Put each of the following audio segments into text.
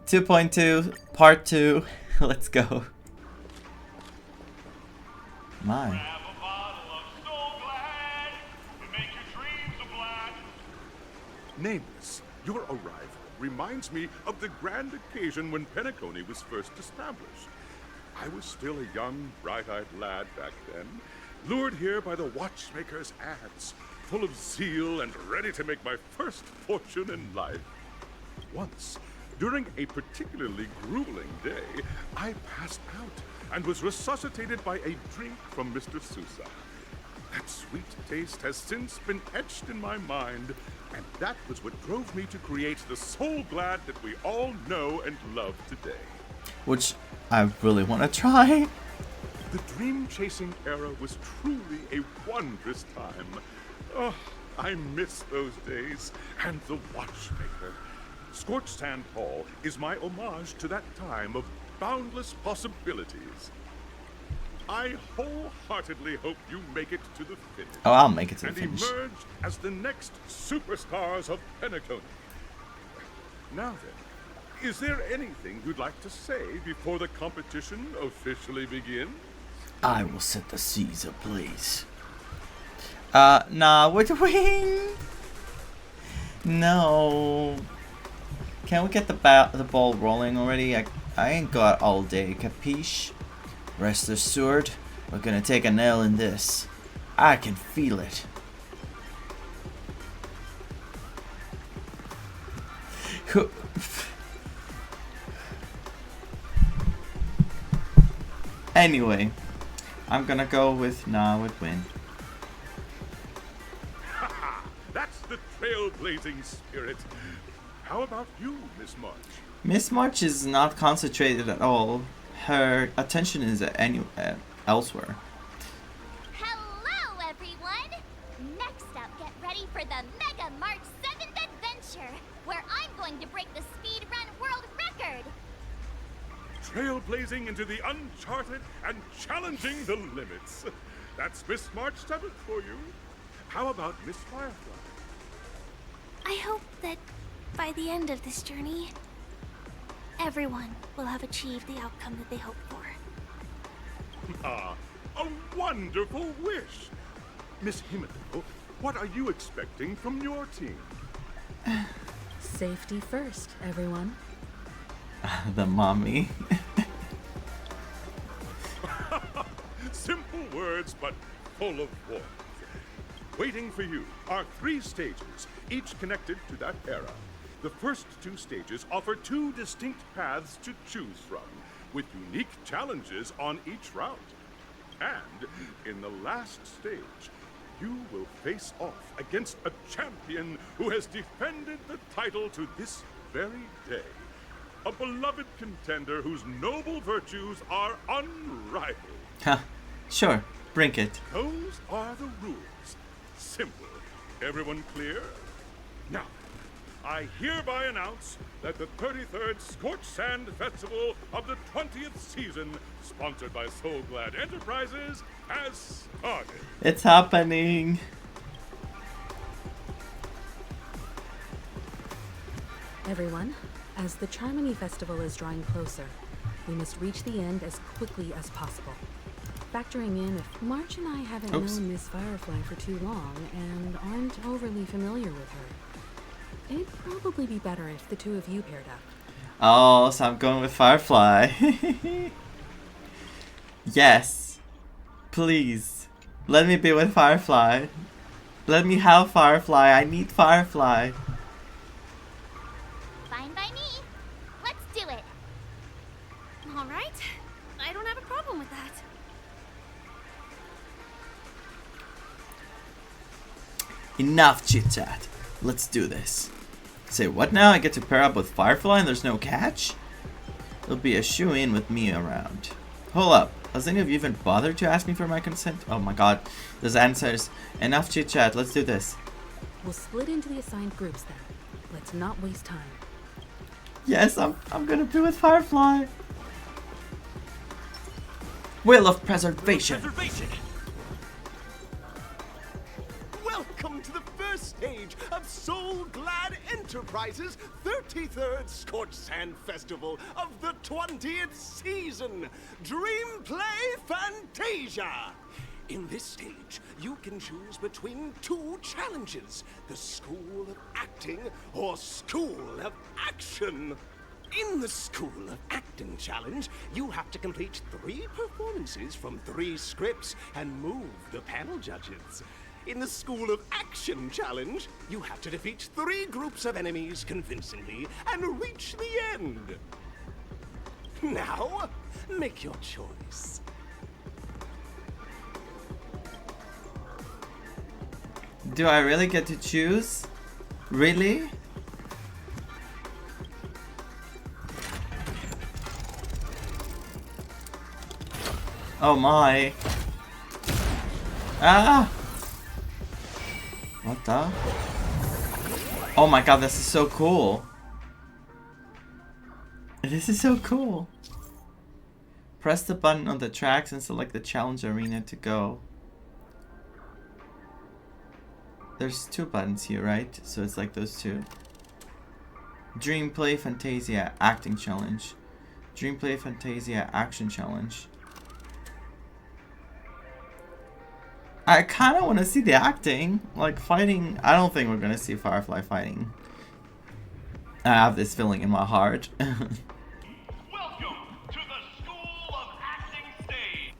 2.2 part 2. Let's go. My. Nameless, your arrival reminds me of the grand occasion when Penacony was first established. I was still a young, bright-eyed lad back then, lured here by the watchmaker's ads, full of zeal and ready to make my first fortune in life. Once, during a particularly grueling day, I passed out and was resuscitated by a drink from Mr. Sousa. That sweet taste has since been etched in my mind, and that was what drove me to create the Soul Glad that we all know and love today. Which I really want to try. The dream-chasing era was truly a wondrous time. Oh, I miss those days, and the watchmaker. Scorched Sand Hall is my homage to that time of boundless possibilities. I wholeheartedly hope you make it to the finish. Oh, I'll make it to the finish. And emerge as the next superstars of Penacony. Now then, is there anything you'd like to say before the competition officially begins? I will set the seas ablaze. Nah, we're doing... No. Can we get the ball rolling already? I ain't got all day, capiche? Rest assured, we're gonna take an L in this. I can feel it. Anyway, I'm gonna go with with win. That's the trailblazing spirit. How about you, Miss March? Miss March is not concentrated at all. Her attention is elsewhere. Hello, everyone! Next up, get ready for the Mega March 7th adventure, where I'm going to break the speed run world record! Trailblazing into the uncharted and challenging the limits. That's Miss March 7th for you. How about Miss Firefly? I hope that by the end of this journey, everyone will have achieved the outcome that they hoped for. Ah, a wonderful wish! Miss Himiko, what are you expecting from your team? Safety first, everyone. The mommy. Simple words, but full of warmth. Waiting for you are 3 stages, each connected to that era. The first 2 stages offer 2 distinct paths to choose from, with unique challenges on each route. And in the last stage, you will face off against a champion who has defended the title to this very day. A beloved contender whose noble virtues are unrivaled. Huh. Sure, bring it. Those are the rules. Simple. Everyone clear? Now, I hereby announce that the 33rd Scorched Sand Festival of the 20th season, sponsored by Soul Glad Enterprises, has started. It's happening. Everyone, as the Charmony Festival is drawing closer, we must reach the end as quickly as possible. Factoring in if March and I haven't known Miss Firefly for too long and aren't overly familiar with her, it'd probably be better if the 2 of you paired up. Oh, so I'm going with Firefly. Yes. Please. Let me be with Firefly. Let me have Firefly. I need Firefly. Fine by me. Let's do it. All right. I don't have a problem with that. Enough chit chat. Let's do this. Say what now? I get to pair up with Firefly and there's no catch? It'll be a shoe-in with me around. Hold up. Has any of you even bothered to ask me for my consent? Oh my god. Those answers. Enough chit chat. Let's do this. We'll split into the assigned groups then. Let's not waste time. Yes, I'm gonna be with Firefly. Will of Preservation. Welcome to the first stage stage of Soul Glad Enterprises' 33rd Scorched Sand Festival of the 20th season, Dream Play Fantasia. In this stage, you can choose between two challenges, the School of Acting or School of Action. In the School of Acting challenge, you have to complete 3 performances from 3 scripts and move the panel judges. In the School of Action challenge, you have to defeat 3 groups of enemies convincingly and reach the end. Now, make your choice. Do I really get to choose? Really? Oh my. Ah! What the? Oh my god, this is so cool. This is so cool. Press the button on the tracks and select the challenge arena to go. There's 2 buttons here, right? So it's like those 2. Dream Play Fantasia Acting Challenge. Dream Play Fantasia Action Challenge. I kind of want to see the acting. Like fighting. I don't think we're going to see Firefly fighting. I have this feeling in my heart. Welcome to the School of Acting stage.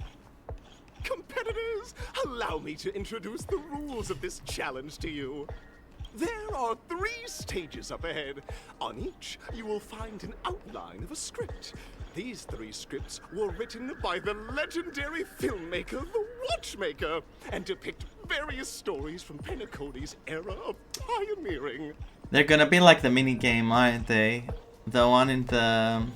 Competitors, allow me to introduce the rules of this challenge to you. There are 3 stages up ahead. On each, you will find an outline of a script. These 3 scripts were written by the legendary filmmaker, The Watchmaker, and depict various stories from Penacony's era of pioneering. They're gonna be like the mini game, aren't they? The one in the...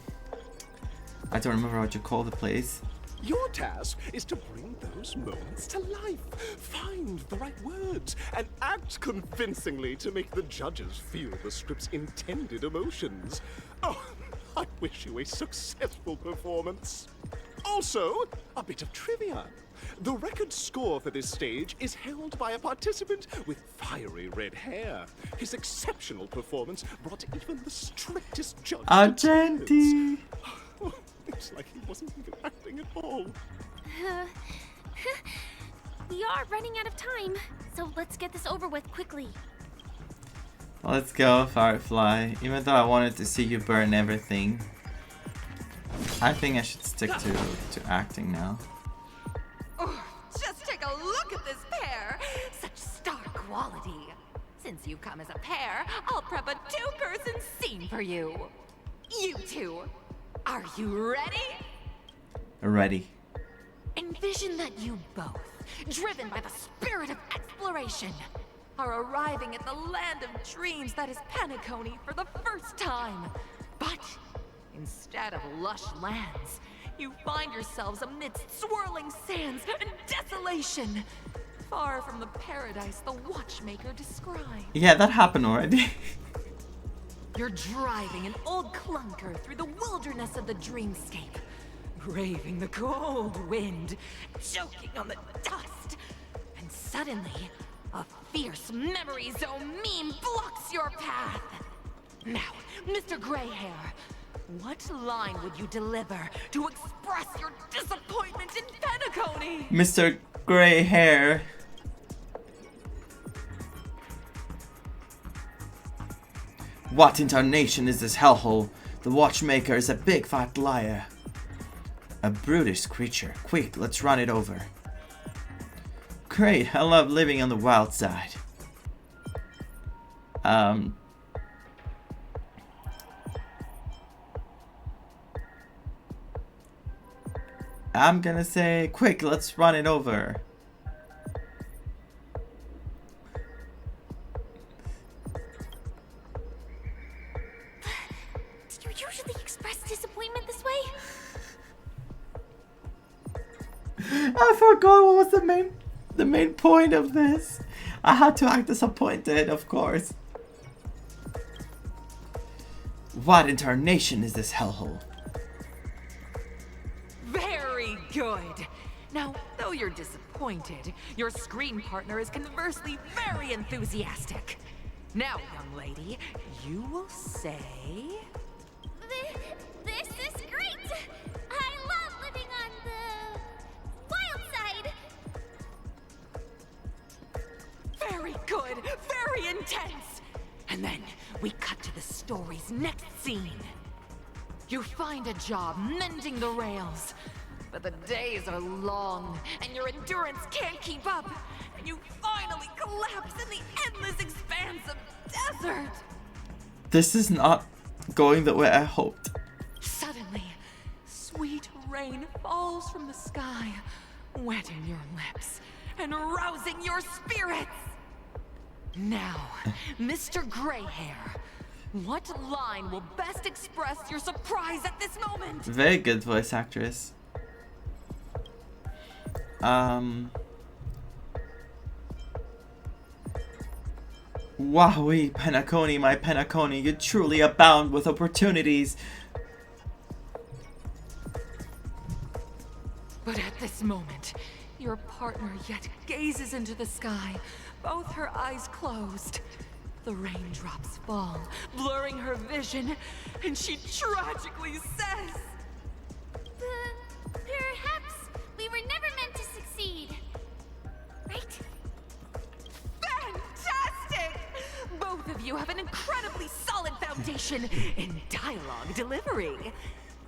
I don't remember what you call the place. Your task is to bring those moments to life, find the right words, and act convincingly to make the judges feel the script's intended emotions. Oh, I wish you a successful performance. Also, a bit of trivia. The record score for this stage is held by a participant with fiery red hair. His exceptional performance brought even the strictest judge to tears. Argenti! It's like he wasn't even acting at all. We are running out of time, so let's get this over with quickly. Let's go, Firefly. Even though I wanted to see you burn everything, I think I should stick to acting now. Oh, just take a look at this pair! Such star quality. Since you've come as a pair, I'll prep a 2-person scene for you. You 2, are you ready? Ready. Envision that you both, driven by the spirit of exploration, are arriving at the land of dreams that is Penacony for the first time. But instead of lush lands, you find yourselves amidst swirling sands and desolation, far from the paradise the Watchmaker described. Yeah, that happened already. You're driving an old clunker through the wilderness of the dreamscape, braving the cold wind, choking on the dust, and suddenly, a fierce memory zone meme blocks your path. Now, Mr. Greyhair, what line would you deliver to express your disappointment in Penacony? Mr. Grey Hair. What incarnation is this hellhole? The Watchmaker is a big fat liar. A brutish creature. Quick, let's run it over. Great, I love living on the wild side. I'm gonna say, quick, let's run it over. Do you usually express disappointment this way? I forgot what was the main point of this. I had to act disappointed, of course. What incarnation is this hellhole? Very good. Now, though you're disappointed, your screen partner is conversely very enthusiastic. Now, young lady, you will say... This is great! I love living on the wild side! Very good, very intense! And then we cut to the story's next scene. You find a job mending the rails, but the days are long and your endurance can't keep up, and you finally collapse in the endless expanse of desert. This is not going the way I hoped. Suddenly, sweet rain falls from the sky, wetting your lips and rousing your spirits. Now, Mr. Greyhair, what line will best express your surprise at this moment? Very good voice actress. Wowee, Penacony, my Penacony, you truly abound with opportunities. But at this moment, your partner yet gazes into the sky, both her eyes closed. The raindrops fall, blurring her vision, and she tragically says, Perhaps we were never meant to succeed. Right? Fantastic! Both of you have an incredibly solid foundation in dialogue delivery.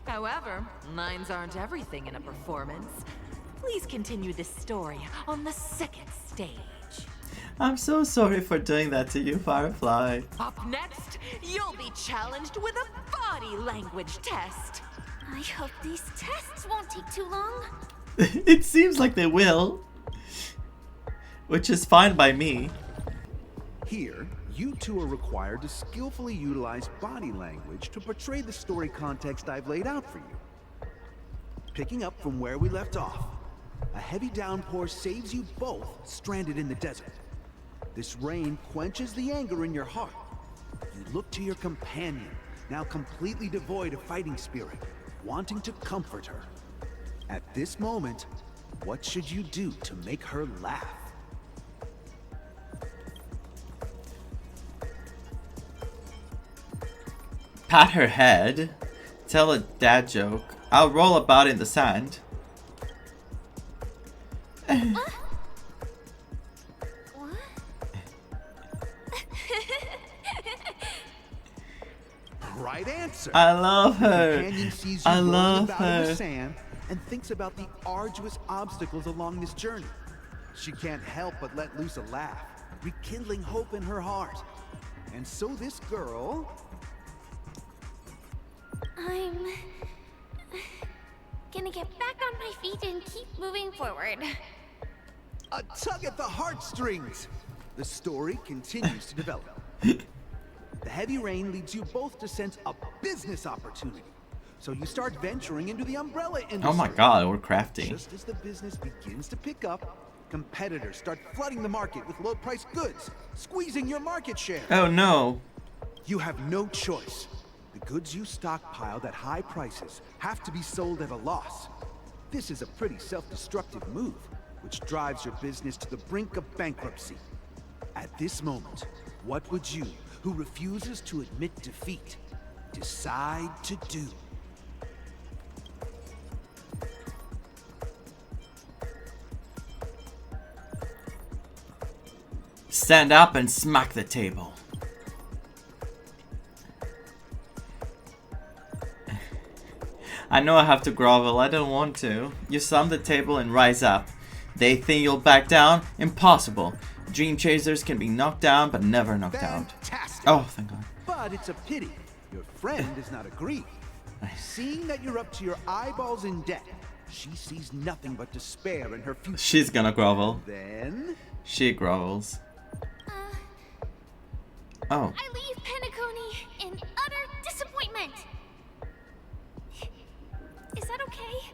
However, lines aren't everything in a performance. Please continue this story on the second stage. I'm so sorry for doing that to you, Firefly. Up next, you'll be challenged with a body language test. I hope these tests won't take too long. It seems like they will. Which is fine by me. Here, you two are required to skillfully utilize body language to portray the story context I've laid out for you. Picking up from where we left off, a heavy downpour saves you both stranded in the desert. This rain quenches the anger in your heart. You look to your companion, now completely devoid of fighting spirit, wanting to comfort her. At this moment, what should you do to make her laugh? Pat her head. Tell a dad joke. I'll roll about in the sand. Right answer. I love her. Companion sees you I rolling love about in the her. sand and thinks about the arduous obstacles along this journey. She can't help but let loose a laugh, rekindling hope in her heart. And so this girl... I'm gonna get back on my feet and keep moving forward. A tug at the heartstrings! The story continues to develop. The heavy rain leads you both to sense a business opportunity. So you start venturing into the umbrella industry. Oh my god, we're crafty. Just as the business begins to pick up, competitors start flooding the market with low-priced goods, squeezing your market share. Oh no. You have no choice. The goods you stockpiled at high prices have to be sold at a loss. This is a pretty self-destructive move, which drives your business to the brink of bankruptcy. At this moment, what would you, who refuses to admit defeat, decide to do? Stand up and smack the table. I know I have to grovel, I don't want to. You slam the table and rise up. They think you'll back down? Impossible. Dream chasers can be knocked down, but never knocked out. Fantastic. Oh, thank God. But it's a pity. Your friend does not agree. Seeing that you're up to your eyeballs in debt, she sees nothing but despair in her future. She's gonna grovel. Then... She grovels. Oh. I leave Penacony in utter disappointment. Is that okay?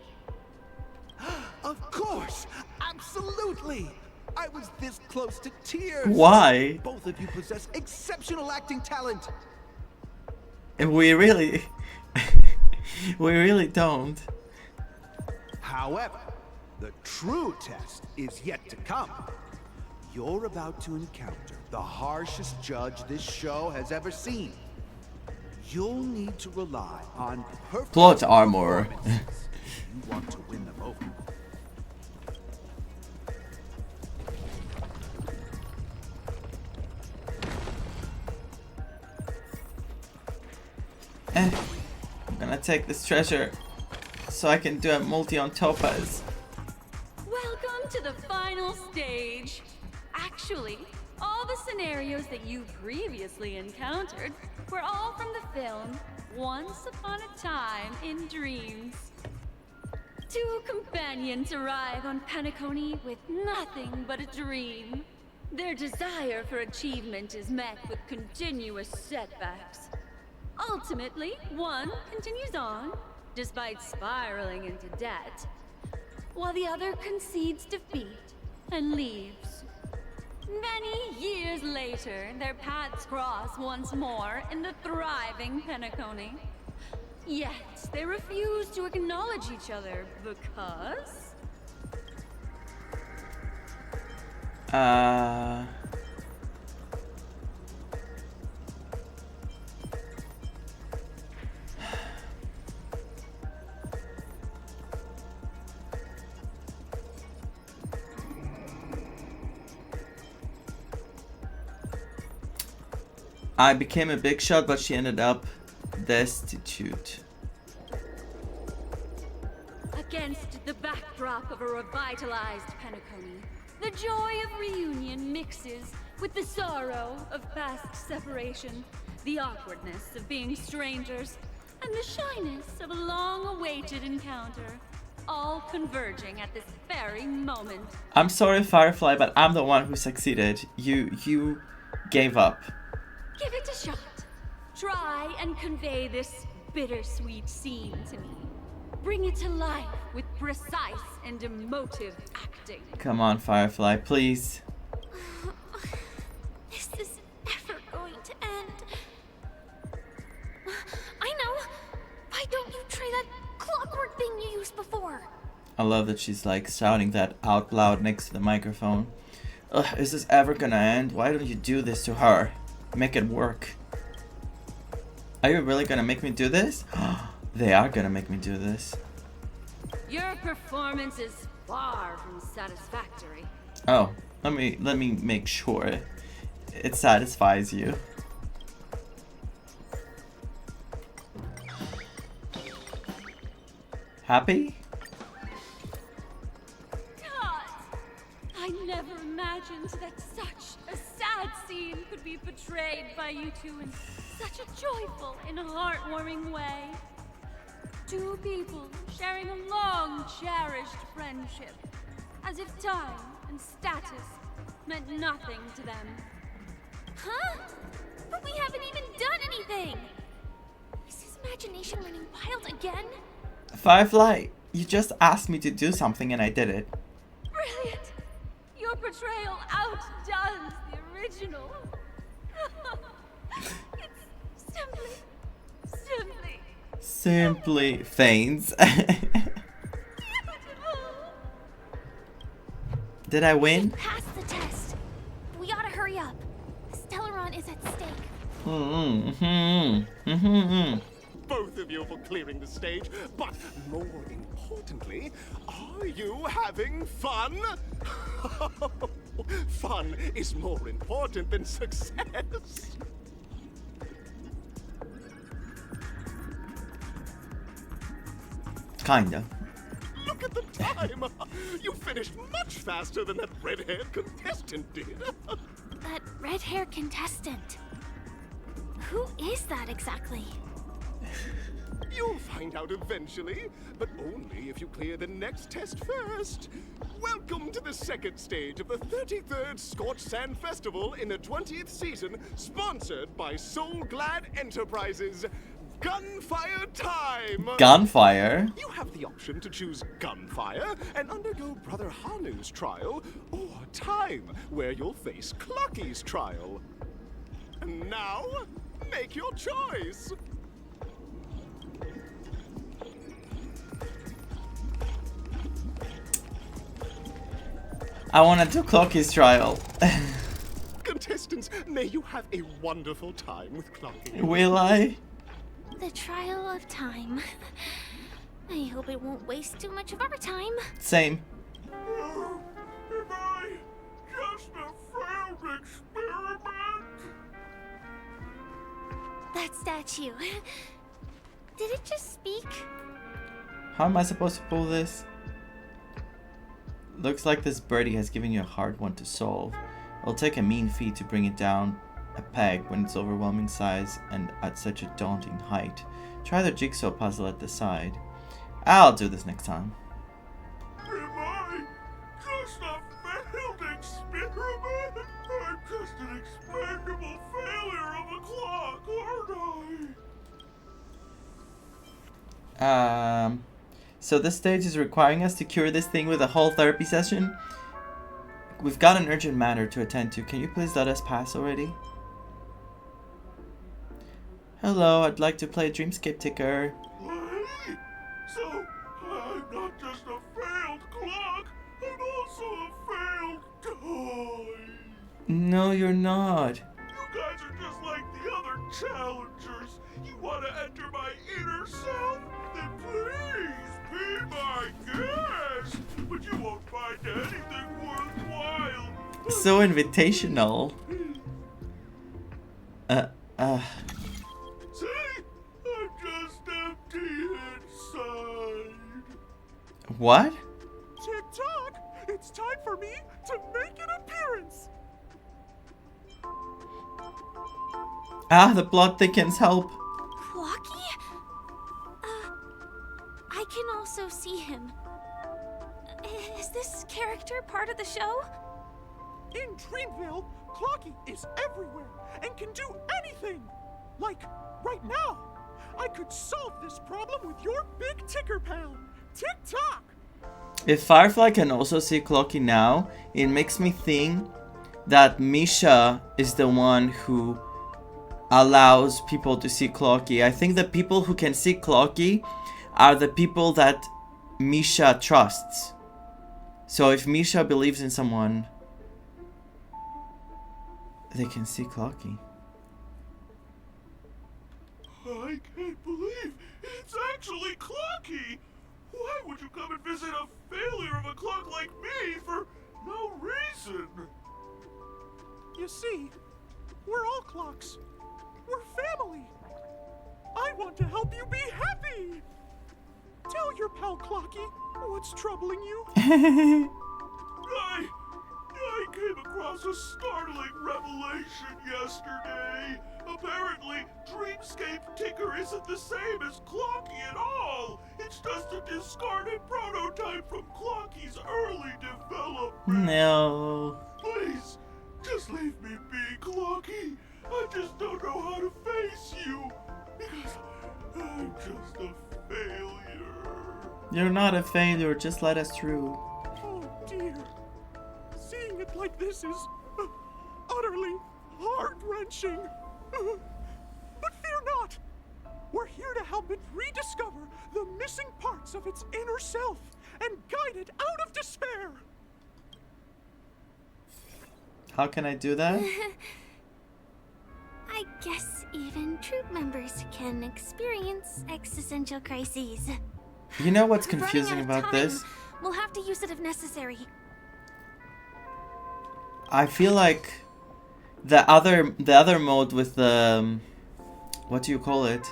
Of course! Absolutely! I was this close to tears. Why? Both of you possess exceptional acting talent. We really... we really don't. However, the true test is yet to come. You're about to encounter the harshest judge this show has ever seen. You'll need to rely on perfect Plot armor. performances if you want to win them over. I'm gonna take this treasure so I can do a multi on Topaz. Welcome to the final stage. Actually, all the scenarios that you previously encountered were all from the film Once Upon a Time in Dreams. Two companions arrive on Penacony with nothing but a dream. Their desire for achievement is met with continuous setbacks. Ultimately, one continues on, despite spiraling into debt, while the other concedes defeat and leaves. Many years later, their paths cross once more in the thriving Penacony. Yet, they refuse to acknowledge each other because... I became a big shot, but she ended up destitute. Against the backdrop of a revitalized Penacony, the joy of reunion mixes with the sorrow of past separation, the awkwardness of being strangers, and the shyness of a long-awaited encounter, all converging at this very moment. I'm sorry, Firefly, but I'm the one who succeeded. You gave up. Give it a shot. Try and convey this bittersweet scene to me. Bring it to life with precise and emotive acting. Come on, Firefly, please. Is this ever going to end? I know! Why don't you try that clockwork thing you used before? I love that she's like shouting that out loud next to the microphone. Ugh, is this ever gonna end? Why don't you do this to her? Make it work. Are you really gonna make me do this? They are gonna make me do this. Your performance is far from satisfactory. Oh, let me make sure it satisfies you. Happy? God! I never imagined that such a sad scene could be portrayed by you two in such a joyful and heartwarming way. Two people sharing a long cherished friendship, as if time and status meant nothing to them. Huh? But we haven't even done anything! Is his imagination running wild again? Firefly, you just asked me to do something and I did it. Brilliant! Your portrayal outdoes the original. It's simply Faints. Did I win? Passed the test. We ought to hurry up. Stellaron is at stake. Both of you for clearing the stage, but more importantly, are you having fun? Fun is more important than success. Kinda. Look at the time! You finished much faster than that red-haired contestant did. That red-haired contestant. Who is that exactly? You'll find out eventually, but only if you clear the next test first. Welcome to the second stage of the 33rd Scorched Sand Festival in the 20th season, sponsored by Soul Glad Enterprises. Gunfire time! Gunfire? You have the option to choose gunfire and undergo Brother Hanu's trial, or time, where you'll face Clocky's trial. And now, make your choice! I want to do Clocky's trial. Contestants, may you have a wonderful time with Clocky. Will I? The trial of time. I hope it won't waste too much of our time. Same. Am I just a failed experiment? That statue. Did it just speak? How am I supposed to pull this? Looks like this birdie has given you a hard one to solve. It'll take a mean feat to bring it down a peg when it's overwhelming size and at such a daunting height. Try the jigsaw puzzle at the side. I'll do this next time. Am I just a failed experiment? I'm just an expendable failure of a clock, aren't I? So this stage is requiring us to cure this thing with a whole therapy session? We've got an urgent matter to attend to. Can you please let us pass already? Hello, I'd like to play Dreamscape Ticker. Wait, so I'm not just a failed clock, I'm also a failed toy. No, you're not. You guys are just like the other challengers. You want to enter my inner self? Then please be my guest. But you won't find anything worthwhile. So invitational. See? I'm just empty inside. What? Tick-tock! It's time for me to make an appearance! Ah, the plot thickens. Help. Clocky? I can also see him. Is this character part of the show? In Dreamville, Clocky is everywhere and can do anything! Like, right now, I could solve this problem with your big ticker pal, Tick-tock! If Firefly can also see Clocky now, it makes me think that Misha is the one who allows people to see Clocky. I think the people who can see Clocky are the people that Misha trusts. So if Misha believes in someone, they can see Clocky. I can't believe it's actually Clocky! Why would you come and visit a failure of a clock like me for no reason? You see, we're all clocks. We're family. I want to help you be happy. Tell your pal Clocky what's troubling you. I came across a startling revelation yesterday. Apparently, Dreamscape Ticker isn't the same as Clocky at all. It's just a discarded prototype from Clocky's early development. No. Please, just leave me be, Clocky. I just don't know how to face you. Because I'm just a failure. You're not a failure, just let us through. Oh dear. Seeing it like this is utterly heart-wrenching. But fear not. We're here to help it rediscover the missing parts of its inner self and guide it out of despair. How can I do that? I guess even troop members can experience existential crises. You know what's Running confusing out of about time, this? We'll have to use it if necessary. I feel like the other mode with the what do you call it?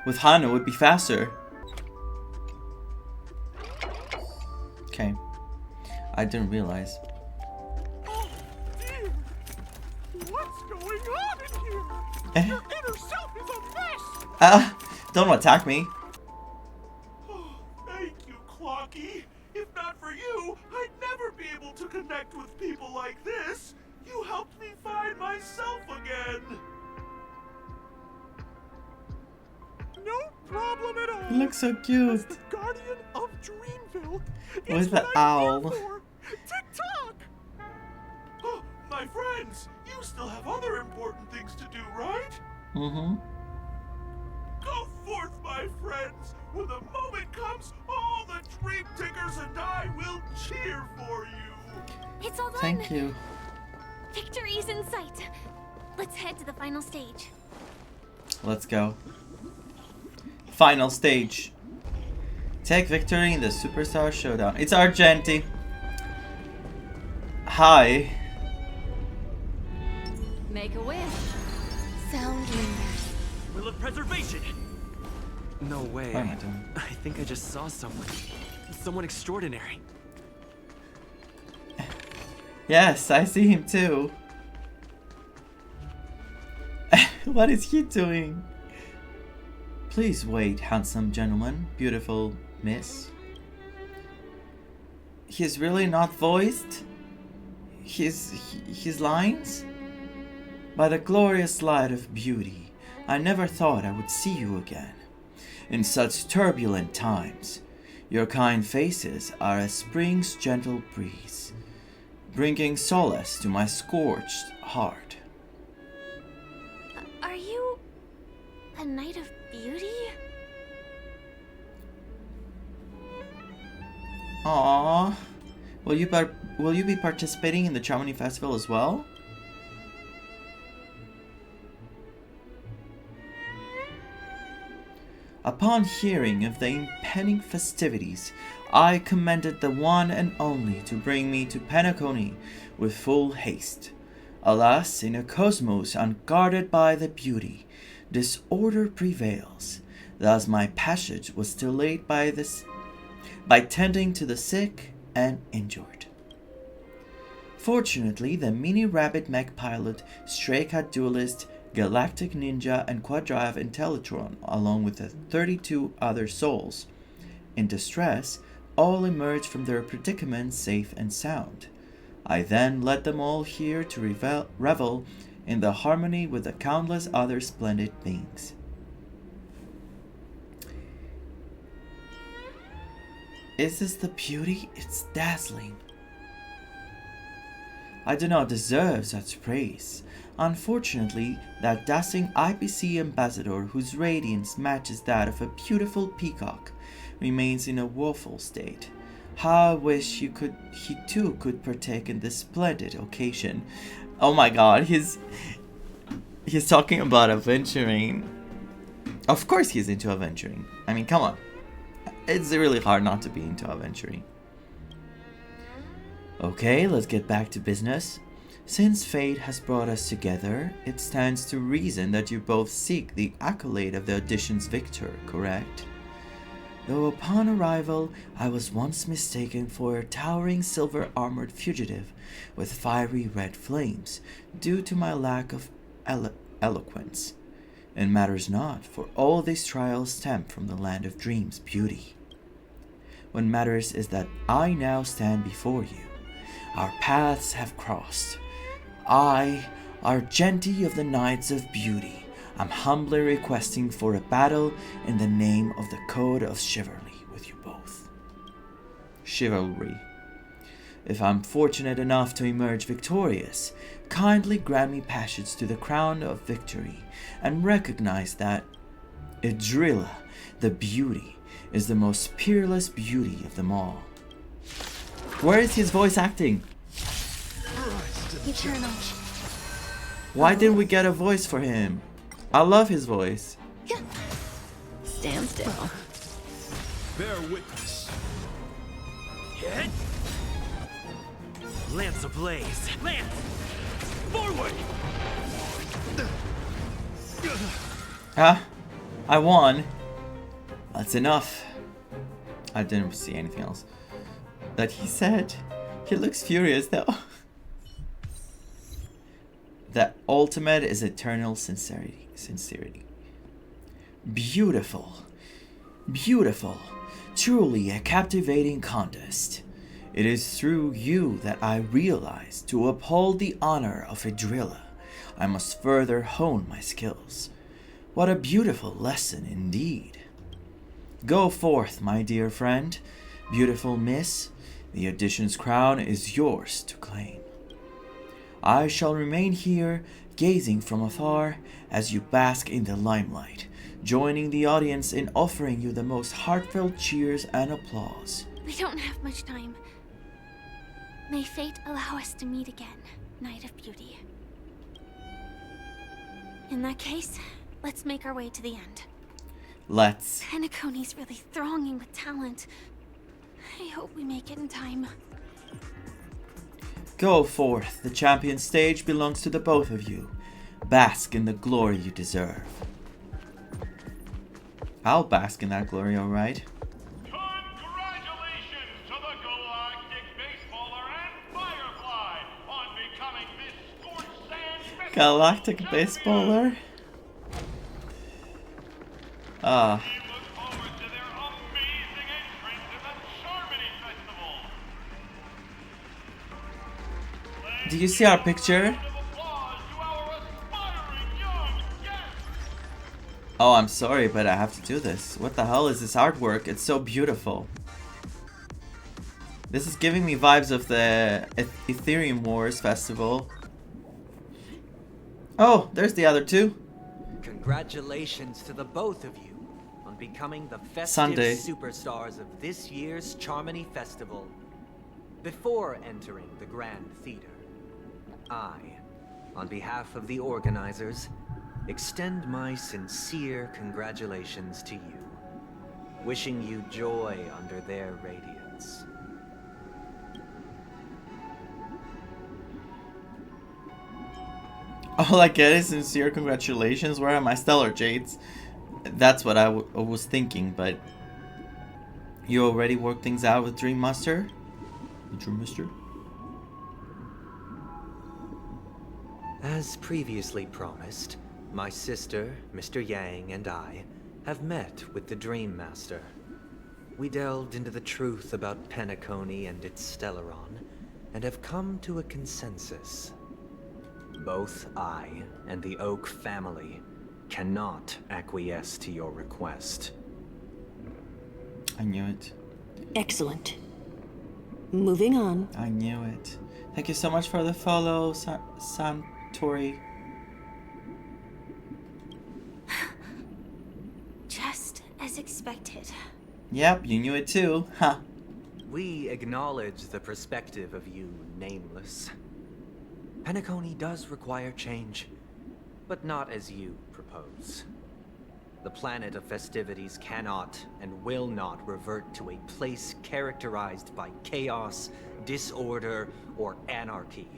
With Hana would be faster. Okay. I didn't realize. Oh dear. What's going on in here? Your inner self is a mess. Don't attack me. Oh, thank you, Clocky. If not for you, I'd never be able to connect with people like this. You helped me find myself again. No problem at all. You look so As cute. the guardian of Dreamville, With it's the what I'm owl. here for. Tick-tock! Oh, my friends, you still have other important things to do, right? Mm-hmm. Go forth, my friends. When the moment comes, all the Dream Tickers and I will cheer for you. It's all done. Thank you. Victory's in sight. Let's head to the final stage. Let's go. Final stage. Take victory in the Superstar Showdown. It's Argenti. Hi. Make a wish. Sound lingers. Will of preservation! No way. What am I doing? I think I just saw someone. Someone extraordinary. Yes, I see him too. What is he doing? Please wait, handsome gentleman, beautiful miss. He's really not voiced? His lines? By the glorious light of beauty, I never thought I would see you again. In such turbulent times, your kind faces are as spring's gentle breeze, bringing solace to my scorched heart. Are you a knight of beauty? Aww. Will you be participating in the Chamonix Festival as well? Upon hearing of the impending festivities, I commanded the one and only to bring me to Penacony with full haste. Alas, in a cosmos unguarded by the beauty, disorder prevails. Thus my passage was delayed by tending to the sick and injured. Fortunately, the mini rabbit mech pilot, stray cat duelist, galactic ninja, and quadrive Intellitron, along with the 32 other souls in distress, all emerged from their predicament safe and sound. I then led them all here to revel in the harmony with the countless other splendid beings. Is this the beauty? It's dazzling. I do not deserve such praise. Unfortunately, that dazzling IPC ambassador, whose radiance matches that of a beautiful peacock, remains in a woeful state. How I wish he too could partake in this splendid occasion. Oh my god, he's talking about adventuring. Of course he's into adventuring. I mean, come on. It's really hard not to be into adventuring. Okay, let's get back to business. Since fate has brought us together, it stands to reason that you both seek the accolade of the audition's victor, correct? Though upon arrival, I was once mistaken for a towering silver-armored fugitive with fiery red flames, due to my lack of eloquence. It matters not, for all these trials stem from the land of dreams' beauty. What matters is that I now stand before you. Our paths have crossed. I, Argenti of the Knights of Beauty, am humbly requesting for a battle in the name of the Code of Chivalry with you both. Chivalry. If I'm fortunate enough to emerge victorious, kindly grant me passage to the crown of victory, and recognize that Idrilla, the beauty, is the most peerless beauty of them all. Where is his voice acting? Eternal. Why didn't we get a voice for him? I love his voice. Stand still. Bear witness. Hit! Lance ablaze! Lance! Forward! Huh? I won. That's enough. I didn't see anything else that he said. He looks furious though. The ultimate is eternal sincerity. Beautiful. Beautiful. Truly a captivating contest. It is through you that I realize to uphold the honor of Idrilla, I must further hone my skills. What a beautiful lesson indeed. Go forth, my dear friend, beautiful miss. The audition's crown is yours to claim. I shall remain here, gazing from afar as you bask in the limelight, joining the audience in offering you the most heartfelt cheers and applause. We don't have much time. May fate allow us to meet again, Knight of Beauty. In that case, let's make our way to the end. Let's. Penacony's really thronging with talent. I hope we make it in time. Go forth. The champion stage belongs to the both of you. Bask in the glory you deserve. I'll bask in that glory, alright. Congratulations to the Galactic Baseballer and Firefly on becoming this Scorched Sand Festival Galactic champion. Baseballer? Ah. We look forward to their amazing entrance in the Charmony Festival. Do you see our picture? Round of applause to our aspiring young guests. Oh, I'm sorry, but I have to do this. What the hell is this artwork? It's so beautiful. This is giving me vibes of the Ethereum Wars festival. Oh, there's the other two. Congratulations to the both of you on becoming the festive Sunday. superstars of this year's Charmony Festival. Before entering the Grand Theater, I, on behalf of the organizers, extend my sincere congratulations to you, wishing you joy under their radiance. All I get is sincere congratulations. Where are my stellar jades? That's what I was thinking, but you already worked things out with Dream Master? Dream Master? As previously promised, my sister, Mr. Yang, and I have met with the Dream Master. We delved into the truth about Penacony and its Stellaron, and have come to a consensus. Both I and the Oak family cannot acquiesce to your request. I knew it. Excellent. Moving on. I knew it. Thank you so much for the follow, Santori. Just as expected. Yep, you knew it too. Huh. We acknowledge the perspective of you, Nameless. Penacony does require change, but not as you propose. The planet of festivities cannot and will not revert to a place characterized by chaos, disorder, or anarchy.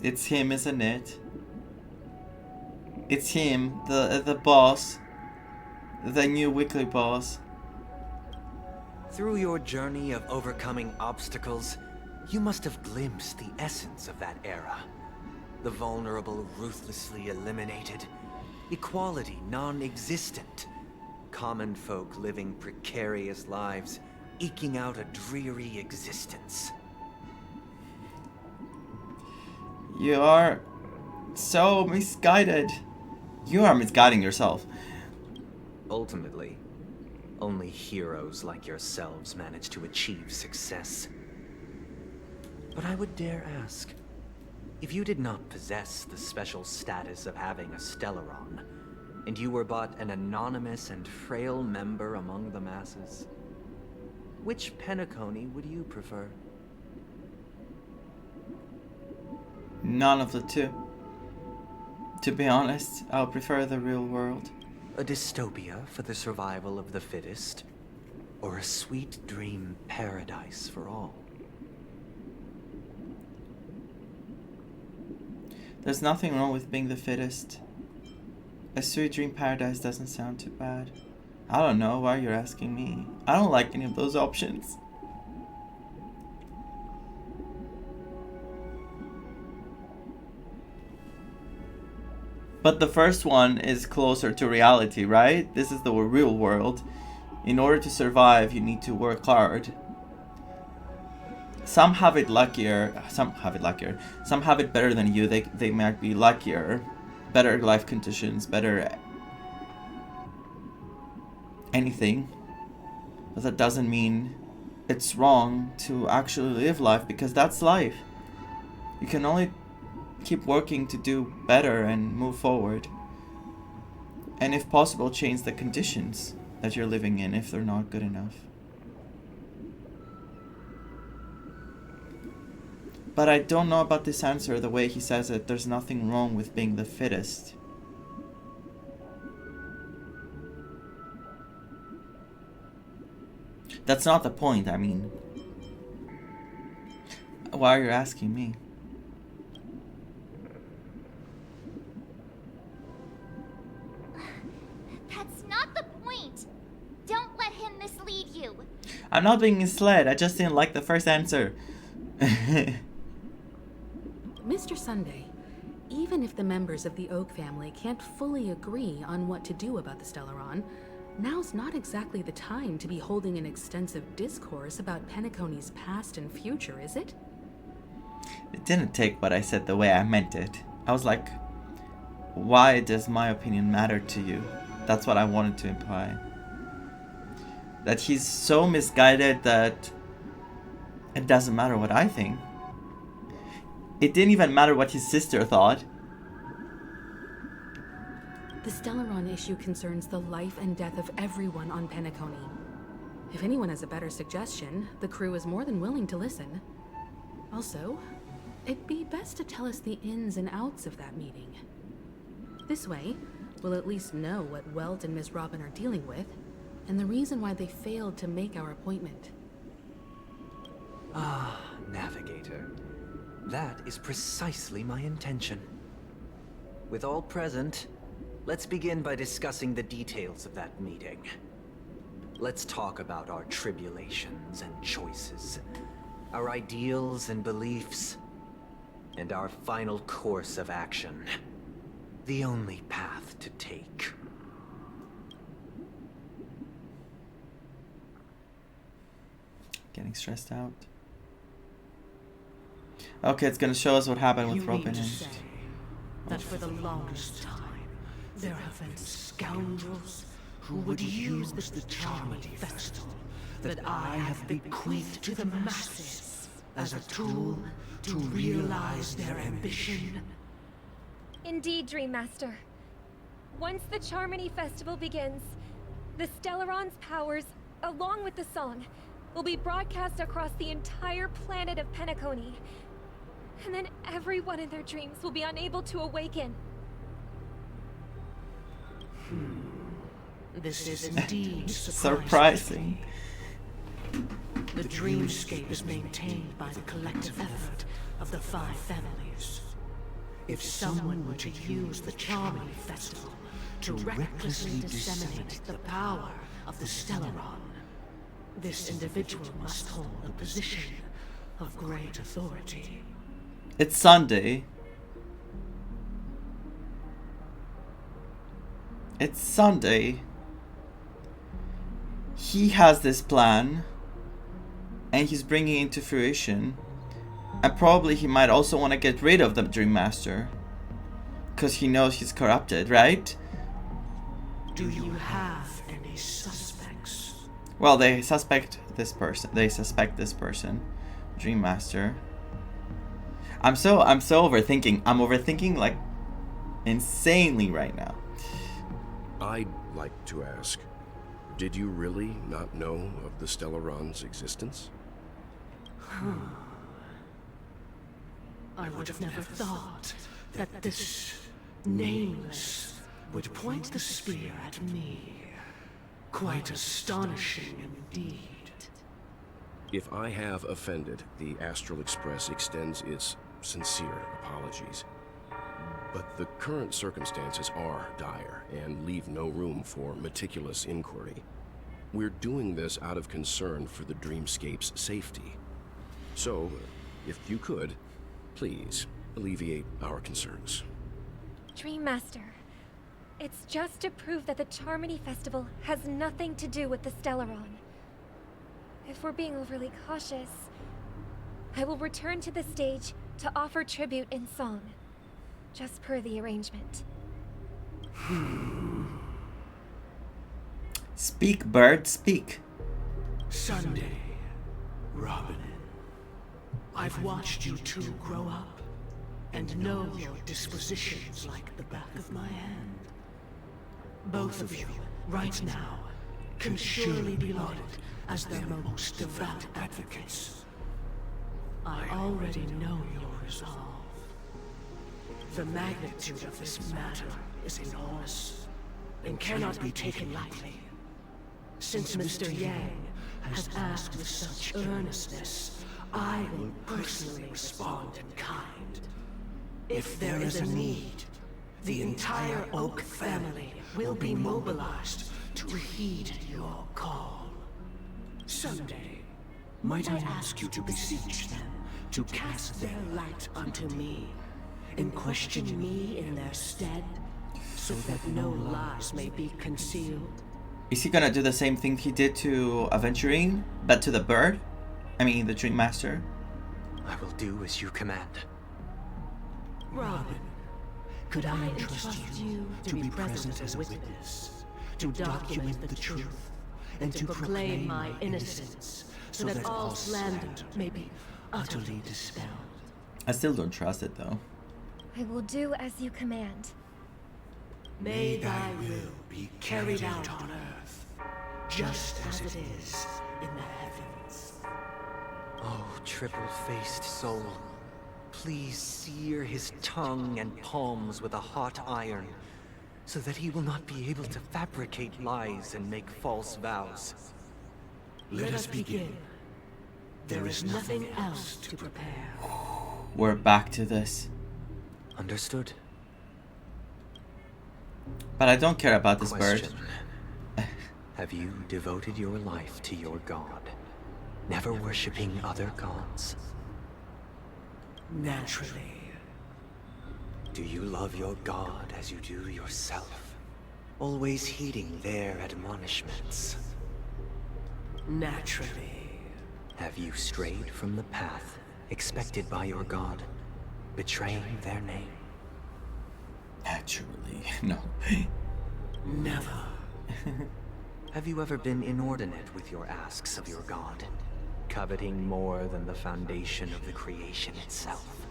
It's him, isn't it? It's him, the boss. The new weekly boss. Through your journey of overcoming obstacles, you must have glimpsed the essence of that era. The vulnerable ruthlessly eliminated, equality non-existent, common folk living precarious lives, eking out a dreary existence. You are so misguided. You are misguiding yourself. Ultimately, only heroes like yourselves manage to achieve success. But I would dare ask, if you did not possess the special status of having a Stellaron, and you were but an anonymous and frail member among the masses, which Penacony would you prefer? None of the two. To be honest, I'll prefer the real world. A dystopia for the survival of the fittest, or a sweet dream paradise for all? There's nothing wrong with being the fittest. A sweet dream paradise doesn't sound too bad. I don't know why you're asking me. I don't like any of those options. But the first one is closer to reality, right? This is the real world. In order to survive, you need to work hard. Some have it luckier. Some have it better than you. They might be luckier. Better life conditions, better anything. But that doesn't mean it's wrong to actually live life, because that's life. You can only keep working to do better and move forward. And if possible, change the conditions that you're living in if they're not good enough. But I don't know about this answer, the way he says it. There's nothing wrong with being the fittest. That's not the point, I mean. Why are you asking me? That's not the point. Don't let him mislead you. I'm not being misled. I just didn't like the first answer. Mr. Sunday, even if the members of the Oak family can't fully agree on what to do about the Stellaron, now's not exactly the time to be holding an extensive discourse about Penacony's past and future, is it? It didn't take what I said the way I meant it. I was like, why does my opinion matter to you? That's what I wanted to imply. That he's so misguided that it doesn't matter what I think. It didn't even matter what his sister thought. The Stellaron issue concerns the life and death of everyone on Penacony. If anyone has a better suggestion, the crew is more than willing to listen. Also, it'd be best to tell us the ins and outs of that meeting. This way, we'll at least know what Welt and Miss Robin are dealing with, and the reason why they failed to make our appointment. Ah, Navigator. That is precisely my intention. With all present, let's begin by discussing the details of that meeting. Let's talk about our tribulations and choices, our ideals and beliefs, and our final course of action. The only path to take. Getting stressed out. Okay, it's gonna show us what happened with Robin and... that for the longest time, there have been scoundrels who would use the Charmity Festival that I have bequeathed to the masses as a tool to realize their ambition. Indeed, Dream Master. Once the Charmony Festival begins, the Stellaron's powers, along with the song, will be broadcast across the entire planet of Penacony. And then everyone in their dreams will be unable to awaken. This is indeed surprising. The dreamscape is maintained by the collective effort of the 5 families. If someone were to use the Charmony Festival to recklessly disseminate the power of the Stellaron, this individual must hold a position of great authority. It's Sunday. It's Sunday. He has this plan, and he's bringing it to fruition. And probably he might also want to get rid of the Dream Master, because he knows he's corrupted, right? Do you have any suspects? Well, they suspect this person. Dream Master. I'm so overthinking. I'm overthinking like insanely right now. I'd like to ask, did you really not know of the Stellaron's existence? I would have never thought that this nameless would point the spear at me. Quite astonishing indeed. If I have offended, the Astral Express extends its sincere apologies. But the current circumstances are dire and leave no room for meticulous inquiry. We're doing this out of concern for the Dreamscape's safety. So, if you could, please alleviate our concerns. Dream Master, it's just to prove that the Charmony Festival has nothing to do with the Stellaron. If we're being overly cautious, I will return to the stage to offer tribute in song, just per the arrangement. Speak, bird, speak. Sunday, Robin. I've watched you two grow up, and know your dispositions like the back of my hand. Both of you, right now, can surely be lauded as their most devout advocates. I already know your resolve. The magnitude of this matter is enormous and cannot be taken lightly. Since Mr. Yang has asked with such earnestness, I will personally respond in kind. If there is a need, the entire Oak family will be mobilized to heed your call. Someday, might I ask you to beseech them to cast their light unto me, and question me in their stead, so that no lies may be concealed? Is he gonna do the same thing he did to Aventurine, but to the bird? I mean, the Dream Master? I will do as you command. Robin, could I entrust you to be present as a witness, to document the truth, and to proclaim my innocence, so that all slander may be utterly dispelled? I still don't trust it, though. I will do as you command. May thy will be carried out on earth, just as it is in the heavens. Oh, triple-faced soul, please sear his tongue and palms with a hot iron, so that he will not be able to fabricate lies and make false vows. Let us begin. There is nothing else to prepare. We're back to this. Understood. But I don't care about this bird. Have you devoted your life to your god, never worshipping other gods? Naturally. Do you love your god as you do yourself, always heeding their admonishments? Naturally. Have you strayed from the path expected by your god, betraying their name? Naturally, no. Never. Have you ever been inordinate with your asks of your god, coveting more than the foundation of the creation itself?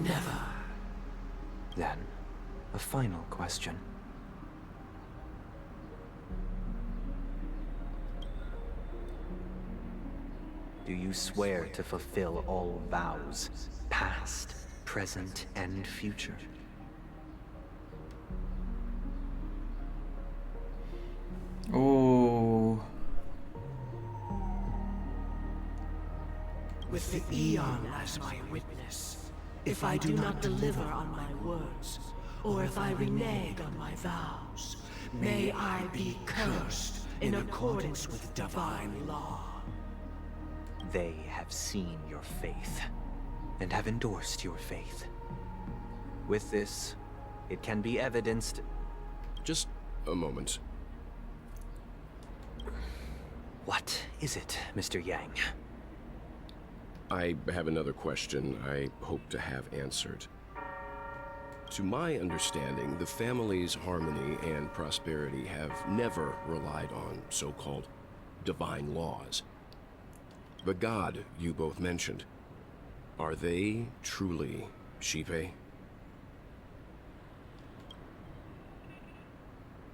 Never. Then, a final question. Do you swear to fulfill all vows, past, present, and future? Oh. With the Eon as my witness, if I do not deliver on my words, or if I renege on my vows, may I be cursed in accordance with divine law. They have seen your faith, and have endorsed your faith. With this, it can be evidenced... Just a moment. What is it, Mr. Yang? I have another question I hope to have answered. To my understanding, the family's harmony and prosperity have never relied on so-called divine laws. The god you both mentioned, are they truly Shipe?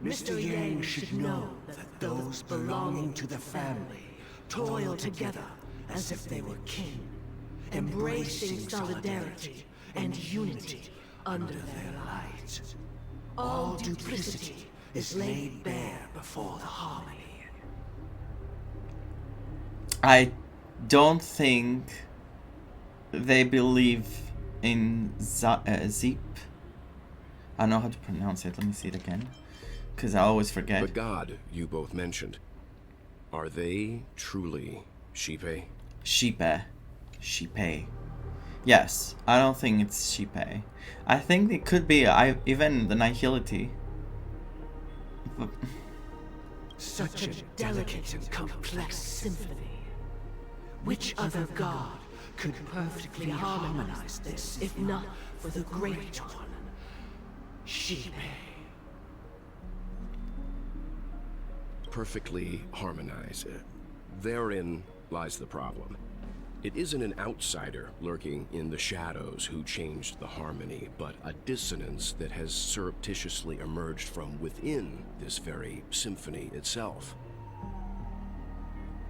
Mr. Yang should know that those belonging to the family toil together as if they were kin, embracing solidarity and unity under their light. All duplicity is laid bare before the harmony. I don't think they believe in Zeep. I don't know how to pronounce it. Let me see it again, because I always forget. The god you both mentioned, are they truly Shipe? Shipe. Shipe. Yes, I don't think it's Shipe. I think it could be even the Nihility. Such a delicate and complex symphony. Which other god could perfectly harmonize this, if not for the great one, Shipe? Perfectly harmonize. Therein lies the problem. It isn't an outsider lurking in the shadows who changed the harmony, but a dissonance that has surreptitiously emerged from within this very symphony itself.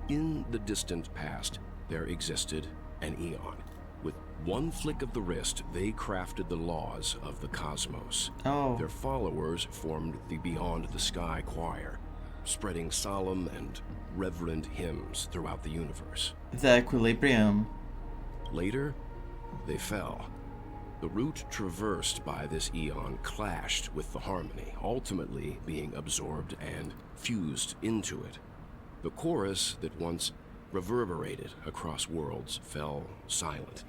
In the distant past, there existed an eon. With one flick of the wrist, they crafted the laws of the cosmos. Oh. Their followers formed the Beyond the Sky Choir, spreading solemn and reverent hymns throughout the universe. The equilibrium. Later, they fell. The route traversed by this eon clashed with the harmony, ultimately being absorbed and fused into it. The chorus that once reverberated across worlds fell silent,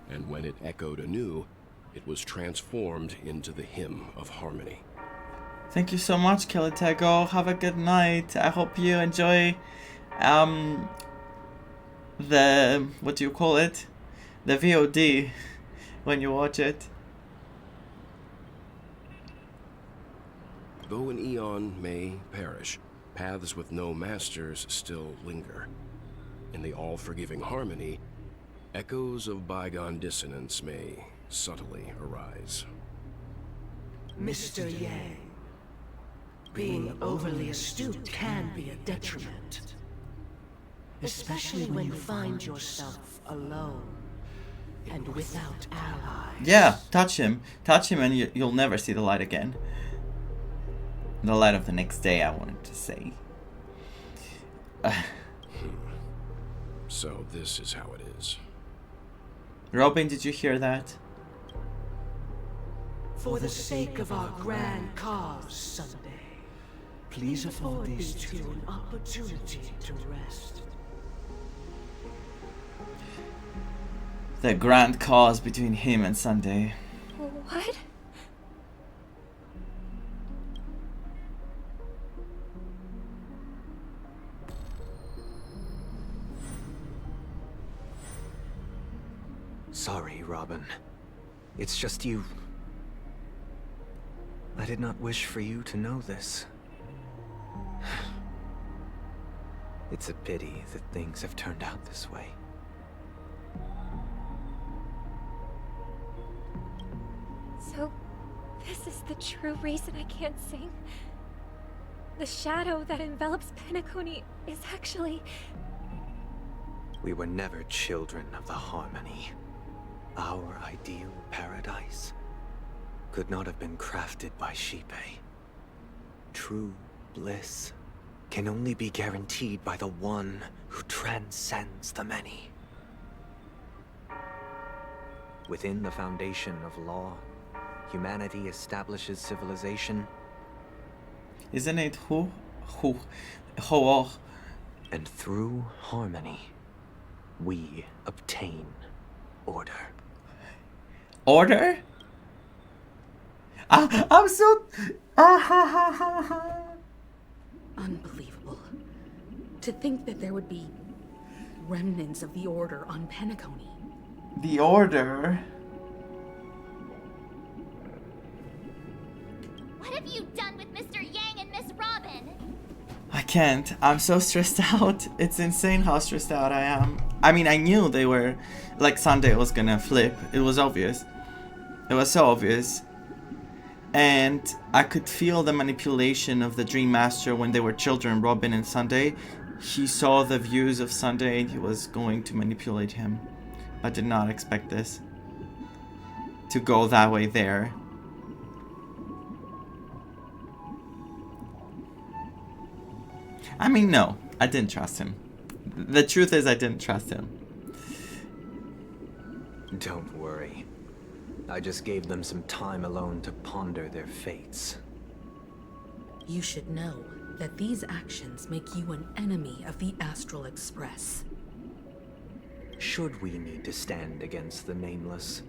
and when it echoed anew, it was transformed into the hymn of harmony. Thank you so much, Kilitego. Have a good night. I hope you enjoy the, what do you call it? The VOD when you watch it. Though an eon may perish, paths with no masters still linger. In the all-forgiving harmony, echoes of bygone dissonance may subtly arise. Mr. Yang, being overly astute can be a detriment. Especially when you find yourself alone and without allies. Yeah, touch him and you'll never see the light again. The light of the next day, I wanted to say. So this is how it is. Robin, did you hear that? For the sake of our grand cause, Sunday, please afford these two an opportunity to rest. The grand cause between him and Sunday. What? Sorry, Robin. It's just you. I did not wish for you to know this. It's a pity that things have turned out this way. So, this is the true reason I can't sing? The shadow that envelops Penacony is actually... We were never children of the harmony. Our ideal paradise could not have been crafted by Shipe. True bliss can only be guaranteed by the one who transcends the many. Within the foundation of law, humanity establishes civilization. Isn't it who? And through harmony, we obtain order. Order? I'm so... Unbelievable. To think that there would be remnants of the Order on Penacony. The Order? What have you done with Mr. Yang and Miss Robin? I can't. I'm so stressed out. It's insane how stressed out I am. I mean, I knew they were... Like, Sunday was gonna flip. It was obvious. It was so obvious. And I could feel the manipulation of the Dream Master when they were children, Robin and Sunday. He saw the views of Sunday and he was going to manipulate him. I did not expect this to go that way there. I mean, no, I didn't trust him. The truth is I didn't trust him. Don't worry. I just gave them some time alone to ponder their fates. You should know that these actions make you an enemy of the Astral Express. Should we need to stand against the Nameless,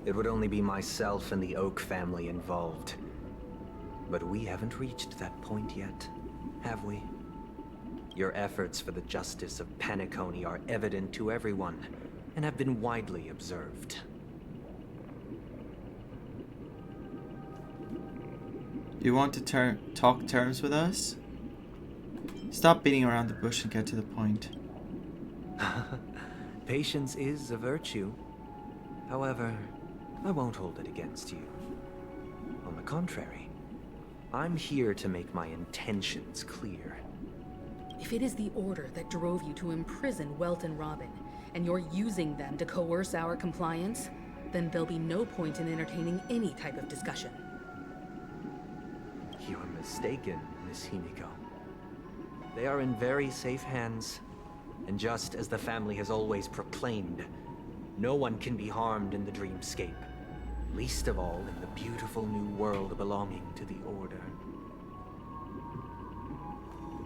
it would only be myself and the Oak family involved. But we haven't reached that point yet, have we? Your efforts for the justice of Penacony are evident to everyone, and have been widely observed. You want to talk terms with us? Stop beating around the bush and get to the point. Patience is a virtue. However, I won't hold it against you. On the contrary, I'm here to make my intentions clear. If it is the Order that drove you to imprison Welt and Robin, and you're using them to coerce our compliance, then there'll be no point in entertaining any type of discussion. You're mistaken, Miss Himiko. They are in very safe hands, and just as the family has always proclaimed, no one can be harmed in the dreamscape, least of all in the beautiful new world belonging to the Order.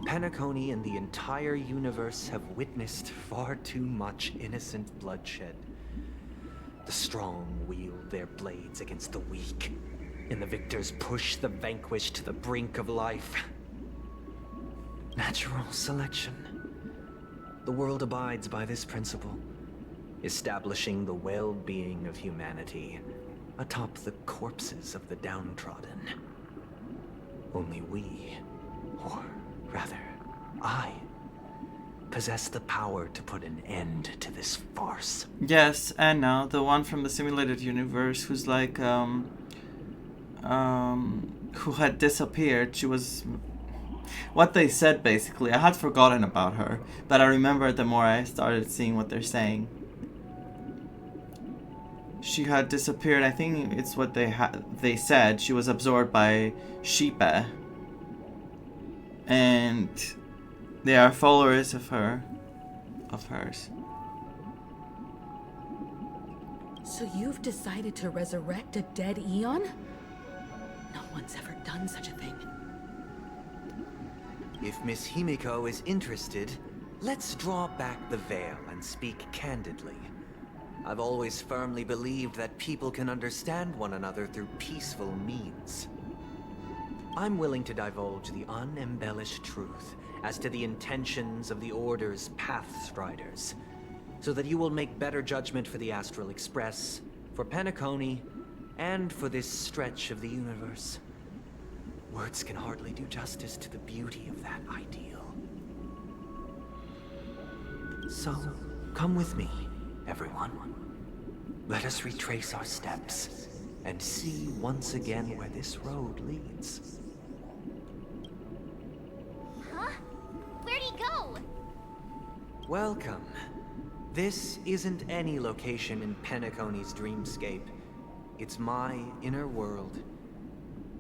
Penacony and the entire universe have witnessed far too much innocent bloodshed. The strong wield their blades against the weak, and the victors push the vanquished to the brink of life. Natural selection. The world abides by this principle, establishing the well-being of humanity atop the corpses of the downtrodden. Only we, or rather, I, possess the power to put an end to this farce. Yes, Anna, the one from the simulated universe who's like, who had disappeared. She was... What they said, basically. I had forgotten about her, but I remember the more I started seeing what they're saying. She had disappeared. I think it's what they said. She was absorbed by Sheepa. And they are followers of hers. So you've decided to resurrect a dead Eon? No one's ever done such a thing. If Miss Himiko is interested, let's draw back the veil and speak candidly. I've always firmly believed that people can understand one another through peaceful means. I'm willing to divulge the unembellished truth as to the intentions of the Order's Pathstriders, so that you will make better judgment for the Astral Express, for Penacony, and for this stretch of the universe. Words can hardly do justice to the beauty of that ideal. So, come with me, everyone. Let us retrace our steps and see once again where this road leads. Huh? Where'd he go? Welcome. This isn't any location in Penacony's dreamscape. It's my inner world.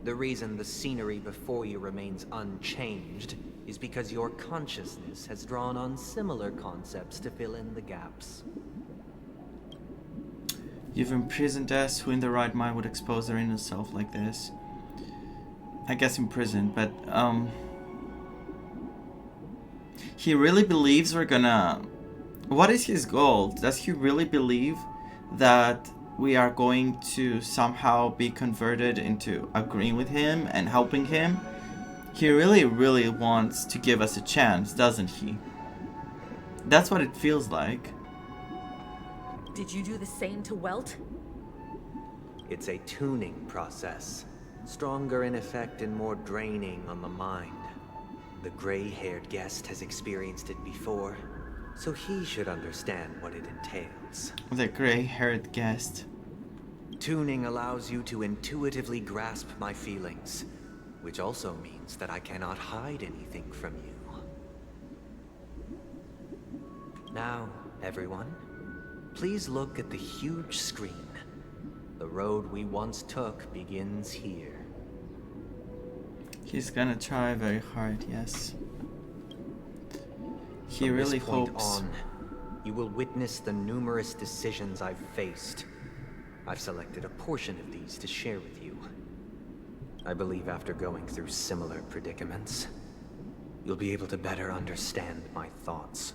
The reason the scenery before you remains unchanged is because your consciousness has drawn on similar concepts to fill in the gaps. You've imprisoned us. Who in the right mind would expose their inner self like this? I guess imprisoned, but he really believes we're gonna... What is his goal? Does he really believe that we are going to somehow be converted into agreeing with him and helping him? He really, really wants to give us a chance, doesn't he? That's what it feels like. Did you do the same to Welt? It's a tuning process. Stronger in effect and more draining on the mind. The gray-haired guest has experienced it before, so he should understand what it entails. The gray-haired guest. Tuning allows you to intuitively grasp my feelings, which also means that I cannot hide anything from you. Now, everyone, please look at the huge screen. The road we once took begins here. He's gonna try very hard, yes. He From really this point hopes. on, you will witness the numerous decisions I've faced. I've selected a portion of these to share with you. I believe after going through similar predicaments, you'll be able to better understand my thoughts.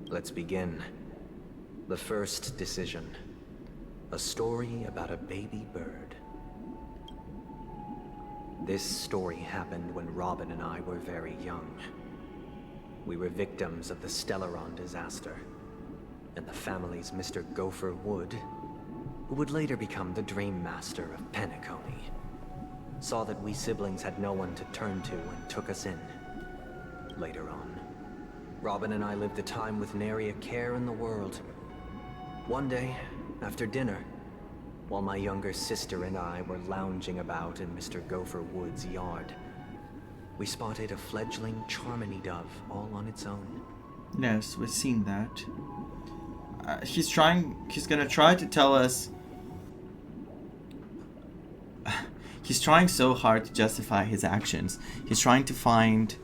Let's begin. The first decision. A story about a baby bird. This story happened when Robin and I were very young. We were victims of the Stellaron disaster, and the family's Mr. Gopher Wood, who would later become the Dream Master of Penacony, saw that we siblings had no one to turn to and took us in. Later on, Robin and I lived a time with nary a care in the world. One day, after dinner, while my younger sister and I were lounging about in Mr. Gopher Wood's yard, we spotted a fledgling Charmony dove all on its own. Yes, we've seen that. He's gonna try to tell us. He's trying so hard to justify his actions. He's trying to find.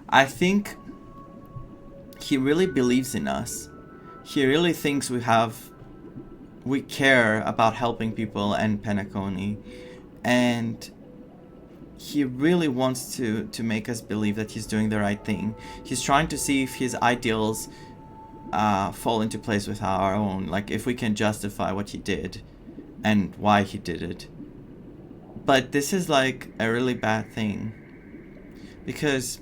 I think he really believes in us. He really thinks we care about helping people and Penacony. And he really wants to make us believe that he's doing the right thing. He's trying to see if his ideals fall into place with our own. Like, if we can justify what he did and why he did it. But this is like a really bad thing. Because...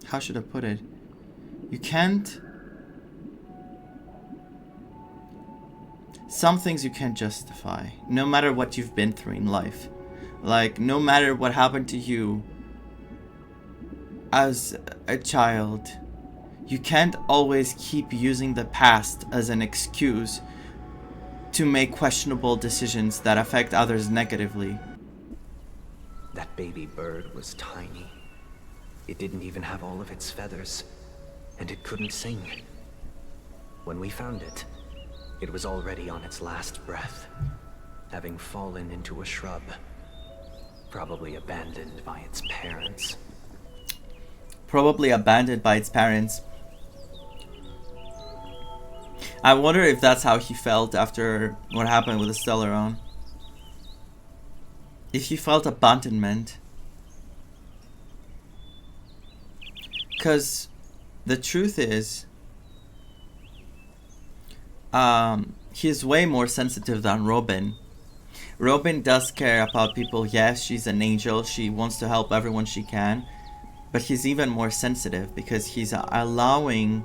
how should I put it? You can't... some things you can't justify, no matter what you've been through in life. Like, no matter what happened to you as a child, you can't always keep using the past as an excuse to make questionable decisions that affect others negatively. That baby bird was tiny. It didn't even have all of its feathers, and it couldn't sing. When we found it, it was already on its last breath, having fallen into a shrub, probably abandoned by its parents. Probably abandoned by its parents. I wonder if that's how he felt after what happened with the Stellaron. If he felt abandonment. Because the truth is, he's way more sensitive than Robin. Robin does care about people. Yes, she's an angel. She wants to help everyone she can. But he's even more sensitive because he's allowing...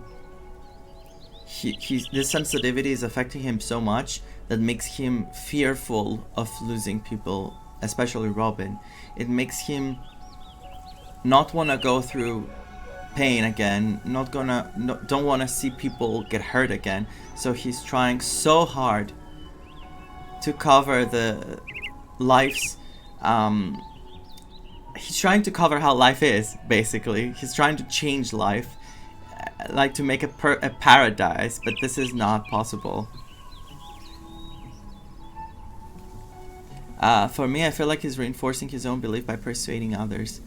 this sensitivity is affecting him so much that makes him fearful of losing people, especially Robin. It makes him not want to go through pain again, don't want to see people get hurt again. So he's trying so hard to cover the life's he's trying to cover how life is, basically. He's trying to change life, like to make a paradise, but this is not possible. For me, I feel like he's reinforcing his own belief by persuading others.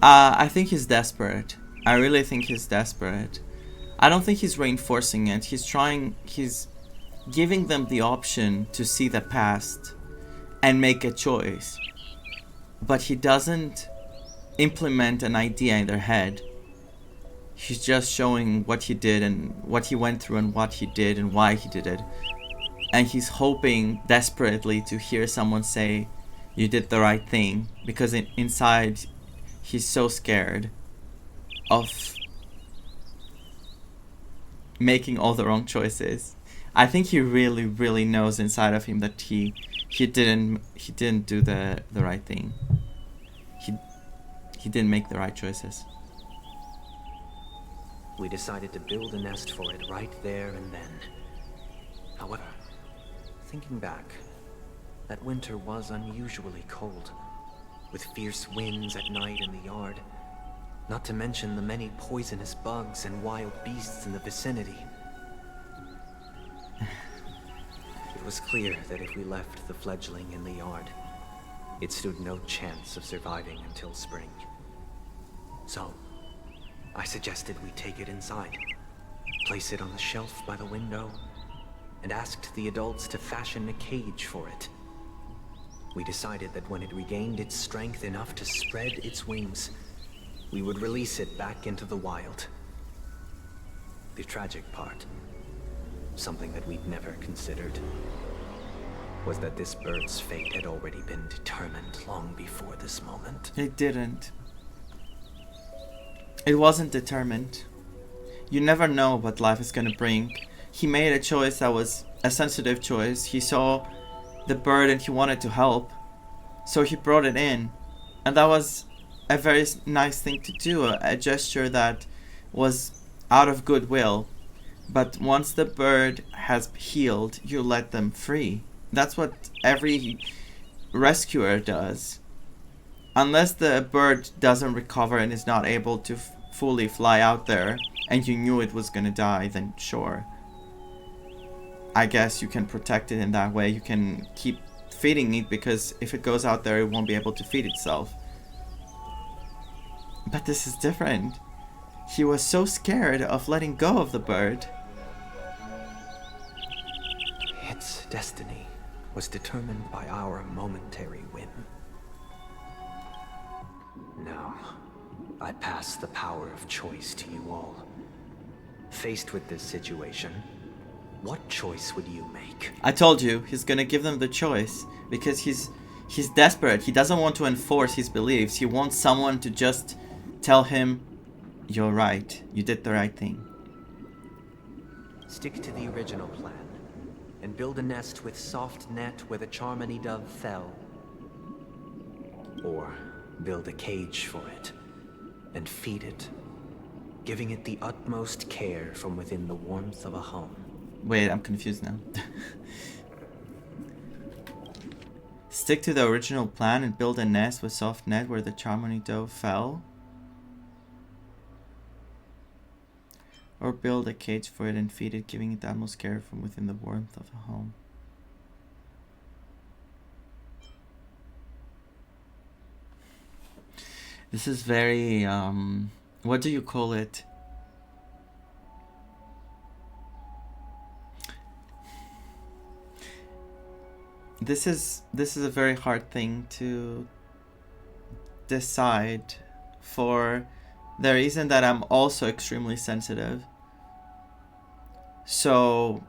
I think he's desperate. I really think he's desperate. I don't think he's reinforcing it. He's giving them the option to see the past and make a choice. But he doesn't implement an idea in their head. He's just showing what he did and what he went through and what he did and why he did it. And he's hoping desperately to hear someone say, "You did the right thing," because inside he's so scared of making all the wrong choices. I think he really, really knows inside of him that he didn't do the right thing. He didn't make the right choices. We decided to build a nest for it right there and then. However, thinking back, that winter was unusually cold, with fierce winds at night in the yard, not to mention the many poisonous bugs and wild beasts in the vicinity. It was clear that if we left the fledgling in the yard, it stood no chance of surviving until spring. So, I suggested we take it inside, place it on the shelf by the window, and asked the adults to fashion a cage for it. We decided that when it regained its strength enough to spread its wings, we would release it back into the wild. The tragic part, something that we'd never considered, was that this bird's fate had already been determined long before this moment. It didn't. It wasn't determined. You never know what life is gonna bring. He made a choice that was a sensitive choice. He saw the bird and he wanted to help, so he brought it in, and that was a very nice thing to do, a gesture that was out of goodwill. But once the bird has healed, you let them free. That's what every rescuer does. Unless the bird doesn't recover and is not able to fully fly out there, and you knew it was gonna die, then sure. I guess you can protect it in that way. You can keep feeding it, because if it goes out there, it won't be able to feed itself. But this is different. He was so scared of letting go of the bird. Its destiny was determined by our momentary whim. Now, I pass the power of choice to you all. Faced with this situation, what choice would you make? I told you, he's gonna give them the choice, because he's desperate. He doesn't want to enforce his beliefs. He wants someone to just tell him, you're right, you did the right thing. Stick to the original plan, and build a nest with soft net where the Charmony dove fell. Or build a cage for it, and feed it, giving it the utmost care from within the warmth of a home. Wait, I'm confused now. Stick to the original plan and build a nest with soft net where the Charmony dove fell. Or build a cage for it and feed it, giving it the utmost care from within the warmth of a home. This is very, what do you call it? This is a very hard thing to decide, for the reason that I'm also extremely sensitive. So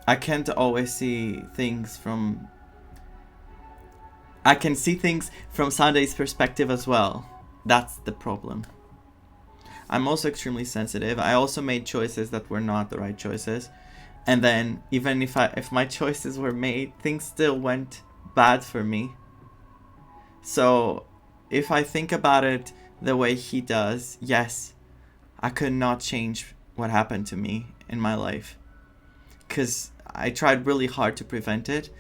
I can't always see things from... I can see things from Sunday's perspective as well. That's the problem. I'm also extremely sensitive. I also made choices that were not the right choices. And then even if my choices were made, things still went bad for me. So if I think about it the way he does, yes, I could not change what happened to me in my life. Because I tried really hard to prevent it.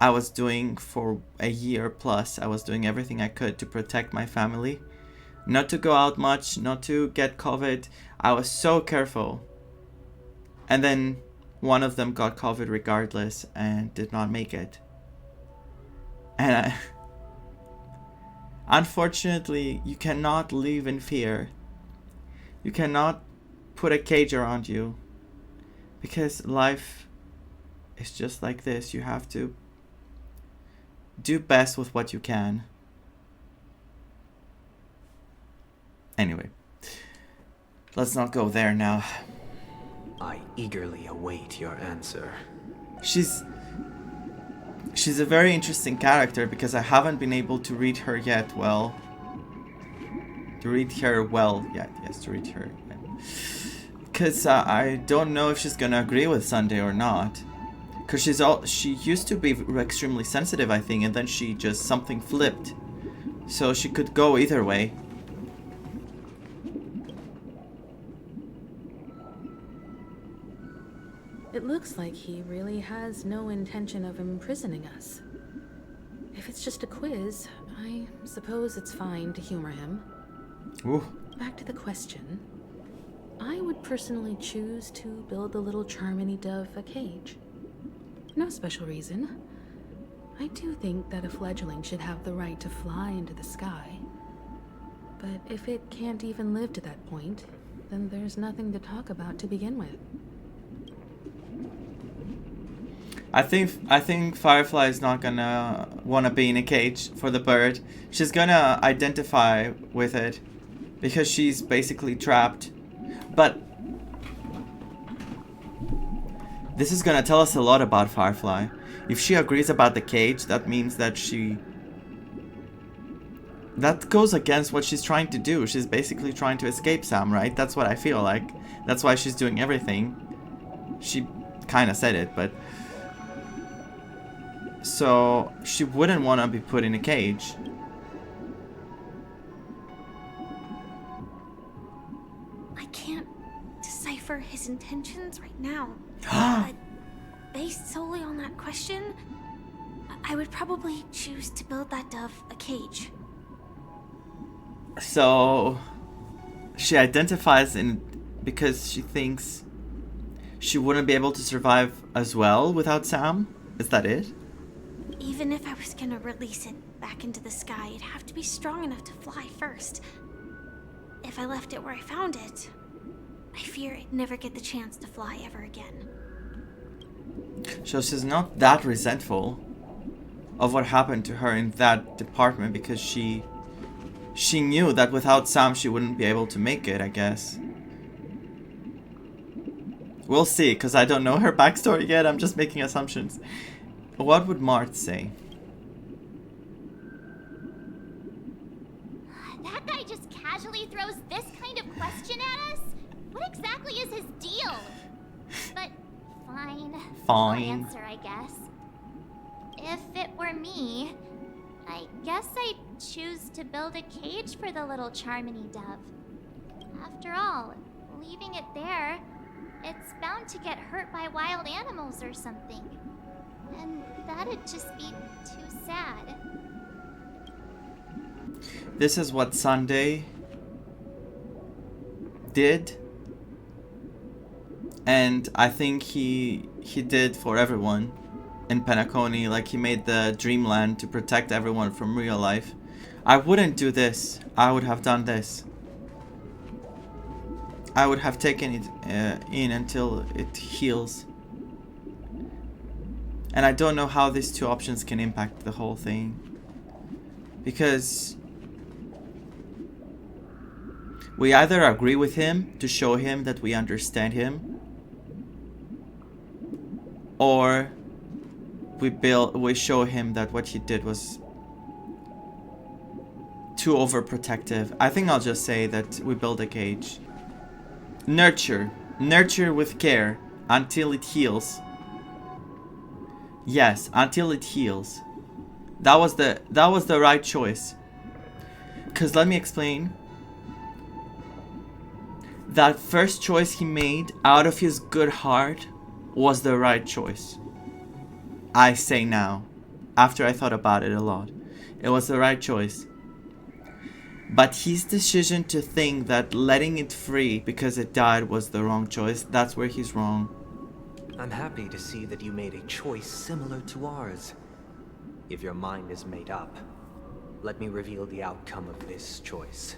I was doing for a year plus, I was doing everything I could to protect my family. Not to go out much, not to get COVID. I was so careful. And then one of them got COVID regardless and did not make it. And unfortunately, you cannot live in fear. You cannot put a cage around you. Because life is just like this. You have to do best with what you can. Anyway, let's not go there now. I eagerly await your answer. She's a very interesting character because I haven't been able to read her yet well. Because I don't know if she's gonna agree with Sunday or not. Because she used to be extremely sensitive, I think, and then she just something flipped. So she could go either way. It looks like he really has no intention of imprisoning us. If it's just a quiz, I suppose it's fine to humor him. Ooh. Back to the question. I would personally choose to build the little Charmony dove a cage. No special reason. I do think that a fledgling should have the right to fly into the sky. But if it can't even live to that point, then there's nothing to talk about to begin with. I think Firefly is not gonna wanna be in a cage for the bird. She's gonna identify with it because she's basically trapped. But this is gonna tell us a lot about Firefly. If she agrees about the cage, that means that that goes against what she's trying to do. She's basically trying to escape Sam, right? That's what I feel like. That's why she's doing everything. She kind of said it, but... So, she wouldn't want to be put in a cage. I can't decipher his intentions right now. But based solely on that question, I would probably choose to build that dove a cage. So she identifies in because she thinks she wouldn't be able to survive as well without Sam? Is that it? Even if I was gonna release it back into the sky, it'd have to be strong enough to fly first. If I left it where I found it, I fear I'd never get the chance to fly ever again. So she's not that resentful of what happened to her in that department because she knew that without Sam she wouldn't be able to make it, I guess. We'll see, because I don't know her backstory yet. I'm just making assumptions. What would Mart say? That guy just casually throws this kind of question at us? What exactly is his deal? But fine. I'll answer, I guess. If it were me, I guess I'd choose to build a cage for the little Charmony dove. After all, leaving it there, it's bound to get hurt by wild animals or something. And that'd just be too sad. This is what Sunday did. And I think he did for everyone in Penacony. Like, he made the dreamland to protect everyone from real life. I wouldn't do this. I would have done this. I would have taken it in until it heals. And I don't know how these two options can impact the whole thing. Because we either agree with him to show him that we understand him, or we show him that what he did was too overprotective. I think I'll just say that we build a cage. Nurture with care until it heals. Yes, until it heals. That was the right choice. 'Cause let me explain. That first choice he made out of his good heart was the right choice. I say now, after I thought about it a lot, it was the right choice. But his decision to think that letting it free because it died was the wrong choice, that's where he's wrong. I'm happy to see that you made a choice similar to ours. If your mind is made up, let me reveal the outcome of this choice.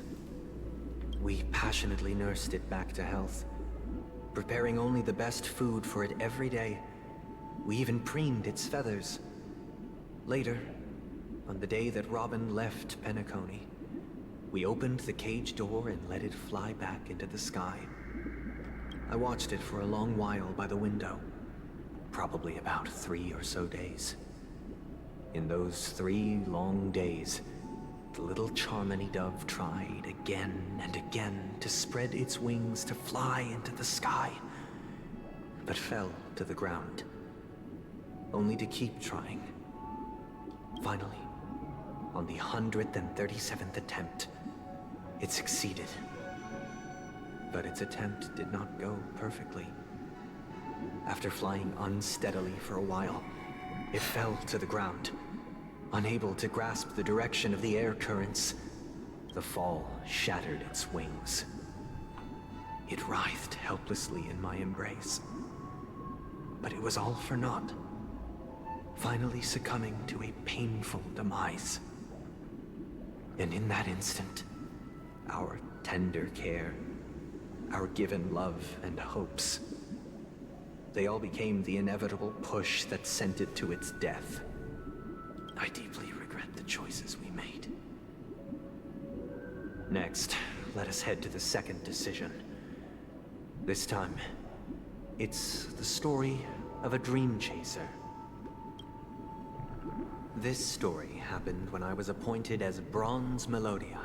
We passionately nursed it back to health, preparing only the best food for it every day. We even preened its feathers. Later, on the day that Robin left Penacony, we opened the cage door and let it fly back into the sky. I watched it for a long while by the window, probably about 3 or so days. In those 3 long days, the little Charmony dove tried again and again to spread its wings to fly into the sky, but fell to the ground, only to keep trying. Finally, on the 137th attempt, it succeeded. But its attempt did not go perfectly. After flying unsteadily for a while, it fell to the ground, unable to grasp the direction of the air currents. The fall shattered its wings. It writhed helplessly in my embrace. But it was all for naught, finally succumbing to a painful demise. And in that instant, our tender care, our given love and hopes, they all became the inevitable push that sent it to its death. I deeply regret the choices we made. Next, let us head to the second decision. This time, it's the story of a dream chaser. This story happened when I was appointed as Bronze Melodia,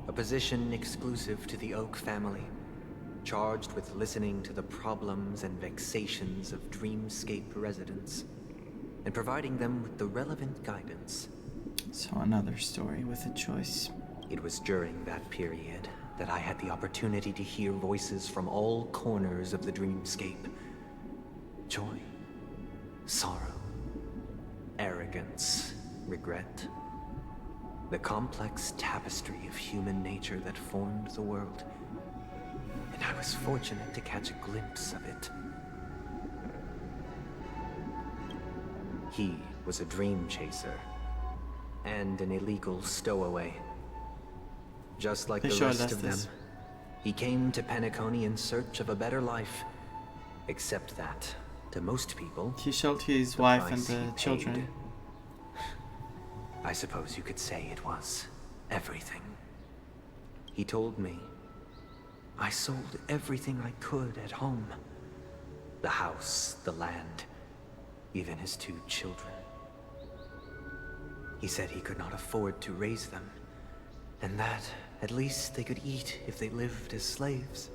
a position exclusive to the Oak family, charged with listening to the problems and vexations of Dreamscape residents, and providing them with the relevant guidance. So another story with a choice. It was during that period that I had the opportunity to hear voices from all corners of the Dreamscape. Joy, sorrow, arrogance, arrogance, regret, the complex tapestry of human nature that formed the world. And I was fortunate to catch a glimpse of it. He was a dream chaser and an illegal stowaway. Just like the rest of them, he came to Penacony in search of a better life. Except that, to most people, he showed his wife and the children. I suppose you could say it was everything. He told me I sold everything I could at home. The house, the land, even his 2 children. He said he could not afford to raise them, and that at least they could eat if they lived as slaves.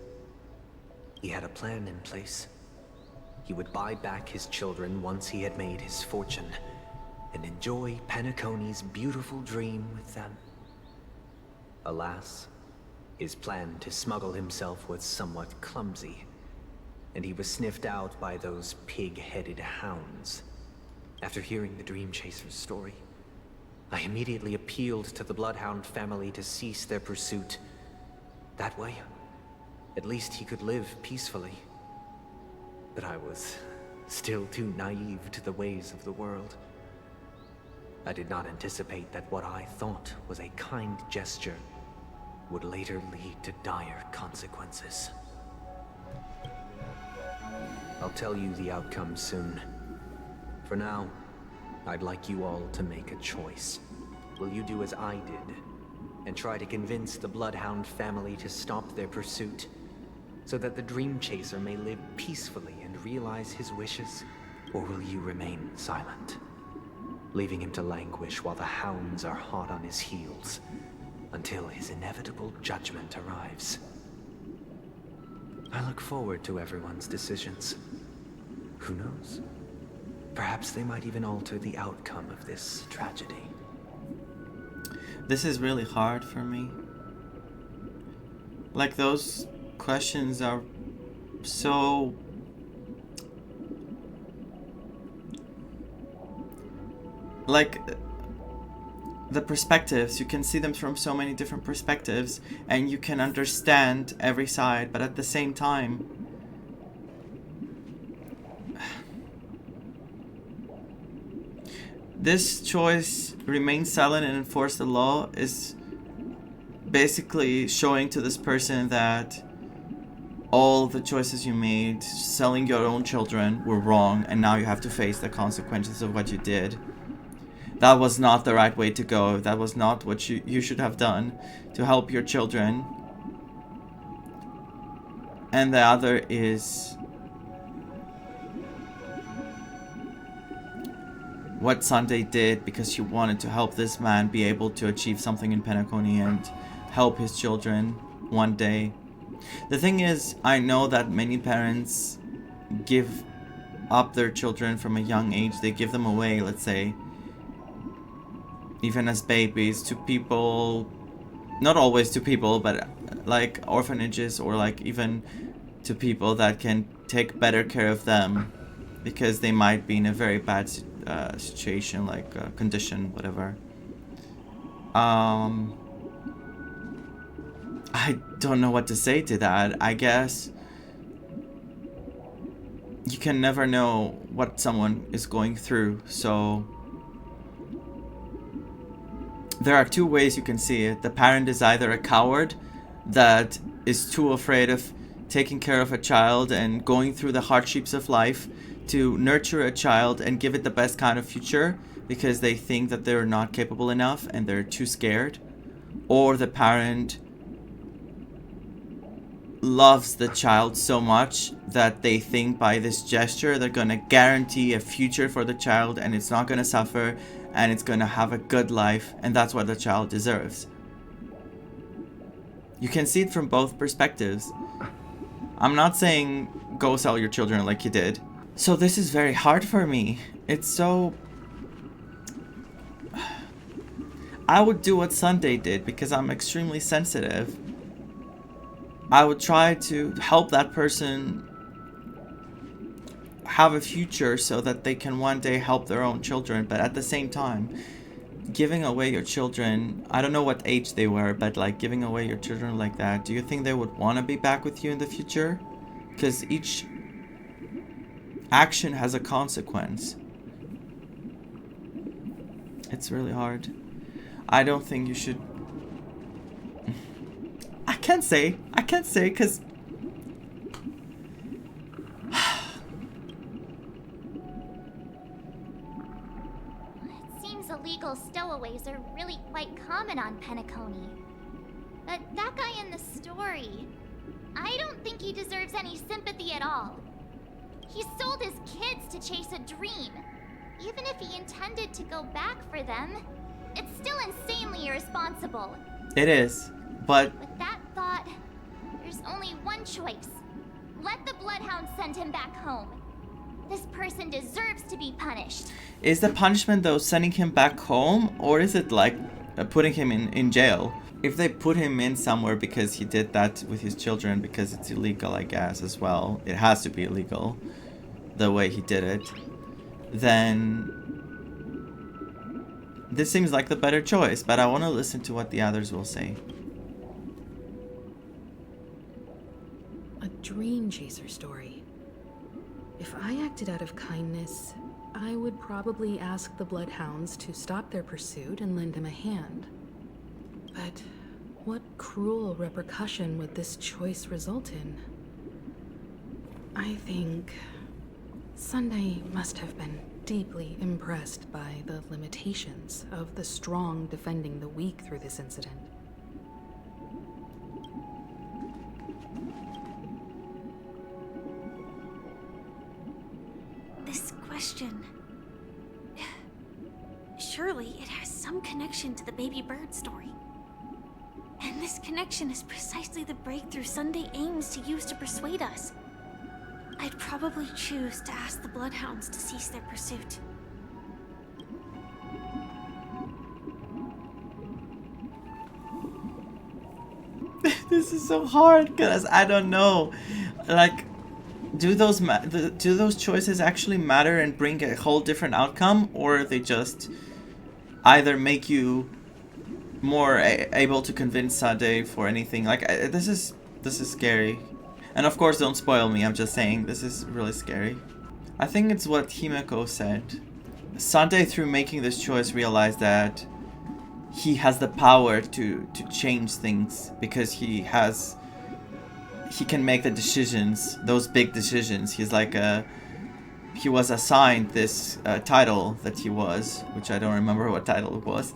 He had a plan in place. He would buy back his children once he had made his fortune, and enjoy Penacony's beautiful dream with them. Alas, his plan to smuggle himself was somewhat clumsy, and he was sniffed out by those pig-headed hounds. After hearing the Dream Chaser's story, I immediately appealed to the Bloodhound family to cease their pursuit. That way, at least he could live peacefully. But I was still too naive to the ways of the world. I did not anticipate that what I thought was a kind gesture would later lead to dire consequences. I'll tell you the outcome soon. For now, I'd like you all to make a choice. Will you do as I did, and try to convince the Bloodhound family to stop their pursuit, so that the Dream Chaser may live peacefully and realize his wishes? Or will you remain silent, leaving him to languish while the hounds are hot on his heels, until his inevitable judgment arrives? I look forward to everyone's decisions. Who knows? Perhaps they might even alter the outcome of this tragedy. This is really hard for me. Like, those questions are so... like, the perspectives, you can see them from so many different perspectives, and you can understand every side, but at the same time, this choice, remain silent and enforce the law, is basically showing to this person that all the choices you made, selling your own children, were wrong, and now you have to face the consequences of what you did. That was not the right way to go. That was not what you should have done to help your children. And the other is what Sunday did because she wanted to help this man be able to achieve something in Penacony and help his children one day. The thing is, I know that many parents give up their children from a young age. They give them away, let's say, even as babies, to people, not always to people, but like orphanages, or like even to people that can take better care of them because they might be in a very bad situation, like condition, whatever. I don't know what to say to that. I guess you can never know what someone is going through, so there are two ways you can see it. The parent is either a coward that is too afraid of taking care of a child and going through the hardships of life to nurture a child and give it the best kind of future because they think that they're not capable enough and they're too scared. Or the parent loves the child so much that they think by this gesture they're going to guarantee a future for the child, and it's not going to suffer, and it's going to have a good life, and that's what the child deserves. You can see it from both perspectives. I'm not saying go sell your children like you did. So this is very hard for me. It's so... I would do what Sunday did because I'm extremely sensitive. I would try to help that person have a future so that they can one day help their own children, but at the same time, giving away your children, I don't know what age they were, but like giving away your children like that, do you think they would want to be back with you in the future? Because each action has a consequence. It's really hard. I don't think you should. I can't say because illegal stowaways are really quite common on Penacony. But that guy in the story, I don't think he deserves any sympathy at all. He sold his kids to chase a dream. Even if he intended to go back for them, it's still insanely irresponsible. It is, but... With that thought, there's only one choice. Let the Bloodhound send him back home. This person deserves to be punished. Is the punishment though sending him back home, or is it like putting him in jail? If they put him in somewhere because he did that with his children, because it's illegal, I guess, as well. It has to be illegal, the way he did it. Then this seems like the better choice, but I want to listen to what the others will say. A dream chaser story. If I acted out of kindness, I would probably ask the Bloodhounds to stop their pursuit and lend him a hand. But what cruel repercussion would this choice result in? I think Sunday must have been deeply impressed by the limitations of the strong defending the weak through this incident. This question... Surely it has some connection to the baby bird story. And this connection is precisely the breakthrough Sunday aims to use to persuade us. I'd probably choose to ask the Bloodhounds to cease their pursuit. This is so hard because I don't know. Like, do those choices actually matter and bring a whole different outcome, or they just either make you more able to convince Sade for anything? Like, this is scary. And of course, don't spoil me, I'm just saying, this is really scary. I think it's what Himeko said. Sade, through making this choice, realized that he has the power to change things, because he can make the decisions, those big decisions. He's like he was assigned this title that he was, which I don't remember what title it was.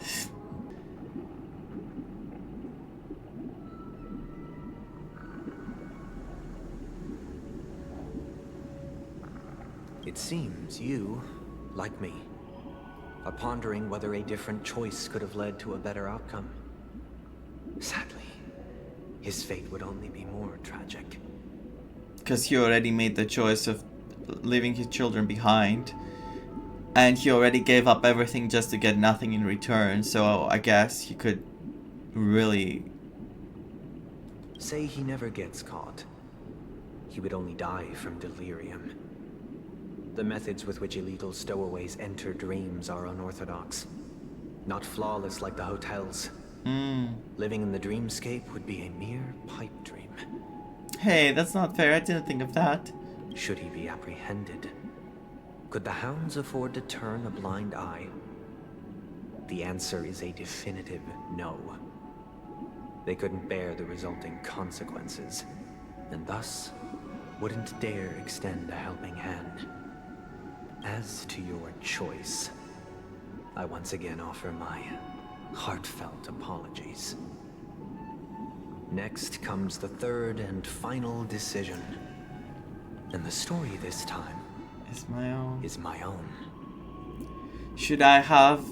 It seems you, like me, are pondering whether a different choice could have led to a better outcome. Sadly, his fate would only be more tragic. Because he already made the choice of leaving his children behind, and he already gave up everything just to get nothing in return, so I guess he could really... Say he never gets caught. He would only die from delirium. The methods with which illegal stowaways enter dreams are unorthodox. Not flawless like the hotels. Living in the dreamscape would be a mere pipe dream. Hey, that's not fair. I didn't think of that. Should he be apprehended? Could the hounds afford to turn a blind eye? The answer is a definitive no. They couldn't bear the resulting consequences, and thus wouldn't dare extend a helping hand. As to your choice, I once again offer my heartfelt apologies. Next comes the third and final decision. And the story this time is my own. Should I have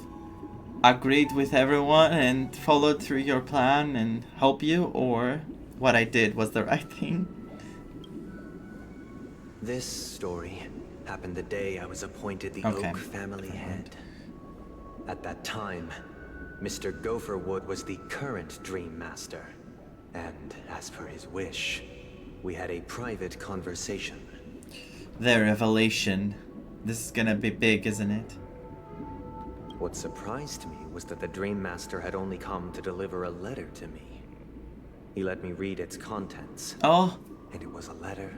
agreed with everyone and followed through your plan and help you, or what I did was the right thing? This story happened the day I was appointed the Oak family head. At that time, Mr. Gopherwood was the current Dream Master, and as per his wish, we had a private conversation. their revelation. This is gonna be big, isn't it? What surprised me was that the Dream Master had only come to deliver a letter to me. He let me read its contents. Oh. And it was a letter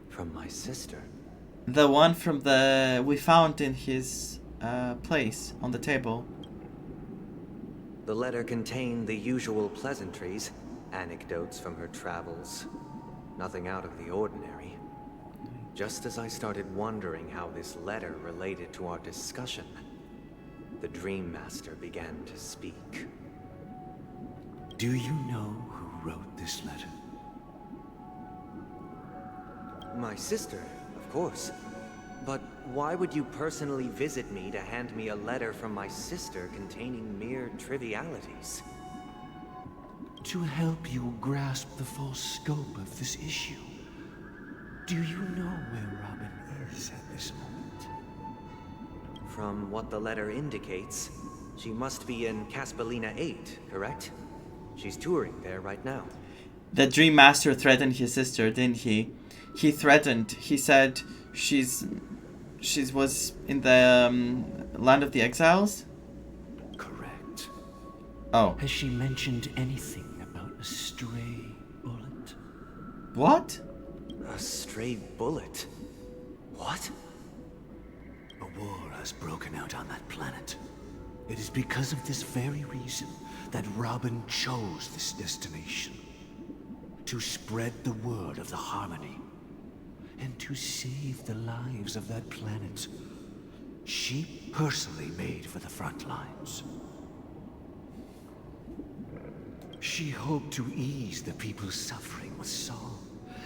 from my sister. The one from the... we found in his place on the table. The letter contained the usual pleasantries, anecdotes from her travels. Nothing out of the ordinary. Just as I started wondering how this letter related to our discussion, the Dream Master began to speak. Do you know who wrote this letter? My sister, of course. But why would you personally visit me to hand me a letter from my sister containing mere trivialities? To help you grasp the full scope of this issue. Do you know where Robin is at this moment? From what the letter indicates, she must be in Caspelina 8, correct? She's touring there right now. The Dream Master threatened his sister, didn't he? He threatened. He said she was in the land of the exiles? Correct. Oh. Has she mentioned anything about a stray bullet? What? A stray bullet? What? A war has broken out on that planet. It is because of this very reason that Robin chose this destination. To spread the word of the Harmony. And to save the lives of that planet. She personally made for the front lines. She hoped to ease the people's suffering with song,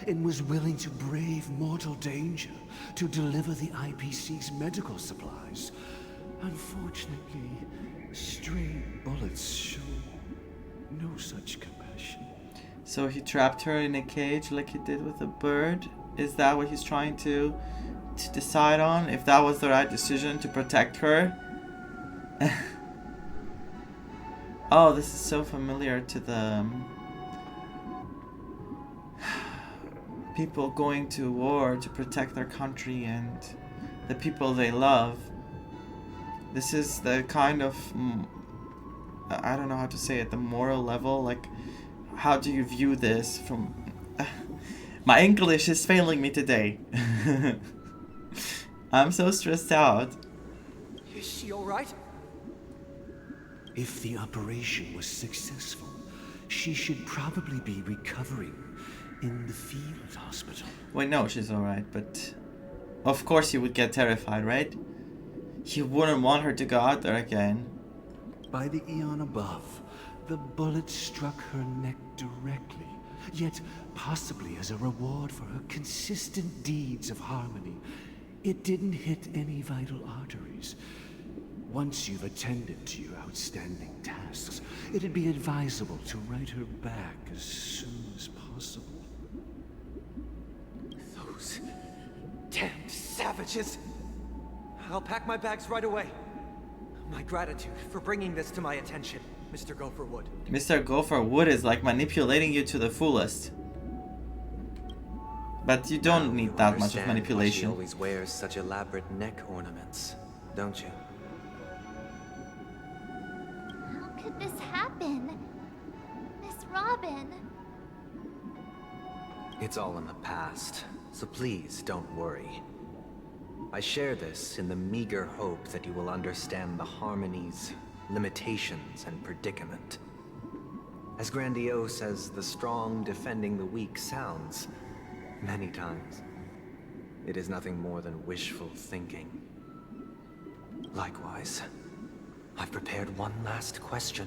and was willing to brave mortal danger to deliver the IPC's medical supplies. Unfortunately, stray bullets show no such compassion. So he trapped her in a cage like he did with a bird? Is that what he's trying to decide on? If that was the right decision to protect her? Oh, this is so familiar to the people going to war to protect their country and the people they love. This is the kind of, I don't know how to say it, the moral level. Like, how do you view this from... My English is failing me today. I'm so stressed out. Is she alright? If the operation was successful, she should probably be recovering in the field hospital. Wait, no, she's alright, but... Of course he would get terrified, right? He wouldn't want her to go out there again. By the eon above, the bullet struck her neck directly. Yet, possibly as a reward for her consistent deeds of harmony, it didn't hit any vital arteries. Once you've attended to your outstanding tasks, it'd be advisable to write her back as soon as possible. Those damned savages! I'll pack my bags right away. My gratitude for bringing this to my attention, Mr. Gopherwood. Mr. Gopherwood is like manipulating you to the fullest. But you don't need that much of manipulation. She always wears such elaborate neck ornaments, don't you? How could this happen? Miss Robin. It's all in the past, so please don't worry. I share this in the meager hope that you will understand the Harmony's limitations and predicament. As grandiose as the strong defending the weak sounds, many times, it is nothing more than wishful thinking. Likewise, I've prepared one last question,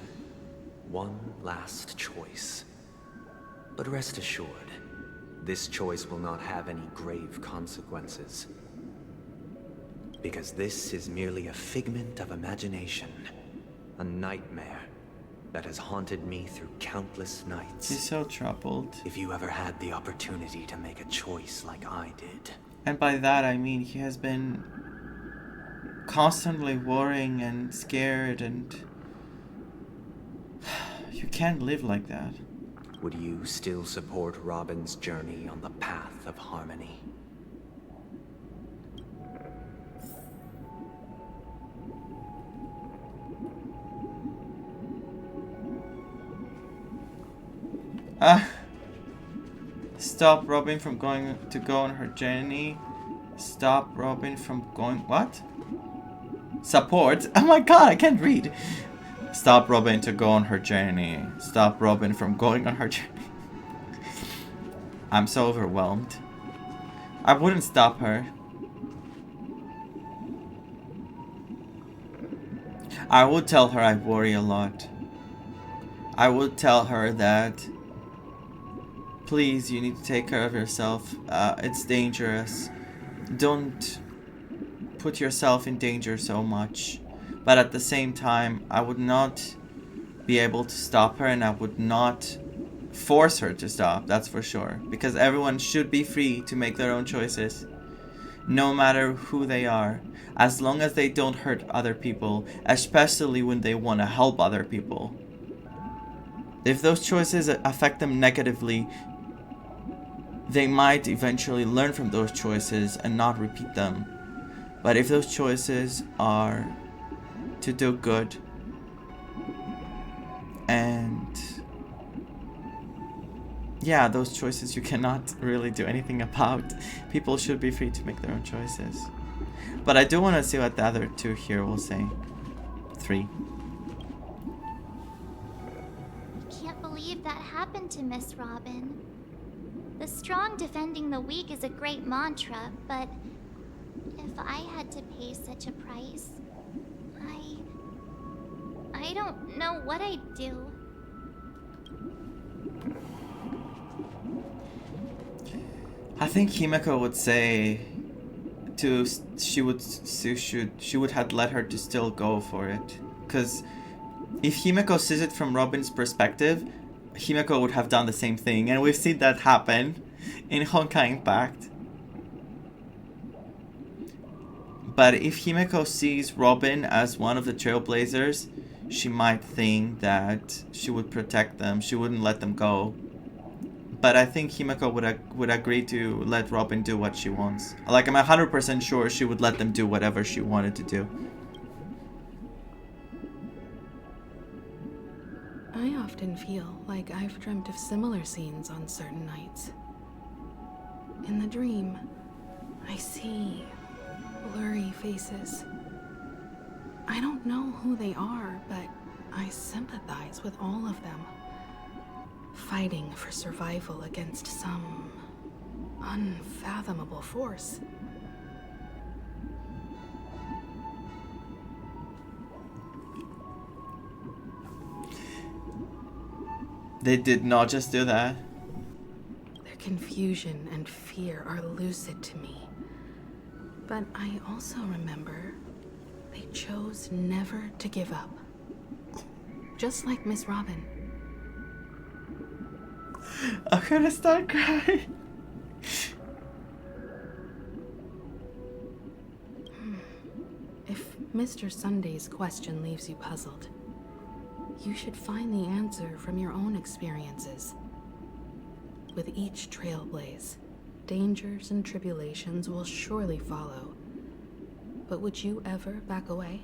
one last choice. But rest assured, this choice will not have any grave consequences. Because this is merely a figment of imagination, a nightmare that has haunted me through countless nights. He's so troubled. If you ever had the opportunity to make a choice like I did. And by that I mean he has been constantly worrying and scared, and you can't live like that. Would you still support Robin's journey on the path of harmony? Stop Robin from going to go on her journey. Stop Robin from going... What? Support? Oh my god, I can't read. Stop Robin to go on her journey. Stop Robin from going on her journey. I'm so overwhelmed. I wouldn't stop her. I would tell her I worry a lot. I would tell her that please, you need to take care of yourself. It's dangerous. Don't put yourself in danger so much. But at the same time, I would not be able to stop her, and I would not force her to stop, that's for sure. Because everyone should be free to make their own choices, no matter who they are, as long as they don't hurt other people, especially when they want to help other people. If those choices affect them negatively, they might eventually learn from those choices and not repeat them. But if those choices are to do good, and yeah, those choices you cannot really do anything about. People should be free to make their own choices. But I do want to see what the other two here will say. 3. I can't believe that happened to Miss Robin. The strong defending the weak is a great mantra, but if I had to pay such a price, I don't know what I'd do. I think Himeko would say she would have let her to still go for it, because if Himeko sees it from Robin's perspective, Himeko would have done the same thing, and we've seen that happen in Honkai Impact. But if Himeko sees Robin as one of the trailblazers, she might think that she would protect them, she wouldn't let them go. But I think Himeko would agree to let Robin do what she wants. Like, I'm 100% sure she would let them do whatever she wanted to do. I often feel like I've dreamt of similar scenes on certain nights. In the dream, I see blurry faces. I don't know who they are, but I sympathize with all of them. Fighting for survival against some unfathomable force. They did not just do that. Their confusion and fear are lucid to me. But I also remember they chose never to give up. Just like Miss Robin. I'm gonna start crying. If Mr. Sunday's question leaves you puzzled, you should find the answer from your own experiences. With each trailblaze, dangers and tribulations will surely follow. But would you ever back away?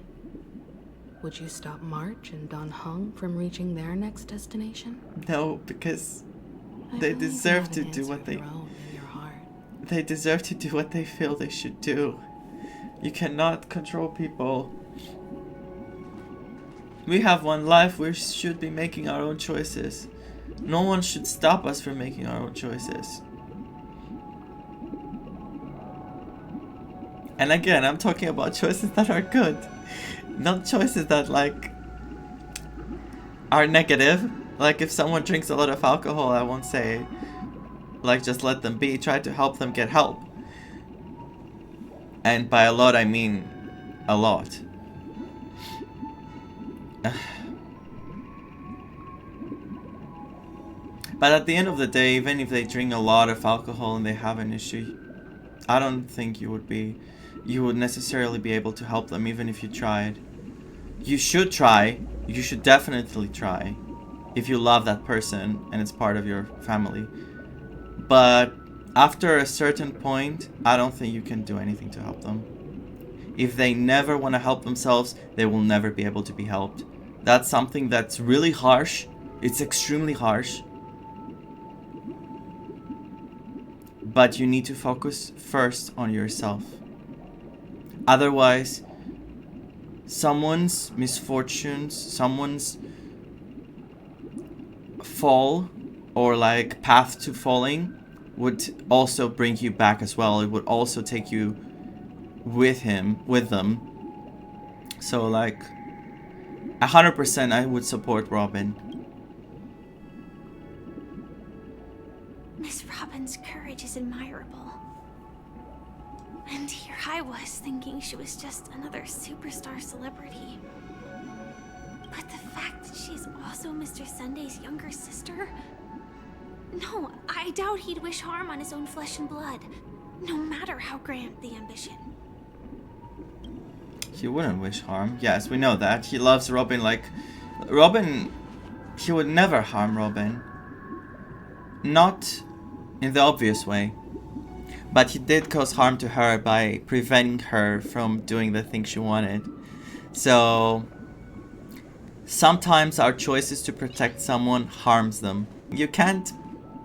Would you stop March and Don Hung from reaching their next destination? No, because they deserve to do what they deserve to do what they feel they should do. You cannot control people. We have one life, we should be making our own choices. No one should stop us from making our own choices. And again, I'm talking about choices that are good. Not choices that, like, are negative. Like, if someone drinks a lot of alcohol, I won't say, like, just let them be. Try to help them get help. And by a lot, I mean a lot. But at the end of the day, even if they drink a lot of alcohol and they have an issue, I don't think you would necessarily be able to help them, even if you tried. You should try. You should definitely try. If you love that person and it's part of your family. But after a certain point, I don't think you can do anything to help them. If they never want to help themselves, they will never be able to be helped. That's something that's really harsh. It's extremely harsh. but you need to focus first on yourself. Otherwise, someone's misfortunes, someone's fall or like path to falling would also bring you back as well. It would also take you with them. So like 100% I would support Robin. Miss Robin's courage is admirable. And here I was thinking she was just another superstar celebrity. But the fact that she's also Mr. Sunday's younger sister? No, I doubt he'd wish harm on his own flesh and blood, no matter how grand the ambition. He wouldn't wish harm. Yes, we know that. He loves Robin like... Robin... He would never harm Robin. Not in the obvious way. But he did cause harm to her by preventing her from doing the thing she wanted. So... sometimes our choices to protect someone harms them. You can't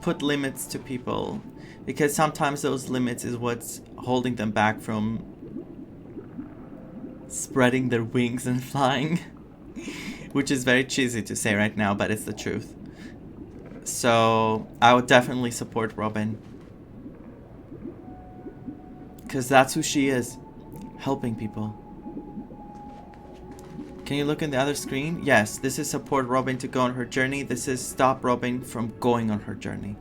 put limits to people, because sometimes those limits is what's holding them back from spreading their wings and flying. Which is very cheesy to say right now, but it's the truth. So I would definitely support Robin, because that's who she is, helping people. Can you look in the other screen? Yes, this is support Robin to go on her journey. This is stop Robin from going on her journey.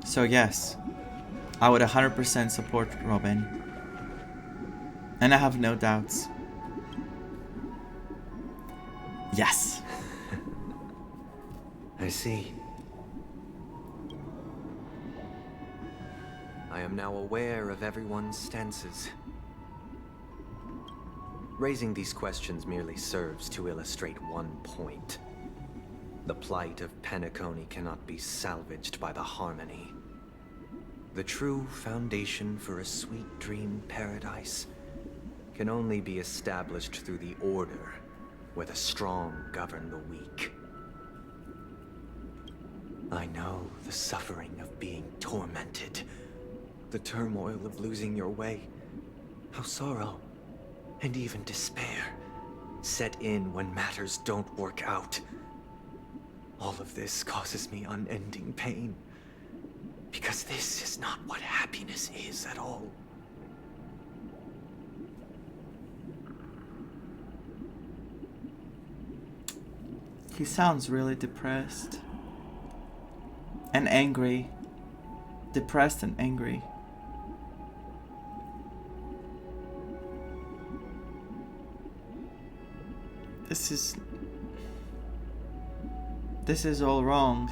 So yes, I would 100% support Robin. And I have no doubts. Yes. I see. I am now aware of everyone's stances. Raising these questions merely serves to illustrate one point. The plight of Penacony cannot be salvaged by the harmony. The true foundation for a sweet dream paradise can only be established through the order, where the strong govern the weak. I know the suffering of being tormented. The turmoil of losing your way, how sorrow, and even despair, set in when matters don't work out. All of this causes me unending pain, because this is not what happiness is at all. He sounds really depressed. And angry. Depressed and angry. This is all wrong.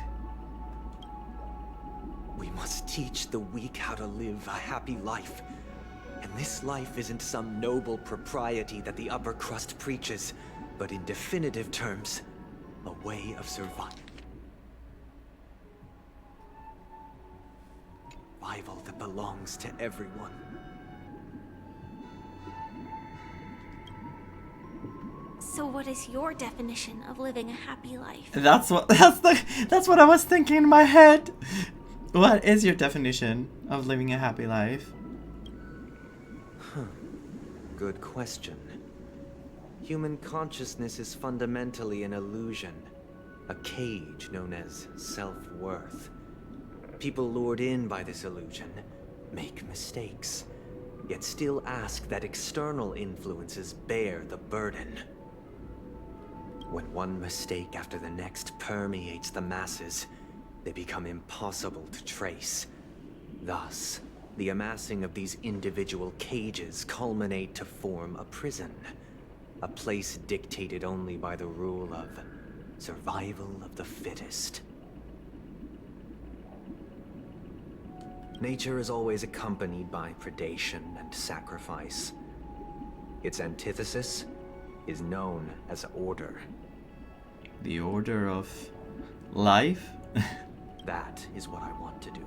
We must teach the weak how to live a happy life. And this life isn't some noble propriety that the upper crust preaches, but in definitive terms, a way of survival that belongs to everyone. So what is your definition of living a happy life? That's what I was thinking in my head. What is your definition of living a happy life? Good question. Human consciousness is fundamentally an illusion, a cage known as self-worth. People lured in by this illusion make mistakes, yet still ask that external influences bear the burden. When one mistake after the next permeates the masses, they become impossible to trace. Thus, the amassing of these individual cages culminate to form a prison. A place dictated only by the rule of survival of the fittest. Nature is always accompanied by predation and sacrifice. Its antithesis is known as order. The order of life? That is what I want to do.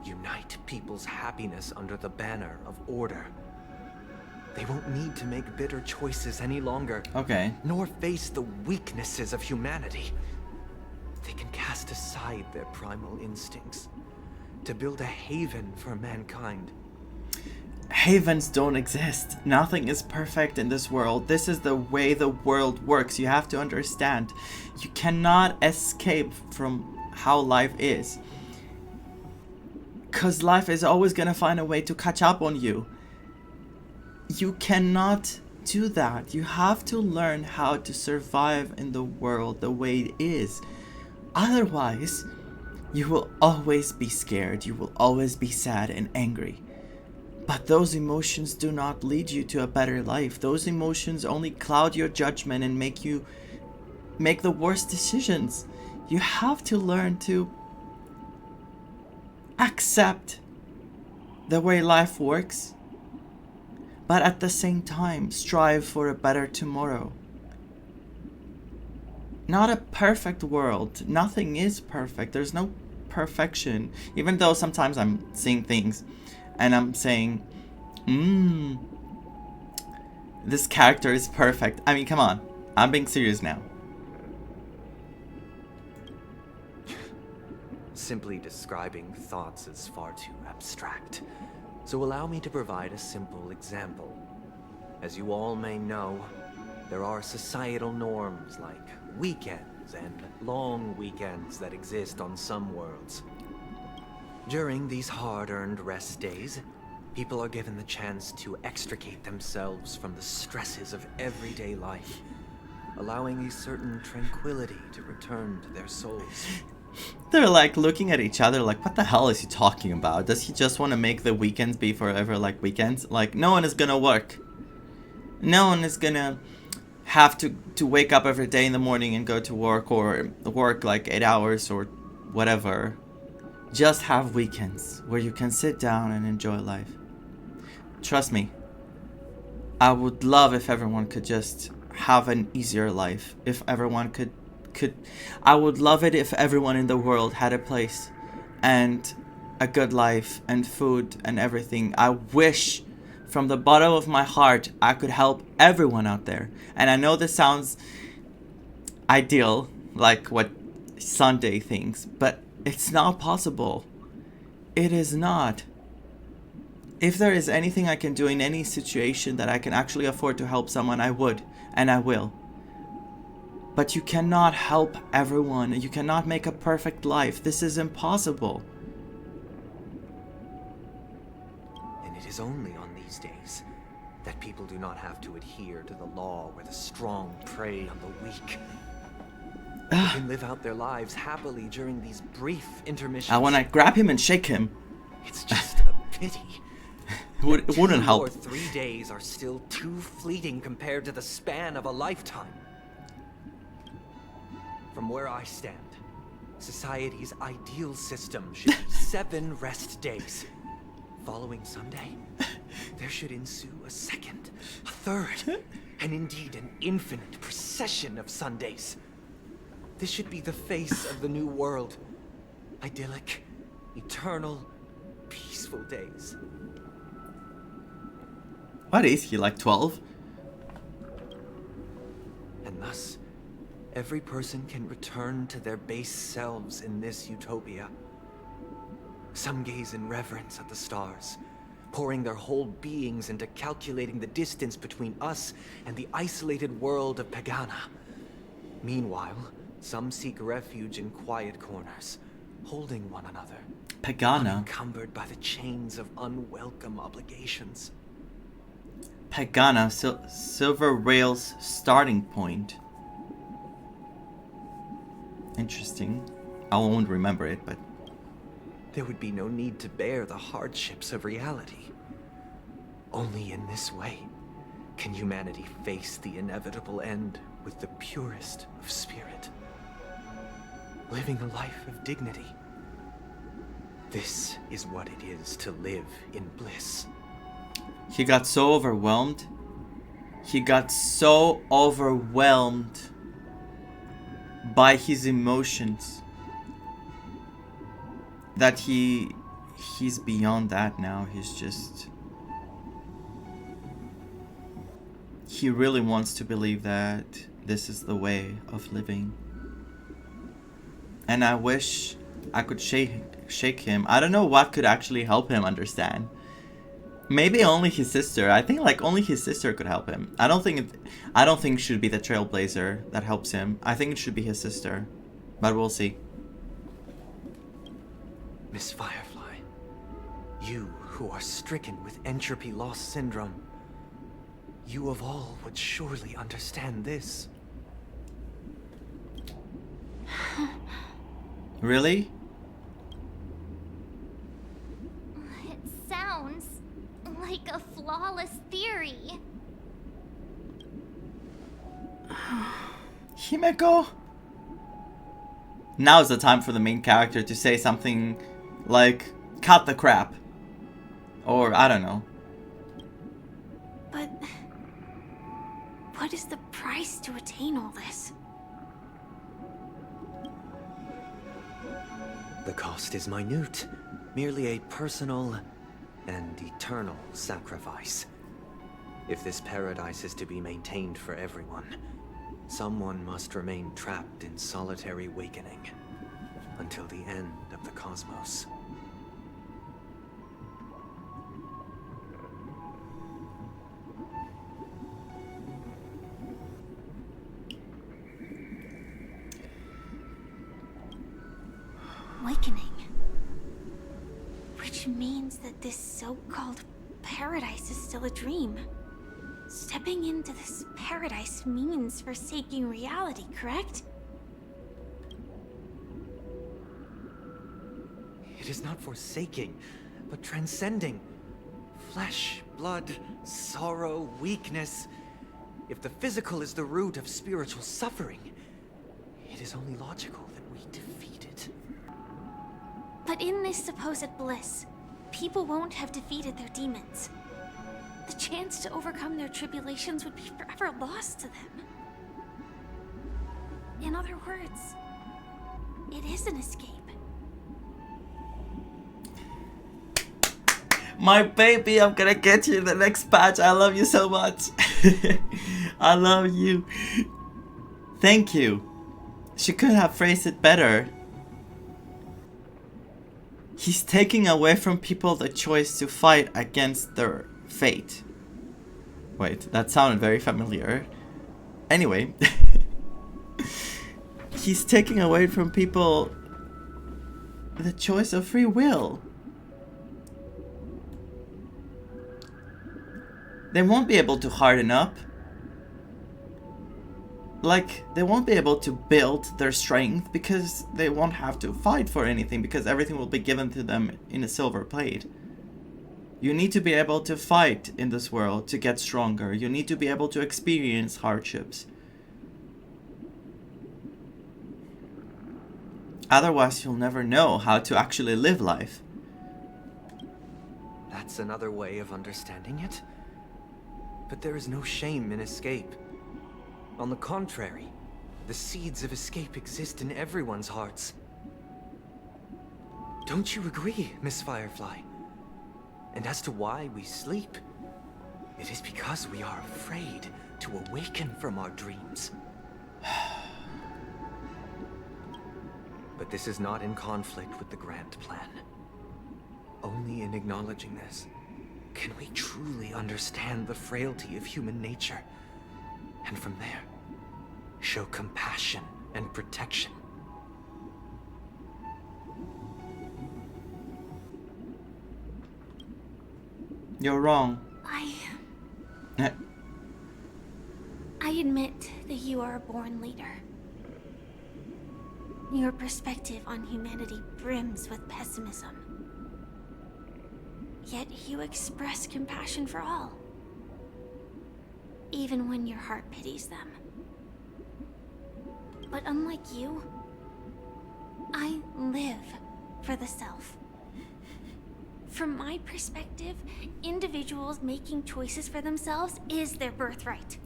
Unite people's happiness under the banner of order. They won't need to make bitter choices any longer. Okay. Nor face the weaknesses of humanity. They can cast aside their primal instincts to build a haven for mankind. Havens don't exist. Nothing is perfect in this world. This is the way the world works. You have to understand. You cannot escape from how life is. Because life is always going to find a way to catch up on you. You cannot do that. You have to learn how to survive in the world the way it is. Otherwise, you will always be scared. You will always be sad and angry. But those emotions do not lead you to a better life. Those emotions only cloud your judgment and make you make the worst decisions. You have to learn to accept the way life works, but at the same time strive for a better tomorrow. Not a perfect world. Nothing is perfect. There's no perfection. Even though sometimes I'm seeing things and I'm saying, this character is perfect. I mean, come on. I'm being serious now. Simply describing thoughts is far too abstract. So allow me to provide a simple example. As you all may know, there are societal norms like weekends and long weekends that exist on some worlds. During these hard-earned rest days, people are given the chance to extricate themselves from the stresses of everyday life, allowing a certain tranquility to return to their souls. They're like looking at each other like, what the hell is he talking about? Does he just want to make the weekends be forever like weekends? Like, no one is gonna work. No one is gonna have to wake up every day in the morning and go to work or work like 8 hours or whatever. Just have weekends where you can sit down and enjoy life. Trust me, I would love if everyone could just have an easier life. If everyone could I would love it if everyone in the world had a place and a good life and food and everything. I wish from the bottom of my heart I could help everyone out there. And I know this sounds ideal, like what Sunday thinks, but it's not possible. It is not. If there is anything I can do in any situation that I can actually afford to help someone, I would, and I will. But you cannot help everyone. You cannot make a perfect life. This is impossible. And it is only on these days that people do not have to adhere to the law where the strong prey on the weak. They can live out their lives happily during these brief intermissions. I want to grab him and shake him. It's just a pity. It wouldn't help. 2 or 3 days are still too fleeting compared to the span of a lifetime. From where I stand, society's ideal system should be 7 rest days. Following Sunday, there should ensue a second, a third, and indeed an infinite procession of Sundays. This should be the face of the new world. Idyllic, eternal, peaceful days. What is he, like 12? And thus, every person can return to their base selves in this utopia. Some gaze in reverence at the stars, pouring their whole beings into calculating the distance between us and the isolated world of Pagana. Meanwhile, some seek refuge in quiet corners, holding one another. Pagana? Unencumbered by the chains of unwelcome obligations. Pagana, Silver Rail's starting point. Interesting. I won't remember it, but... There would be no need to bear the hardships of reality. Only in this way can humanity face the inevitable end with the purest of spirit. Living a life of dignity. This is what it is to live in bliss. He got so overwhelmed. He got so overwhelmed by his emotions that he's beyond that now. He's just he really wants to believe that this is the way of living. And I wish I could shake him. I don't know what could actually help him understand. Maybe only his sister. I think like only his sister could help him. I don't think it should be the Trailblazer that helps him. I think it should be his sister. But we'll see. Miss Firefly, you who are stricken with entropy loss syndrome, you of all would surely understand this. Really? It sounds like a flawless theory. Himeko? Now's the time for the main character to say something like, cut the crap. Or, I don't know. But what is the price to attain all this? The cost is minute, merely a personal and eternal sacrifice. If this paradise is to be maintained for everyone, someone must remain trapped in solitary awakening until the end of the cosmos. Awakening. Which means that this so-called paradise is still a dream. Stepping into this paradise means forsaking reality, correct? It is not forsaking, but transcending. Flesh, blood, sorrow, weakness. If the physical is the root of spiritual suffering, it is only logical that we defeat it. But in this supposed bliss, people won't have defeated their demons. The chance to overcome their tribulations would be forever lost to them. In other words, it is an escape. My baby, I'm gonna get you in the next patch. I love you so much. I love you. Thank you. She could have phrased it better. He's taking away from people the choice to fight against their fate. Wait, that sounded very familiar. Anyway. He's taking away from people the choice of free will. They won't be able to harden up. Like, they won't be able to build their strength because they won't have to fight for anything because everything will be given to them in a silver plate. You need to be able to fight in this world to get stronger. You need to be able to experience hardships. Otherwise, you'll never know how to actually live life. That's another way of understanding it. But there is no shame in escape. On the contrary, the seeds of escape exist in everyone's hearts. Don't you agree, Miss Firefly? And as to why we sleep, it is because we are afraid to awaken from our dreams. But this is not in conflict with the grand plan. Only in acknowledging this can we truly understand the frailty of human nature, and from there, show compassion and protection. You're wrong. I admit that you are a born leader. Your perspective on humanity brims with pessimism. Yet you express compassion for all, even when your heart pities them. But unlike you, I live for the self. From my perspective, individuals making choices for themselves is their birthright.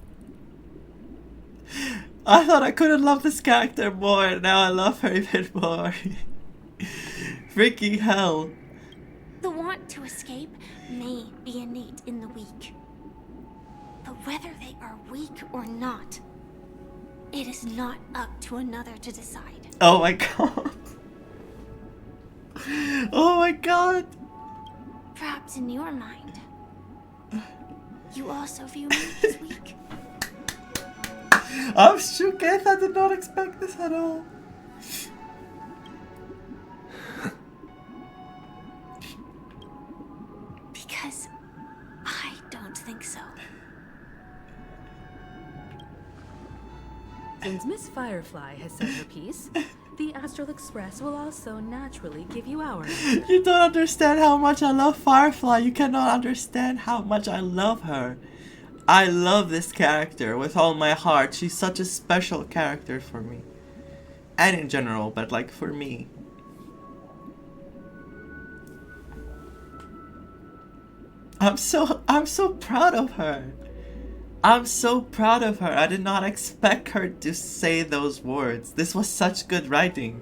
I thought I couldn't love this character more, now I love her even more. Freaking hell. The want to escape may be innate in the weak. But Whether they are weak or not, it is not up to another to decide. Oh my god. Oh my god. Perhaps in your mind, you also view me as weak. I'm shook. I did not expect this at all. Because I don't think so. Since Miss Firefly has said her piece, the Astral Express will also naturally give you ours. You don't understand how much I love Firefly. You cannot understand how much I love her. I love this character with all my heart. She's such a special character for me. And in general, but like for me. I'm so proud of her. I'm so proud of her. I did not expect her to say those words. This was such good writing.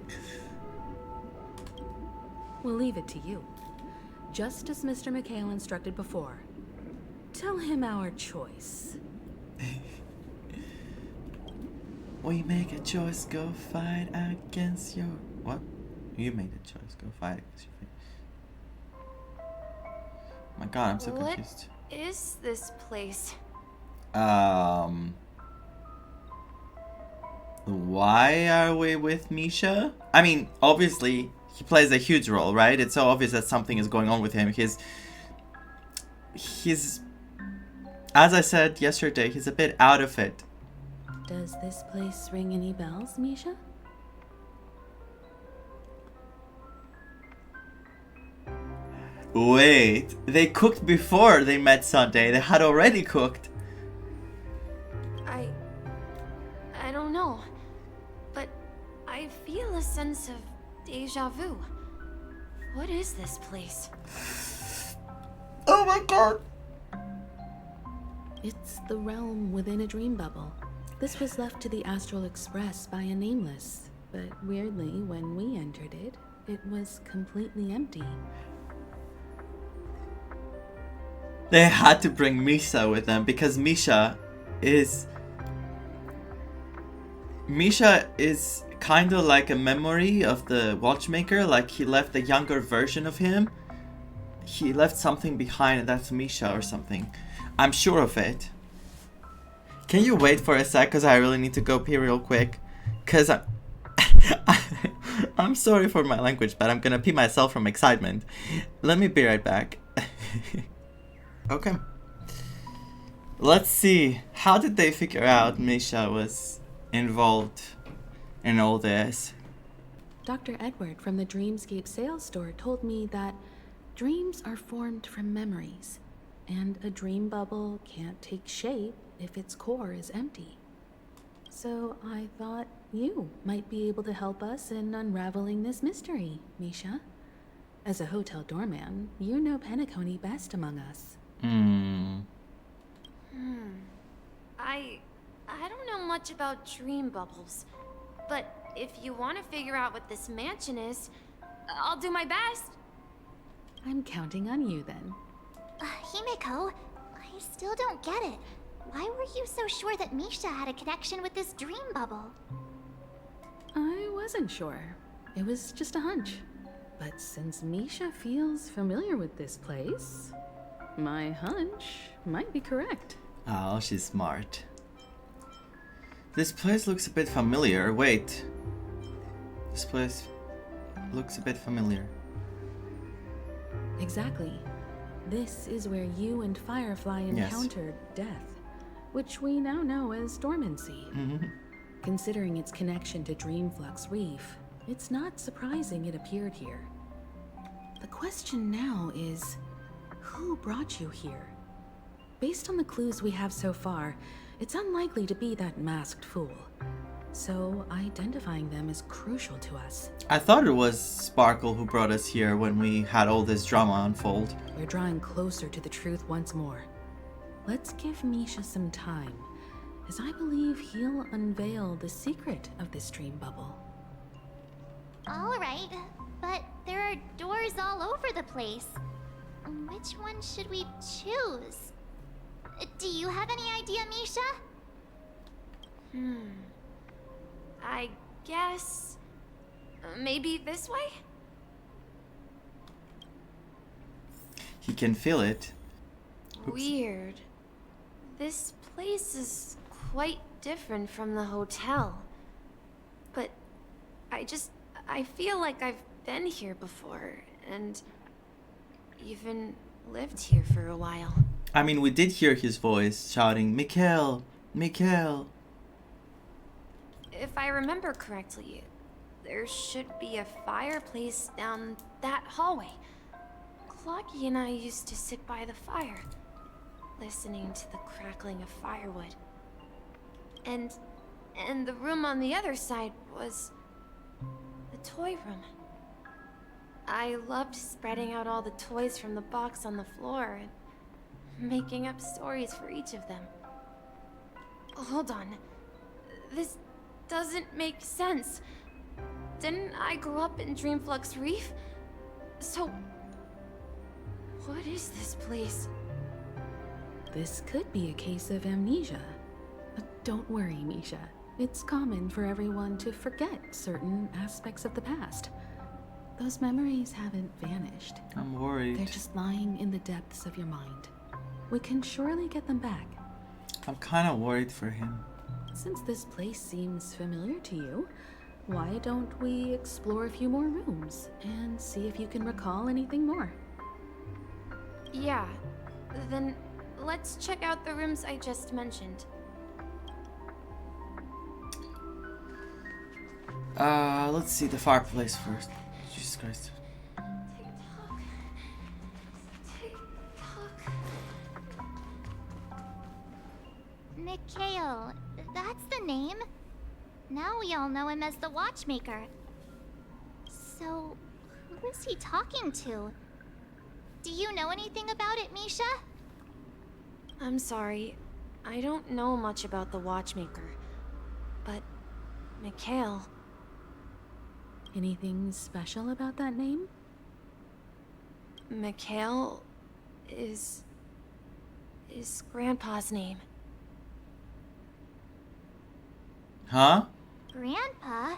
We'll leave it to you. Just as Mr. McHale instructed before. Tell him our choice. We make a choice, go fight against your... What? You made a choice, go fight against your fate. My god, I'm so confused. What is this place? Why are we with Misha? I mean, obviously, he plays a huge role, right? It's so obvious that something is going on with him. He's as I said yesterday, he's a bit out of it. Does this place ring any bells, Misha? Wait, they cooked before they met Sunday. They had already cooked. I don't know, but I feel a sense of deja vu. What is this place? Oh my god! It's the realm within a dream bubble. This was left to the Astral Express by a nameless, but weirdly, when we entered it, it was completely empty. They had to bring Misha with them because Misha is kind of like a memory of the watchmaker. Like he left a younger version of him. He left something behind, and that's Misha or something. I'm sure of it. Can you wait for a sec? Because I really need to go pee real quick. Because I'm sorry for my language, but I'm going to pee myself from excitement. Let me be right back. Okay. Let's see. How did they figure out Misha was involved in all this? Dr. Edward from the Dreamscape sales store told me that dreams are formed from memories, and a dream bubble can't take shape if its core is empty. So I thought you might be able to help us in unraveling this mystery, Misha. As a hotel doorman, you know Penacony best among us. I don't know much about dream bubbles, but if you want to figure out what this mansion is, I'll do my best. I'm counting on you then. Himeko, I still don't get it. Why were you so sure that Misha had a connection with this dream bubble? I wasn't sure. It was just a hunch. But since Misha feels familiar with this place, my hunch might be correct. Oh, she's smart. This place looks a bit familiar. Wait. This place looks a bit familiar. Exactly. This is where you and Firefly encountered death, which we now know as dormancy. Considering its connection to Dreamflux Reef, it's not surprising it appeared here. The question now is, who brought you here? Based on the clues we have so far, it's unlikely to be that masked fool. So identifying them is crucial to us. I thought it was Sparkle who brought us here when we had all this drama unfold. We're drawing closer to the truth once more. Let's give Misha some time, as I believe he'll unveil the secret of this dream bubble. Alright, but there are doors all over the place. Which one should we choose? Do you you have any idea, Misha? I guess... maybe this way? He can feel it. Oops. Weird. This place is quite different from the hotel. But I feel like I've been here before, and even lived here for a while. I mean, we did hear his voice shouting, Mikhail! Mikhail! If I remember correctly, there should be a fireplace down that hallway. Clocky and I used to sit by the fire, listening to the crackling of firewood. And the room on the other side was the toy room. I loved spreading out all the toys from the box on the floor and making up stories for each of them. Hold on. This doesn't make sense. Didn't I grow up in Dreamflux Reef? So, what is this place? This could be a case of amnesia. But don't worry, Misha. It's common for everyone to forget certain aspects of the past. Those memories haven't vanished. I'm worried. They're just lying in the depths of your mind. We can surely get them back. I'm kind of worried for him. Since this place seems familiar to you, why don't we explore a few more rooms and see if you can recall anything more? Yeah, then let's check out the rooms I just mentioned. Let's see the fireplace first. Jesus Christ. Mikhail, that's the name. Now we all know him as the Watchmaker. So, who is he talking to? Do you know anything about it, Misha? I'm sorry. I don't know much about the Watchmaker. But, Mikhail... Anything special about that name? Mikhail is Grandpa's name. Huh? Grandpa?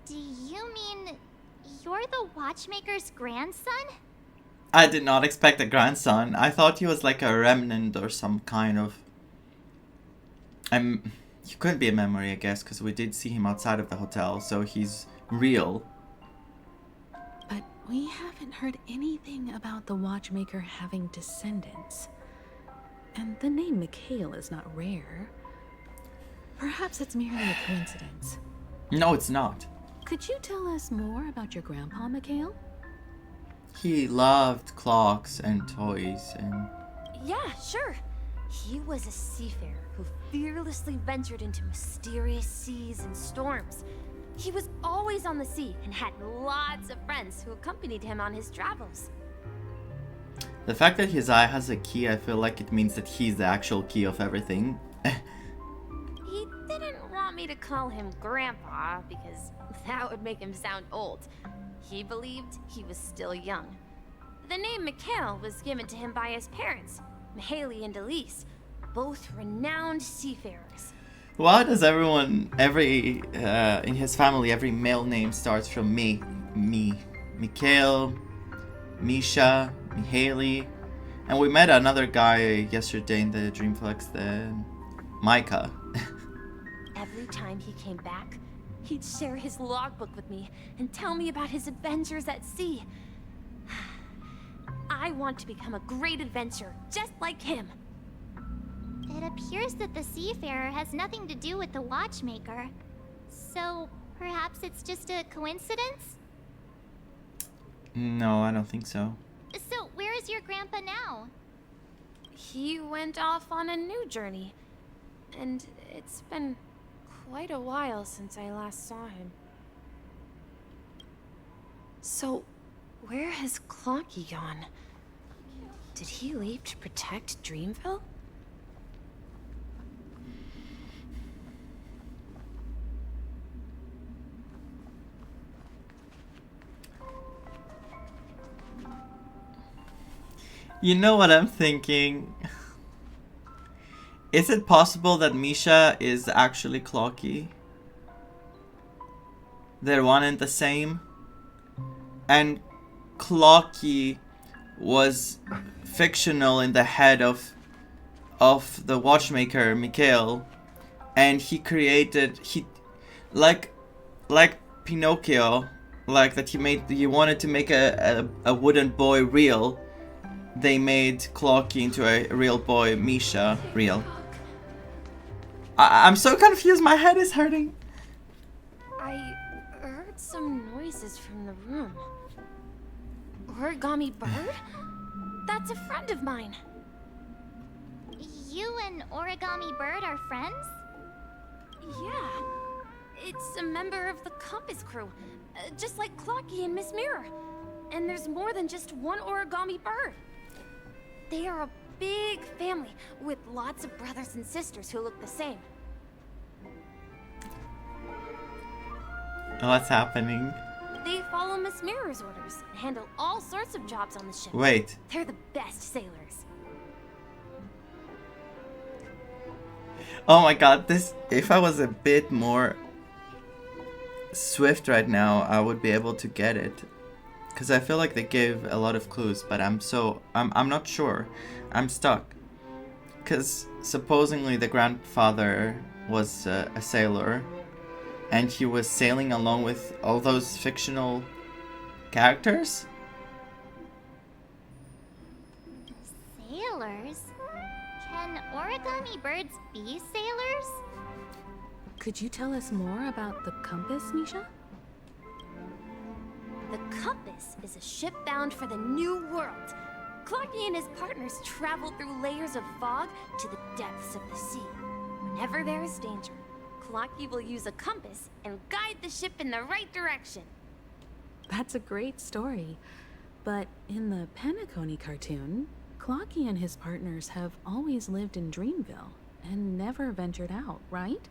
Do you mean you're the Watchmaker's grandson? I did not expect a grandson. I thought he was like a remnant or some kind of... He couldn't be a memory, I guess, because we did see him outside of the hotel, so he's real. But we haven't heard anything about the Watchmaker having descendants. And the name Mikhail is not rare. Perhaps it's merely a coincidence. No, it's not. Could you tell us more about your grandpa, Mikhail? He loved clocks and toys and... Yeah, sure. He was a seafarer who fearlessly ventured into mysterious seas and storms. He was always on the sea and had lots of friends who accompanied him on his travels. The fact that his eye has a key, I feel like it means that he's the actual key of everything. He didn't want me to call him Grandpa because that would make him sound old. He believed he was still young. The name Mikhail was given to him by his parents, Mihaly and Elise, both renowned seafarers. Why does everyone, in his family, every male name starts from me? Mikhail, Misha, Mihaly. And we met another guy yesterday in the Dreamflux, the Micah. Every time he came back, he'd share his logbook with me and tell me about his adventures at sea. I want to become a great adventurer, just like him. It appears that the seafarer has nothing to do with the Watchmaker. So, perhaps it's just a coincidence? No, I don't think so. So, where is your grandpa now? He went off on a new journey. And it's been quite a while since I last saw him. So, where has Clocky gone? Did he leave to protect Dreamville? You know what I'm thinking? Is it possible that Misha is actually Clocky? They're one and the same? And Clocky was fictional in the head of the watchmaker Mikhail, and he created like Pinocchio, like that he wanted to make a wooden boy real. They made Clocky into a real boy, Misha real. I'm so confused, my head is hurting. I heard some noises from the room. Origami bird? That's a friend of mine. You and Origami Bird are friends? Yeah. It's a member of the Compass crew, just like Clocky and Miss Mirror. And there's more than just one Origami Bird. They are a big family with lots of brothers and sisters who look the same. What's happening? They follow Miss Mirror's orders and handle all sorts of jobs on the ship. Wait. They're the best sailors. Oh my god, this, if I was a bit more swift right now, I would be able to get it. Because I feel like they gave a lot of clues, but I'm not sure. I'm stuck. Because supposedly the grandfather was a sailor, and he was sailing along with all those fictional characters? Sailors? Can origami birds be sailors? Could you tell us more about the compass, Misha? The Compass is a ship bound for the New World. Clocky and his partners travel through layers of fog to the depths of the sea. Whenever there is danger, Clocky will use a compass and guide the ship in the right direction. That's a great story. But in the Penacony cartoon, Clocky and his partners have always lived in Dreamville and never ventured out, right?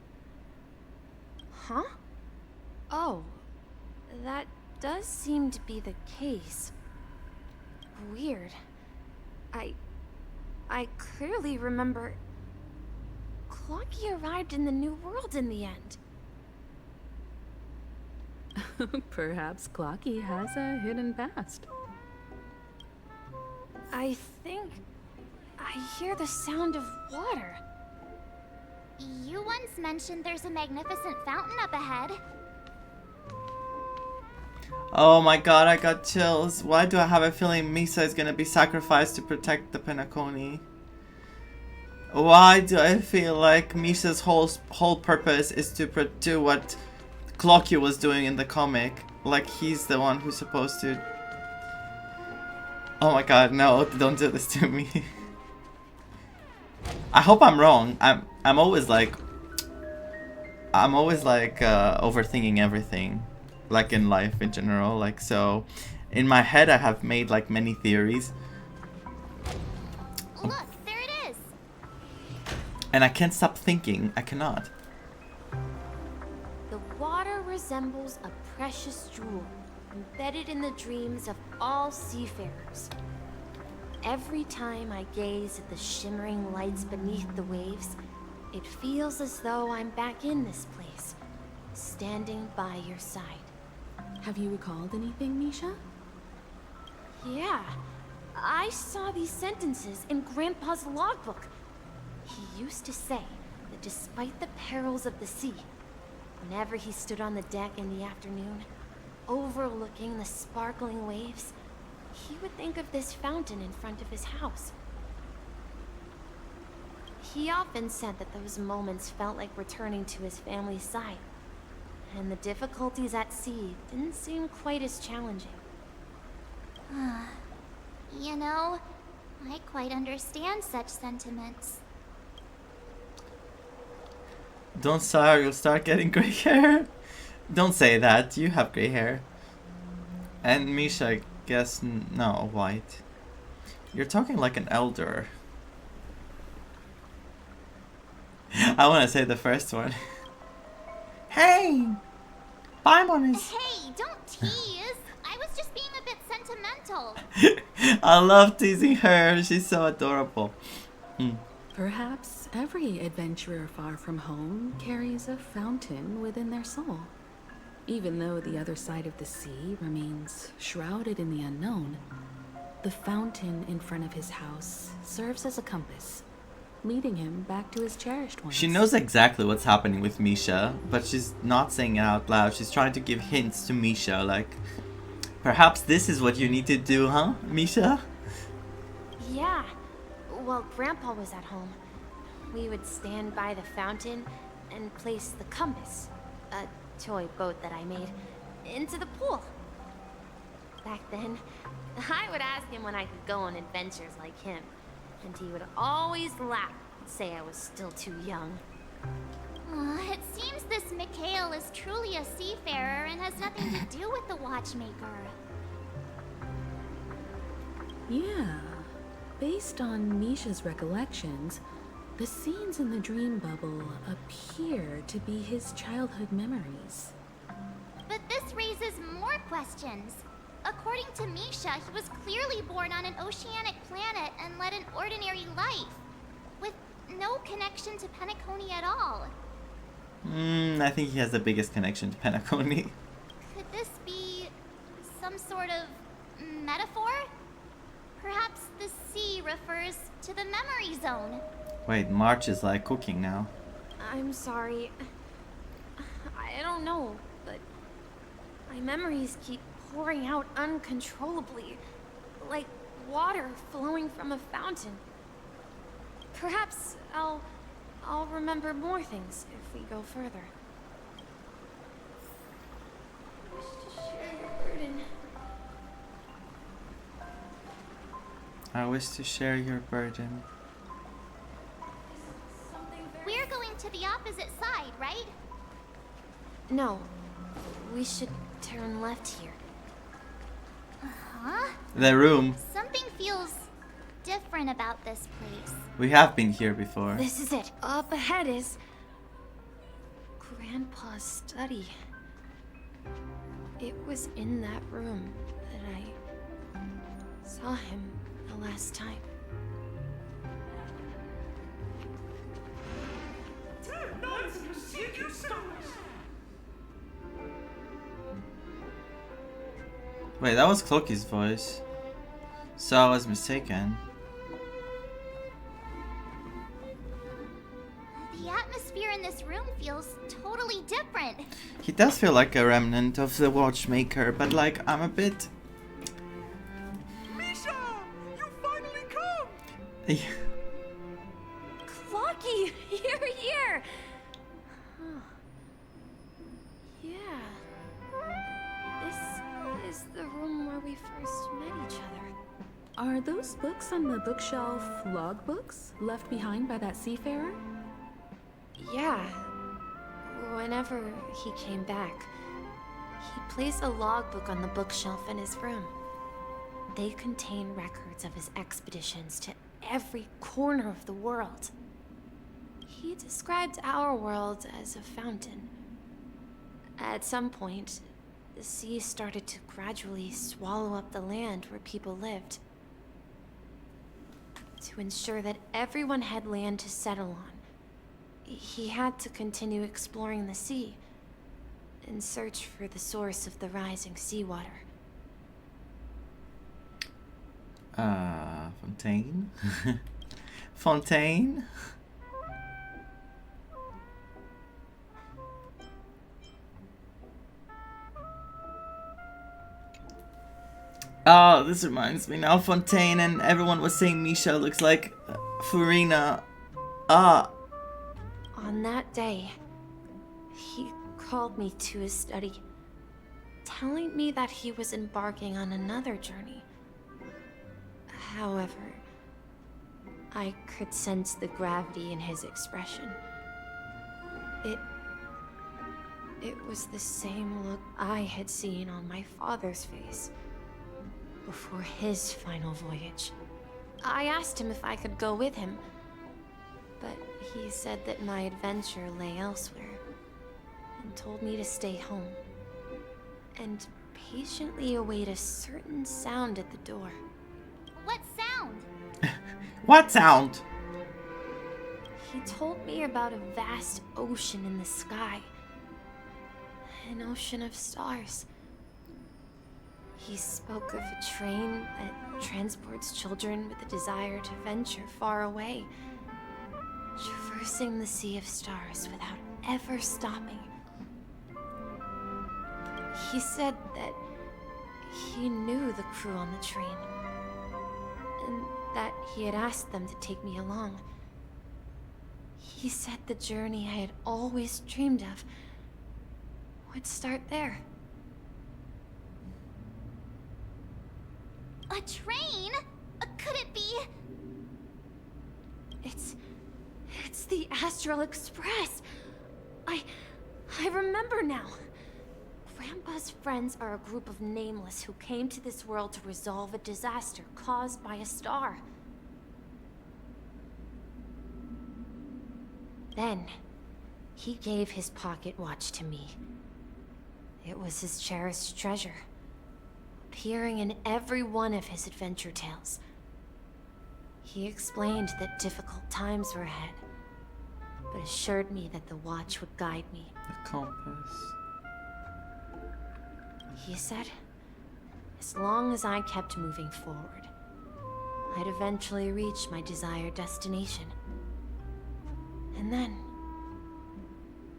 Huh? Oh, that does seem to be the case. Weird. I clearly remember Clocky arrived in the New World in the end. Perhaps Clocky has a hidden past. I think I hear the sound of water. You once mentioned there's a magnificent fountain up ahead. Oh my god, I got chills. Why do I have a feeling Misha is gonna be sacrificed to protect the Penacony? Why do I feel like Misha's whole purpose is to do what Clocky was doing in the comic? Like he's the one who's supposed to... Oh my god, no, don't do this to me. I hope I'm wrong. I'm always like overthinking everything, like in life in general. Like, so in my head I have made like many theories. Look, there it is. And I can't stop thinking. I cannot. The water resembles a precious jewel embedded in the dreams of all seafarers. Every time I gaze at the shimmering lights beneath the waves, it feels as though I'm back in this place, standing by your side. Have you recalled anything, Misha? Yeah, I saw these sentences in Grandpa's logbook. He used to say that despite the perils of the sea, whenever he stood on the deck in the afternoon, overlooking the sparkling waves, he would think of this fountain in front of his house. He often said that those moments felt like returning to his family's side, and the difficulties at sea didn't seem quite as challenging. You know, I quite understand such sentiments. Don't sigh or you'll start getting gray hair. Don't say that. You have gray hair. And Misha, I guess, no, white. You're talking like an elder. I want to say the first one. Hey! Paimon is... Hey, don't tease! I was just being a bit sentimental. I love teasing her. She's so adorable. Perhaps every adventurer far from home carries a fountain within their soul. Even though the other side of the sea remains shrouded in the unknown, the fountain in front of his house serves as a compass, leading him back to his cherished ones. She knows exactly what's happening with Misha, but she's not saying it out loud. She's trying to give hints to Misha, like, perhaps this is what you need to do, huh, Misha? Yeah. While Grandpa was at home, we would stand by the fountain and place the compass, a toy boat that I made, into the pool. Back then, I would ask him when I could go on adventures like him, and he would always laugh and say I was still too young. It seems this Mikhail is truly a seafarer and has nothing to do with the watchmaker. Yeah. Based on Misha's recollections, the scenes in the dream bubble appear to be his childhood memories. But this raises more questions. According to Misha, he was clearly born on an oceanic planet and led an ordinary life, with no connection to Penacony at all. I think he has the biggest connection to Penacony. Could this be some sort of metaphor? Perhaps the sea refers to the memory zone. Wait, March is like cooking now. I'm sorry. I don't know, but my memories keep pouring out uncontrollably, like water flowing from a fountain. Perhaps I'll remember more things if we go further. I wish to share your burden. I wish to share your burden. We're going to the opposite side, right? No, we should turn left here. Huh? The room. Something feels different about this place. We have been here before. This is it. Up ahead is Grandpa's study. It was in that room that I saw him the last time. Wait, that was Clocky's voice. So I was mistaken. The atmosphere in this room feels totally different. He does feel like a remnant of the watchmaker, but like, I'm a bit... Misha! You finally come! Clocky! You're here! Huh. Yeah. This is the room where we first met each other. Are those books on the bookshelf logbooks left behind by that seafarer? Yeah. Whenever he came back, he placed a logbook on the bookshelf in his room. They contain records of his expeditions to every corner of the world. He described our world as a fountain. At some point, the sea started to gradually swallow up the land where people lived. To ensure that everyone had land to settle on, he had to continue exploring the sea and search for the source of the rising seawater. Fontaine? Fontaine? Oh, this reminds me now. Fontaine, and everyone was saying Misha looks like Furina. On that day, he called me to his study, telling me that he was embarking on another journey. However, I could sense the gravity in his expression. It was the same look I had seen on my father's face before his final voyage. I asked him if I could go with him, but he said that my adventure lay elsewhere and told me to stay home and patiently await a certain sound at the door. What sound? What sound? He told me about a vast ocean in the sky. An ocean of stars. He spoke of a train that transports children with a desire to venture far away, traversing the sea of stars without ever stopping. He said that he knew the crew on the train, and that he had asked them to take me along. He said the journey I had always dreamed of would start there. A train? Could it be? It's the Astral Express. I remember now. Grandpa's friends are a group of nameless who came to this world to resolve a disaster caused by a star. Then, he gave his pocket watch to me. It was his cherished treasure, appearing in every one of his adventure tales. He explained that difficult times were ahead, but assured me that the watch would guide me. The compass. He said, as long as I kept moving forward, I'd eventually reach my desired destination. And then,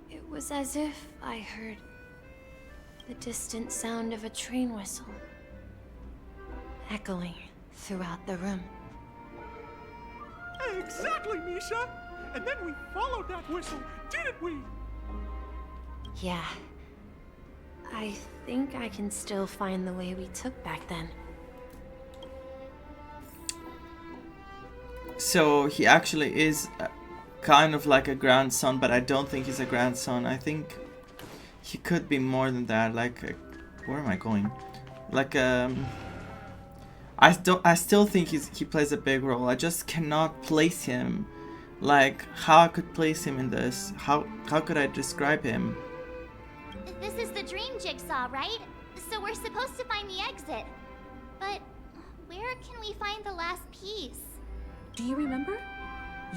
it was as if I heard the distant sound of a train whistle, echoing throughout the room. Exactly, Misha! And then we followed that whistle, didn't we? Yeah. I think I can still find the way we took back then. So he actually is kind of like a grandson, but I don't think he's a grandson. I think he could be more than that. Like, where am I going? Like, I still think he plays a big role. I just cannot place him. Like, how I could place him in this? How could I describe him? This is the dream jigsaw, right? So we're supposed to find the exit. But where can we find the last piece? Do you remember?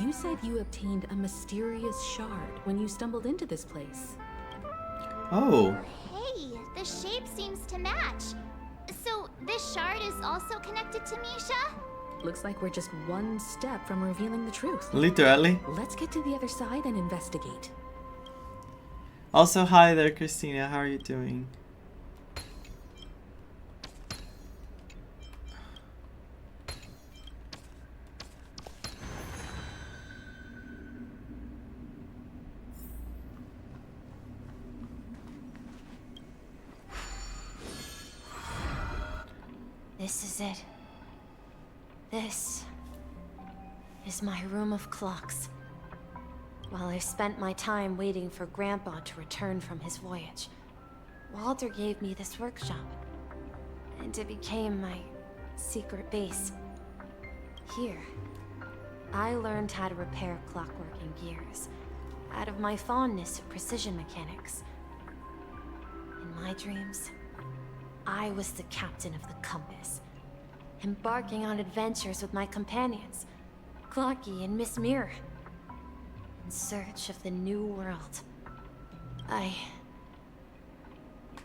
You said you obtained a mysterious shard when you stumbled into this place. Oh. Hey, the shape seems to match. So this shard is also connected to Misha? Looks like we're just one step from revealing the truth. Literally. Let's get to the other side and investigate. Also, hi there, Christina. How are you doing? This is it. This is my room of clocks. While I spent my time waiting for Grandpa to return from his voyage, Walter gave me this workshop, and it became my secret base. Here, I learned how to repair clockwork and gears, out of my fondness of precision mechanics. In my dreams, I was the captain of the compass, embarking on adventures with my companions, Clocky and Miss Mirror, in search of the new world.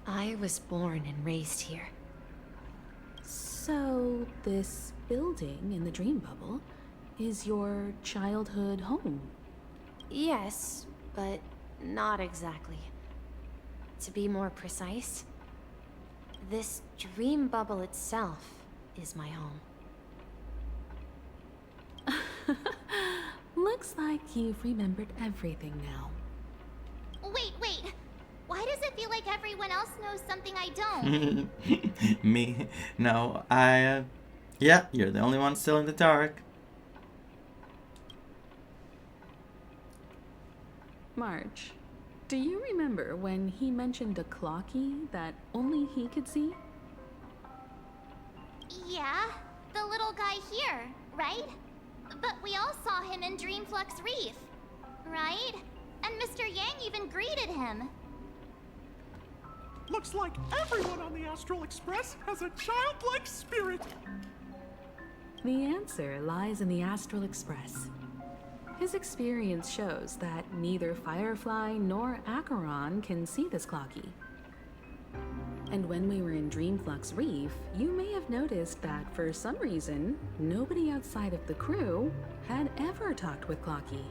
I was born and raised here. So, this building in the dream bubble is your childhood home? Yes, but not exactly. To be more precise, this dream bubble itself is my home. Looks like you've remembered everything now. Wait. Why does it feel like everyone else knows something I don't? Me? No, yeah, you're the only one still in the dark. Marge, do you remember when he mentioned a Clocky that only he could see? Yeah, the little guy here, right? But we all saw him in Dreamflux Reef, right? And Mr. Yang even greeted him. Looks like everyone on the Astral Express has a childlike spirit. The answer lies in the Astral Express. His experience shows that neither Firefly nor Acheron can see this Clocky. And when we were in Dreamflux Reef, you may have noticed that for some reason, nobody outside of the crew had ever talked with Clocky.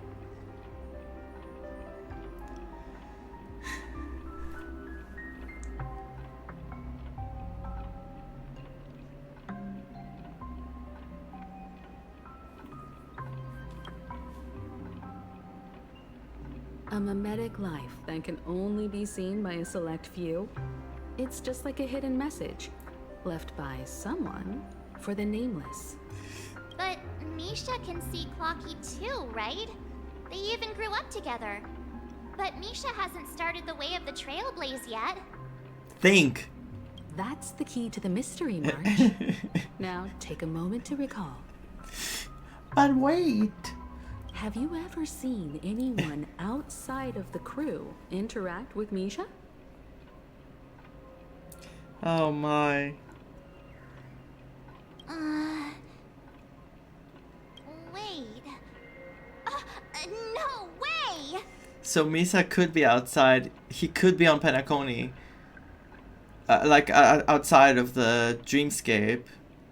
A mimetic life that can only be seen by a select few. It's just like a hidden message left by someone for the nameless. But Misha can see Clocky too, right? They even grew up together. But Misha hasn't started the way of the Trailblaze yet. Think. That's the key to the mystery, March. Now take a moment to recall. But wait. Have you ever seen anyone outside of the crew interact with Misha? Oh my. Wait. No way! So Misha could be outside. He could be on Penacony. Outside of the dreamscape.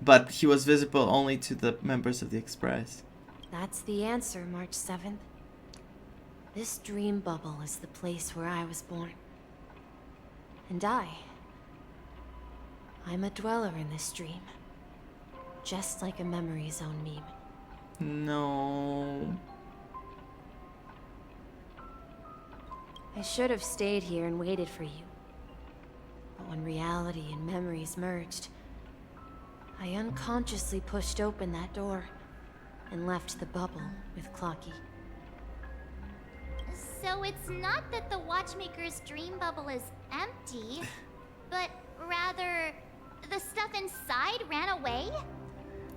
But he was visible only to the members of the Express. That's the answer, March 7th. This dream bubble is the place where I was born. And I'm a dweller in this dream. Just like a memory zone meme. No. I should have stayed here and waited for you. But when reality and memories merged, I unconsciously pushed open that door and left the bubble with Clocky. So it's not that the Watchmaker's dream bubble is empty, but rather the stuff inside ran away?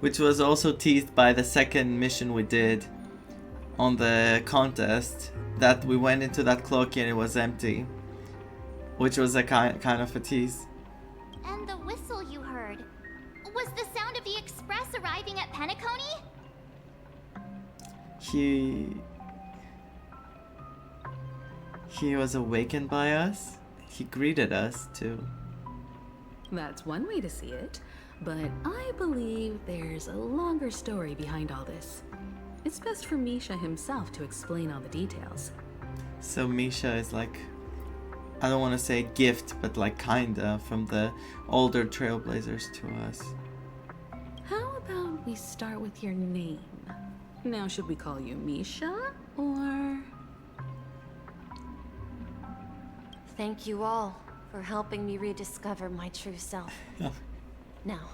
Which was also teased by the second mission we did on the contest, that we went into that Clocky and it was empty. Which was a kind of a tease. And the whistle you heard, was the sound of the Express arriving at Penacony? He was awakened by us. He greeted us too. That's one way to see it, but I believe there's a longer story behind all this. It's best for Misha himself to explain all the details. So Misha is like, I don't want to say gift, but like kinda from the older Trailblazers to us. How about we start with your name? Now, should we call you Misha, or...? Thank you all for helping me rediscover my true self. Now,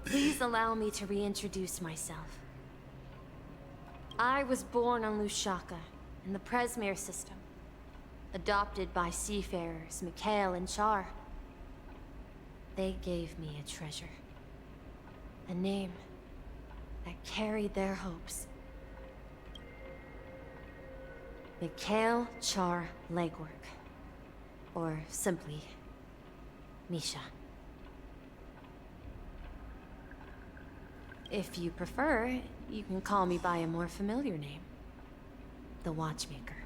please allow me to reintroduce myself. I was born on Lushaka, in the Presmere system. Adopted by seafarers Mikhail and Char. They gave me a treasure. A name that carried their hopes. Mikhail Char Legwork. Or simply, Misha. If you prefer, you can call me by a more familiar name. The Watchmaker.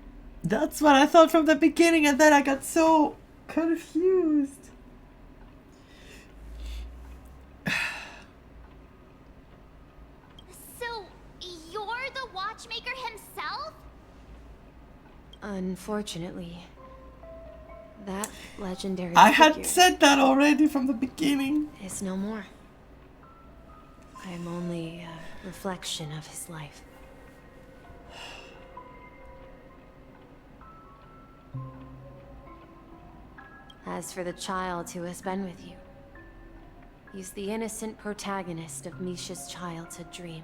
That's what I thought from the beginning, and then I got so confused. So, you're the Watchmaker himself? Unfortunately, that legendary I had figure said that already from the beginning. is no more. I'm only a reflection of his life. As for the child who has been with you, he's the innocent protagonist of Misha's childhood dream.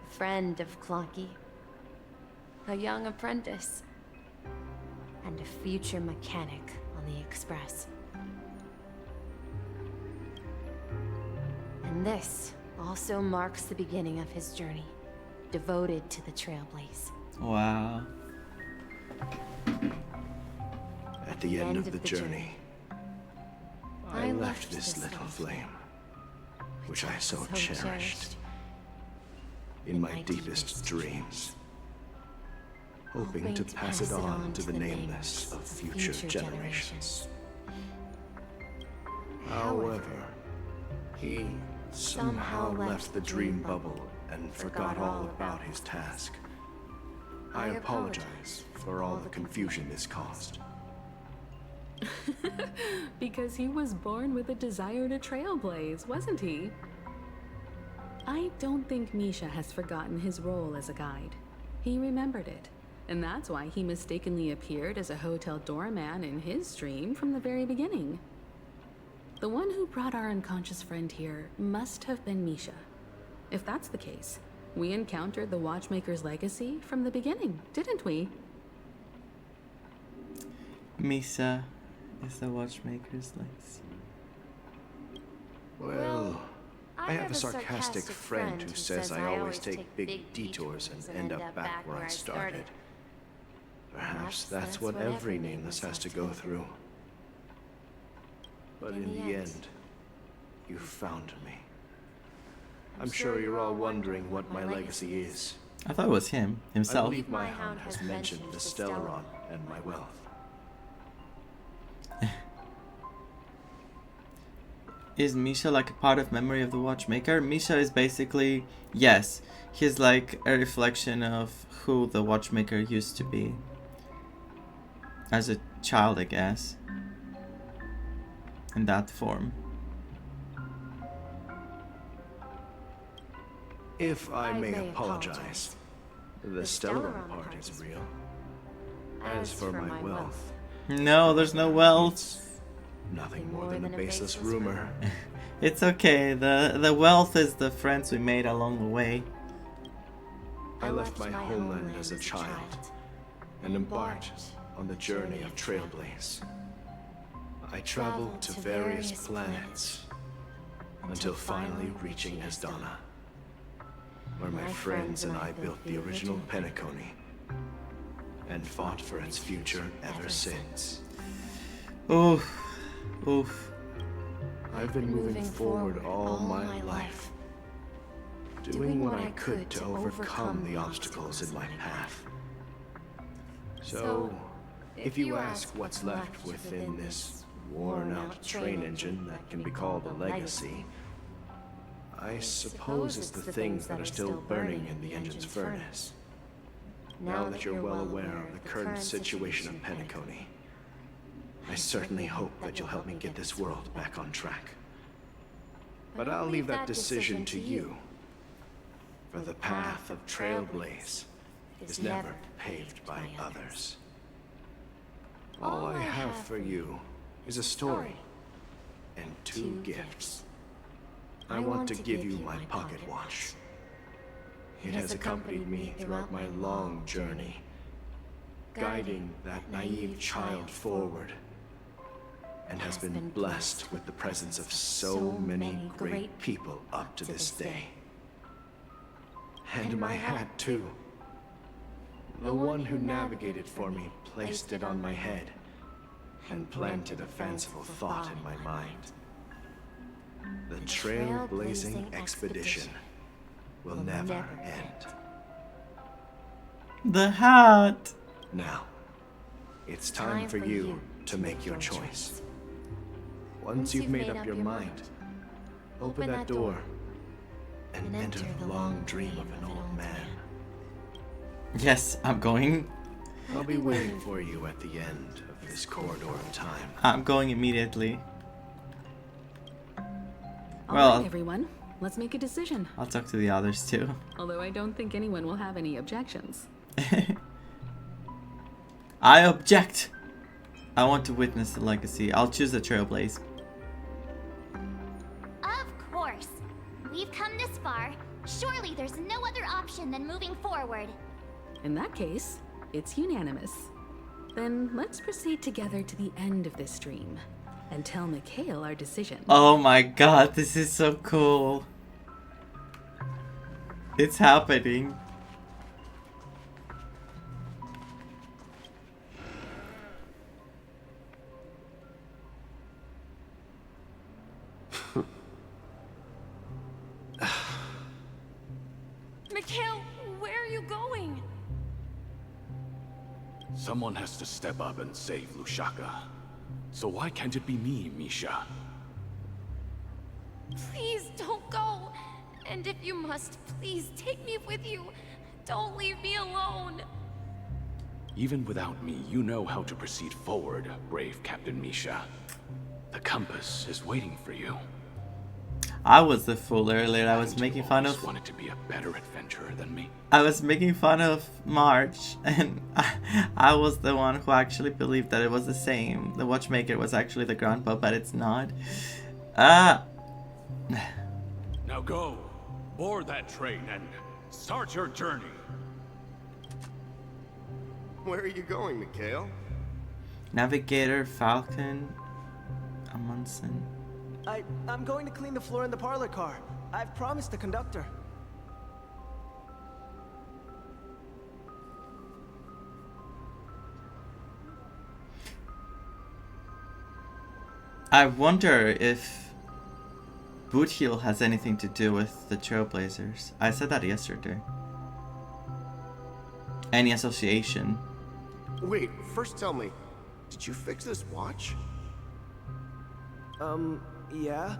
A friend of Clocky, a young apprentice, and a future mechanic on the Express. And this also marks the beginning of his journey, devoted to the Trailblaze. Wow. At the end of the journey, I left this little flame, which I so cherished. in my deepest dreams, hoping to pass it on to the nameless of future generations. However, he somehow left the dream bubble and forgot all about his task. I apologize for all the confusion this caused. Because he was born with a desire to trailblaze, wasn't he? I don't think Misha has forgotten his role as a guide. He remembered it, and that's why he mistakenly appeared as a hotel doorman in his dream from the very beginning. The one who brought our unconscious friend here must have been Misha. If that's the case, we encountered the Watchmaker's legacy from the beginning, didn't we? Misha is the Watchmaker's legacy. Well, I have a sarcastic friend who says I always take big detours and end up back where I started. Perhaps that's what every nameless has to go through. But in the end, you found me. I'm sure you're all wondering what my legacy is. I thought it was himself. I believe my hound has mentioned the Stellaron and my wealth. Is Misha like a part of memory of the Watchmaker? Misha is basically, yes, he's like a reflection of who the Watchmaker used to be. As a child, I guess. In that form. If I may apologize, the Stellaron part is real. As for my wealth... No, there's no wealth. Nothing more than a baseless rumor. It's okay. The wealth is the friends we made along the way. I left my homeland as a child and embarked on the journey of Trailblaze. I traveled to various planets until finally reaching Asdana, where my friends and I built the original Penacony and fought for its future ever since. Oof. Oof. I've been moving forward all my life, doing what I could to overcome the obstacles in my path. So, if you ask what's left within this worn-out train engine that can be called a legacy, I suppose it's the things that are still burning in the engine's furnace. Now that you're well aware of the current situation of Penacony, I certainly hope that you'll help me get this world back on track. But I'll leave that decision to you, for the path of Trailblaze is never paved by others. All I have for you is a story and 2 gifts. I want to give you my pocket watch. It has accompanied me throughout my long journey, guiding that naive child forward, and has been blessed with the presence of so many great people up to this day. And my hat, too. The one who navigated for me placed it on my head and planted a fanciful thought in my mind. The trailblazing expedition will never end. The hat! Now, it's time for you to make your choice. Once you've made up your mind, open that door and enter the long dream of an old man. Yes, I'm going. I'll be waiting for you at the end of this corridor of time. I'm going immediately. All well, right, everyone, let's make a decision. I'll talk to the others too. Although I don't think anyone will have any objections. I object. I want to witness the legacy. I'll choose the Trailblaze. Of course. We've come this far. Surely there's no other option than moving forward. In that case, it's unanimous. Then let's proceed together to the end of this dream and tell Mikhail our decision. Oh my god, this is so cool. It's happening. Mikhail! Someone has to step up and save Lusaka. So why can't it be me, Misha? Please don't go. And if you must, please take me with you. Don't leave me alone. Even without me, you know how to proceed forward, brave Captain Misha. The compass is waiting for you. I was the fool earlier. I was making fun of. Wanted to be a better adventurer than me. I was making fun of March, and I was the one who actually believed that it was the same. The watchmaker was actually the grandpa, but it's not. Now go, board that train, and start your journey. Where are you going, Mikhail? Navigator, Falcon, Amundsen. I'm going to clean the floor in the parlor car. I've promised the conductor. I wonder if Boot Heel has anything to do with the Trailblazers. I said that yesterday. Any association? Wait, first tell me, did you fix this watch? Yeah?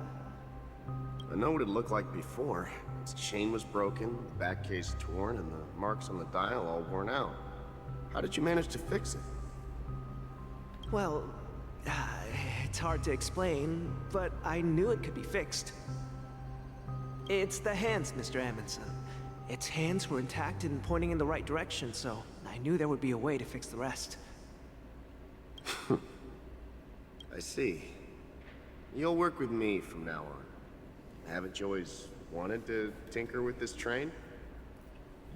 I know what it looked like before. Its chain was broken, the back case torn, and the marks on the dial all worn out. How did you manage to fix it? Well, it's hard to explain, but I knew it could be fixed. It's the hands, Mr. Amundsen. Its hands were intact and pointing in the right direction, so I knew there would be a way to fix the rest. I see. You'll work with me from now on. Haven't you always wanted to tinker with this train?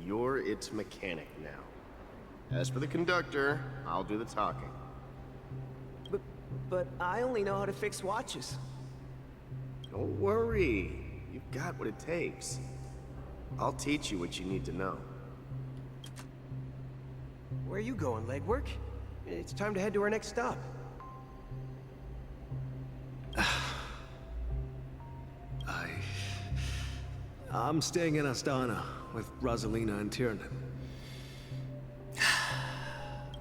You're its mechanic now. As for the conductor, I'll do the talking. But I only know how to fix watches. Don't worry. You've got what it takes. I'll teach you what you need to know. Where are you going, legwork? It's time to head to our next stop. I'm staying in Astana with Rosalina and Tiernan.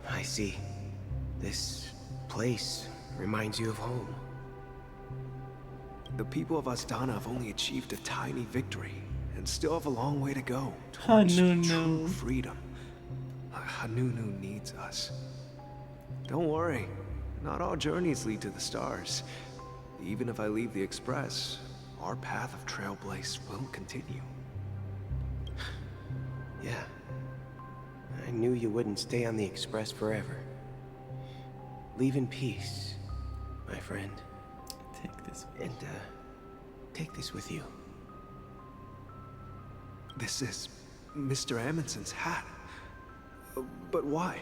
I see. This place reminds you of home. The people of Astana have only achieved a tiny victory and still have a long way to go towards true freedom. Hanunu needs us. Don't worry, not all journeys lead to the stars. Even if I leave the Express, our path of Trailblaze will continue. Yeah. I knew you wouldn't stay on the Express forever. Leave in peace, my friend. Take this with and take this with you. This is Mr. Amundsen's hat. But why?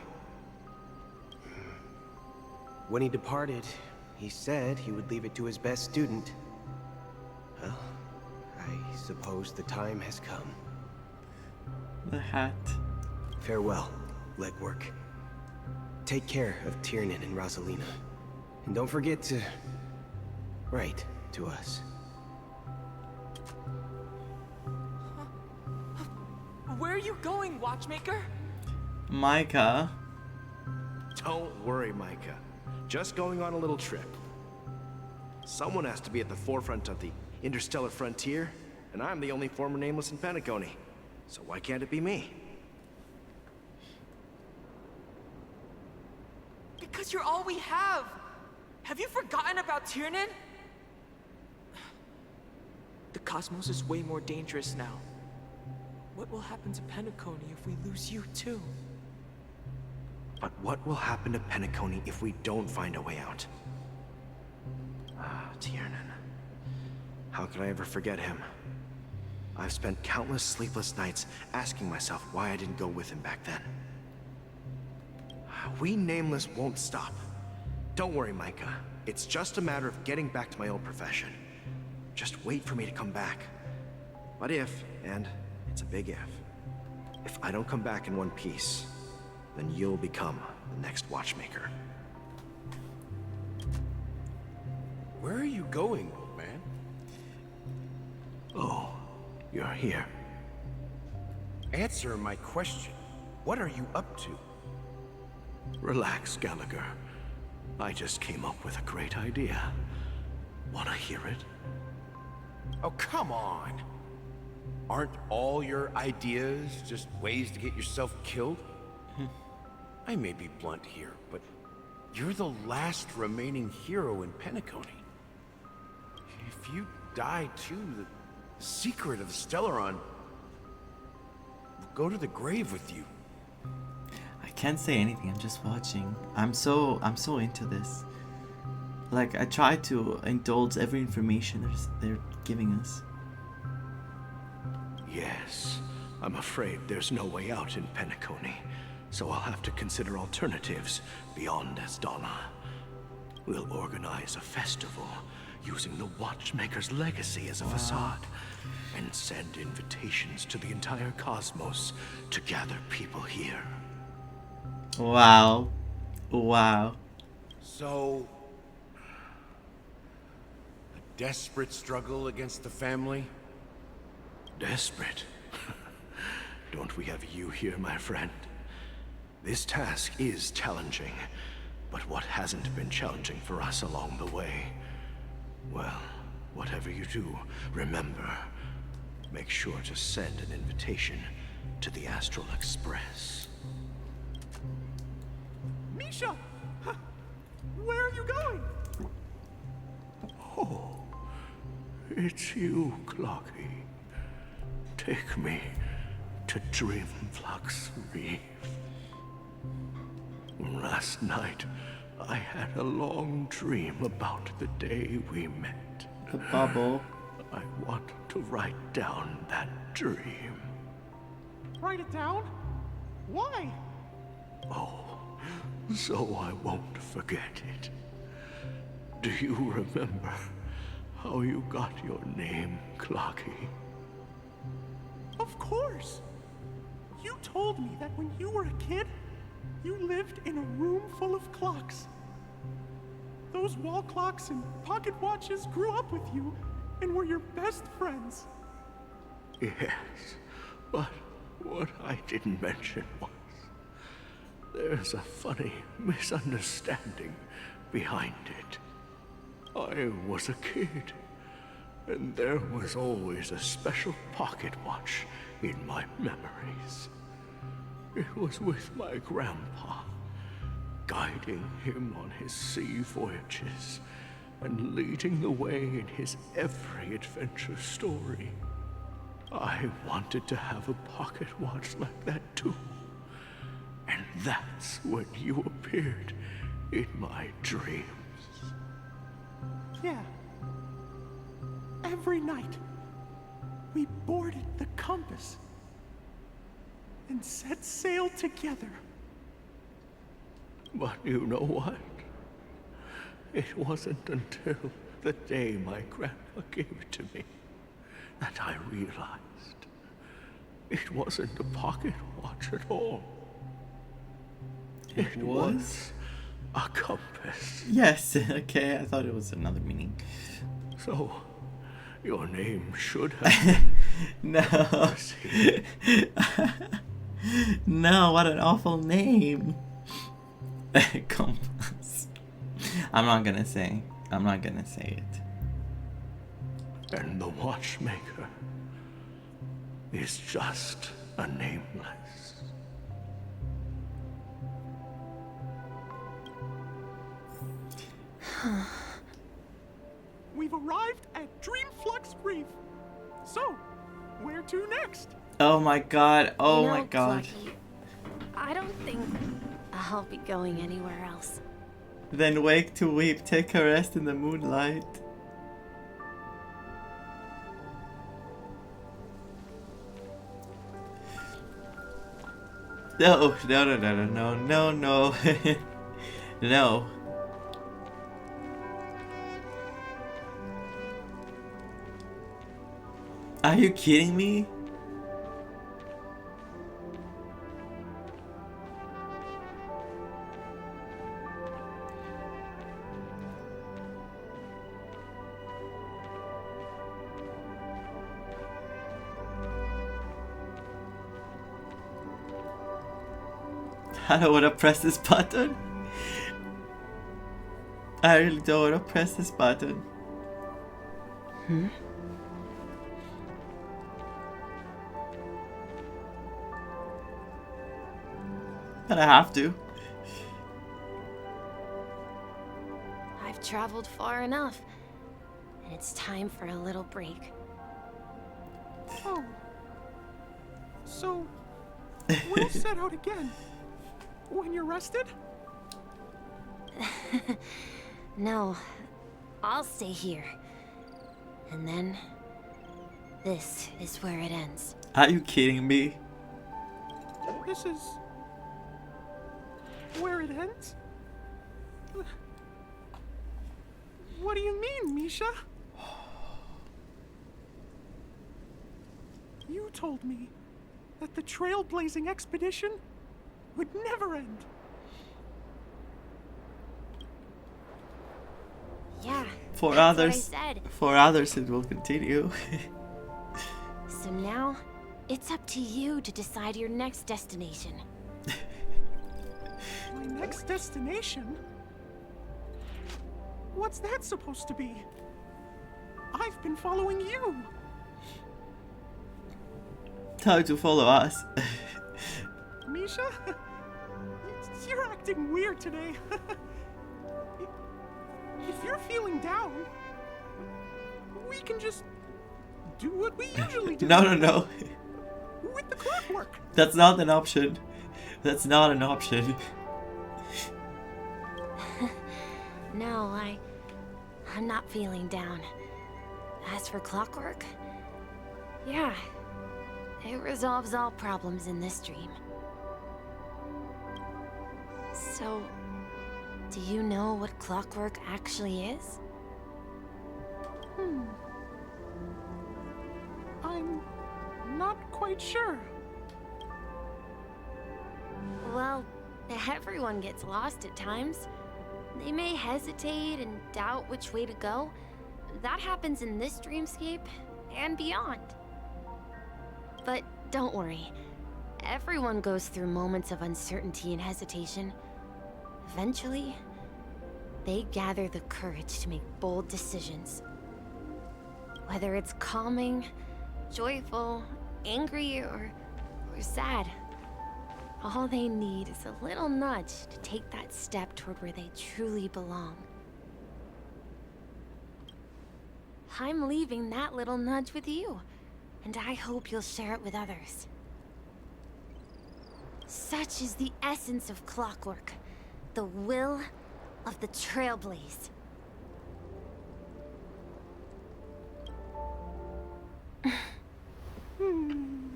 When he departed, he said he would leave it to his best student. Well, I suppose the time has come. The hat. Farewell, legwork. Take care of Tiernan and Rosalina. And don't forget to write to us. Where are you going, watchmaker? Micah. Don't worry, Micah. Just going on a little trip. Someone has to be at the forefront of the interstellar frontier, and I'm the only former nameless in Penacony. So why can't it be me? Because you're all we have! Have you forgotten about Tiernan? The cosmos is way more dangerous now. What will happen to Penacony if we lose you too? But what will happen to Penacony if we don't find a way out? Ah, Tiernan. How could I ever forget him? I've spent countless sleepless nights asking myself why I didn't go with him back then. We Nameless won't stop. Don't worry, Micah. It's just a matter of getting back to my old profession. Just wait for me to come back. But if, and it's a big if I don't come back in one piece, then you'll become the next watchmaker. Where are you going, old man? Oh, you're here. Answer my question. What are you up to? Relax, Gallagher. I just came up with a great idea. Wanna hear it? Oh, come on. Aren't all your ideas just ways to get yourself killed? I may be blunt here, but you're the last remaining hero in Penacony. If you die too, the secret of the Stellaron will go to the grave with you. I can't say anything, I'm just watching. I'm so into this. Like, I try to indulge every information they're giving us. Yes, I'm afraid there's no way out in Penacony, so I'll have to consider alternatives beyond Asdana. We'll organize a festival using the Watchmaker's legacy as a facade, and send invitations to the entire cosmos to gather people here. Wow. Wow. So, a desperate struggle against the family? Desperate? Don't we have you here, my friend? This task is challenging, but what hasn't been challenging for us along the way? Well, whatever you do, remember, make sure to send an invitation to the Astral Express. Misha! Where are you going? Oh, it's you, Clocky. Take me to Dreamflux Reef. Last night, I had a long dream about the day we met. The bubble. I want to write down that dream. Write it down? Why? Oh, so I won't forget it. Do you remember how you got your name, Clocky? Of course! You told me that when you were a kid, you lived in a room full of clocks. Those wall clocks and pocket watches grew up with you and were your best friends. Yes, but what I didn't mention was there's a funny misunderstanding behind it. I was a kid, and there was always a special pocket watch in my memories. It was with my grandpa, guiding him on his sea voyages and leading the way in his every adventure story. I wanted to have a pocket watch like that too. And that's when you appeared in my dreams. Yeah. Every night, we boarded the compass and set sail together. But you know what? It wasn't until the day my grandpa gave it to me that I realized it wasn't a pocket watch at all. It was a compass. Yes, okay, I thought it was another meaning. So, your name should have No. No, what an awful name. Compass. I'm not gonna say it. And the Watchmaker is just a nameless. We've arrived at Dreamflux Reef. So, where to next? Oh my god, oh You know, my god. Clocky, I don't think I'll be going anywhere else. Then wake to weep, take a rest in the moonlight. No, no, no, no, no, no, no, no. Are you kidding me? I don't want to press this button. I really don't want to press this button. But I have to. I've traveled far enough, and it's time for a little break. Oh. So, we'll set out again. When you're rested? No, I'll stay here. And then, this is where it ends. Are you kidding me? This is... where it ends? What do you mean, Misha? You told me that the trailblazing expedition would never end. Yeah, For that's others, what I said. for others it will continue. So now, it's up to you to decide your next destination. My next destination? What's that supposed to be? I've been following you. Time to follow us. Misha? You're acting weird today. If you're feeling down, we can just do what we usually do. No. With the clockwork. That's not an option. That's not an option. No, I'm not feeling down. As for clockwork, yeah, it resolves all problems in this dream. So, do you know what clockwork actually is? I'm not quite sure. Well, everyone gets lost at times. They may hesitate and doubt which way to go. That happens in this dreamscape and beyond. But don't worry. Everyone goes through moments of uncertainty and hesitation. Eventually, they gather the courage to make bold decisions. Whether it's calming, joyful, angry, or sad, all they need is a little nudge to take that step toward where they truly belong. I'm leaving that little nudge with you, and I hope you'll share it with others. Such is the essence of clockwork, the will of the trailblaze.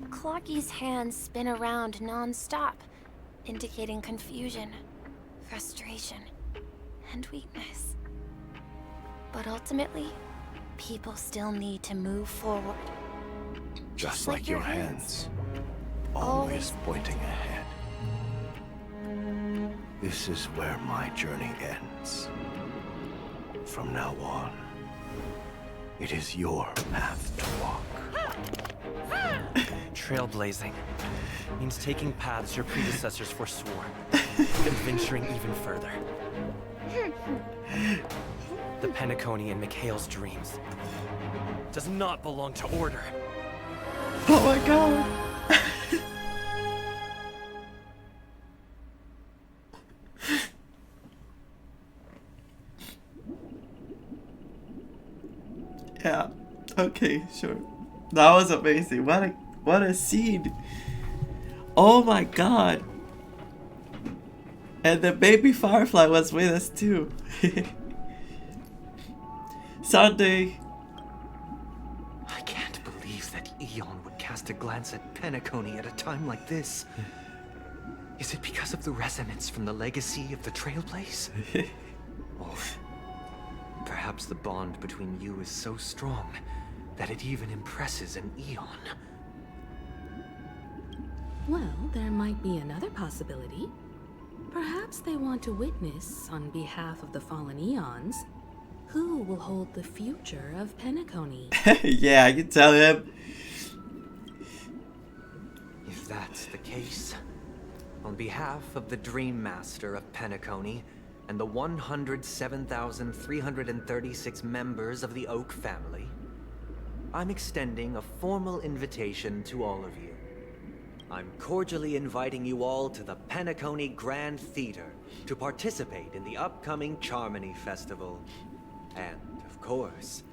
Clocky's hands spin around non-stop, indicating confusion, frustration, and weakness. But ultimately, people still need to move forward. Just like your hands, always pointing ahead. This is where my journey ends. From now on, it is your path to walk. Trailblazing means taking paths your predecessors forswore, and venturing even further. The Penacony in Mikhail's dreams does not belong to order. Oh my god! Yeah, okay, sure. That was amazing. What a scene. Oh my god. And the baby Firefly was with us too. Sunday. I can't believe that Eon would cast a glance at Penacony at a time like this. Is it because of the resonance from the legacy of the Trailblaze? Or perhaps the bond between you is so strong that it even impresses an Eon. Well, there might be another possibility. Perhaps they want to witness, on behalf of the fallen Eons, who will hold the future of Penacony. Yeah, I can tell him. If that's the case, On behalf of the Dream Master of Penacony and the 107,336 members of the Oak family, I'm extending a formal invitation to all of you. I'm cordially inviting you all to the Penacony Grand Theater to participate in the upcoming Charmony Festival. And, of course,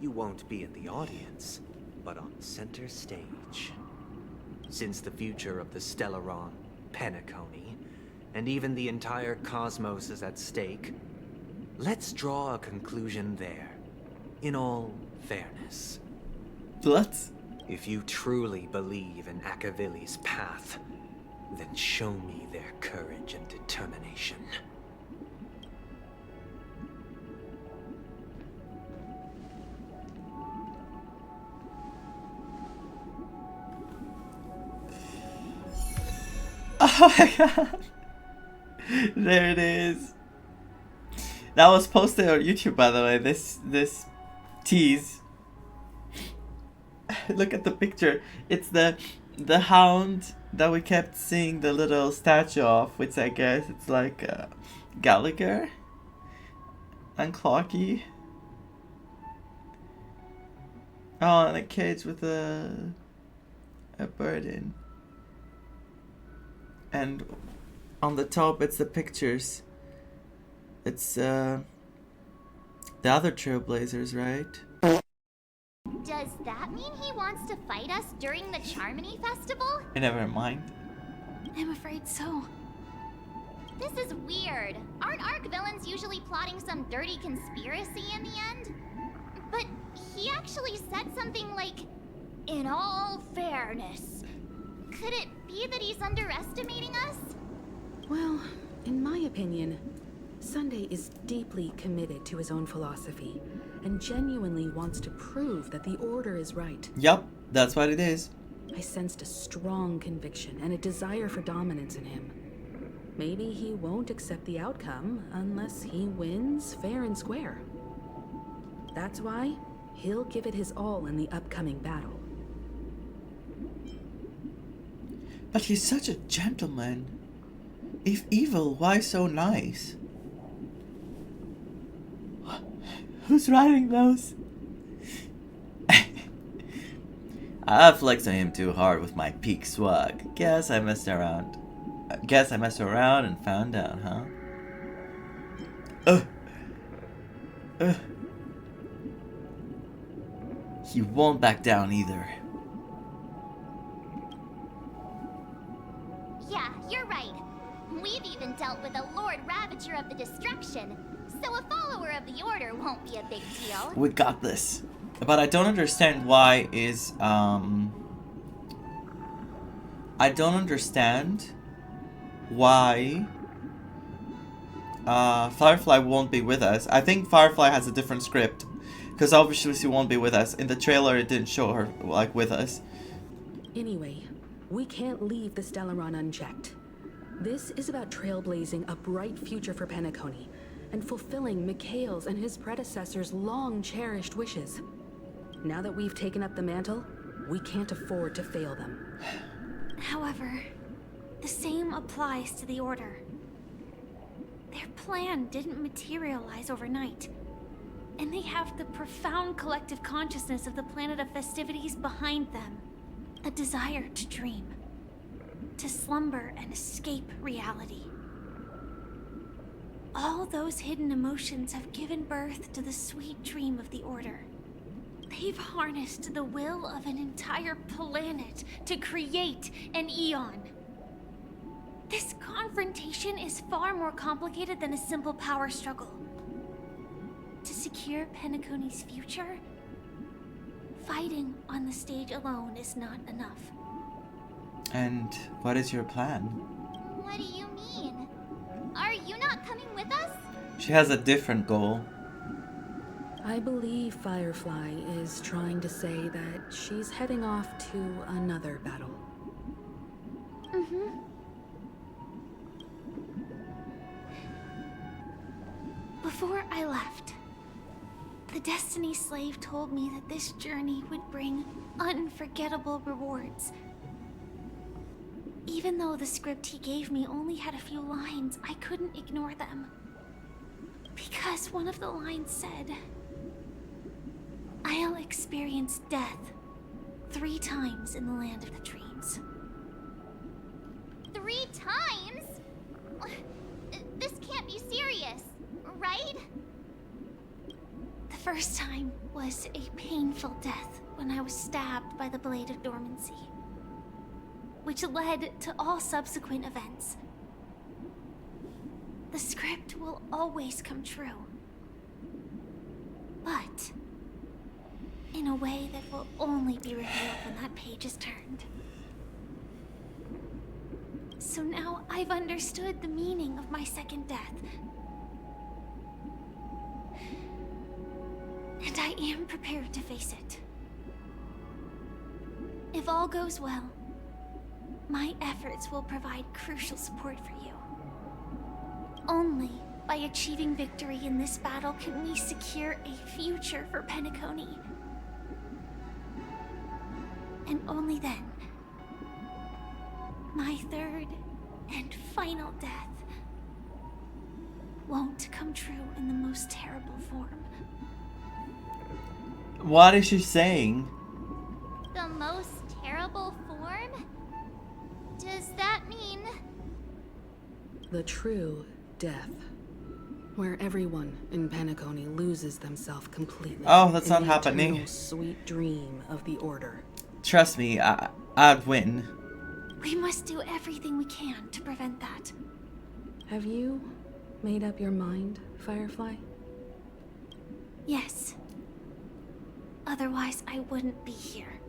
you won't be in the audience, but on center stage. Since the future of the Stellaron, Penacony, and even the entire cosmos is at stake, let's draw a conclusion there, in all fairness. Let's. If you truly believe in Akavili's path, then show me their courage and determination. Oh my god. There it is. That was posted on YouTube, by the way, this tease. Look at the picture. It's the hound that we kept seeing the little statue of, which I guess it's like Gallagher and Clocky. Oh, and a cage with a bird in. And on the top it's the pictures. It's the other Trailblazers, right? Does that mean he wants to fight us during the Charmony Festival? Never mind. I'm afraid so. This is weird. Aren't Arc villains usually plotting some dirty conspiracy in the end? But he actually said something like, "In all fairness." Could it be that he's underestimating us? Well, in my opinion, Sunday is deeply committed to his own philosophy and genuinely wants to prove that the Order is right. Yup, that's what it is. I sensed a strong conviction and a desire for dominance in him. Maybe he won't accept the outcome unless he wins fair and square. That's why he'll give it his all in the upcoming battle. But he's such a gentleman. If evil, why so nice? Who's writing those? I flexed on him too hard with my peak swag. Guess I messed around. Guess I messed around and found out, huh? He won't back down either. Yeah, you're right. We've even dealt with a Lord Ravager of the Destruction, so a follower of the Order won't be a big deal. We got this. But I don't understand why is, I don't understand why Firefly won't be with us. I think Firefly has a different script, because obviously she won't be with us. In the trailer it didn't show her, like, with us. Anyway, we can't leave the Stellaron unchecked. This is about trailblazing a bright future for Penacony and fulfilling Mikhail's and his predecessors' long-cherished wishes. Now that we've taken up the mantle, we can't afford to fail them. However, the same applies to the Order. Their plan didn't materialize overnight, and they have the profound collective consciousness of the planet of festivities behind them. A desire to dream, to slumber and escape reality. All those hidden emotions have given birth to the sweet dream of the Order. They've harnessed the will of an entire planet to create an eon. This confrontation is far more complicated than a simple power struggle. To secure Penacony's future, fighting on the stage alone is not enough. And what is your plan? What do you mean? Are you not coming with us? She has a different goal. I believe Firefly is trying to say that she's heading off to another battle. Mm-hmm. Before I left, the Destiny Slave told me that this journey would bring unforgettable rewards. Even though the script he gave me only had a few lines, I couldn't ignore them. Because one of the lines said, "I'll experience death 3 times in the land of the dreams." 3 times? This can't be serious, right? The first time was a painful death when I was stabbed by the Blade of Dormancy, which led to all subsequent events. The script will always come true, but in a way that will only be revealed when that page is turned. So now I've understood the meaning of my second death. And I am prepared to face it. If all goes well, my efforts will provide crucial support for you. Only by achieving victory in this battle can we secure a future for Penacony. And only then, my third and final death won't come true in the most terrible form. What is she saying? The most terrible form? Does that mean... The true death. Where everyone in Penacony loses themselves completely. Oh, that's not in the happening. eternal sweet dream of the Order. Trust me, I'd win. We must do everything we can to prevent that. Have you made up your mind, Firefly? Yes. Otherwise, I wouldn't be here.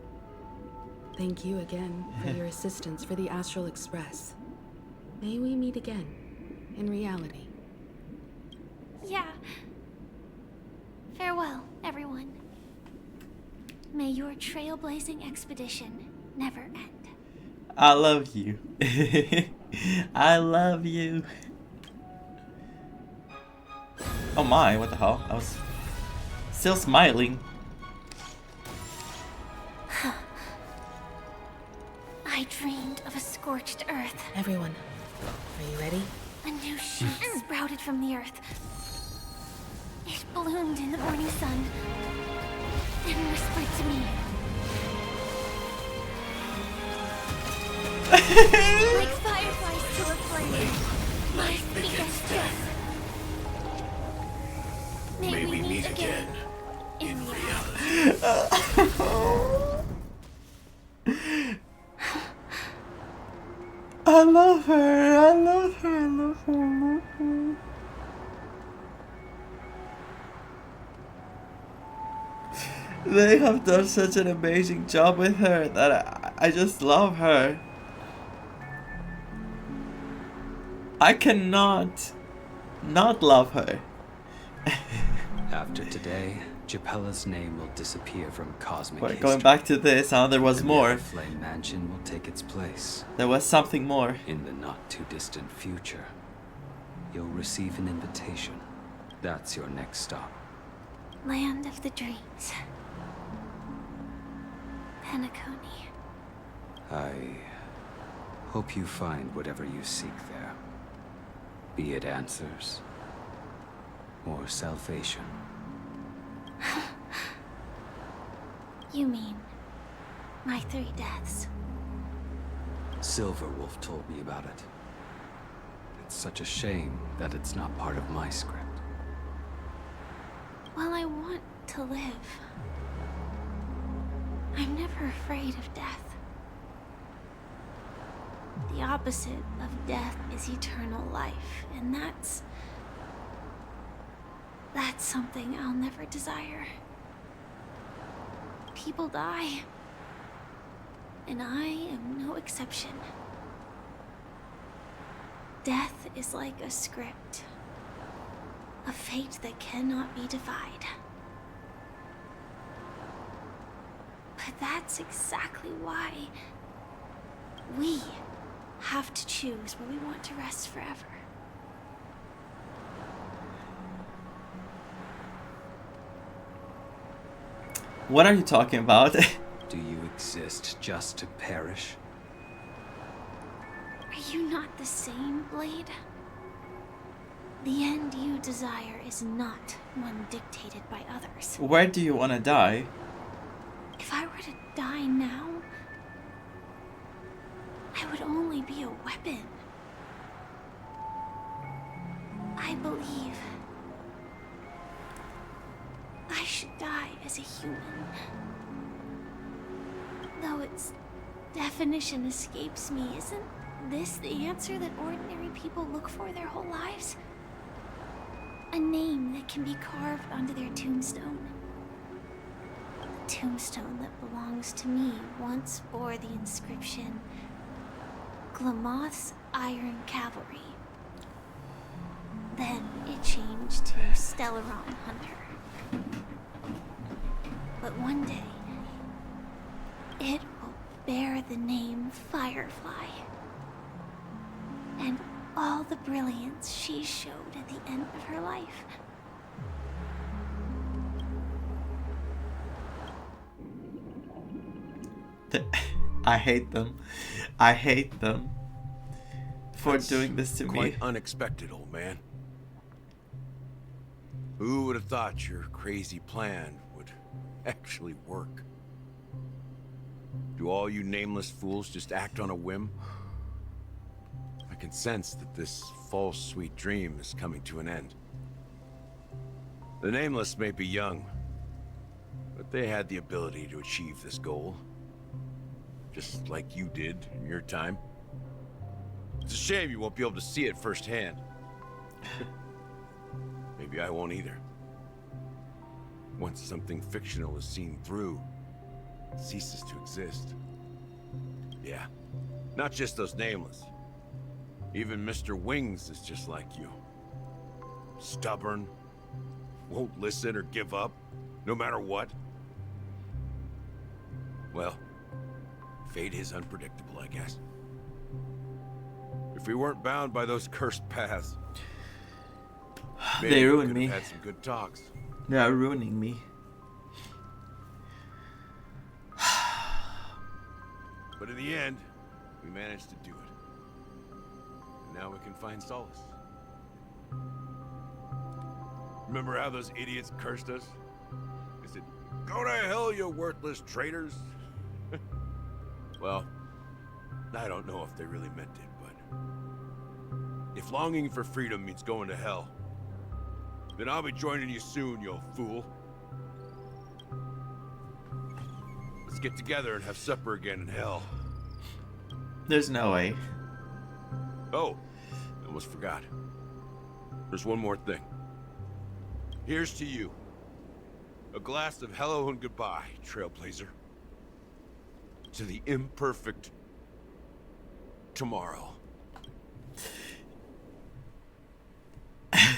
Thank you again for your assistance for the Astral Express. May we meet again, in reality. Yeah. Farewell, everyone. May your trailblazing expedition never end. I love you. I love you. Oh my, what the hell? I was still smiling. I dreamed of a scorched earth. Everyone, are you ready? A new shoot sprouted from the earth. It bloomed in the morning sun and whispered to me. Like fireflies to a flame, my biggest death. May we meet again in reality. I love her, I love her, I love her, I love her. They have done such an amazing job with her that I just love her. I cannot not love her. After today, Japella's name will disappear from cosmic history. Going back to this, there was and more. The Flame Mansion will take its place. There was something more. In the not too distant future, you'll receive an invitation. That's your next stop. Land of the dreams. Penacony. I hope you find whatever you seek there. Be it answers or salvation. You mean my 3 deaths? Silverwolf told me about it. It's such a shame that it's not part of my script. Well, I want to live. I'm never afraid of death. The opposite of death is eternal life, and that's something I'll never desire. People die, and I am no exception. Death is like a script, a fate that cannot be defied. But that's exactly why we have to choose where we want to rest forever. What are you talking about? Do you exist just to perish? Are you not the same, Blade? The end you desire is not one dictated by others. Where do you want to die? If I were to die now, I would only be a weapon. I believe I should die as a human. Though its definition escapes me, isn't this the answer that ordinary people look for their whole lives? A name that can be carved onto their tombstone. The tombstone that belongs to me once bore the inscription, Glamoth's Iron Cavalry. Then it changed to Stellaron Hunter. But one day, it will bear the name Firefly. And all the brilliance she showed at the end of her life. I hate them. I hate them for doing this to me. Quite unexpected, old man. Who would have thought your crazy plan would actually work? Do all you nameless fools just act on a whim? I can sense that this false sweet dream is coming to an end. The nameless may be young, but they had the ability to achieve this goal. Just like you did in your time. It's a shame you won't be able to see it firsthand. Maybe I won't either. Once something fictional is seen through, it ceases to exist. Yeah, not just those nameless. Even Mr. Wings is just like you. Stubborn, won't listen or give up, no matter what. Well, fate is unpredictable, I guess. If we weren't bound by those cursed paths, maybe they we ruined could me. have had some good talks. They are ruining me. But in the end, we managed to do it. And now we can find solace. Remember how those idiots cursed us? They said, "Go to hell, you worthless traitors." Well, I don't know if they really meant it, but if longing for freedom means going to hell, then I'll be joining you soon, you fool. Let's get together and have supper again in hell. There's no way. Oh, I almost forgot. There's one more thing. Here's to you. A glass of hello and goodbye, Trailblazer. To the imperfect tomorrow. It's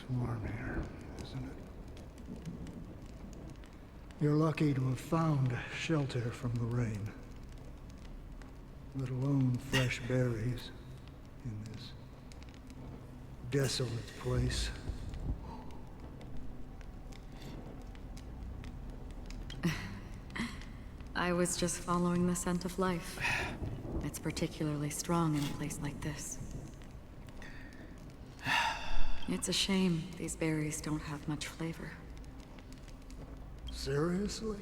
warm here, isn't it? You're lucky to have found shelter from the rain. Let alone fresh berries in this desolate place. I was just following the scent of life. It's particularly strong in a place like this. It's a shame these berries don't have much flavor. Seriously?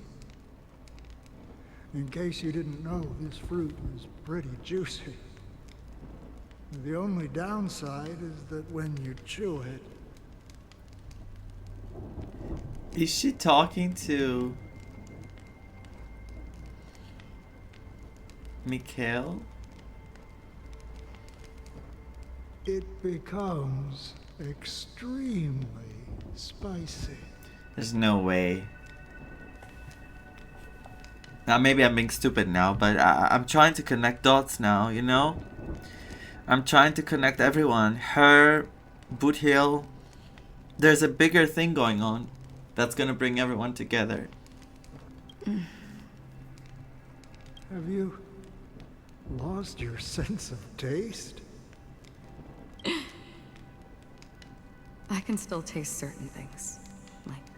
In case you didn't know, this fruit is pretty juicy. The only downside is that when you chew it... Is she talking to Mikhail? It becomes extremely spicy. There's no way. Now maybe I'm being stupid now, but I'm trying to connect dots now, you know? I'm trying to connect everyone. Her, Boot Hill. There's a bigger thing going on that's gonna bring everyone together. Have you lost your sense of taste? I can still taste certain things, like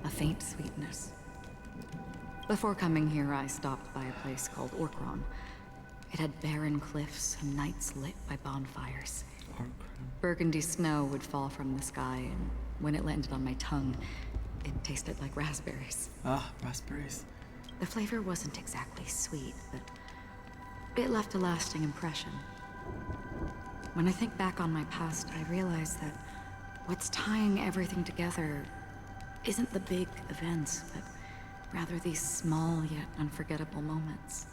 a faint sweetness. Before coming here, I stopped by a place called Orkron. It had barren cliffs and nights lit by bonfires. Burgundy snow would fall from the sky, and when it landed on my tongue, it tasted like raspberries. Ah, raspberries. The flavor wasn't exactly sweet, but it left a lasting impression. When I think back on my past, I realize that what's tying everything together isn't the big events, but rather these small yet unforgettable moments.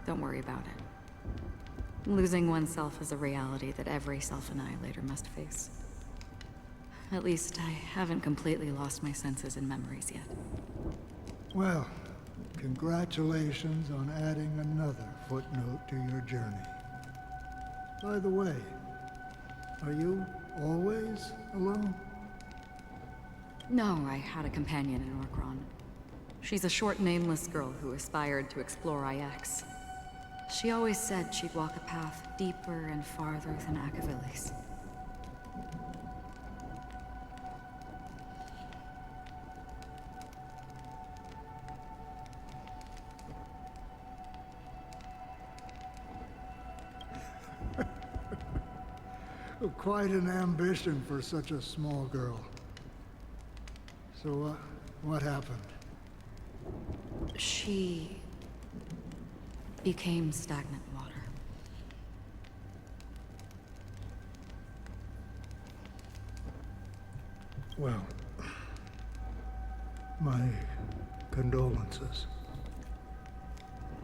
Don't worry about it. Losing oneself is a reality that every self-annihilator must face. At least I haven't completely lost my senses and memories yet. Well, congratulations on adding another footnote to your journey. By the way, are you always alone? No, I had a companion in Orkron. She's a short, nameless girl who aspired to explore IX. She always said she'd walk a path deeper and farther than Akavilis. Quite an ambition for such a small girl. So, what happened? She became stagnant water. Well, my condolences.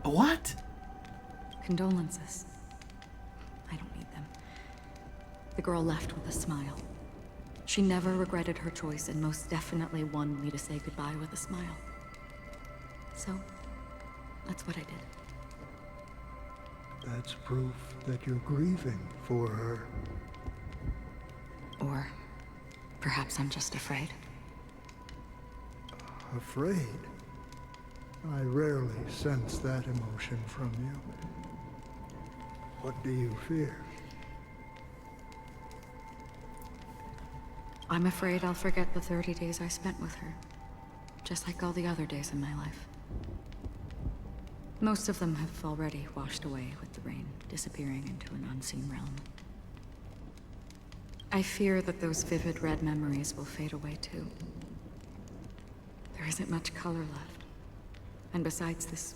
What? Condolences. I don't need them. The girl left with a smile. She never regretted her choice and most definitely wanted me to say goodbye with a smile. So, that's what I did. That's proof that you're grieving for her. Or perhaps I'm just afraid. Afraid? I rarely sense that emotion from you. What do you fear? I'm afraid I'll forget the 30 days I spent with her, just like all the other days in my life. Most of them have already washed away with the rain, disappearing into an unseen realm. I fear that those vivid red memories will fade away too. There isn't much color left, and besides this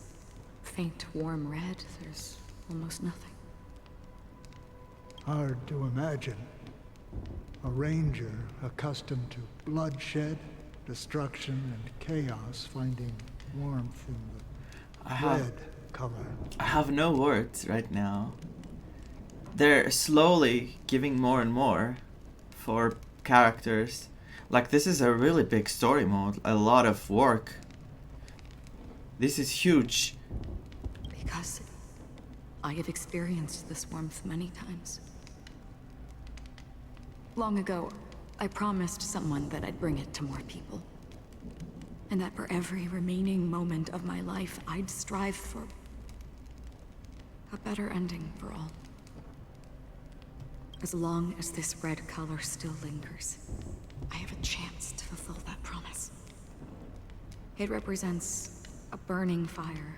faint, warm red, there's almost nothing. Hard to imagine. A ranger accustomed to bloodshed, destruction, and chaos finding warmth in the red color. I have no words right now. They're slowly giving more and more for characters. Like, this is a really big story mode, a lot of work. This is huge. Because I have experienced this warmth many times. Long ago, I promised someone that I'd bring it to more people. And that for every remaining moment of my life, I'd strive for a better ending for all. As long as this red color still lingers, I have a chance to fulfill that promise. It represents a burning fire,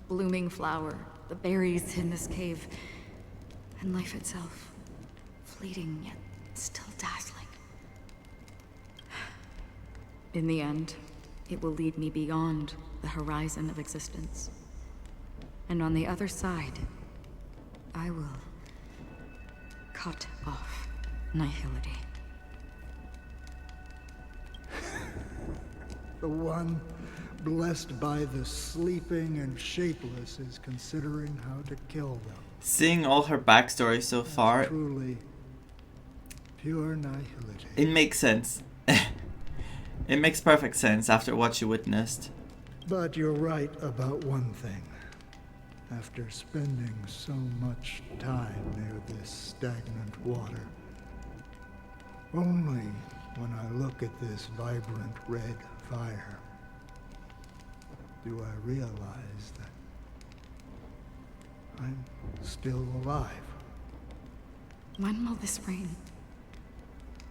blooming flower, the berries in this cave, and life itself, fleeting yet still dazzling. In the end, it will lead me beyond the horizon of existence. And on the other side, I will cut off nihility. The one blessed by the sleeping and shapeless is considering how to kill them. Seeing all her backstory so far, Truly pure nihility. it makes sense. It makes perfect sense after what you witnessed. But you're right about one thing. After spending so much time near this stagnant water, only when I look at this vibrant red fire do I realize that I'm still alive. When will this rain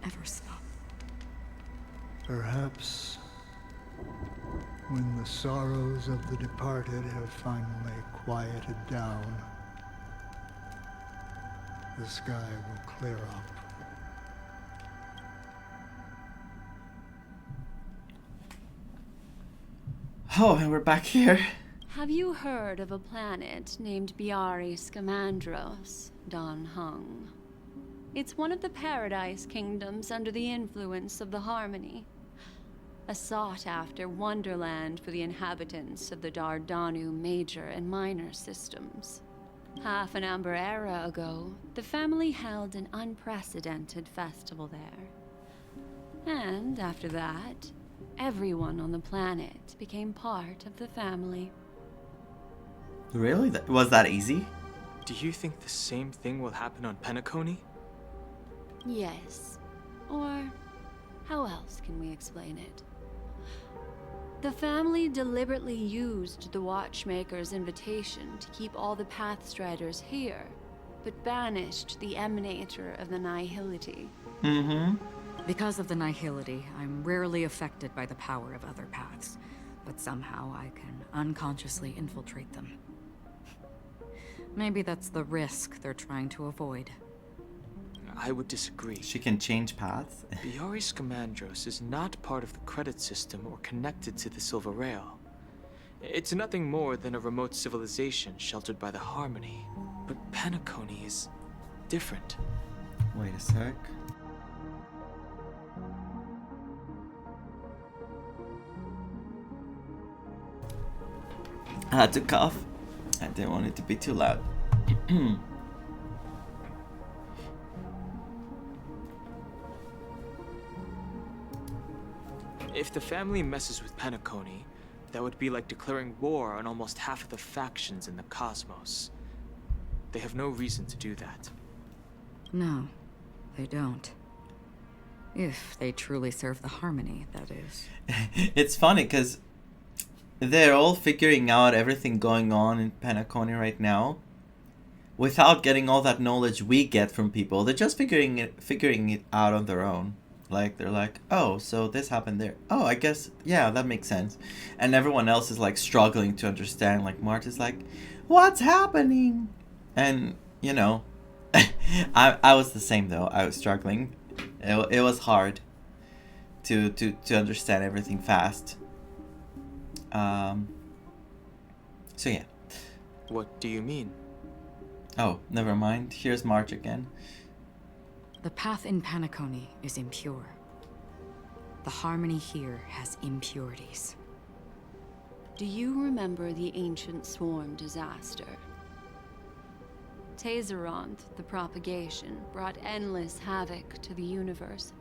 ever stop? Perhaps When the sorrows of the departed have finally quieted down, the sky will clear up. Oh, and we're back here. Have you heard of a planet named Biari Scamandros, Don Hung? It's one of the Paradise Kingdoms under the influence of the Harmony. A sought-after wonderland for the inhabitants of the Dardanu Major and Minor systems. Half an Amber era ago, the family held an unprecedented festival there. And after that, everyone on the planet became part of the family. Really? Was that easy? Do you think the same thing will happen on Penacony? Yes. Or how else can we explain it? The family deliberately used the Watchmaker's invitation to keep all the Pathstriders here, but banished the Emanator of the Nihility. Because of the Nihility, I'm rarely affected by the power of other paths, but somehow I can unconsciously infiltrate them. Maybe that's the risk they're trying to avoid. I would disagree. She can change paths? Biari Scamandros is not part of the credit system or connected to the Silver Rail. It's nothing more than a remote civilization sheltered by the Harmony. But Penacony is different. Wait a sec. I had to cough. I didn't want it to be too loud. If the family messes with Penacony, that would be like declaring war on almost half of the factions in the cosmos. They have no reason to do that. No, they don't. If they truly serve the Harmony, that is. It's funny because they're all figuring out everything going on in Penacony right now without getting all that knowledge we get from people. They're just figuring it out on their own. Like, they're like, oh, so this happened there. Oh, I guess, yeah, that makes sense. And everyone else is, like, struggling to understand. Like, Mart is like, what's happening? And, you know, I was the same, though. I was struggling. It was hard to understand everything fast. So, yeah. What do you mean? Oh, never mind. Here's March again. The path in Penacony is impure. The Harmony here has impurities. Do you remember the ancient swarm disaster? Tazeronth, the propagation, brought endless havoc to the universe,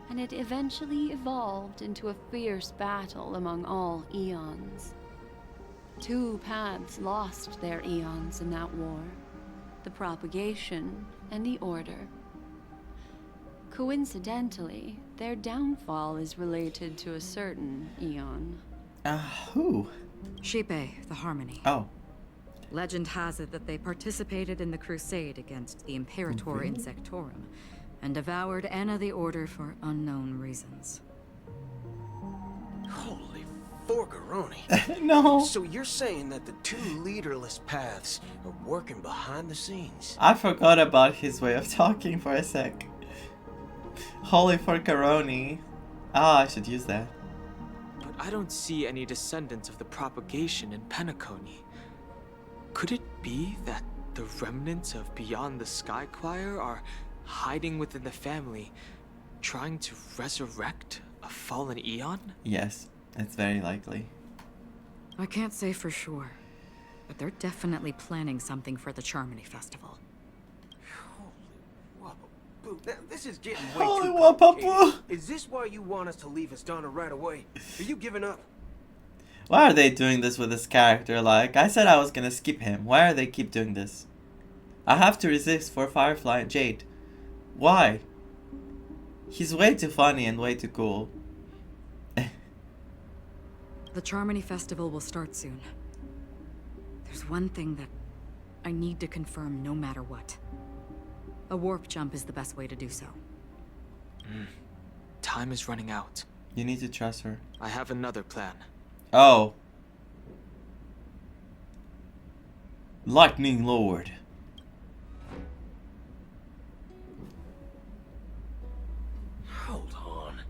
and it eventually evolved into a fierce battle among all eons. 2 paths lost their eons in that war, the propagation and the order. Coincidentally, their downfall is related to a certain eon. Who? Shipe, the Harmony. Oh. Legend has it that they participated in the crusade against the Imperator Insectorum and devoured Anna the Order for unknown reasons. Holy forgaroni. No. So you're saying that the 2 leaderless paths are working behind the scenes? I forgot about his way of talking for a sec. Holy forgaroni. I should use that. But I don't see any descendants of the propagation in Penacony. Could it be that the remnants of Beyond the Sky Choir are hiding within the family, trying to resurrect a fallen eon? Yes, it's very likely. I can't say for sure, but they're definitely planning something for the Charmony Festival. Boo, this is getting way Holy too wapapoo. complicated. Is this why you want us to leave Astana right away? Are you giving up? Why are they doing this with this character? Like, I said I was gonna skip him. Why are they keep doing this? I have to resist for Firefly and Jade. Why? He's way too funny and way too cool. The Charmony Festival will start soon. There's one thing that I need to confirm no matter what. A warp jump is the best way to do so. Time is running out. You need to trust her. I have another plan. Oh. Lightning Lord. Hold on.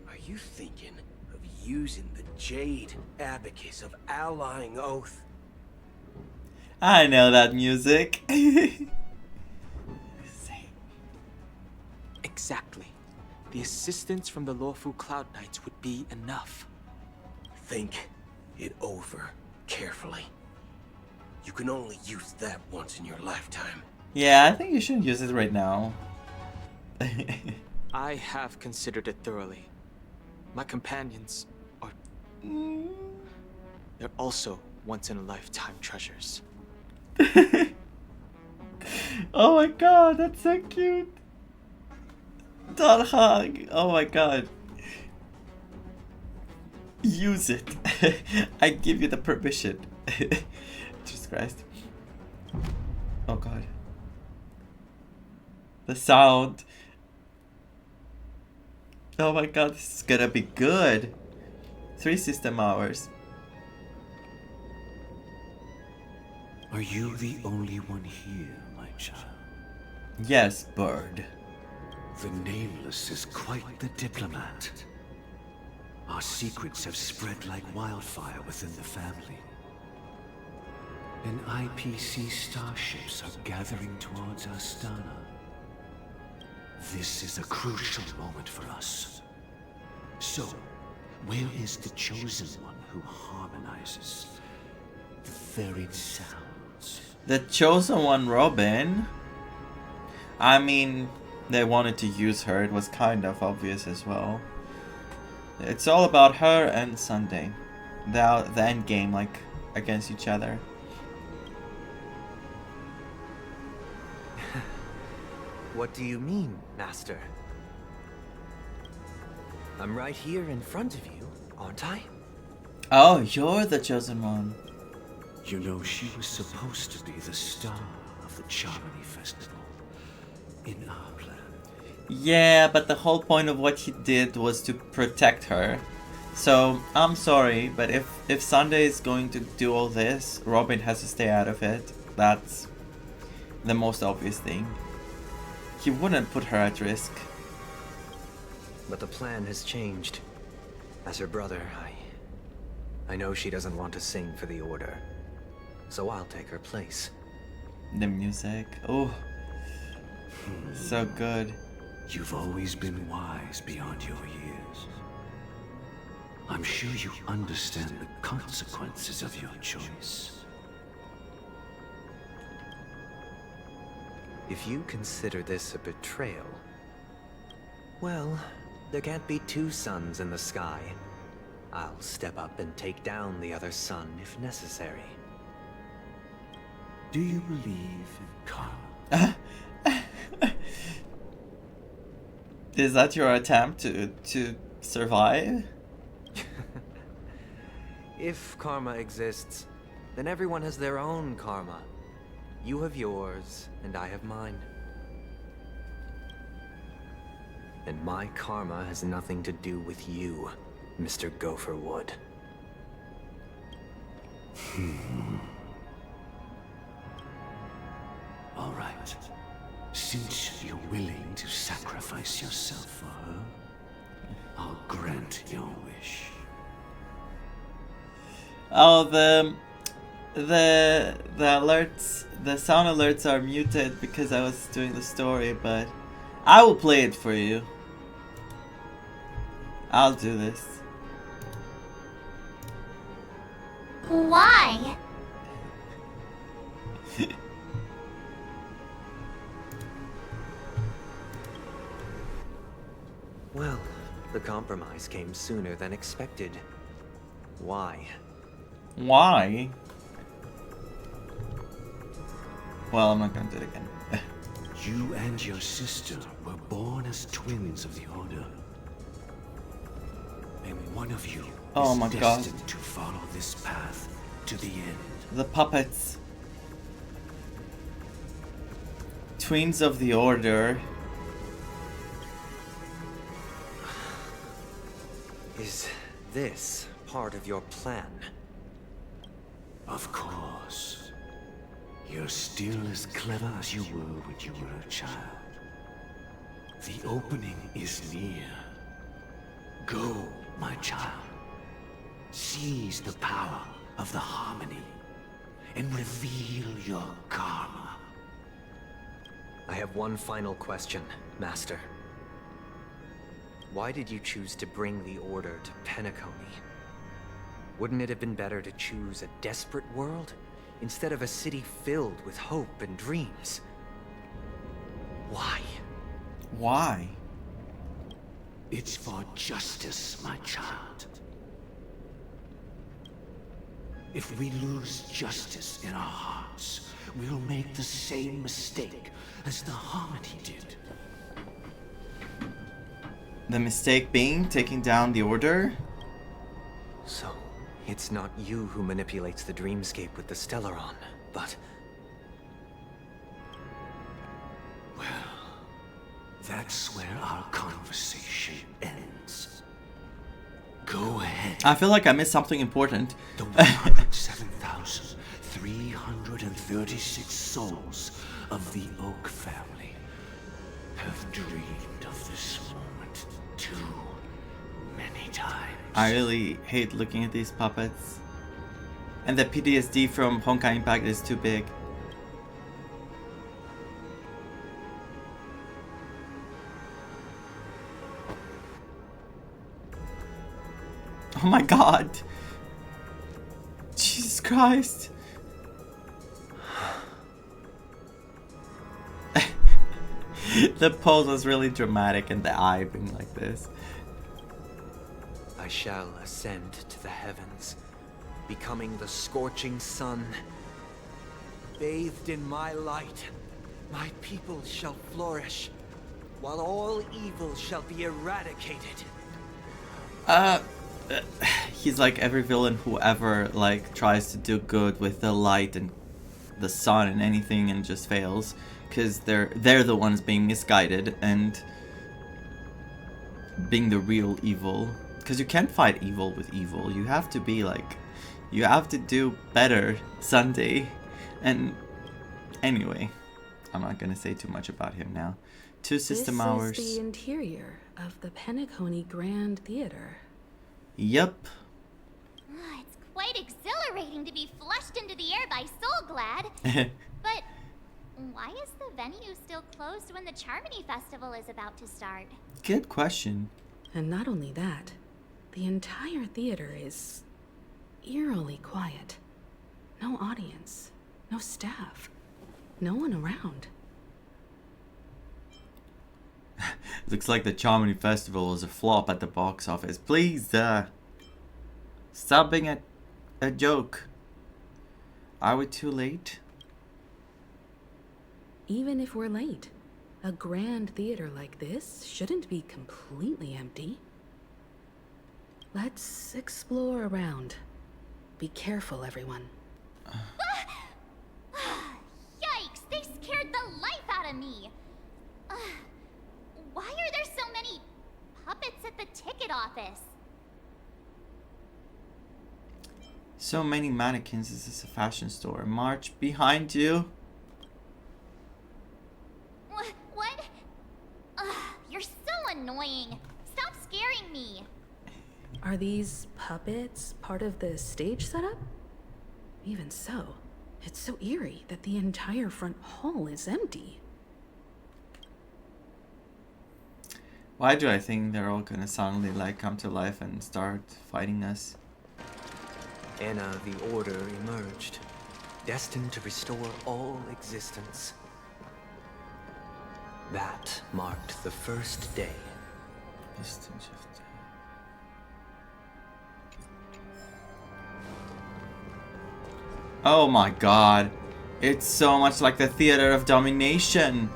Are you thinking of using the Jade Abacus of Allying Oath? I know that music. Exactly. The assistance from the lawful Cloud Knights would be enough. Think it over carefully. You can only use that once in your lifetime. Yeah, I think you shouldn't use it right now. I have considered it thoroughly. My companions are... They're also once-in-a-lifetime treasures. Oh my god, that's so cute. Don't hug. Oh my god. Use it. I give you the permission. Jesus Christ. Oh god. The sound. Oh my god, this is gonna be good. 3 system hours. Are you the only one here, my child? Yes, bird. The Nameless is quite the diplomat. Our secrets have spread like wildfire within the family. And IPC starships are gathering towards Astana. This is a crucial moment for us. So, where is the Chosen One who harmonizes the varied sounds? The Chosen One, Robin? I mean, they wanted to use her. It was kind of obvious as well. It's all about her and Sunday. The end game, like, against each other. What do you mean, Master? I'm right here in front of you, aren't I? Oh, you're the Chosen One. You know, she was supposed to be the star of the Charmony Festival. In our plan. Yeah, but the whole point of what he did was to protect her. So, I'm sorry, but if Sunday is going to do all this, Robin has to stay out of it. That's the most obvious thing. He wouldn't put her at risk. But the plan has changed. As her brother, I know she doesn't want to sing for the Order. So I'll take her place. The music. Oh. So good. You've always been wise beyond your years. I'm sure you understand the consequences of your choice. If you consider this a betrayal, well, there can't be 2 suns in the sky. I'll step up and take down the other sun if necessary. Do you believe in karma? Is that your attempt to survive? If karma exists, then everyone has their own karma. You have yours, and I have mine. And my karma has nothing to do with you, Mr. Gopherwood. All right. Since you're willing to sacrifice yourself for her, I'll grant your wish. Oh, the alerts, the sound alerts are muted because I was doing the story, but I will play it for you. I'll do this. Why? Well, the compromise came sooner than expected. Why? Why? Well, I'm not gonna do it again. You and your sister were born as twins of the Order. And one of you Oh is my God. destined to follow this path to the end. The puppets. Twins of the Order. Is this part of your plan? Of course. You're still as clever as you were when you were a child. The opening is near. Go, my child. Seize the power of the harmony and reveal your karma. I have one final question, Master. Why did you choose to bring the Order to Penacony? Wouldn't it have been better to choose a desperate world instead of a city filled with hope and dreams? Why? Why? It's for justice, my child. If we lose justice in our hearts, we'll make the same mistake as the Harmony did. The mistake being taking down the Order? So, it's not you who manipulates the dreamscape with the Stellaron, but... Well, that's where our conversation ends. Go ahead. I feel like I missed something important. The 107,336 souls of the Oak family have dreamed of this moment too many times. I really hate looking at these puppets. And the PTSD from Honkai Impact is too big. Oh my god! Jesus Christ! The pose was really dramatic and the eye being like this. I shall ascend to the heavens, becoming the scorching sun. Bathed in my light, my people shall flourish, while all evil shall be eradicated. He's like every villain who ever like tries to do good with the light and the sun and anything and just fails, because they're the ones being misguided and being the real evil. Because you can't fight evil with evil. You have to be like, you have to do better Sunday. And anyway, I'm not gonna say too much about him now. 2 system hours. This is the interior of the Penacony Grand Theater. Yep. It's quite exhilarating to be flushed into the air by Soulglad. But why is the venue still closed when the Charmony Festival is about to start? Good question. And not only that, the entire theater is eerily quiet. No audience, no staff, no one around. Looks like the Charmony Festival was a flop at the box office. Please, stop being a joke. Are we too late? Even if we're late, a grand theater like this shouldn't be completely empty. Let's explore around. Be careful, everyone. Yikes! They scared the life out of me! Why are there so many puppets at the ticket office? So many mannequins. Is this a fashion store? March behind you. What? You're so annoying. Stop scaring me. Are these puppets part of the stage setup? Even so, it's so eerie that the entire front hall is empty. Why do I think they're all gonna suddenly like come to life and start fighting us? Anna, the Order emerged, destined to restore all existence. That marked the first day. Oh my god. It's so much like the Theater of Domination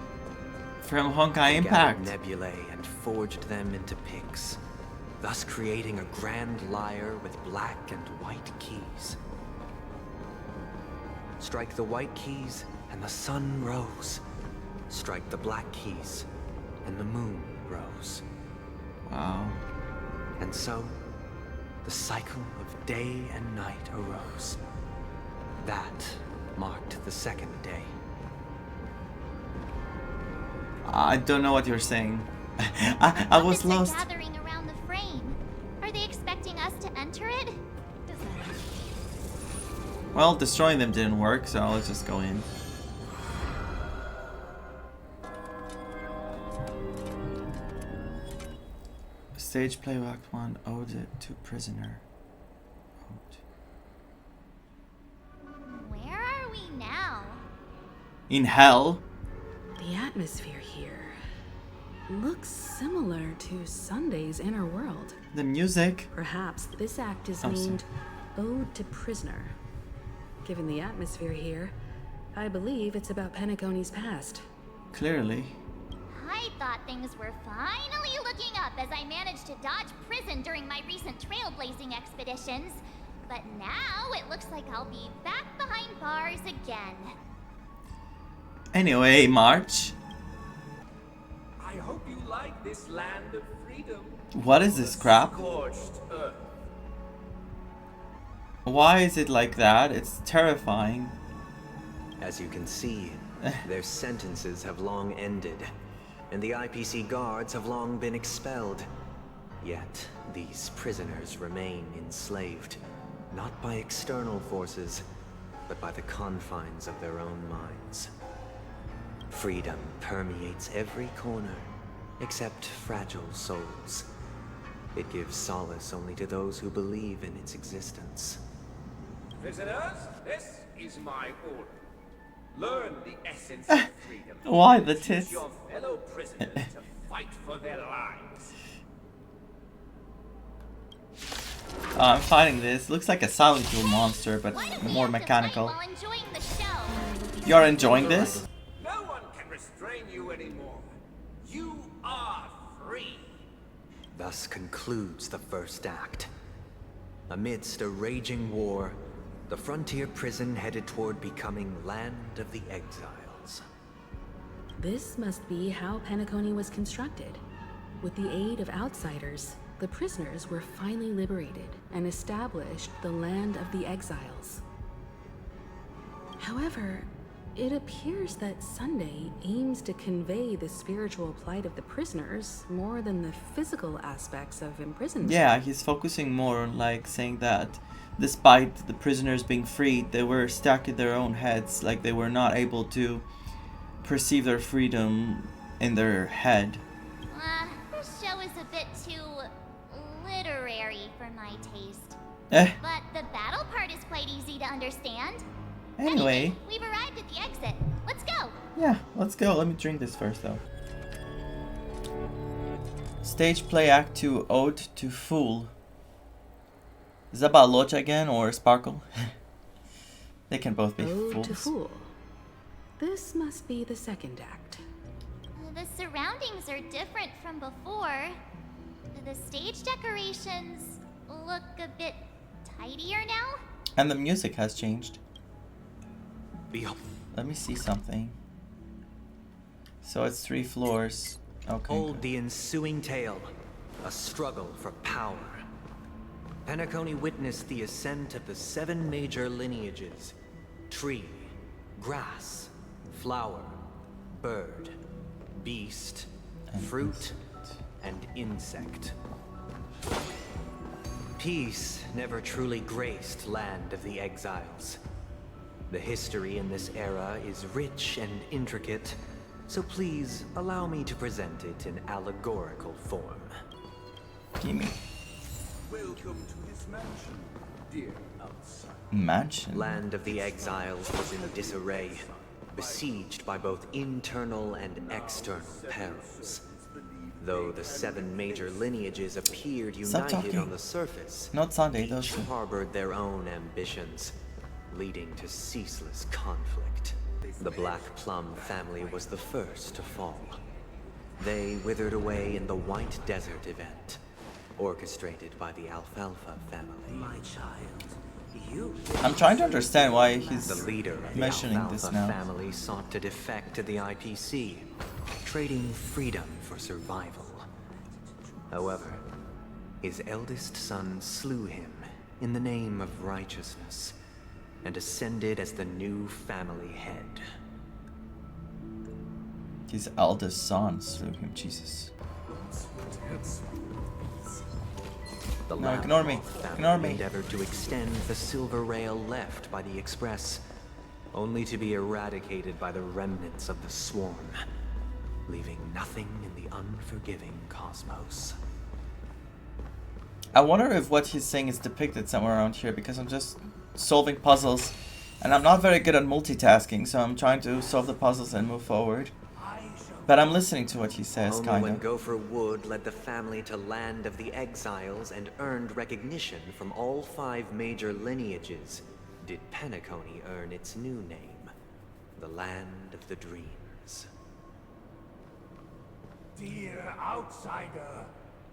from Honkai Impact. Gathered nebulae and forged them into picks, thus creating a grand lyre with black and white keys. Strike the white keys and the sun rose. Strike the black keys and the moon rose. Wow. And so, the cycle of day and night arose. That marked the second day. I don't know what you're saying. I was lost. Gathering around the frame. Are they expecting us to enter it? Well, destroying them didn't work, so let's just go in. Stage play Act 1, Ode to Prisoner. Where are we now? In hell? The atmosphere here looks similar to Sunday's inner world. The music. Perhaps this act is named Ode to Prisoner. Given the atmosphere here, I believe it's about Penacony's past. Clearly. I thought things were finally looking up as I managed to dodge prison during my recent trailblazing expeditions. But now it looks like I'll be back behind bars again. Anyway, March. I hope you like this land of freedom. What is this crap? Scorched earth. Why is it like that? It's terrifying. As you can see, their sentences have long ended, and the IPC guards have long been expelled. Yet, these prisoners remain enslaved, not by external forces, but by the confines of their own minds. Freedom permeates every corner, except fragile souls. It gives solace only to those who believe in its existence. Prisoners, this is my order. Learn the essence of freedom. Why the Teach tits? your fellow prisoners to fight for their lives. I'm fighting this. Looks like a Silent Hill monster, but more mechanical. While enjoying the show. You're enjoying this? No one can restrain you anymore. You are free. Thus concludes the first act. Amidst a raging war, the frontier prison headed toward becoming Land of the Exiles. This must be how Penacony was constructed. With the aid of outsiders, the prisoners were finally liberated and established the Land of the Exiles. However, it appears that Sunday aims to convey the spiritual plight of the prisoners more than the physical aspects of imprisonment. Yeah, he's focusing more on like saying that despite the prisoners being freed, they were stuck in their own heads, like they were not able to perceive their freedom in their head. This show is a bit too literary for my taste. But the battle part is quite easy to understand. Anyway, we've arrived at the exit. Let's go. Yeah, let's go. Let me drink this first though. Stage play Act 2, Ode to Fool. Is that about Locha again or Sparkle? They can both be Ode fools. to Fool. This must be the second act. The surroundings are different from before. The stage decorations look a bit tidier now. And the music has changed. Behold. Let me see something. So it's 3 floors. Okay. Hold the ensuing tale, a struggle for power. Penacony witnessed the ascent of the 7 major lineages: tree, grass, flower, bird, beast, fruit, and insect. Peace never truly graced Land of the Exiles. The history in this era is rich and intricate, so please allow me to present it in allegorical form. Gimme. Welcome to this mansion, dear outsider. Mansion? Land of the Exiles was in disarray, besieged by both internal and external perils. Though the 7 major lineages appeared united on the surface, Not Sunday, each those two. harbored their own ambitions, leading to ceaseless conflict. The Black Plum family was the first to fall. They withered away in the White Desert event, orchestrated by the Alfalfa family. My child, you... I'm trying to understand why he's The leader of the mentioning Alfalfa this now. family sought to defect to the IPC, trading freedom for survival. However, His eldest son slew him in the name of righteousness and ascended as the new family head. His eldest son slew him, Jesus. The No, ignore me. Ignore me. endeavored to extend the silver rail left by the Express, only to be eradicated by the remnants of the swarm, leaving nothing in the unforgiving cosmos. I wonder if what he's saying is depicted somewhere around here, because I'm just solving puzzles and I'm not very good at multitasking, so I'm trying to solve the puzzles and move forward. But I'm listening to what he says, Only kind when of. Gopher Wood led the family to Land of the Exiles and earned recognition from all 5 major lineages did Penacony earn its new name, the Land of the Dreams. Dear outsider,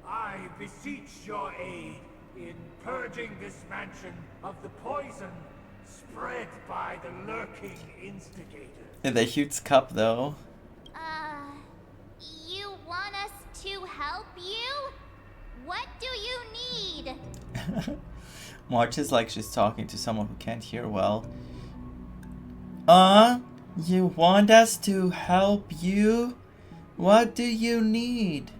I beseech your aid in purging this mansion of the poison spread by the lurking instigators. In the huge cup, though. You want us to help you? What do you need? March is like she's talking to someone who can't hear well. You want us to help you? What do you need?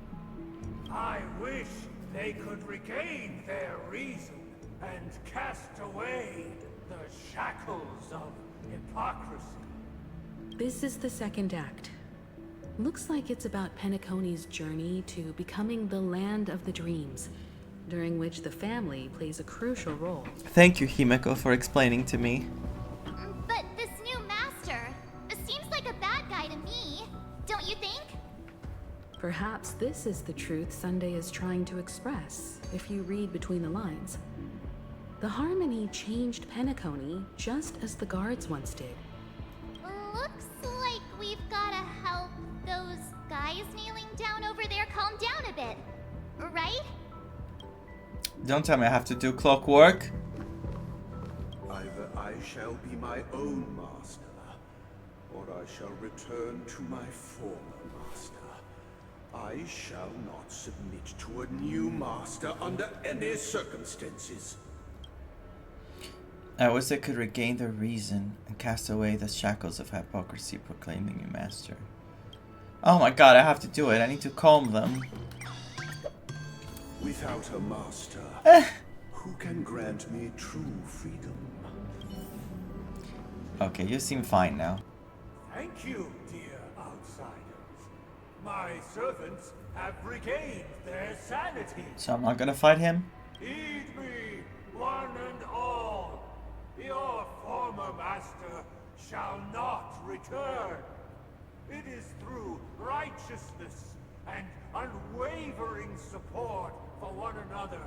I wish they could regain their reason and cast away the shackles of hypocrisy. This is the second act. Looks like it's about Penacony's journey to becoming the Land of the Dreams, during which the family plays a crucial role. Thank you, Himeko, for explaining to me. But this new master seems like a bad guy to me, don't you think? Perhaps this is the truth Sunday is trying to express, if you read between the lines. The Harmony changed Penacony just as the guards once did. Looks like we've gotta help those guys kneeling down over there calm down a bit, right? Don't tell me I have to do clockwork. Either I shall be my own master, or I shall return to my former master. I shall not submit to a new master under any circumstances. I wish they could regain their reason and cast away the shackles of hypocrisy, proclaiming you master. Oh my god, I have to do it. I need to calm them. Without a master, who can grant me true freedom? Okay, you seem fine now. Thank you, dear outsiders. My servants have regained their sanity. So I'm not gonna fight him? Heed me, one and all. Your former master shall not return. It is through righteousness and unwavering support for one another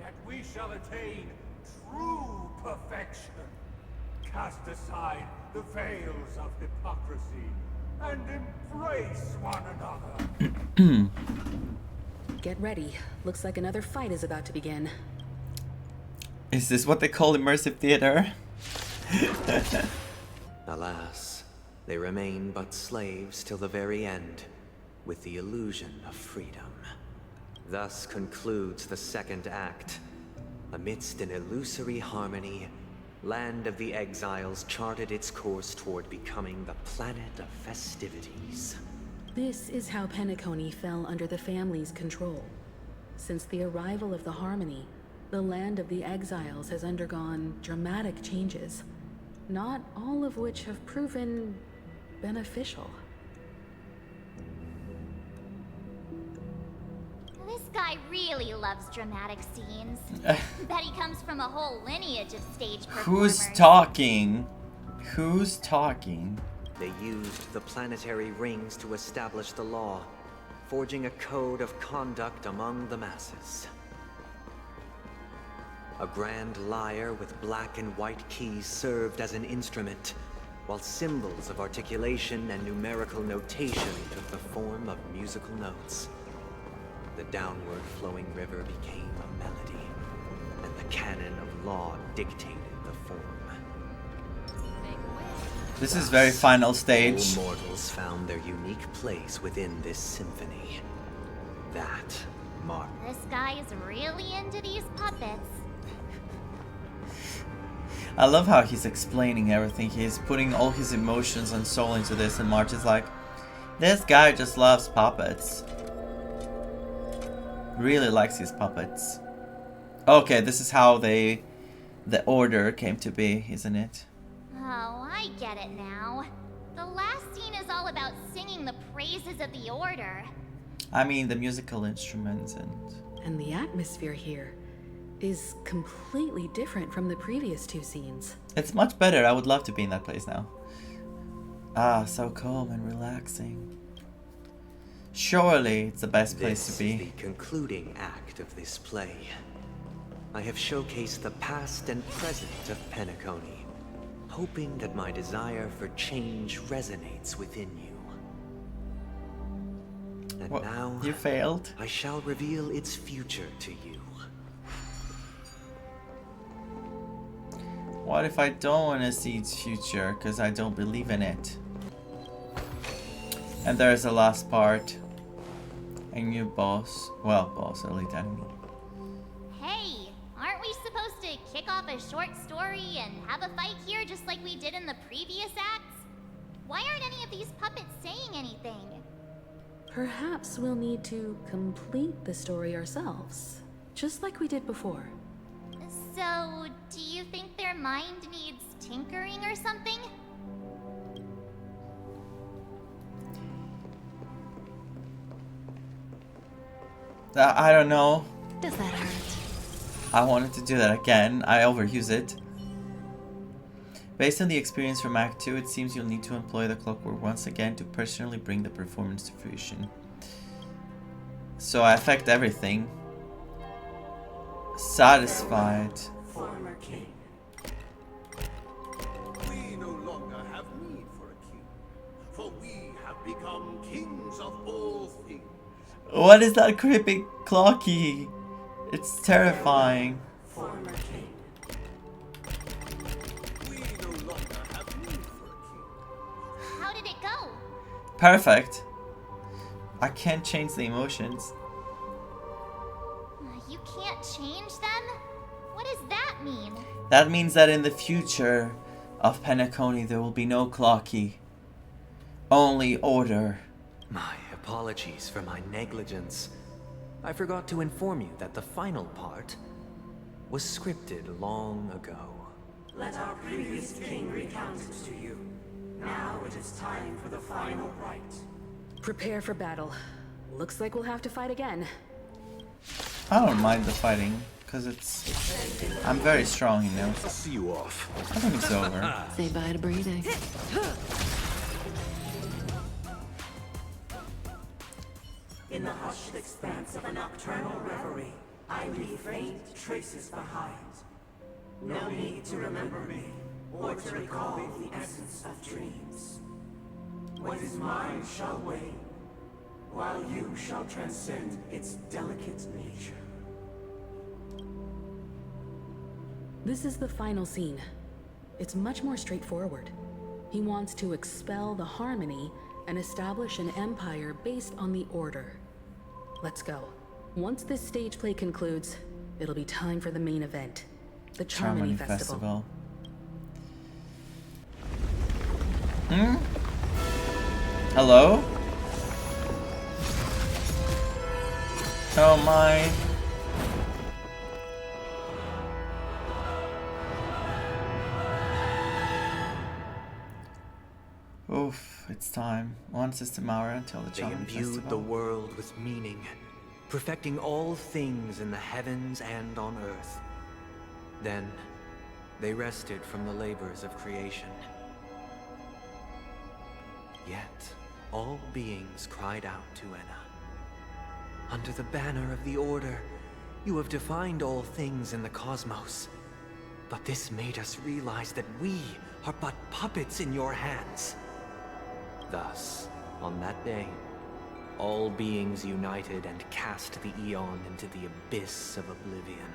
that we shall attain true perfection. Cast aside the veils of hypocrisy and embrace one another. Get ready. Looks like another fight is about to begin. Is this what they call immersive theater? Alas, they remain but slaves till the very end, with the illusion of freedom. Thus concludes the second act. Amidst an illusory harmony, Land of the Exiles charted its course toward becoming the planet of festivities. This is how Penacony fell under the family's control. Since the arrival of the Harmony, the Land of the Exiles has undergone dramatic changes, not all of which have proven beneficial. This guy really loves dramatic scenes. Bet he comes from a whole lineage of stage performers. Who's talking? Who's talking? They used the planetary rings to establish the law, forging a code of conduct among the masses. A grand lyre with black and white keys served as an instrument, while symbols of articulation and numerical notation took the form of musical notes. The downward flowing river became a melody, and the canon of law dictated the form. This is very final stage. All mortals found their unique place within this symphony. That This guy is really into these puppets. I love how he's explaining everything. He's putting all his emotions and soul into this, and March is like, this guy just loves puppets. Really likes his puppets. Okay, this is how the order came to be, isn't it? Oh, I get it now. The last scene is all about singing the praises of the Order. I mean, the musical instruments And the atmosphere here is completely different from the previous two scenes. It's much better. I would love to be in that place now. Ah, so calm and relaxing. Surely it's the best place to be. This is the concluding act of this play. I have showcased the past and present of Penacony, hoping that my desire for change resonates within you. And well, now, you failed. I shall reveal its future to you. What if I don't want to see its future because I don't believe in it? And there's the last part. A new boss. Well, boss, elite enemy. Hey, aren't we supposed to kick off a short story and have a fight here just like we did in the previous acts? Why aren't any of these puppets saying anything? Perhaps we'll need to complete the story ourselves, just like we did before. So, do you think their mind needs tinkering or something? I don't know. Does that hurt? I wanted to do that again. I overuse it. Based on the experience from Act 2, it seems you'll need to employ the clockwork once again to personally bring the performance to fruition. So I affect everything. Satisfied. Former king. We no longer have need for a king, for we have become kings of all things. What is that creepy Clocky? It's terrifying. Former king. We no longer have need for a king. How did it go? Perfect. I can't change the emotions. You can't change them? What does that mean? That means that in the future of Penacony there will be no Clocky. Only order. My apologies for my negligence. I forgot to inform you that the final part was scripted long ago. Let our previous king recount it to you. Now it is time for the final rite. Prepare for battle. Looks like we'll have to fight again. I don't mind the fighting, because I'm very strong, you know. I'll see you off. I think it's over. Say bye to breathing. In the hushed expanse of a nocturnal reverie, I leave faint traces behind. No need to remember me, or to recall the essence of dreams. What is mine shall wane, while you shall transcend its delicate nature. This is the final scene. It's much more straightforward. He wants to expel the harmony and establish an empire based on the order. Let's go. Once this stage play concludes, it'll be time for the main event, the Charmony Festival. Hello? Oh my. Oof, it's time. 1 system hour until the They Charmony imbued Festival. the world with meaning, perfecting all things in the heavens and on earth. Then, they rested from the labors of creation. Yet, all beings cried out to Enna. Under the banner of the Order, you have defined all things in the cosmos. But this made us realize that we are but puppets in your hands. Thus, on that day, all beings united and cast the Eon into the abyss of oblivion.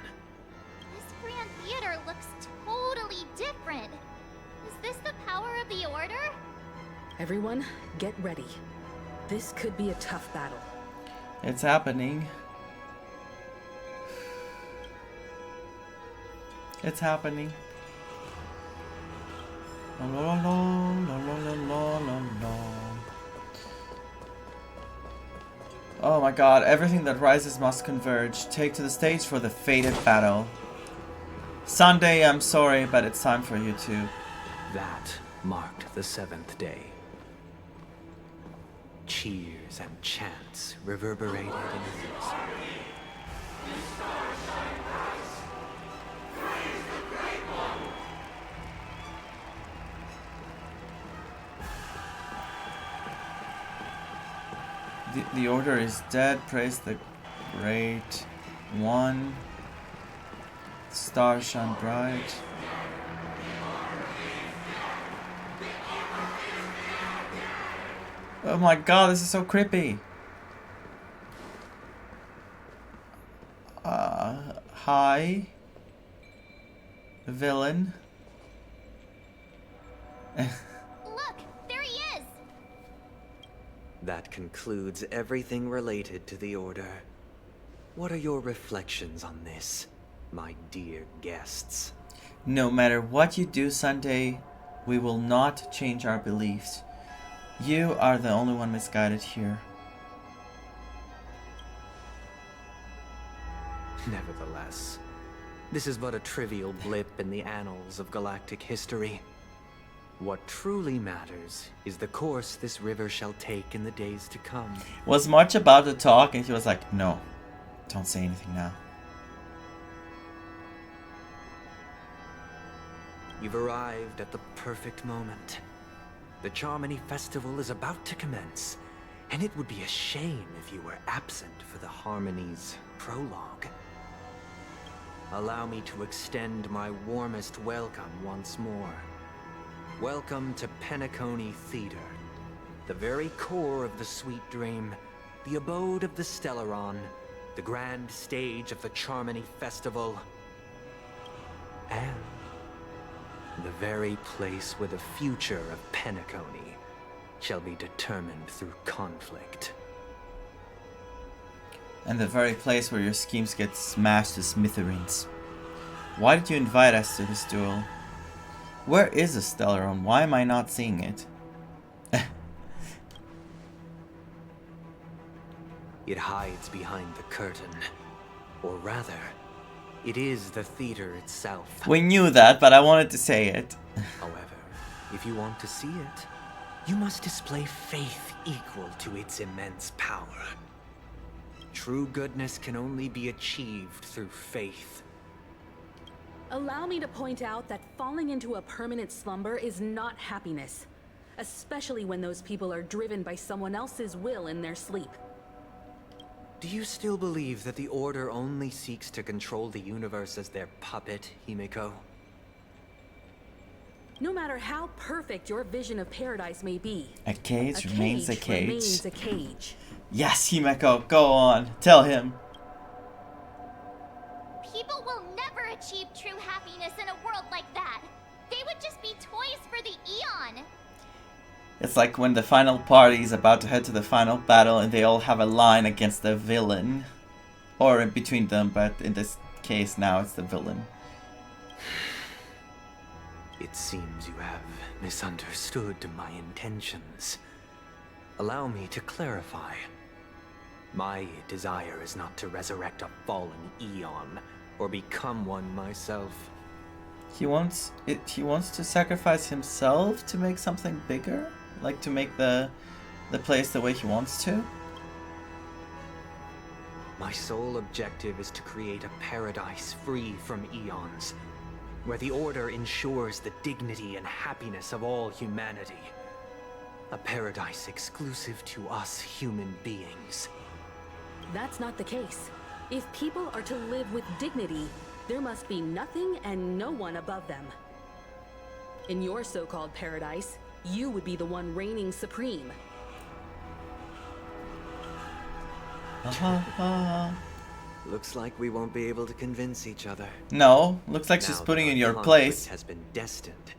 This Grand Theater looks totally different. Is this the power of the Order? Everyone, get ready. This could be a tough battle. It's happening. It's happening. La, la, la, la, la, la, la, la. Oh my god, everything that rises must converge. Take to the stage for the fated battle. Sunday, I'm sorry, but it's time for you to. That marked the 7th day. Cheers and chants reverberated in unison. The order is dead. Praise the great one. Stars shine bright. Oh my god, this is so creepy. Hi. Villain. Look, there he is. That concludes everything related to the Order. What are your reflections on this, my dear guests? No matter what you do, Sunday, we will not change our beliefs. You are the only one misguided here. Nevertheless, this is but a trivial blip in the annals of galactic history. What truly matters is the course this river shall take in the days to come. Was March about to talk and he was like, no, don't say anything now. You've arrived at the perfect moment. The Charmony Festival is about to commence, and it would be a shame if you were absent for the Harmony's prologue. Allow me to extend my warmest welcome once more. Welcome to Penacony Theater, the very core of the Sweet Dream, the abode of the Stellaron, the grand stage of the Charmony Festival, and the very place where the future of Penacony shall be determined through conflict. And the very place where your schemes get smashed to smithereens. Why did you invite us to this duel? Where is the Stellaron? Why am I not seeing it? It hides behind the curtain. Or rather, it is the theater itself. We knew that, but I wanted to say it. However, if you want to see it, you must display faith equal to its immense power. True goodness can only be achieved through faith. Allow me to point out that falling into a permanent slumber is not happiness, especially when those people are driven by someone else's will in their sleep. Do you still believe that the Order only seeks to control the universe as their puppet, Himiko? No matter how perfect your vision of paradise may be, a cage remains a cage. Remains a cage. Yes, Himiko, go on. Tell him. People will never achieve true happiness in a world like that. They would just be toys for the Eon. It's like when the final party is about to head to the final battle and they all have a line against the villain. Or in between them, but in this case now it's the villain. It seems you have misunderstood my intentions. Allow me to clarify. My desire is not to resurrect a fallen Eon, or become one myself. He wants to sacrifice himself to make something bigger? Like to make the place the way he wants to? My sole objective is to create a paradise free from Eons, where the Order ensures the dignity and happiness of all humanity. A paradise exclusive to us human beings. That's not the case. If people are to live with dignity, there must be nothing and no one above them. In your so-called paradise, you would be the one reigning supreme. Looks like we won't be able to convince each other. No, looks like she's putting in your place. Has been destined.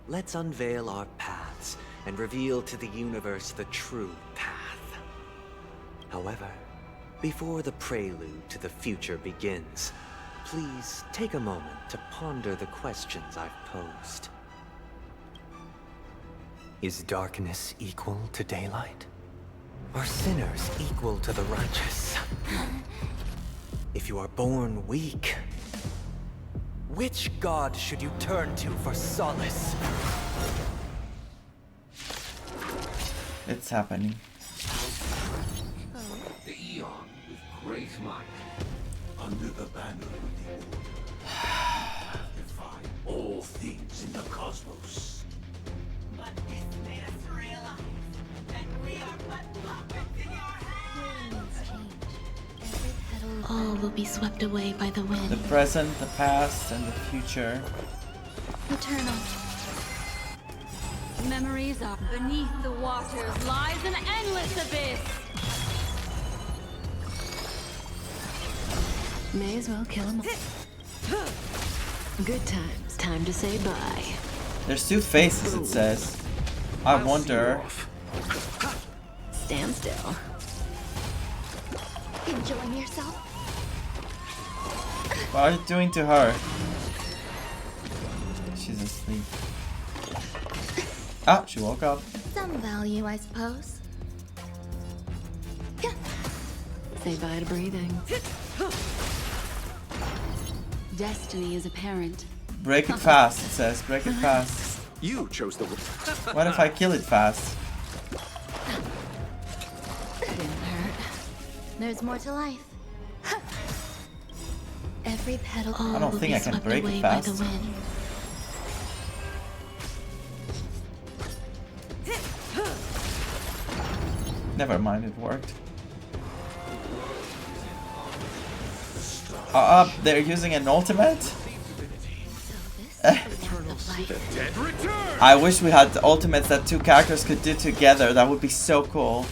Let's unveil our paths and reveal to the universe the true path. However, before the prelude to the future begins, Please take a moment to ponder the questions I've posed. Is darkness equal to daylight? Are sinners equal to the righteous? If you are born weak, which god should you turn to for solace? It's happening. The Eon with great might, under the banner of the Order, defy all things in the cosmos. But this made us realize that we are but puppets in your hands. All will be swept away by the wind. The present, the past, and the future. Eternal. Memories are beneath the waters lies an endless abyss. May as well kill him. Good times. Time to say bye. There's two faces, it says. I wonder. Stand still. Enjoying yourself? What are you doing to her? She's asleep. Ah, she woke up. Some value, I suppose. Say bye to breathing. Destiny is apparent. Break it fast, it says. Break it fast. You chose the. What if I kill it fast? Didn't hurt. There's more to life. Every petal I don't will think be I can swept break away it by fast. the wind. Never mind, it worked. They're using an ultimate? I wish we had the ultimates that two characters could do together. That would be so cool.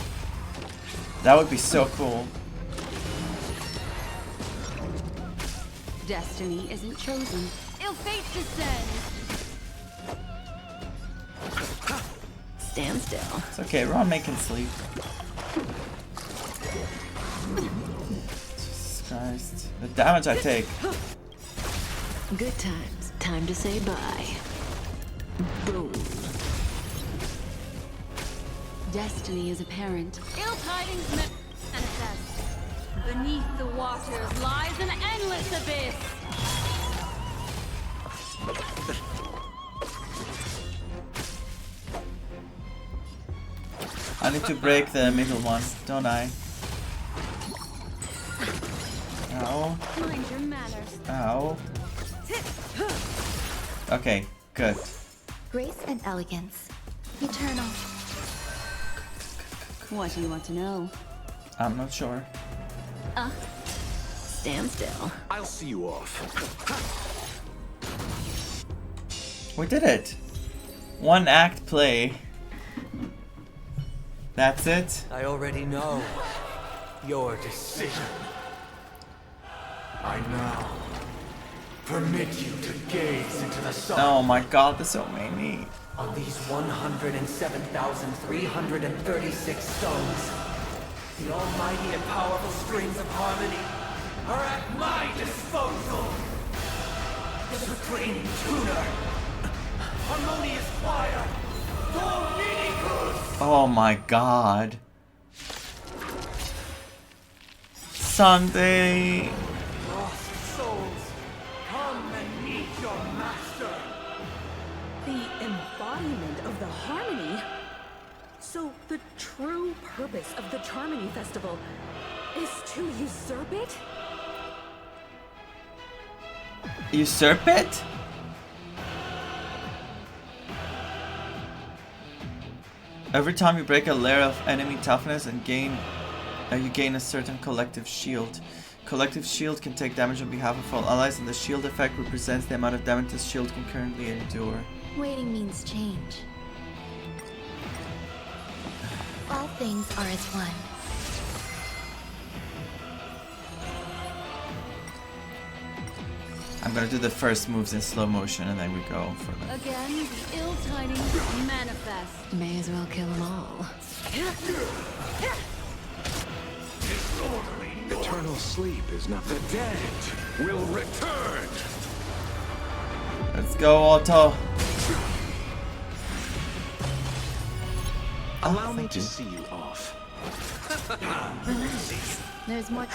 That would be so cool. Destiny isn't chosen. Ill fate descends. Stand still. It's okay, Ron can sleep. Jesus Christ. The damage I take. Good times. Time to say bye. Boom. Destiny is apparent. Ill tidings manifest. Beneath the waters lies an endless abyss. I need to break the middle one, don't I? Ow. Mind your manners. Ow. Okay, good. Grace and elegance. Eternal. What do you want to know? I'm not sure. Stand still. I'll see you off. We did it. One act play. That's it. I already know your decision. I now permit you to gaze into the sun. Oh my god, there's so many. On these 107,336 stones, the almighty and powerful strings of harmony are at my disposal. Supreme Tuner, harmonious choir, Dominicus. Oh my god. Sunday. Lost souls, come and meet your master. The embodiment of the harmony? So the true purpose of the Charmony Festival is to usurp it? Usurp it? Every time you break a layer of enemy toughness and you gain a certain collective shield. Collective shield can take damage on behalf of all allies, and the shield effect represents the amount of damage this shield can currently endure. Waiting means change. All things are as one. I'm gonna do the first moves in slow motion and then we go for them. Again, the ill tidings manifest. May as well kill them all. Eternal sleep is not the dead will return. Let's go, Otto. Allow me to see you off. There's more.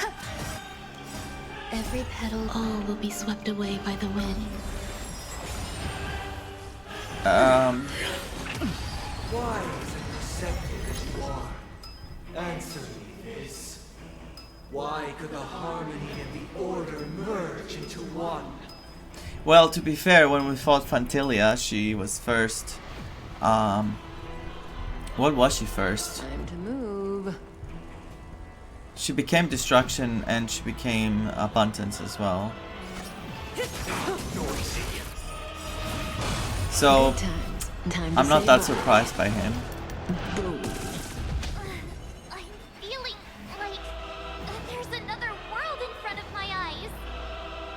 Every petal. All will be swept away by the wind. Why is it accepted as you are? Answer me this. Why could the harmony and the order merge into one? Well, to be fair, when we fought Fantilia, she was first. What was she first? Time to move. She became destruction and she became abundance as well. So I'm not that surprised by him. I'm feeling like there's another world in front of my eyes.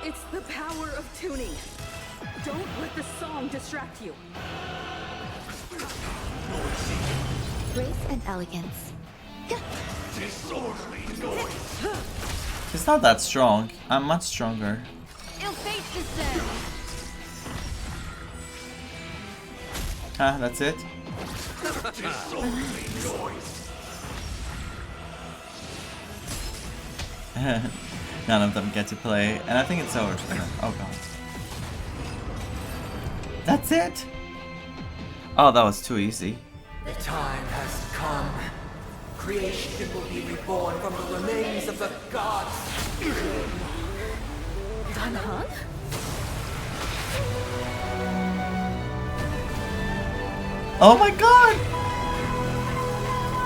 It's the power of tuning. Don't let the song distract you. Grace and elegance. Disorderly noise. It's not that strong. I'm much stronger. Your fate descends. Ah, that's it. Disorderly noise. None of them get to play, and I think it's over for them. Oh god. That's it? Oh, that was too easy. The time has come. Creation will be reborn from the remains of the gods. Van Hung? Oh my god!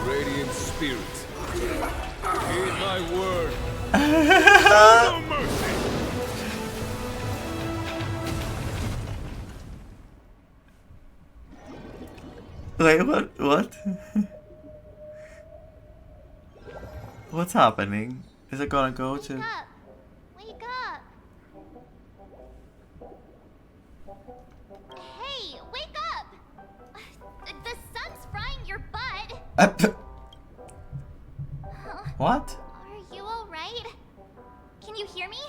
Radiant spirits, heed my word. No mercy. Wait, what? What's happening? Is it gonna go to... Wake up! Hey, wake up! The sun's frying your butt! What? Are you alright? Can you hear me?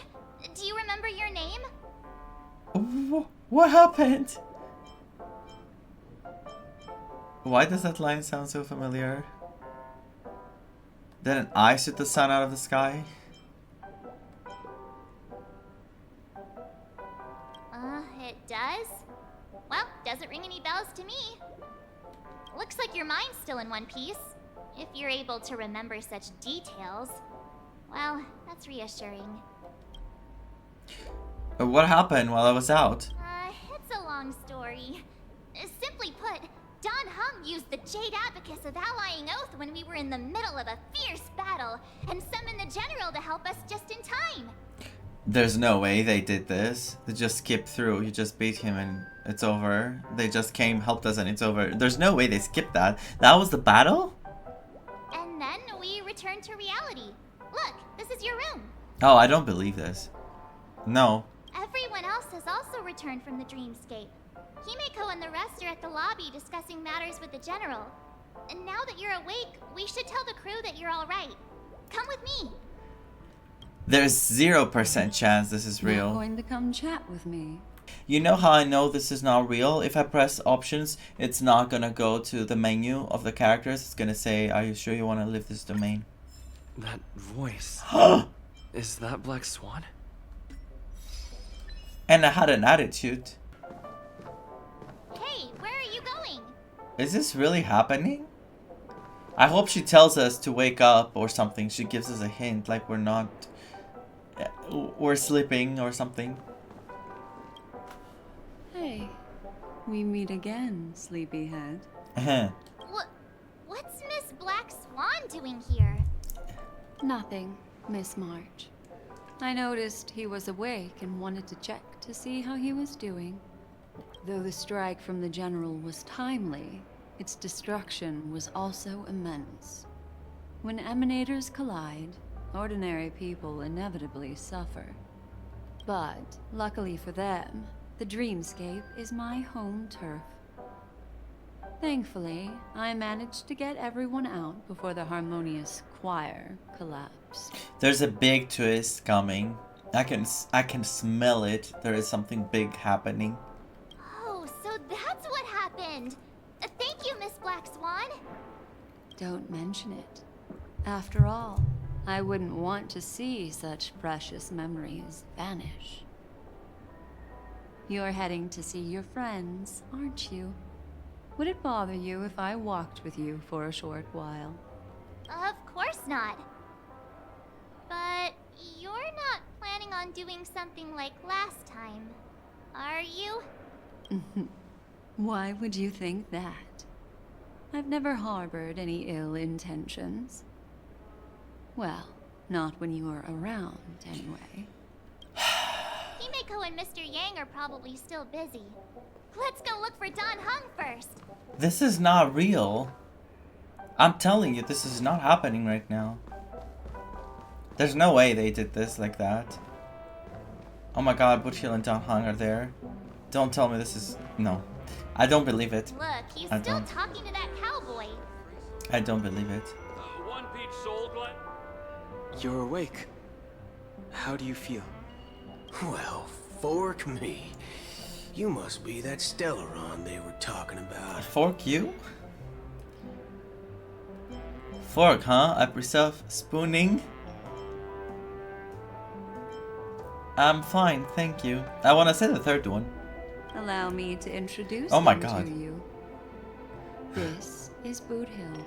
Do you remember your name? What happened? Why does that line sound so familiar? Didn't I shoot the sun out of the sky? It does? Well, doesn't ring any bells to me. Looks like your mind's still in one piece. If you're able to remember such details. Well, that's reassuring. What happened while I was out? It's a long story. Simply put, Don Hung used the Jade Abacus of Allying Oath when we were in the middle of a fierce battle, and summoned the general to help us just in time. There's no way they did this. They just skipped through. You just beat him and it's over. They just came, helped us, and it's over. There's no way they skipped that. That was the battle? And then we returned to reality. Look, this is your room. Oh, I don't believe this. No. Everyone else has also returned from the dreamscape. Himeko and the rest are at the lobby discussing matters with the general. And now that you're awake, we should tell the crew that you're alright. Come with me. There's 0% chance this is You're real. going to come chat with me. You know how I know this is not real? If I press options, it's not gonna go to the menu of the characters. It's gonna say, are you sure you want to leave this domain? That voice. Is that Black Swan? And I had an attitude. Hey, where are you going? Is this really happening? I hope she tells us to wake up or something. She gives us a hint like we're not... we're sleeping or something. Hey, we meet again, sleepyhead. What's Miss Black Swan doing here? Nothing, Miss March. I noticed he was awake and wanted to check to see how he was doing. Though the strike from the general was timely, its destruction was also immense. When emanators collide, ordinary people inevitably suffer. But, luckily for them, the dreamscape is my home turf. Thankfully, I managed to get everyone out before the harmonious choir collapsed. There's a big twist coming. I can smell it. There is something big happening. Oh, so that's what happened. Thank you, Miss Black Swan. Don't mention it. After all, I wouldn't want to see such precious memories vanish. You're heading to see your friends, aren't you? Would it bother you if I walked with you for a short while? Of course not. But you're not planning on doing something like last time, are you? Why would you think that? I've never harbored any ill intentions. Well, not when you are around, anyway. Himeko and Mr. Yang are probably still busy. Let's go look for Don Hung first. This is not real. I'm telling you, this is not happening right now. There's no way they did this like that. Oh my god, Butchil and Don Hung are there. Don't tell me this is... No. I don't believe it. Look, he's still talking to that cowboy. I don't believe it. One peach soul glut. You're awake. How do you feel? Well, fork me. You must be that Stellaron they were talking about. Fork you? Fork, huh? I preserve spooning. I'm fine, thank you. I want to say the third one. Allow me to introduce Oh my him god. to you. This is Boot Hill,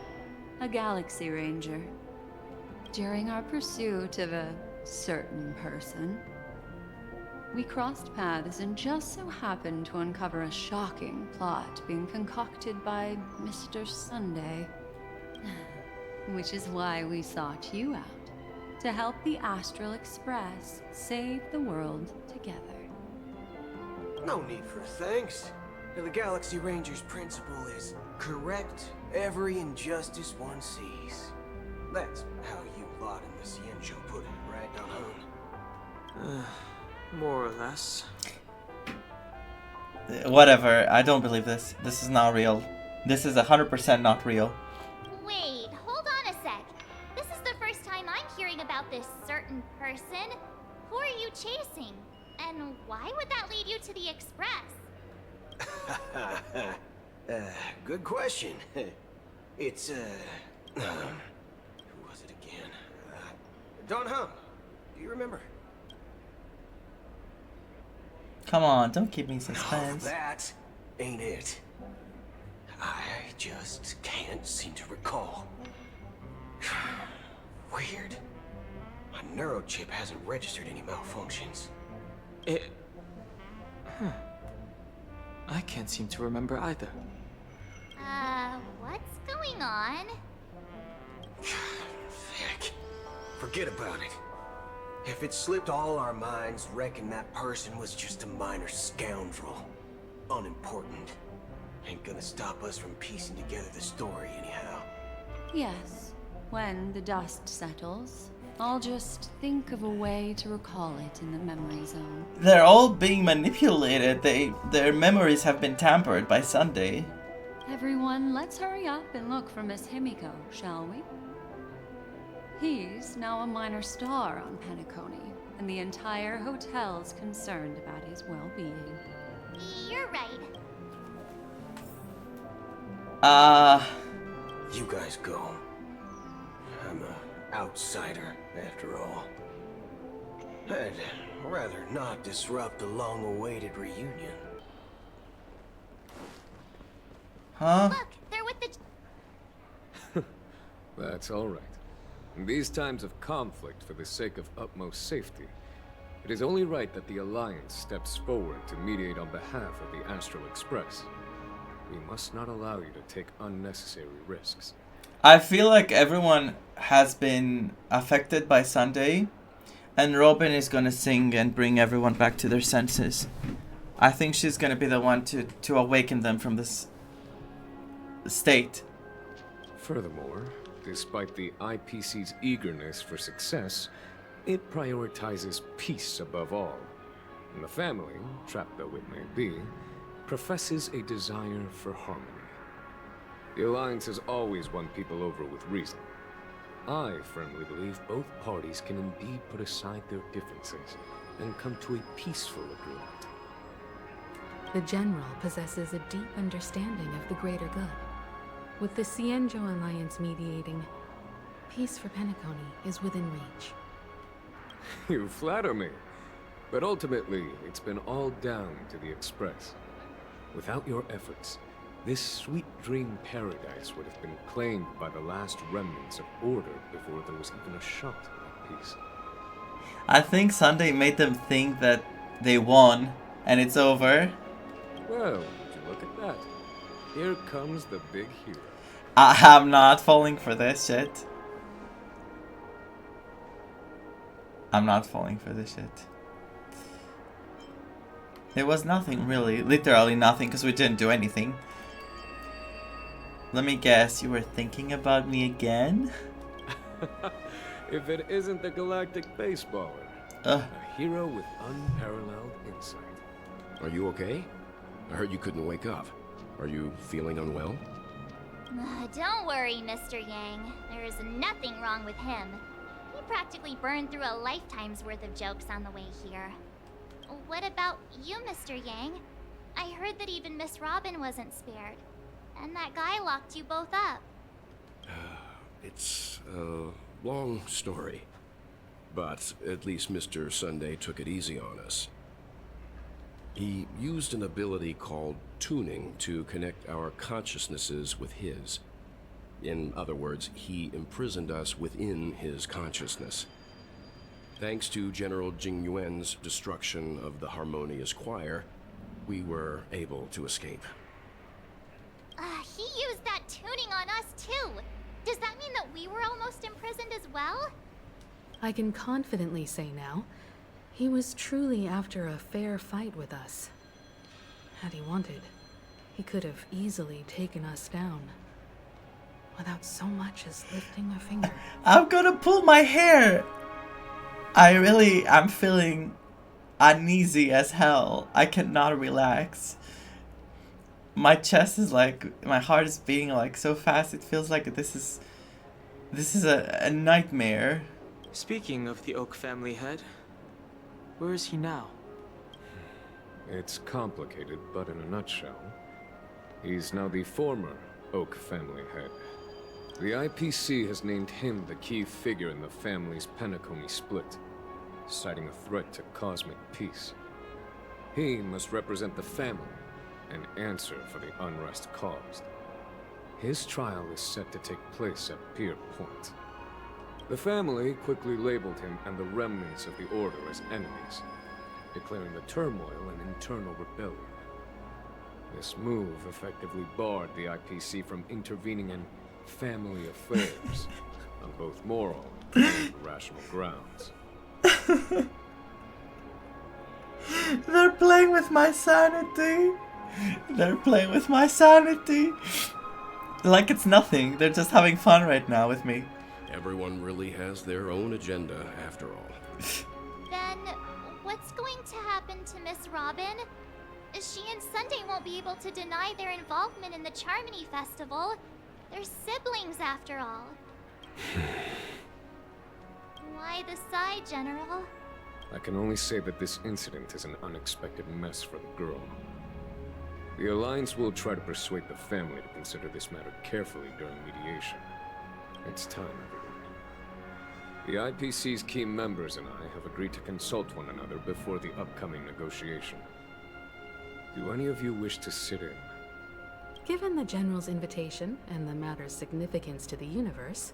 a galaxy ranger. During our pursuit of a certain person, we crossed paths and just so happened to uncover a shocking plot being concocted by Mr. Sunday. Which is why we sought you out, to help the Astral Express save the world together. No need for thanks. The Galaxy Ranger's principle is correct every injustice one sees. That's how you lot in the Cienjo put it, right, Don Hung? More or less. Whatever, I don't believe this. This is not real. This is 100% not real. Wait, hold on a sec. This is the first time I'm hearing about this certain person. Who are you chasing? And why would that lead you to the Express? Good question. It's, who was it again? Don Hung. Do you remember? Come on, don't keep me in No, suspense. that ain't it. I just can't seem to recall. Weird. My neurochip hasn't registered any malfunctions. I can't seem to remember either. What's going on? Heck. Forget about it. If it slipped all our minds, reckon that person was just a minor scoundrel. Unimportant. Ain't gonna stop us from piecing together the story anyhow. Yes, when the dust settles, I'll just think of a way to recall it in the memory zone. They're all being manipulated. Their memories have been tampered by Sunday. Everyone, let's hurry up and look for Miss Himiko, shall we? He's now a minor star on Penacony, and the entire hotel's concerned about his well-being. You're right. You guys go. I'm an outsider, after all. I'd rather not disrupt the long-awaited reunion. Huh? Look, they're with the... That's all right. In these times of conflict for the sake of utmost safety, it is only right that the Alliance steps forward to mediate on behalf of the Astral Express. We must not allow you to take unnecessary risks. I feel like everyone has been affected by Sunday, and Robin is gonna sing and bring everyone back to their senses. I think she's gonna be the one to awaken them from this state. Furthermore, despite the IPC's eagerness for success, it prioritizes peace above all. And the family, trapped though it may be, professes a desire for harmony. The Alliance has always won people over with reason. I firmly believe both parties can indeed put aside their differences and come to a peaceful agreement. The General possesses a deep understanding of the greater good. With the Cienjo Alliance mediating, peace for Penacony is within reach. You flatter me. But ultimately, it's been all down to the Express. Without your efforts, this sweet dream paradise would have been claimed by the last remnants of order before there was even a shot at peace. I think Sunday made them think that they won and it's over. Well, would you look at that? Here comes the big hero. I'm not falling for this shit. I'm not falling for this shit. It was nothing really, literally nothing, because we didn't do anything. Let me guess, you were thinking about me again? If it isn't the galactic baseballer. A hero with unparalleled insight. Are you okay? I heard you couldn't wake up. Are you feeling unwell? Don't worry, Mr. Yang. There is nothing wrong with him. He practically burned through a lifetime's worth of jokes on the way here. What about you, Mr. Yang? I heard that even Miss Robin wasn't spared. And that guy locked you both up. It's a long story. But at least Mr. Sunday took it easy on us. He used an ability called tuning to connect our consciousnesses with his. In other words, he imprisoned us within his consciousness. Thanks to General Jing Yuan's destruction of the Harmonious Choir, we were able to escape. He used that tuning on us too. Does that mean that we were almost imprisoned as well? I can confidently say now, he was truly after a fair fight with us. Had he wanted, he could have easily taken us down. Without so much as lifting a finger. I'm gonna pull my hair! I'm feeling uneasy as hell. I cannot relax. My chest is like, my heart is beating like so fast. It feels like this is a nightmare. Speaking of the Oak family head, where is he now? It's complicated, but in a nutshell, he's now the former Oak family head. The IPC has named him the key figure in the family's Penacony split, citing a threat to cosmic peace. He must represent the family and answer for the unrest caused. His trial is set to take place at Pier Point. The family quickly labeled him and the remnants of the Order as enemies, declaring the turmoil an internal rebellion. This move effectively barred the IPC from intervening in family affairs on both moral and rational grounds. They're playing with my sanity. They're playing with my sanity. Like it's nothing. They're just having fun right now with me. Everyone really has their own agenda after all. Then, what's going to happen to Miss Robin? She and Sunday won't be able to deny their involvement in the Charmony Festival. They're siblings, after all. Why the sigh, General? I can only say that this incident is an unexpected mess for the girl. The Alliance will try to persuade the family to consider this matter carefully during mediation. It's time, everyone. The IPC's key members and I have agreed to consult one another before the upcoming negotiation. Do any of you wish to sit in? Given the General's invitation and the matter's significance to the universe,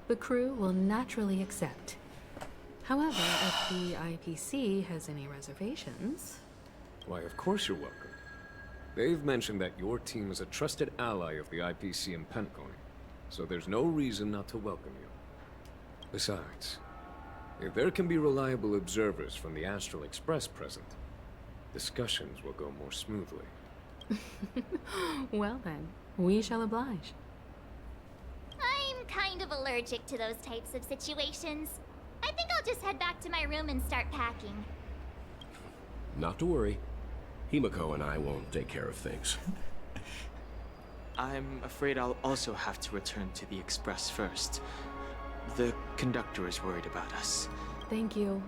the crew will naturally accept. However, if the IPC has any reservations... Why, of course you're welcome. They've mentioned that your team is a trusted ally of the IPC in Penacony, so there's no reason not to welcome you. Besides, if there can be reliable observers from the Astral Express present, discussions will go more smoothly. Well then, we shall oblige. I'm kind of allergic to those types of situations. I think I'll just head back to my room and start packing. Not to worry. Himiko and I won't take care of things. I'm afraid I'll also have to return to the express first. The conductor is worried about us. Thank you.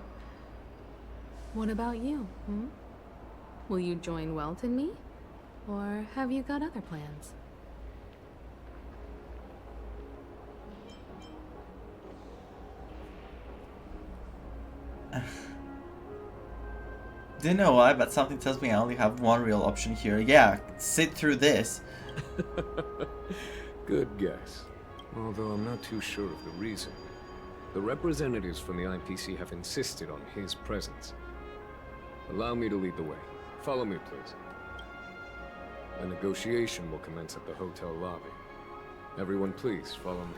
What about you, Will you join Welt and me? Or have you got other plans? Don't know why, but something tells me I only have one real option here. Yeah, sit through this. Good guess. Although I'm not too sure of the reason. The representatives from the IPC have insisted on his presence. Allow me to lead the way. Follow me, please. The negotiation will commence at the hotel lobby. Everyone, please follow me.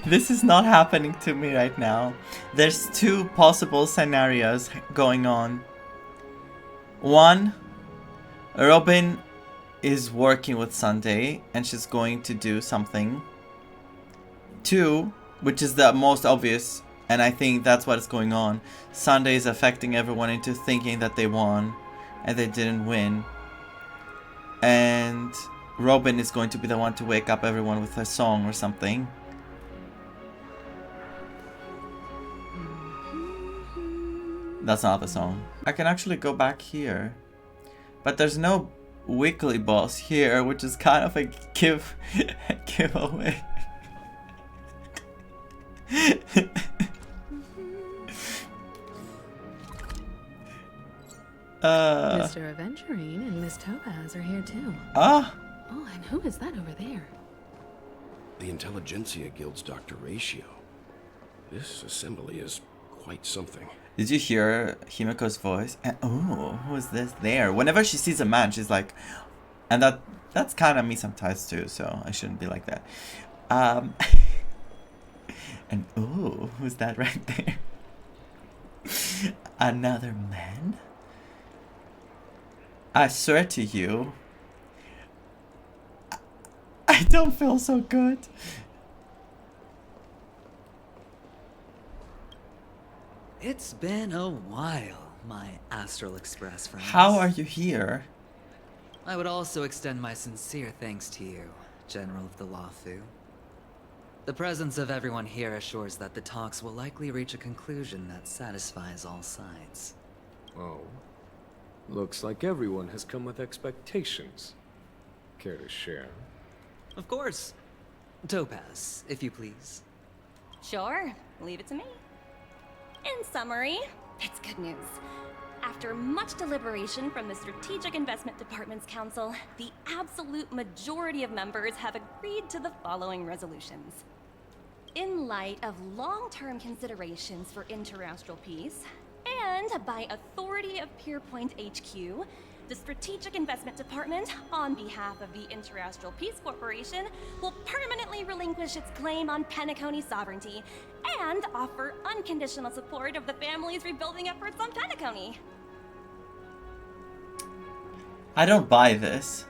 This is not happening to me right now. There's two possible scenarios going on. One, Robin is working with Sunday and she's going to do something. Two, which is the most obvious, and I think that's what is going on. Sunday is affecting everyone into thinking that they won and they didn't win. And Robin is going to be the one to wake up everyone with a song or something. That's not the song. I can actually go back here. But there's no weekly boss here, which is kind of a giveaway. Mr. Aventurine and Miss Topaz are here too. Ah! Oh, and who is that over there? The Intelligentsia Guild's Dr. Ratio. This assembly is quite something. Did you hear Himiko's voice? And, oh, who is this there? Whenever she sees a man, she's like... And that's kind of me sometimes too, so I shouldn't be like that. And oh, who's that right there? Another man? I swear to you, I don't feel so good. It's been a while, my Astral Express friends. How are you here? I would also extend my sincere thanks to you, General of the Lawfu. The presence of everyone here assures that the talks will likely reach a conclusion that satisfies all sides. Oh. Looks like everyone has come with expectations. Care to share? Of course. Topaz, if you please. Sure, leave it to me. In summary, it's good news. After much deliberation from the Strategic Investment Department's council, the absolute majority of members have agreed to the following resolutions. In light of long-term considerations for interastral peace, and by authority of Pierpoint HQ, the Strategic Investment Department, on behalf of the Interastral Peace Corporation, will permanently relinquish its claim on Penacony sovereignty and offer unconditional support of the family's rebuilding efforts on Penacony. I don't buy this.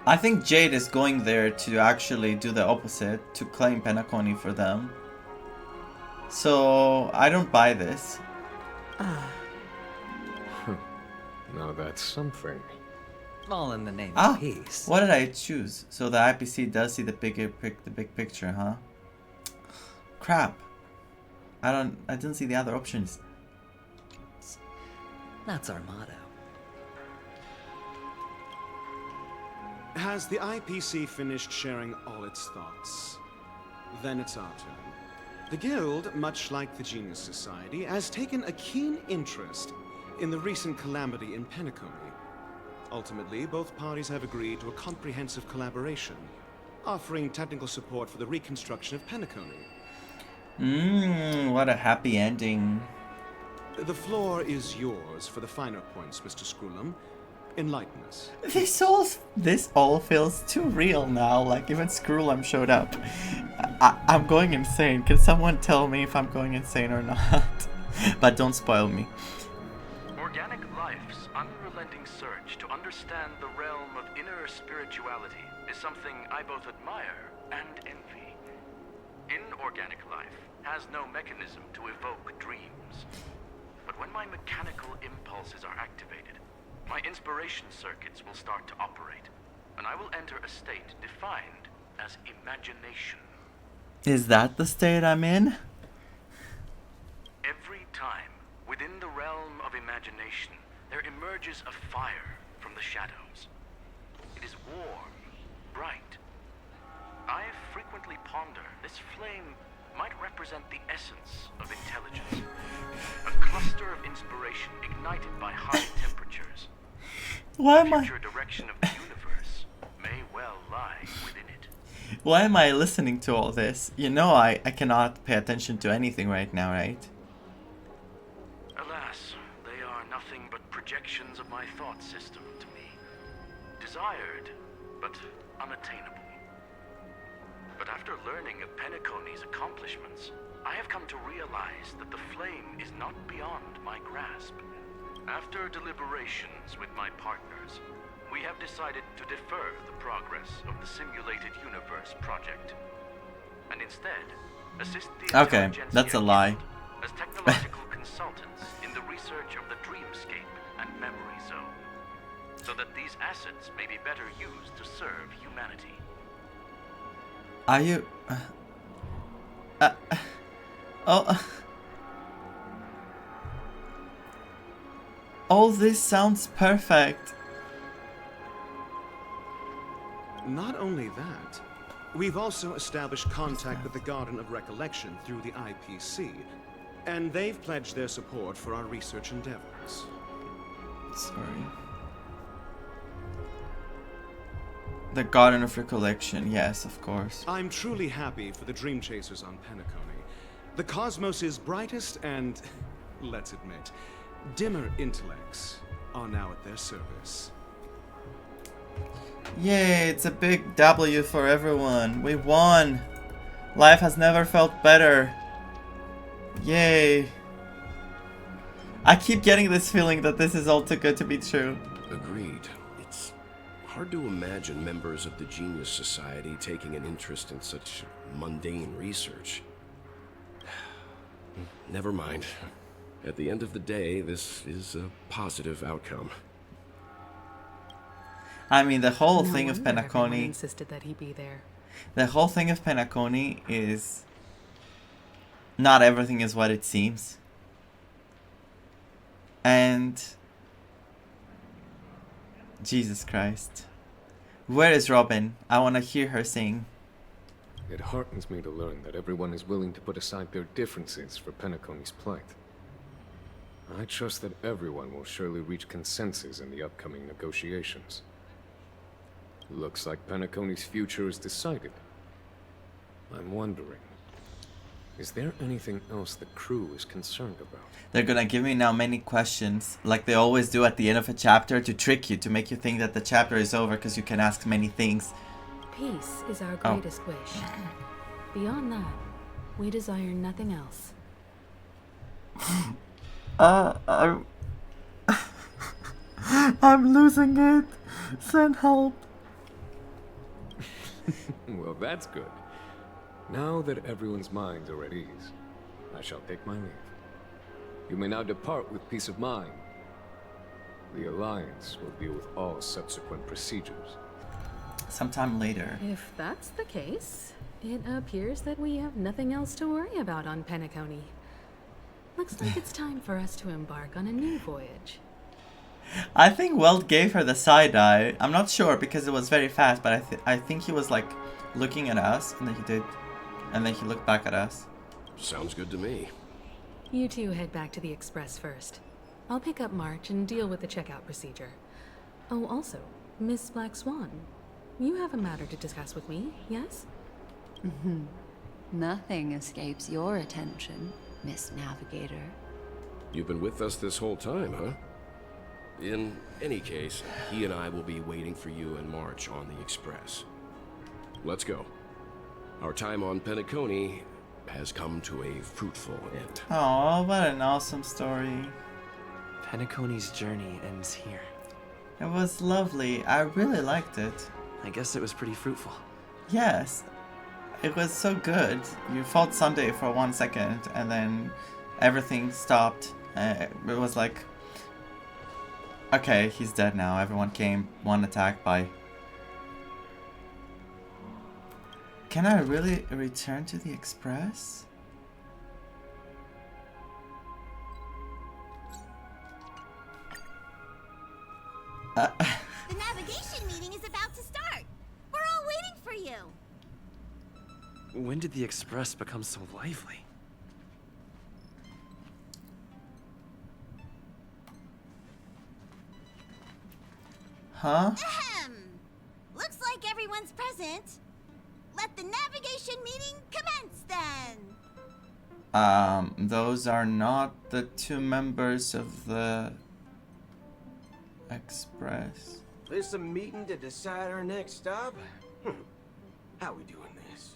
I think Jade is going there to actually do the opposite, to claim Penacony for them. So, I don't buy this. Now that's something. All in the name of peace. What did I choose? So the IPC does see the big picture, huh? Crap. I didn't see the other options. That's our motto. Has the IPC finished sharing all its thoughts? Then it's our turn. The Guild, much like the Genius Society, has taken a keen interest in the recent calamity in Penacony. Ultimately, both parties have agreed to a comprehensive collaboration, offering technical support for the reconstruction of Penacony. What a happy ending. The floor is yours for the finer points, Mr. Screwlum. Enlighten us. This all feels too real now, like even Screwlum showed up. I'm going insane. Can someone tell me if I'm going insane or not? But don't spoil me. Organic life's unrelenting search to understand the realm of inner spirituality is something I both admire and envy. Inorganic life has no mechanism to evoke dreams. But when my mechanical impulses are activated, my inspiration circuits will start to operate, and I will enter a state defined as imagination. Is that the state I'm in? Every time, within the realm of imagination, there emerges a fire from the shadows. It is warm, bright. I frequently ponder this flame might represent the essence of intelligence. A cluster of inspiration ignited by high temperatures. Why the am I... future direction of the universe may well lie within it. Why am I listening to all this? You know I cannot pay attention to anything right now, right? Alas, they are nothing but projections of my thought system to me. Desired, but unattainable. But after learning of Penacony's accomplishments, I have come to realize that the flame is not beyond my grasp. After deliberations with my partners, we have decided to defer the progress of the Simulated Universe project, and instead assist the Okay, that's a lie. as technological consultants in the research of the dreamscape and memory zone, so that these assets may be better used to serve humanity. Are you... All this sounds perfect. Not only that, we've also established contact with the Garden of Recollection through the IPC, and they've pledged their support for our research endeavors. Sorry. The Garden of Recollection, yes, of course. I'm truly happy for the Dream Chasers on Penacony. The cosmos' brightest and, let's admit, dimmer intellects are now at their service. Yay, it's a big W for everyone. We won. Life has never felt better. Yay. I keep getting this feeling that this is all too good to be true. Agreed. It's hard to imagine members of the Genius Society taking an interest in such mundane research. Never mind. At the end of the day, this is a positive outcome. I mean, the whole No thing of wonder everyone Penacony... insisted that he be there. The whole thing of Penacony is... Not everything is what it seems. And... Jesus Christ. Where is Robin? I want to hear her sing. It heartens me to learn that everyone is willing to put aside their differences for Penacony's plight. I trust that everyone will surely reach consensus in the upcoming negotiations. Looks like Penacony's future is decided. I'm wondering, is there anything else the crew is concerned about? They're gonna give me now many questions, like they always do at the end of a chapter, to trick you, to make you think that the chapter is over because you can ask many things. Peace is our greatest wish. Beyond that, we desire nothing else. I'm losing it. Send help. Well, that's good. Now that everyone's minds are at ease, I shall take my leave. You may now depart with peace of mind. The Alliance will deal with all subsequent procedures. Sometime later. If that's the case, it appears that we have nothing else to worry about on Penacony. Looks like it's time for us to embark on a new voyage. I think Weld gave her the side eye. I'm not sure because it was very fast, but I think he was like looking at us, and then he did, and then he looked back at us. Sounds good to me. You two head back to the Express first. I'll pick up March and deal with the checkout procedure. Oh, also, Miss Black Swan, you have a matter to discuss with me, yes? Nothing escapes your attention, Miss Navigator. You've been with us this whole time, huh? In any case, he and I will be waiting for you and March on the Express. Let's go. Our time on Penacony has come to a fruitful end. Oh, what an awesome story. Penacony's journey ends here. It was lovely. I really liked it. I guess it was pretty fruitful. Yes. It was so good. You fought Sunday for 1 second, and then everything stopped. It was like... Okay, he's dead now. Everyone came one attack by. Can I really return to the Express? The navigation meeting is about to start. We're all waiting for you. When did the Express become so lively? Huh? Ahem. Looks like everyone's present. Let the navigation meeting commence then. Those are not the two members of the Express. This a meeting to decide our next stop? How we doing this?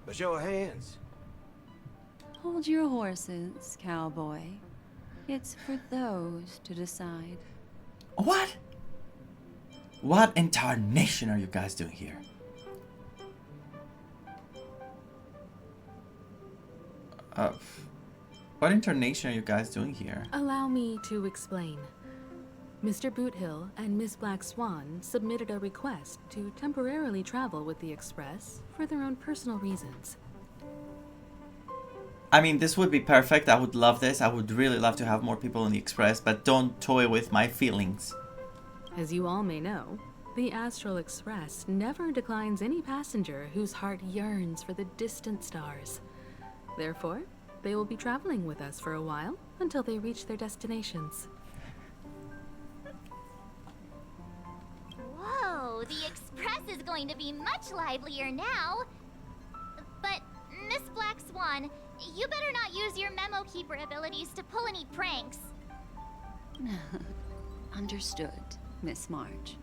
A show of hands. Hold your horses, cowboy. It's for those to decide. What? What in tarnation are you guys doing here? What in tarnation are you guys doing here? Allow me to explain. Mr. Boothill and Miss Black Swan submitted a request to temporarily travel with the Express for their own personal reasons. I mean, this would be perfect. I would love this. I would really love to have more people in the Express, but don't toy with my feelings. As you all may know, the Astral Express never declines any passenger whose heart yearns for the distant stars. Therefore, they will be traveling with us for a while until they reach their destinations. Whoa, the Express is going to be much livelier now. But, Miss Black Swan, you better not use your memo keeper abilities to pull any pranks. Understood, Miss March.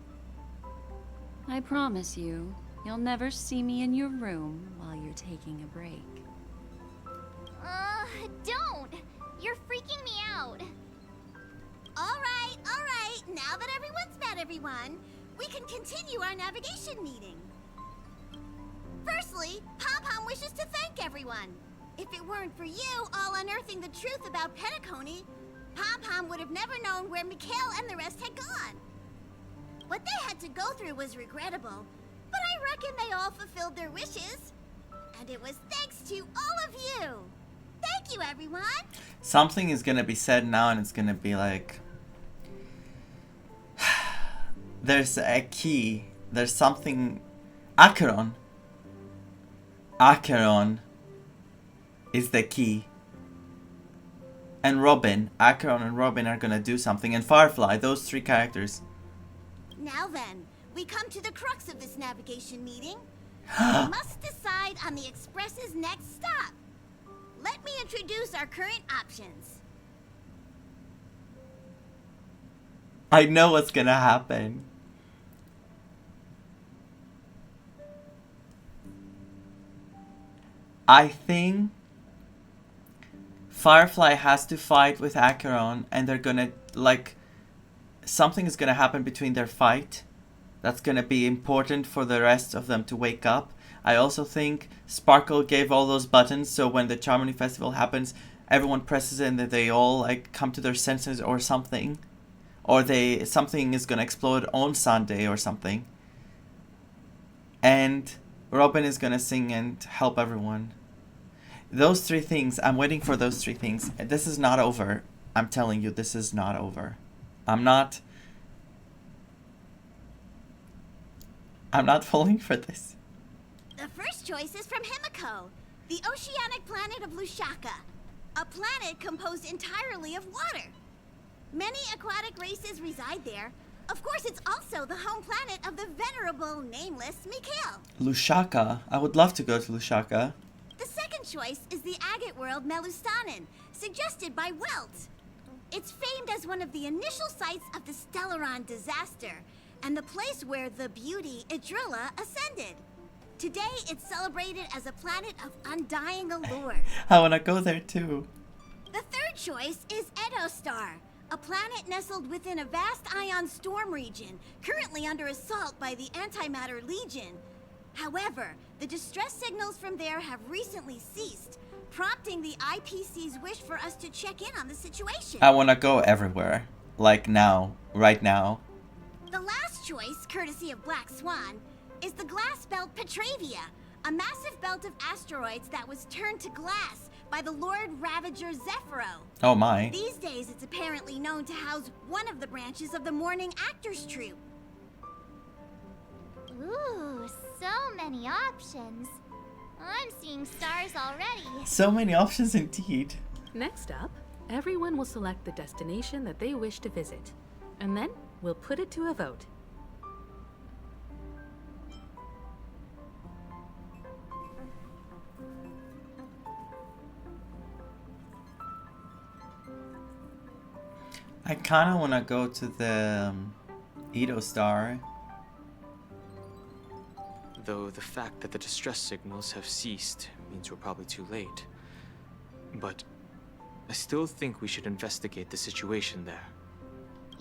I promise you, you'll never see me in your room while you're taking a break. Don't! You're freaking me out. Alright. Now that everyone's met everyone, we can continue our navigation meeting. Firstly, Pom-Pom wishes to thank everyone. If it weren't for you all unearthing the truth about Penacony, Pom-Pom would have never known where Mikhail and the rest had gone. What they had to go through was regrettable, but I reckon they all fulfilled their wishes. And it was thanks to all of you. Thank you, everyone. Something is gonna be said now, and it's gonna be like, there's a key. There's something. Acheron is the key. And Robin, Acheron and Robin are gonna do something. And Firefly, those three characters. Now then, we come to the crux of this navigation meeting. We must decide on the Express's next stop. Let me introduce our current options. I know what's gonna happen. I think Firefly has to fight with Acheron, and they're gonna, like, something is gonna happen between their fight that's gonna be important for the rest of them to wake up. I also think Sparkle gave all those buttons, so when the Charmony Festival happens, everyone presses in that they all, like, come to their senses or something. Or something is gonna explode on Sunday or something. And Robin is gonna sing and help everyone. Those three things, I'm waiting for those three things. This is not over. I'm telling you, this is not over. I'm not falling for this. The first choice is from Himiko, the oceanic planet of Lushaka, a planet composed entirely of water. Many aquatic races reside there. Of course, it's also the home planet of the venerable, nameless Mikhail. Lushaka. I would love to go to Lushaka. The second choice is the agate world Melustanen, suggested by Welt. It's famed as one of the initial sites of the Stellaron disaster, and the place where the beauty Idrilla ascended. Today, it's celebrated as a planet of undying allure. I want to go there too. The third choice is Edostar, a planet nestled within a vast ion storm region, currently under assault by the Antimatter Legion. However, the distress signals from there have recently ceased, prompting the IPC's wish for us to check in on the situation. I want to go everywhere. Like now. Right now. The last choice, courtesy of Black Swan, is the glass belt Petravia, a massive belt of asteroids that was turned to glass by the Lord Ravager Zephyro. Oh my. These days, it's apparently known to house one of the branches of the Morning Actors Troupe. Ooh, so many options. I'm seeing stars already. So many options indeed. Next up, everyone will select the destination that they wish to visit. And then we'll put it to a vote. I kind of want to go to the Edo Star. Though the fact that the distress signals have ceased means we're probably too late. But I still think we should investigate the situation there.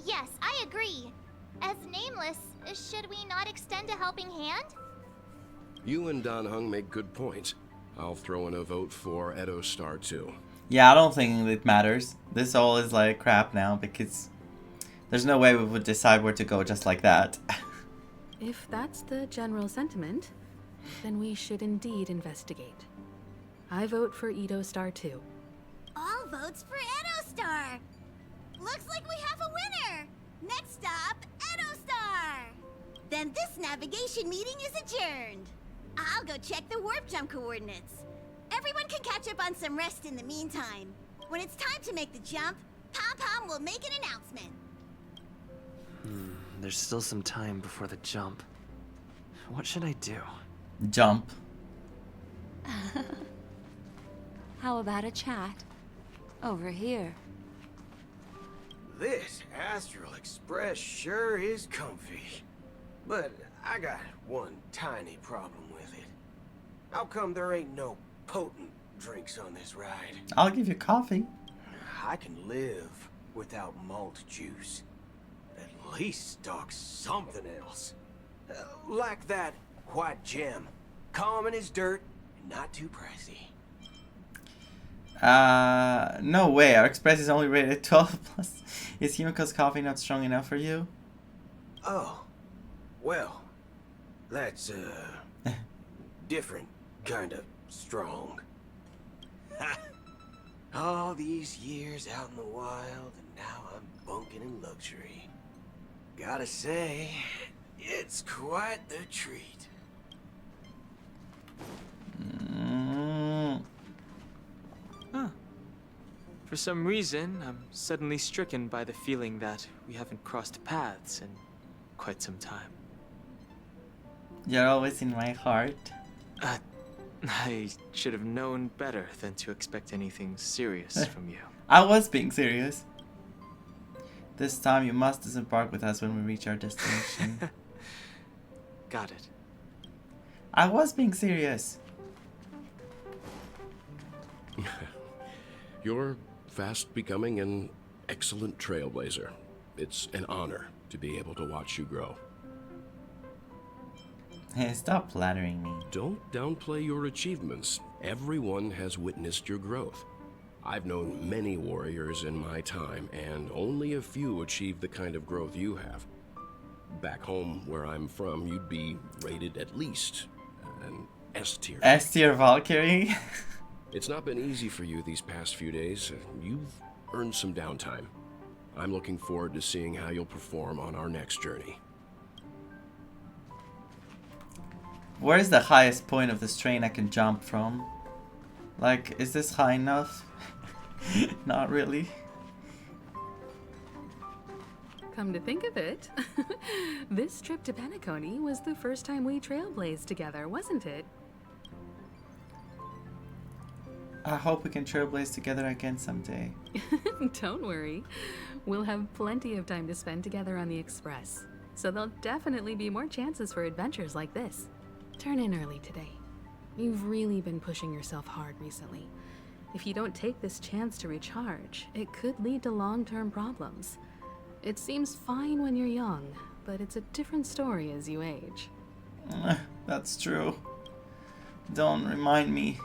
Yes, I agree. As Nameless, should we not extend a helping hand? You and Dan Heng make good points. I'll throw in a vote for Edo Star too. Yeah, I don't think it matters. This all is like crap now because there's no way we would decide where to go just like that. If that's the general sentiment, then we should indeed investigate. I vote for Edo Star too. All votes for Edo Star. Looks like we have a winner. Next stop, Edo Star. Then this navigation meeting is adjourned. I'll go check the warp jump coordinates. Everyone can catch up on some rest in the meantime. When it's time to make the jump, Pom Pom will make an announcement. There's still some time before the jump. What should I do? Jump. How about a chat? Over here. This Astral Express sure is comfy. But I got one tiny problem with it. How come there ain't no potent drinks on this ride? I'll give you coffee. I can live without malt juice. At least stock something else. Like that white gem. Common as dirt and not too pricey. No way. Our Express is only rated 12 plus. Is Himiko's coffee not strong enough for you? Oh. Well. That's, different kind of strong. All these years out in the wild, and now I'm bunking in luxury. Gotta say, it's quite the treat. Huh. For some reason, I'm suddenly stricken by the feeling that we haven't crossed paths in quite some time. You're always in my heart. I should have known better than to expect anything serious from you. I was being serious. This time you must disembark with us when we reach our destination. Got it. I was being serious. You're fast becoming an excellent trailblazer. It's an honor to be able to watch you grow. Hey, stop flattering me. Don't downplay your achievements. Everyone has witnessed your growth. I've known many warriors in my time, and only a few achieved the kind of growth you have. Back home, where I'm from, you'd be rated at least an S tier. S tier Valkyrie? It's not been easy for you these past few days. You've earned some downtime. I'm looking forward to seeing how you'll perform on our next journey. Where's the highest point of this train I can jump from? Like, is this high enough? Not really. Come to think of it, this trip to Penacony was the first time we trailblazed together, wasn't it? I hope we can trailblaze together again someday. Don't worry. We'll have plenty of time to spend together on the Express. So there'll definitely be more chances for adventures like this. Turn in early today. You've really been pushing yourself hard recently. If you don't take this chance to recharge, it could lead to long-term problems. It seems fine when you're young, but it's a different story as you age. That's true. Don't remind me.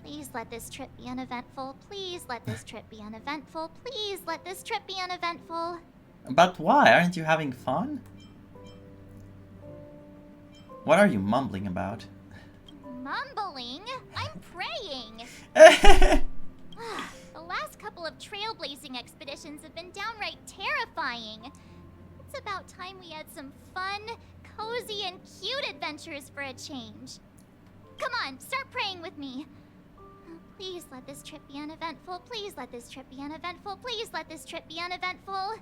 We Please let this trip be uneventful. Please let this trip be uneventful. Please let this trip be uneventful. But why? Aren't you having fun? What are you mumbling about? Mumbling? I'm praying. The last couple of trailblazing expeditions have been downright terrifying. It's about time we had some fun, cozy, and cute adventures for a change. Come on, start praying with me. Please let this trip be uneventful. Please let this trip be uneventful. Please let this trip be uneventful.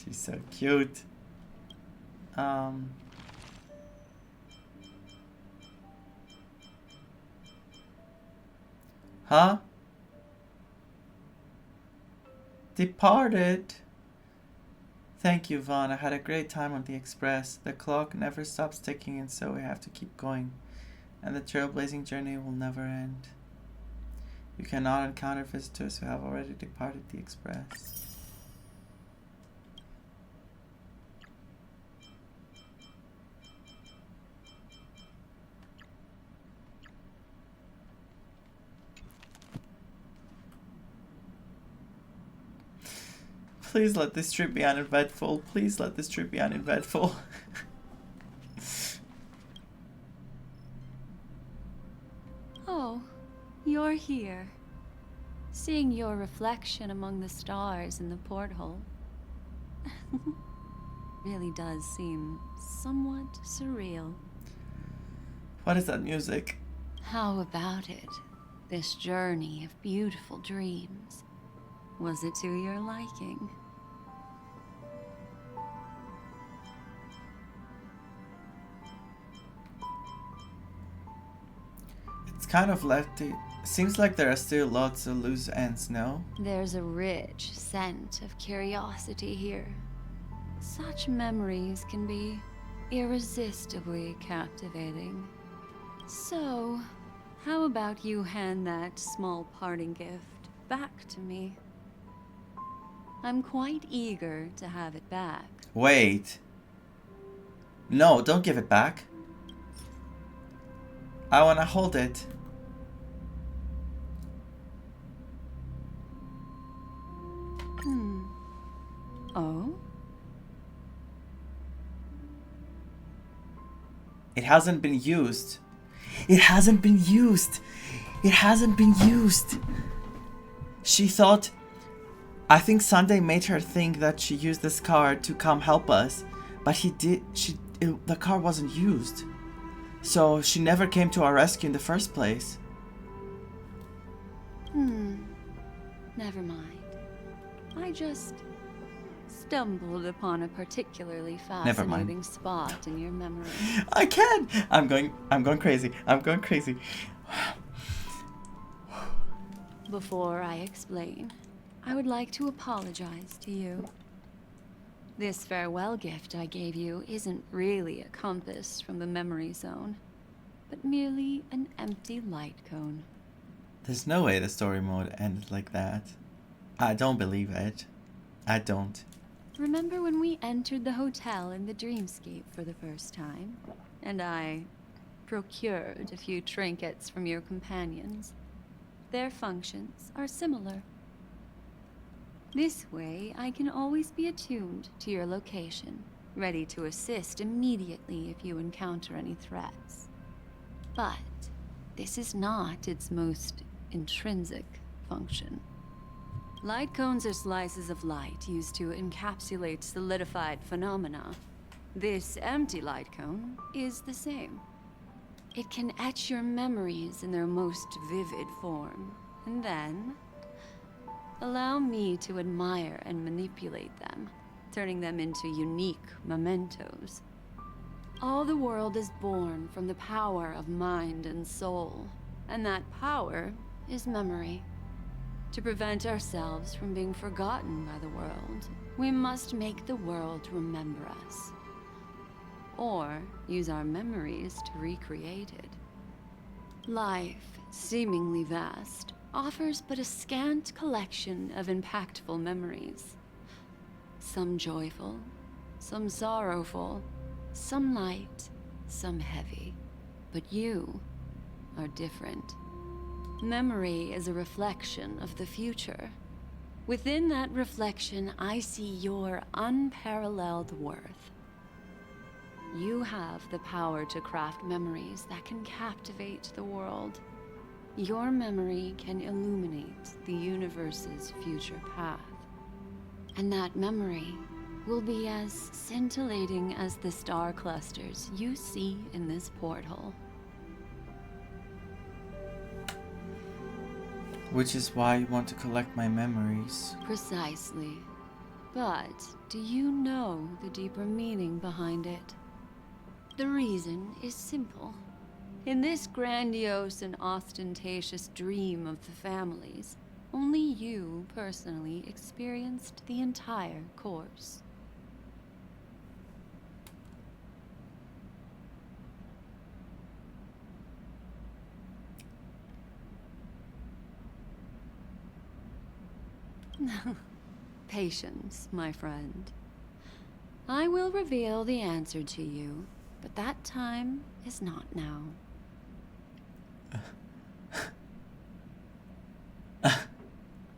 She's so cute. Huh? Departed. Thank you, Vaan. I had a great time on the express. The clock never stops ticking, and so we have to keep going. And the trailblazing journey will never end. You cannot encounter visitors who have already departed the express. Please let this trip be uneventful. Please let this trip be uneventful. Oh, you're here. Seeing your reflection among the stars in the porthole really does seem somewhat surreal. What is that music? How about it? This journey of beautiful dreams. Was it to your liking? It's kind of lefty. Seems like there are still lots of loose ends, no? There's a rich scent of curiosity here. Such memories can be irresistibly captivating. So, how about you hand that small parting gift back to me? I'm quite eager to have it back. Wait. No, don't give it back. I wanna hold it. Oh? It hasn't been used. It hasn't been used. It hasn't been used. She thought... I think Sunday made her think that she used this car to come help us. But the car wasn't used. So she never came to our rescue in the first place. Never mind. I just stumbled upon a particularly fascinating spot in your memory. I can! I'm going crazy. I'm going crazy. Before I explain, I would like to apologize to you. This farewell gift I gave you isn't really a compass from the memory zone, but merely an empty light cone. There's no way the story mode ended like that. I don't believe it. I don't. Remember when we entered the hotel in the dreamscape for the first time, and I procured a few trinkets from your companions? Their functions are similar. This way, I can always be attuned to your location, ready to assist immediately if you encounter any threats. But this is not its most intrinsic function. Light cones are slices of light used to encapsulate solidified phenomena. This empty light cone is the same. It can etch your memories in their most vivid form, and then allow me to admire and manipulate them, turning them into unique mementos. All the world is born from the power of mind and soul, and that power is memory. To prevent ourselves from being forgotten by the world, we must make the world remember us, or use our memories to recreate it. Life, seemingly vast, offers but a scant collection of impactful memories. Some joyful, some sorrowful, some light, some heavy. But you are different. Memory is a reflection of the future. Within that reflection, I see your unparalleled worth. You have the power to craft memories that can captivate the world. Your memory can illuminate the universe's future path. And that memory will be as scintillating as the star clusters you see in this porthole. Which is why you want to collect my memories. Precisely. But do you know the deeper meaning behind it? The reason is simple. In this grandiose and ostentatious dream of the families, only you personally experienced the entire course. Patience, my friend. I will reveal the answer to you, but that time is not now.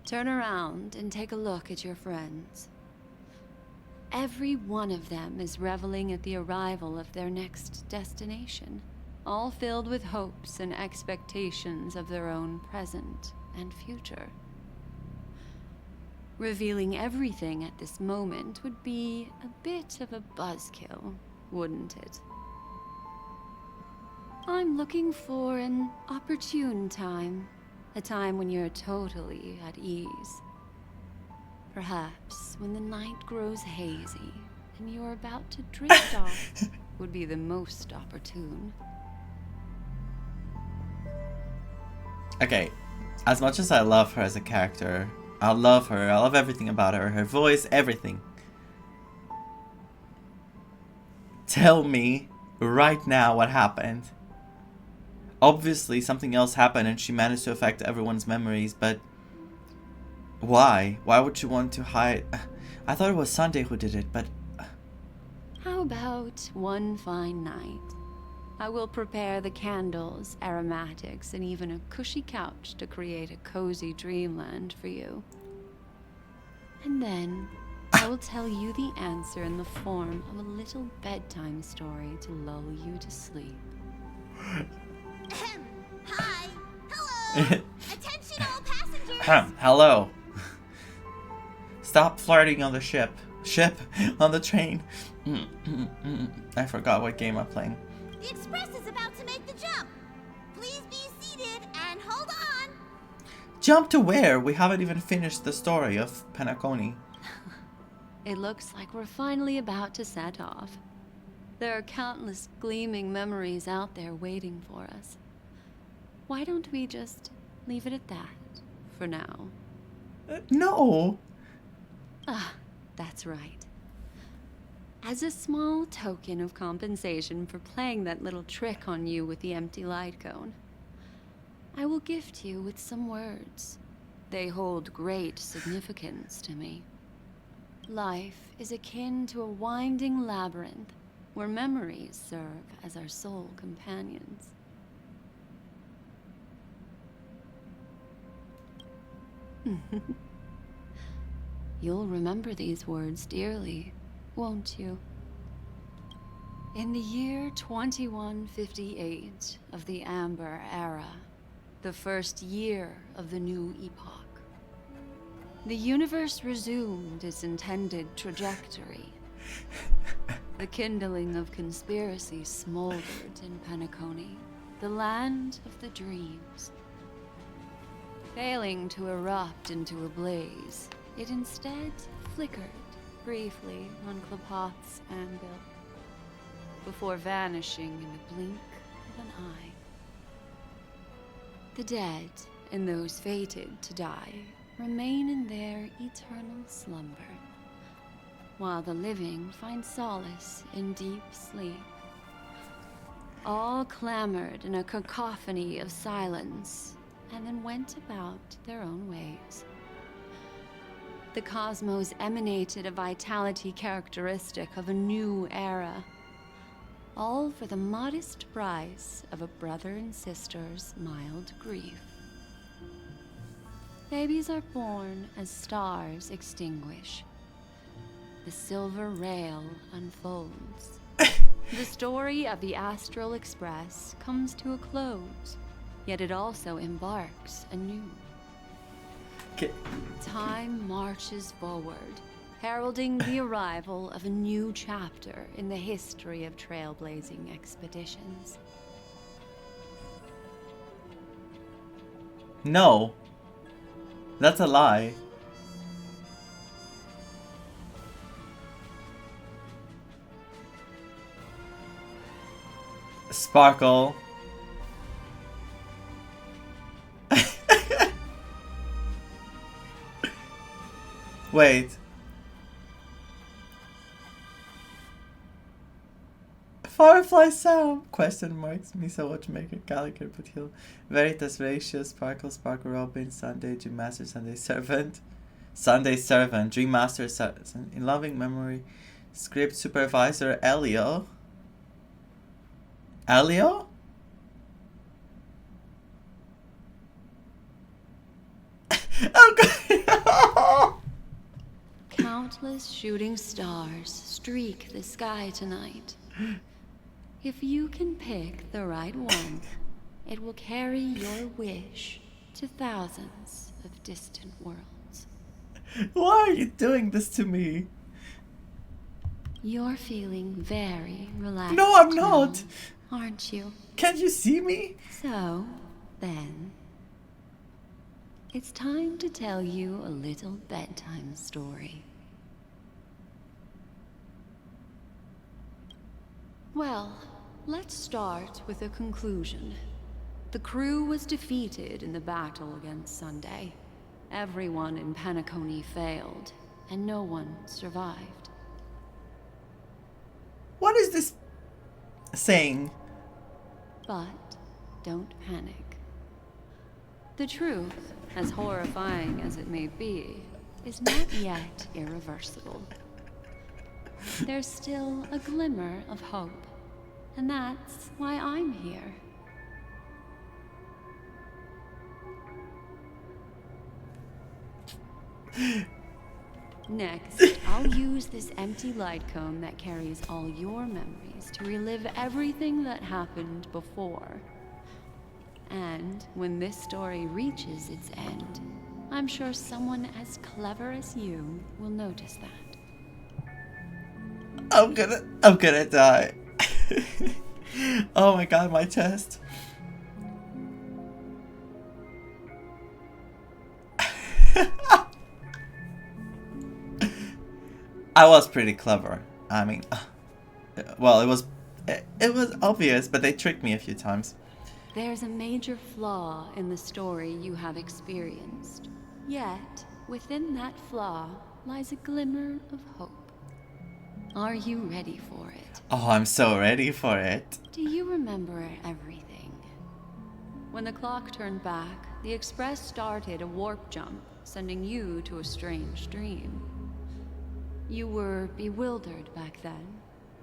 Turn around and take a look at your friends. Every one of them is reveling at the arrival of their next destination, all filled with hopes and expectations of their own present and future. Revealing everything at this moment would be a bit of a buzzkill, wouldn't it? I'm looking for an opportune time. A time when you're totally at ease. Perhaps when the night grows hazy and you're about to drift off would be the most opportune. Okay, as much as I love her as a character, I love her, I love everything about her, her voice, everything. Tell me right now what happened. Obviously, something else happened and she managed to affect everyone's memories, but why? Why would she want to hide? I thought it was Sunday who did it, but... How about one fine night? I will prepare the candles, aromatics, and even a cushy couch to create a cozy dreamland for you. And then, I will tell you the answer in the form of a little bedtime story to lull you to sleep. Hi. Hello. Attention all passengers. Hello. Stop flirting on the ship. On the train. I forgot what game I'm playing. The express is about to make the jump. Please be seated and hold on. Jump to where? We haven't even finished the story of Penacony. It looks like we're finally about to set off. There are countless gleaming memories out there waiting for us. Why don't we just leave it at that for now? No. Ah, that's right. As a small token of compensation for playing that little trick on you with the empty light cone, I will gift you with some words. They hold great significance to me. Life is akin to a winding labyrinth where memories serve as our sole companions. You'll remember these words dearly, won't you? In the year 2158 of the Amber Era, the first year of the new epoch, the universe resumed its intended trajectory. The kindling of conspiracy smoldered in Penacony, the land of the dreams. Failing to erupt into a blaze, it instead flickered briefly on Klapoth's anvil, before vanishing in the blink of an eye. The dead, and those fated to die, remain in their eternal slumber, while the living find solace in deep sleep. All clamored in a cacophony of silence, and then went about their own ways. The cosmos emanated a vitality characteristic of a new era, all for the modest price of a brother and sister's mild grief. Babies are born as stars extinguish. The silver rail unfolds. The story of the Astral Express comes to a close, yet it also embarks anew. Time marches forward, heralding the arrival of a new chapter in the history of trailblazing expeditions. No. That's a lie. Sparkle. Wait. Firefly sound? Question marks. Misha Watchmaker, Gallagher, Patil, Veritas Ratio, Sparkle, Sparkle Robin, Sunday, Dream Master, Sunday Servant, Sunday Servant, Dream Master, in loving memory, Script Supervisor, Elio. Elio? Oh, Countless shooting stars streak the sky tonight. If you can pick the right one, it will carry your wish to thousands of distant worlds. Why are you doing this to me? You're feeling very relaxed. No, I'm not. Now, aren't you? Can't you see me? So, then, it's time to tell you a little bedtime story. Well, let's start with a conclusion. The crew was defeated in the battle against Sunday. Everyone in Penacony failed, and no one survived. What is this saying? But don't panic. The truth, as horrifying as it may be, is not yet irreversible. There's still a glimmer of hope, and that's why I'm here. Next, I'll use this empty light cone that carries all your memories to relive everything that happened before. And when this story reaches its end, I'm sure someone as clever as you will notice that. I'm gonna die. Oh my god, my chest. I was pretty clever. I mean, well, it was obvious, but they tricked me a few times. There's a major flaw in the story you have experienced. Yet, within that flaw lies a glimmer of hope. Are you ready for it? Oh, I'm so ready for it. Do you remember everything? When the clock turned back, the Express started a warp jump, sending you to a strange dream. You were bewildered back then,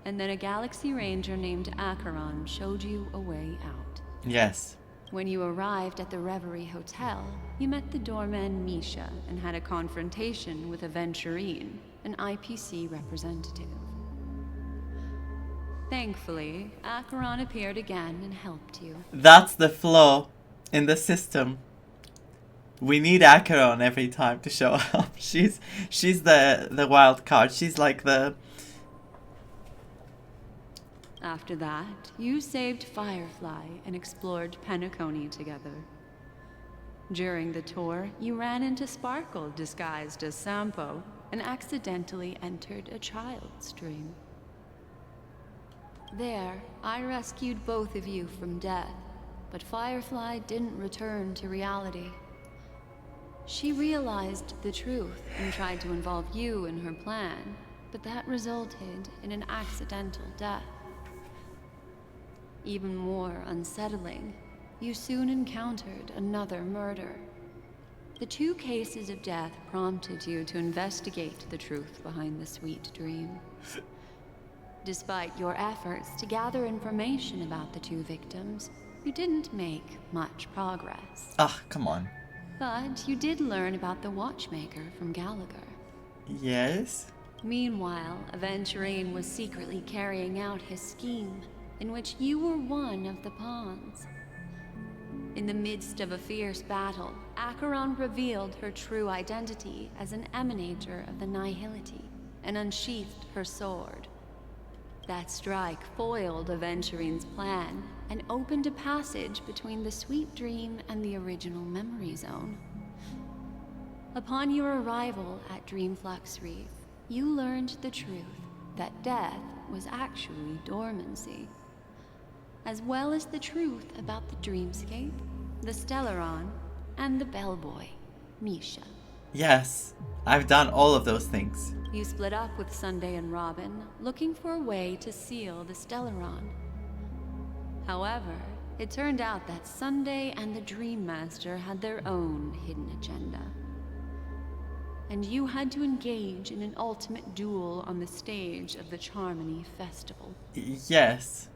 and then a Galaxy Ranger named Acheron showed you a way out. Yes. When you arrived at the Reverie Hotel, you met the doorman Misha and had a confrontation with a Venturine, an IPC representative. Thankfully, Acheron appeared again and helped you. That's the flaw in the system. We need Acheron every time to show up. She's the wild card. She's like the... After that, you saved Firefly and explored Penacony together. During the tour, you ran into Sparkle disguised as Sampo and accidentally entered a child's dream. There, I rescued both of you from death, but Firefly didn't return to reality. She realized the truth and tried to involve you in her plan, but that resulted in an accidental death. Even more unsettling, you soon encountered another murder. The two cases of death prompted you to investigate the truth behind the sweet dream. Despite your efforts to gather information about the two victims, you didn't make much progress. Ah, come on. But you did learn about the watchmaker from Gallagher. Yes? Meanwhile, Aventurine was secretly carrying out his scheme, in which you were one of the pawns. In the midst of a fierce battle, Acheron revealed her true identity as an emanator of the Nihility and unsheathed her sword. That strike foiled Aventurine's plan and opened a passage between the Sweet Dream and the original Memory Zone. Upon your arrival at Dreamflux Reef, you learned the truth that death was actually dormancy, as well as the truth about the Dreamscape, the Stellaron, and the bellboy, Misha. Yes, I've done all of those things. You split up with Sunday and Robin, looking for a way to seal the Stellaron. However, it turned out that Sunday and the Dream Master had their own hidden agenda. And you had to engage in an ultimate duel on the stage of the Charmony Festival. Yes.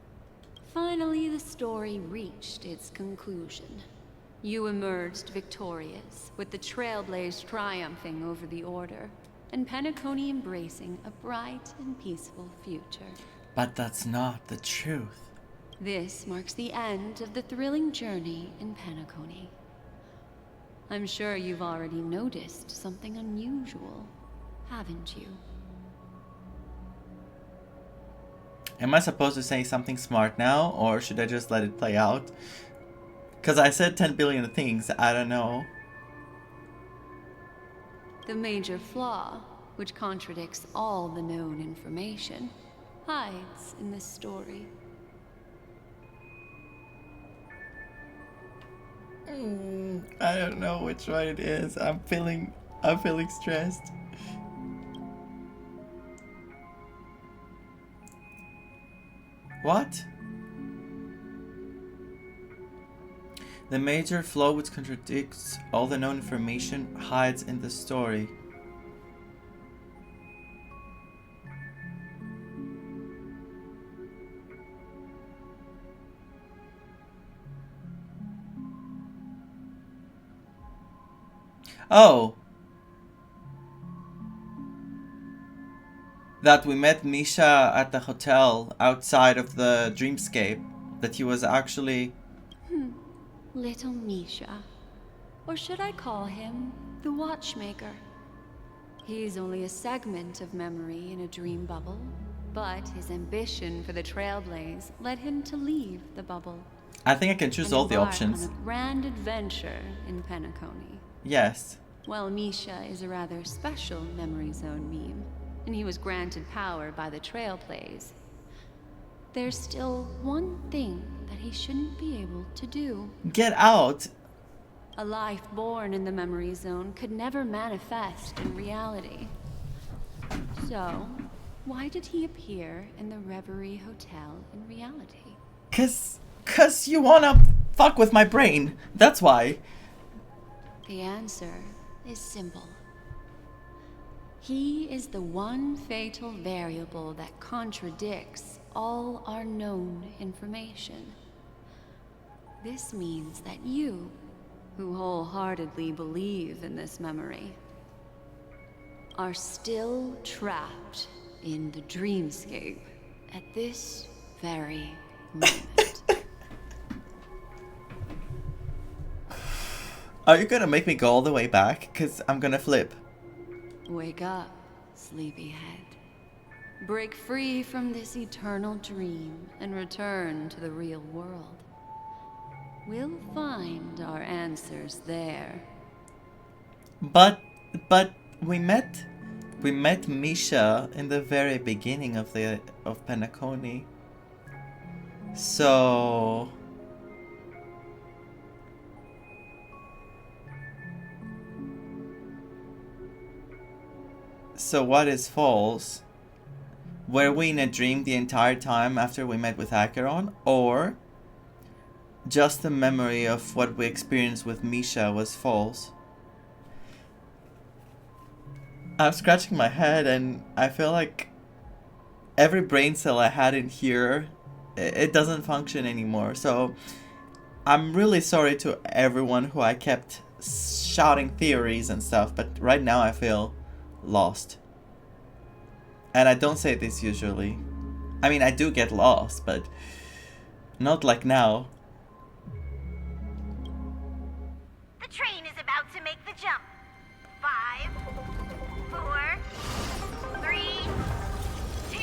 Finally, the story reached its conclusion. You emerged victorious, with the Trailblaze triumphing over the Order, and Penacony embracing a bright and peaceful future. But that's not the truth. This marks the end of the thrilling journey in Penacony. I'm sure you've already noticed something unusual, haven't you? Am I supposed to say something smart now, or should I just let it play out? Because I said 10 billion things, I don't know. The major flaw, which contradicts all the known information, hides in this story. I don't know which one it is. I'm feeling stressed. What? The major flaw which contradicts all the known information hides in the story. Oh! That we met Misha at the hotel outside of the dreamscape. That he was actually... Little Misha. Or should I call him the Watchmaker? He's only a segment of memory in a dream bubble, but his ambition for the Trailblaze led him to leave the bubble. I think I can choose all the options. On a grand adventure in Penacony. Yes. Well, Misha is a rather special Memory Zone meme, and he was granted power by the Trailblaze. There's still one thing that he shouldn't be able to do. Get out! A life born in the Memory Zone could never manifest in reality. So, why did he appear in the Reverie Hotel in reality? Cause you wanna fuck with my brain. That's why. The answer is simple. He is the one fatal variable that contradicts all our known information. This means that you, who wholeheartedly believe in this memory, are still trapped in the dreamscape at this very moment. Are you gonna make me go all the way back? Cause I'm gonna flip. Wake up, sleepyhead. Break free from this eternal dream and return to the real world. We'll find our answers there. But we met Misha in the very beginning of Penacony. So what is false? Were we in a dream the entire time after we met with Acheron, or just the memory of what we experienced with Misha was false? I'm scratching my head and I feel like every brain cell I had in here, it doesn't function anymore. So I'm really sorry to everyone who I kept shouting theories and stuff, but right now I feel lost. And I don't say this usually. I mean, I do get lost, but not like now. The train is about to make the jump. 5, 4, 3, 2.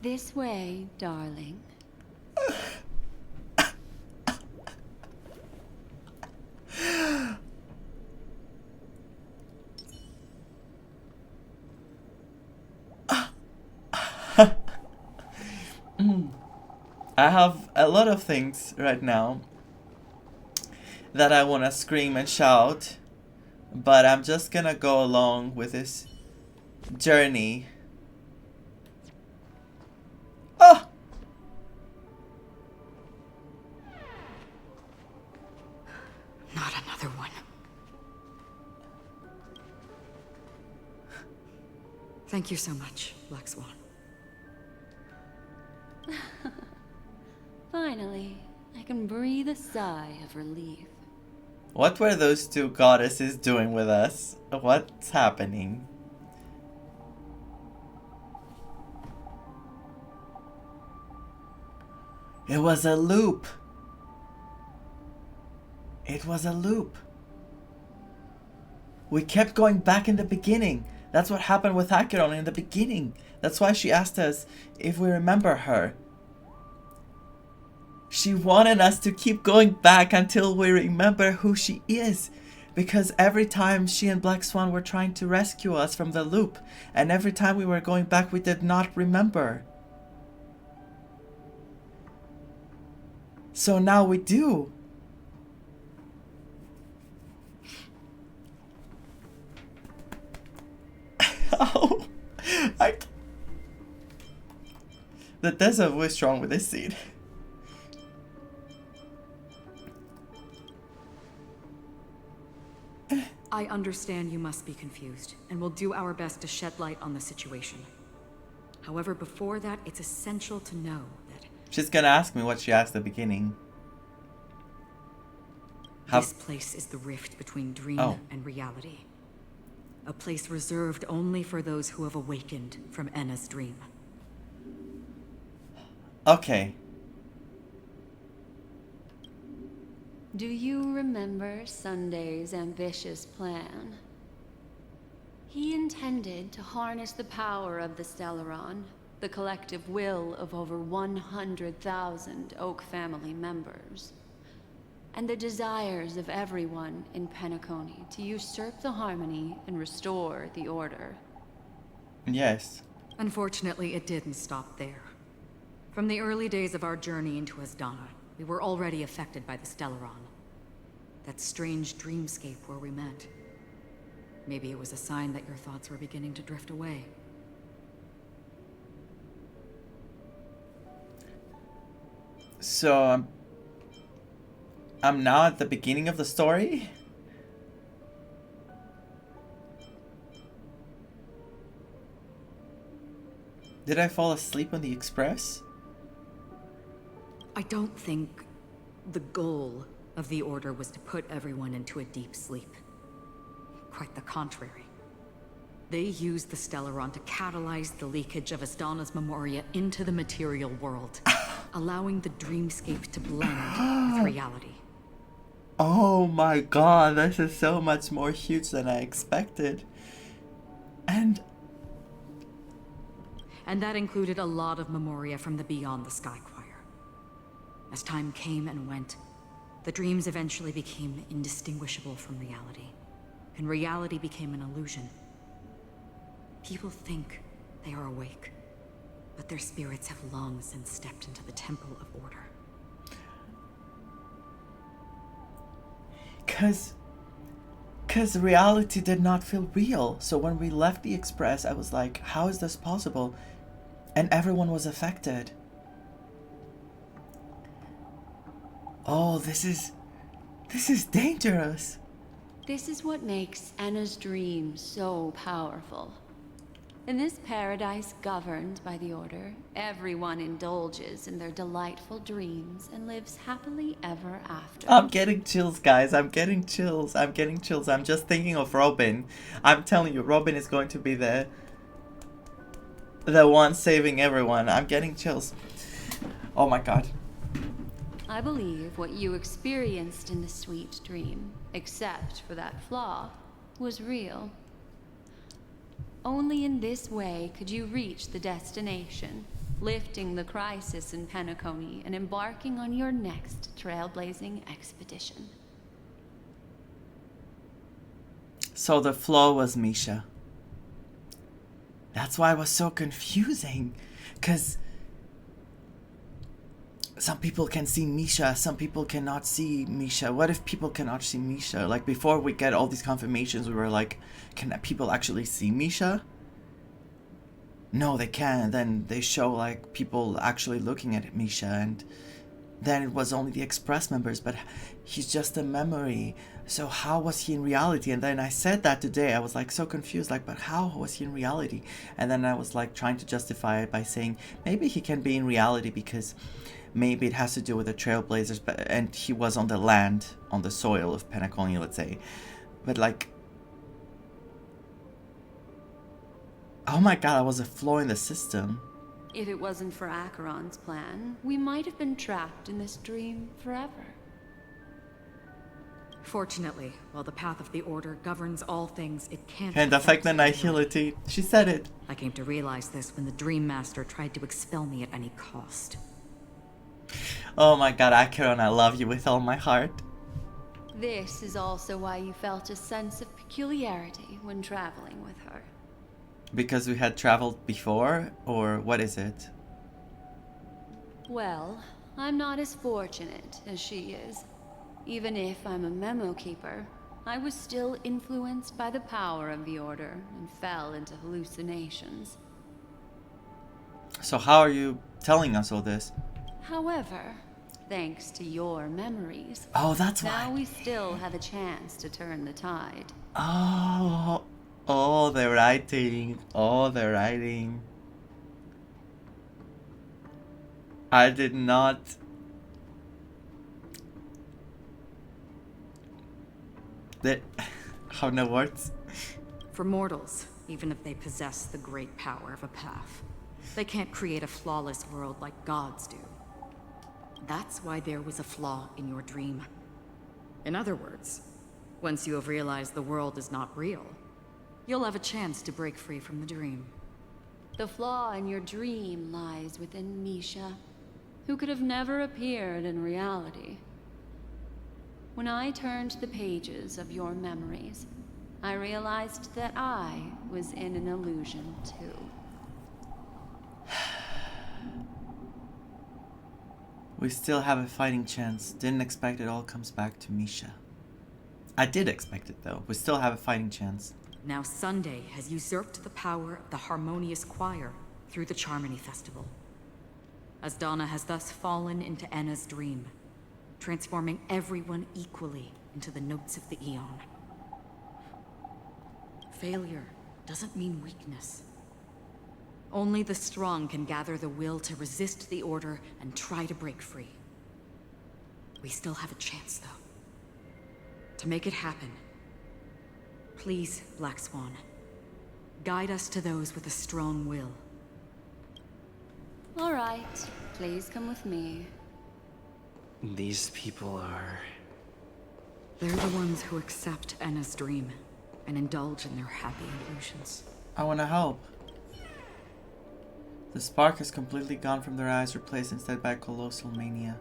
This way, darling. I have a lot of things right now that I want to scream and shout, but I'm just gonna go along with this journey. Oh! Not another one. Thank you so much, Black Swan. Finally, I can breathe a sigh of relief. What were those two goddesses doing with us? What's happening? It was a loop. It was a loop. We kept going back in the beginning. That's what happened with Acheron in the beginning. That's why she asked us if we remember her. She wanted us to keep going back until we remember who she is. Because every time she and Black Swan were trying to rescue us from the loop, and every time we were going back, we did not remember. So now we do. Oh, the desert was strong with this scene. I understand you must be confused, and we'll do our best to shed light on the situation. However, before that, it's essential to know that... She's gonna ask me what she asked at the beginning. This place is the rift between dream and reality. A place reserved only for those who have awakened from Enna's dream. Okay. Do you remember Sunday's ambitious plan? He intended to harness the power of the Stellaron, the collective will of over 100,000 Oak family members, and the desires of everyone in Penacony to usurp the harmony and restore the order. Yes. Unfortunately, it didn't stop there. From the early days of our journey into Asdana, we were already affected by the Stellaron. That strange dreamscape where we met. Maybe it was a sign that your thoughts were beginning to drift away. So, I'm now at the beginning of the story? Did I fall asleep on the express? I don't think the goal of the Order was to put everyone into a deep sleep. Quite the contrary. They used the Stellaron to catalyze the leakage of Asdana's Memoria into the material world, allowing the dreamscape to blend with reality. Oh my god, this is so much more huge than I expected. And that included a lot of Memoria from the Beyond the Sky Choir. As time came and went, the dreams eventually became indistinguishable from reality, and reality became an illusion. People think they are awake, but their spirits have long since stepped into the Temple of Order. Cause reality did not feel real. So when we left the express, I was like, how is this possible? And everyone was affected. Oh, this is dangerous. This is what makes Anna's dream so powerful. In this paradise governed by the Order, everyone indulges in their delightful dreams and lives happily ever after. I'm getting chills, guys. I'm getting chills. I'm just thinking of Robin. I'm telling you, Robin is going to be the one saving everyone. I'm getting chills. Oh my god. I believe what you experienced in the sweet dream, except for that flaw, was real. Only in this way could you reach the destination, lifting the crisis in Penacony and embarking on your next trailblazing expedition. So the flaw was Misha. That's why it was so confusing, because some people can see Misha, some people cannot see Misha. What if people cannot see Misha? Like, before we get all these confirmations, we were like, can people actually see Misha? No, they can't. Then they show, like, people actually looking at Misha, and then it was only the Express members, but he's just a memory. So how was he in reality? And then I said that today. I was, like, so confused, like, but how was he in reality? And then I was, like, trying to justify it by saying, maybe he can be in reality because maybe it has to do with the Trailblazers, and he was on the land, on the soil of Penacony, let's say. But, like, oh my god, that was a flaw in the system. If it wasn't for Acheron's plan, we might have been trapped in this dream forever. Fortunately, while the path of the Order governs all things, it can't affect the nihility. She said it. I came to realize this when the Dream Master tried to expel me at any cost. Oh my god, Acheron, I love you with all my heart. This is also why you felt a sense of peculiarity when traveling with her. Because we had traveled before, or what is it? Well, I'm not as fortunate as she is. Even if I'm a memo keeper, I was still influenced by the power of the Order and fell into hallucinations. So how are you telling us all this? However, thanks to your memories, oh, that's why. Now we still have a chance to turn the tide. Oh, the writing. Oh, the writing. I did not. How no words? For mortals, even if they possess the great power of a path, they can't create a flawless world like gods do. That's why there was a flaw in your dream. In other words, once you have realized the world is not real, you'll have a chance to break free from the dream. The flaw in your dream lies within Misha, who could have never appeared in reality. When I turned the pages of your memories, I realized that I was in an illusion too. We still have a fighting chance. Didn't expect it all comes back to Misha. I did expect it though. We still have a fighting chance. Now Sunday has usurped the power of the Harmonious Choir through the Charmony Festival. Asdana has thus fallen into Anna's dream, transforming everyone equally into the notes of the Aeon. Failure doesn't mean weakness. Only the strong can gather the will to resist the Order and try to break free. We still have a chance, though. To make it happen, please, Black Swan, guide us to those with a strong will. All right, please come with me. These people are... They're the ones who accept Anna's dream and indulge in their happy illusions. I want to help. The spark has completely gone from their eyes, replaced instead by colossal mania.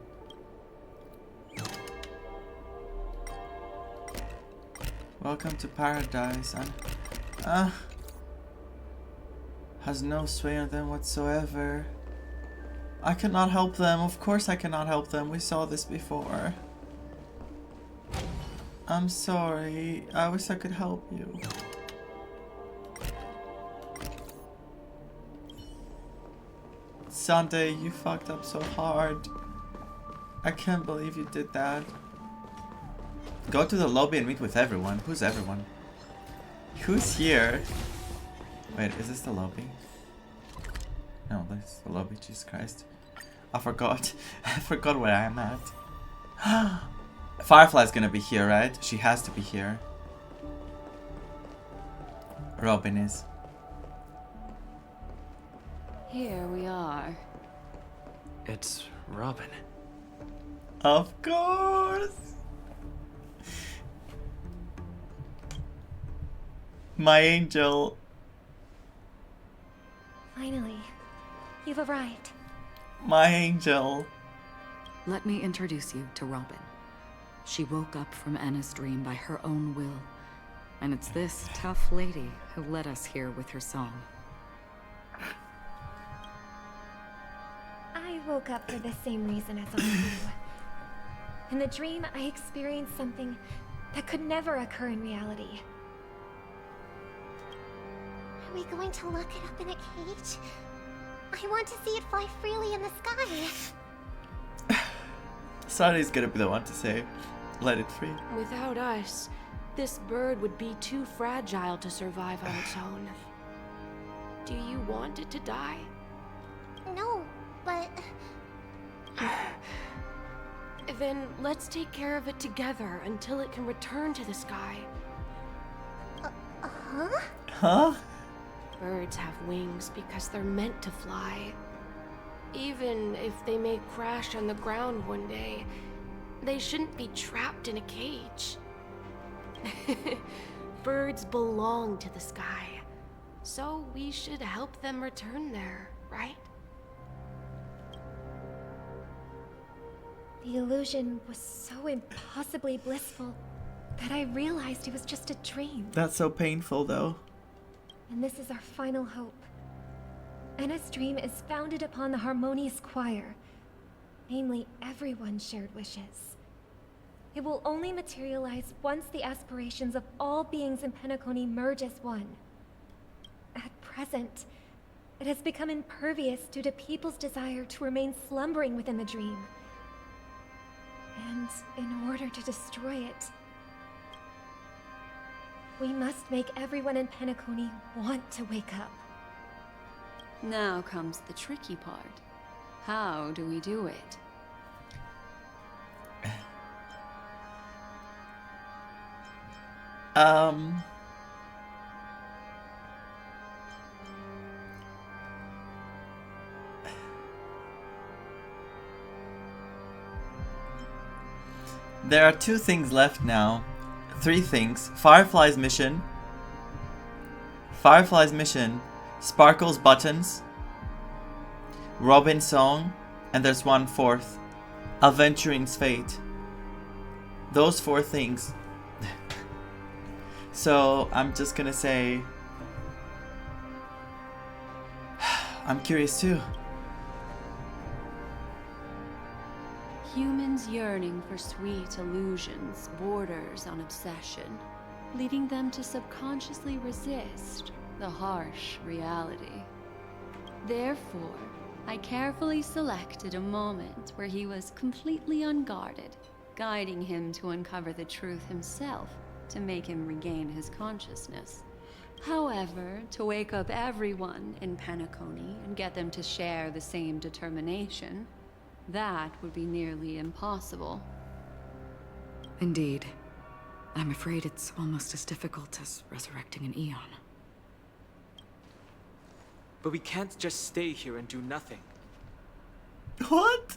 Welcome to paradise. Has no sway on them whatsoever. I cannot help them. Of course I cannot help them. We saw this before. I'm sorry. I wish I could help you. Sunday, you fucked up so hard. I can't believe you did that. Go to the lobby and meet with everyone. Who's everyone? Who's here? Wait, is this the lobby? No, this is the lobby. Jesus Christ. I forgot. I forgot where I am at. Firefly's gonna be here, right? She has to be here. Robin is. Here we are. It's Robin. Of course! My angel. Finally, you've arrived. My angel. Let me introduce you to Robin. She woke up from Anna's dream by her own will. And it's this tough lady who led us here with her song. I woke up for the same reason as all of you. In the dream, I experienced something that could never occur in reality. Are we going to lock it up in a cage? I want to see it fly freely in the sky. Sanity's gonna be the one to say, let it free. Without us, this bird would be too fragile to survive on its own. Do you want it to die? No, but... Then let's take care of it together until it can return to the sky. Huh? Huh? Birds have wings because they're meant to fly. Even if they may crash on the ground one day, they shouldn't be trapped in a cage. Birds belong to the sky, so we should help them return there, right? The illusion was so impossibly blissful that I realized it was just a dream. That's so painful though. And this is our final hope. Anna's dream is founded upon the harmonious choir, namely everyone's shared wishes. It will only materialize once the aspirations of all beings in Penacony merge as one. At present, it has become impervious due to people's desire to remain slumbering within the dream. And in order to destroy it, we must make everyone in Penacony want to wake up. Now comes the tricky part. How do we do it? There are 2 things left now. 3 things. Firefly's mission, Sparkle's buttons, Robin's song, and there's one fourth. Aventurine's fate. Those 4 things. So I'm just gonna say I'm curious too. Humans yearning for sweet illusions borders on obsession, leading them to subconsciously resist the harsh reality. Therefore, I carefully selected a moment where he was completely unguarded, guiding him to uncover the truth himself to make him regain his consciousness. However, to wake up everyone in Penacony and get them to share the same determination, that would be nearly impossible. Indeed. I'm afraid it's almost as difficult as resurrecting an Eon. But we can't just stay here and do nothing. What?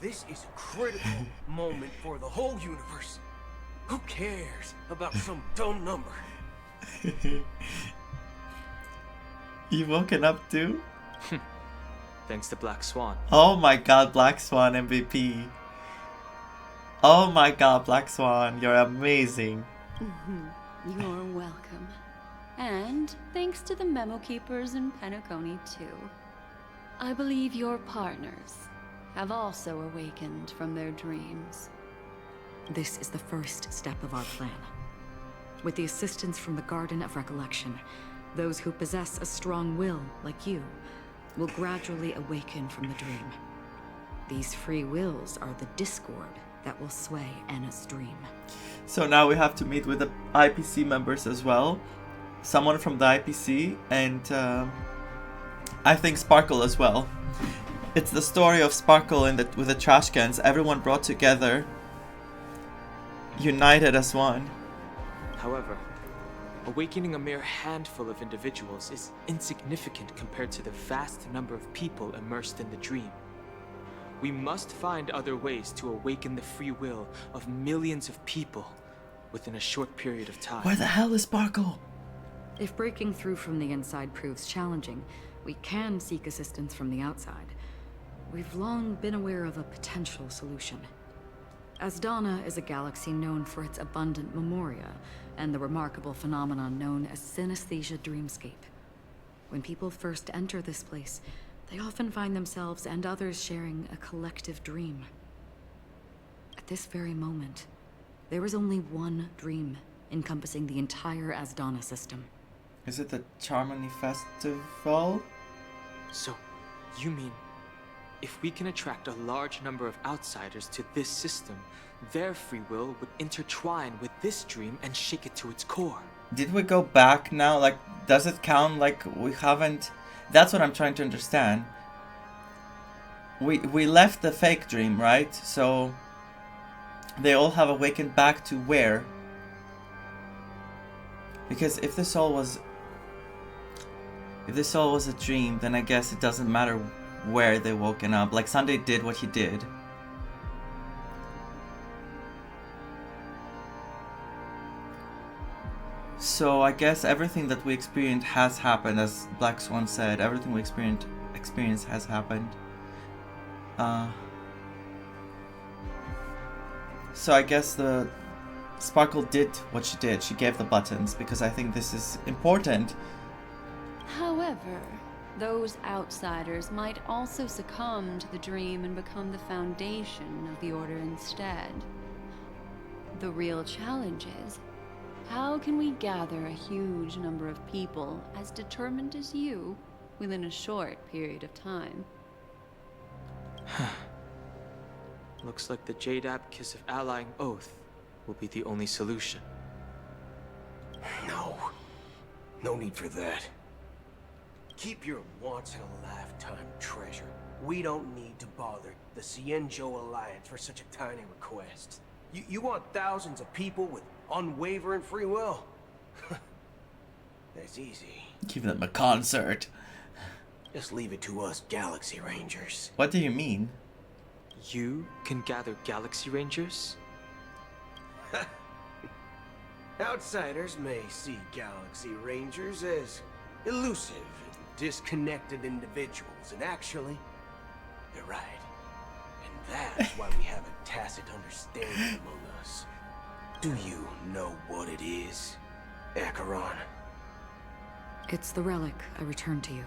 This is a critical moment for the whole universe. Who cares about some dumb number? You woken up too? Thanks to Black Swan. Oh my god, Black Swan MVP. Oh my god, Black Swan, you're amazing. You're welcome. And thanks to the memo keepers in Penacony too. I believe your partners have also awakened from their dreams. This is the first step of our plan. With the assistance from the Garden of Recollection, those who possess a strong will, like you, will gradually awaken from the dream. These free wills are the discord that will sway Anna's dream. So now we have to meet with the IPC members as well. Someone from the IPC and I think Sparkle as well. It's the story of Sparkle with the trash cans. Everyone brought together, united as one. However, awakening a mere handful of individuals is insignificant compared to the vast number of people immersed in the dream. We must find other ways to awaken the free will of millions of people within a short period of time. Where the hell is Sparkle? If breaking through from the inside proves challenging, we can seek assistance from the outside. We've long been aware of a potential solution. Asdana is a galaxy known for its abundant memoria and the remarkable phenomenon known as synesthesia dreamscape. When people first enter this place, they often find themselves and others sharing a collective dream. At this very moment, there is only one dream encompassing the entire Asdana system. Is it the Charmony Festival? So, you mean, if we can attract a large number of outsiders to this system, their free will would intertwine with this dream and shake it to its core. Did we go back now? Like, does it count like we haven't... That's what I'm trying to understand. We left the fake dream, right? So they all have awakened back to where? Because if this all was a dream, then I guess it doesn't matter where they woken up. Like Sunday did what he did. So I guess everything that we experienced has happened, as Black Swan said. Everything we experienced has happened. So I guess the Sparkle did what she did. She gave the buttons because I think this is important. However, those outsiders might also succumb to the dream and become the foundation of the Order instead. The real challenge is, how can we gather a huge number of people as determined as you within a short period of time? Looks like the Jade Kiss of Allying Oath will be the only solution. No need for that. Keep your once-in-a-lifetime treasure. We don't need to bother the Cienjo Alliance for such a tiny request. You want thousands of people with unwavering free will? That's easy. Give them a concert. Just leave it to us Galaxy Rangers. What do you mean? You can gather Galaxy Rangers? Outsiders may see Galaxy Rangers as elusive and disconnected individuals, and actually, they're right. And that's why we have a tacit understanding among us. Do you know what it is, Acheron? It's the relic I returned to you.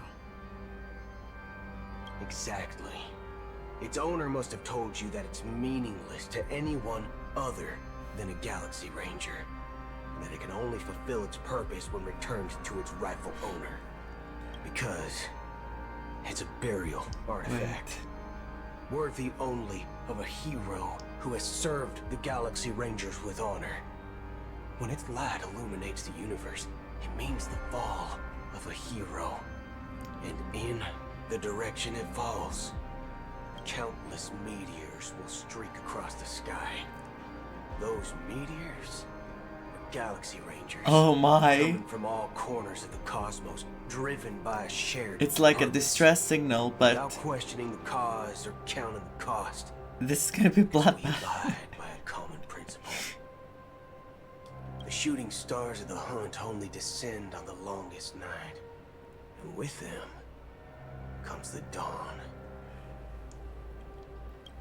Exactly. Its owner must have told you that it's meaningless to anyone other than a Galaxy Ranger, and that it can only fulfill its purpose when returned to its rightful owner. Because it's a burial artifact, worthy only of a hero who has served the Galaxy Rangers with honor. When its light illuminates the universe, it means the fall of a hero. And in the direction it falls, countless meteors will streak across the sky. Those meteors are Galaxy Rangers. Oh my. Coming from all corners of the cosmos, driven by a shared It's like purpose. a distress signal, but Without questioning the cause or counting the cost. this is gonna be bloodbath. We abide by a common principle. The shooting stars of the hunt only descend on the longest night. And with them comes the dawn.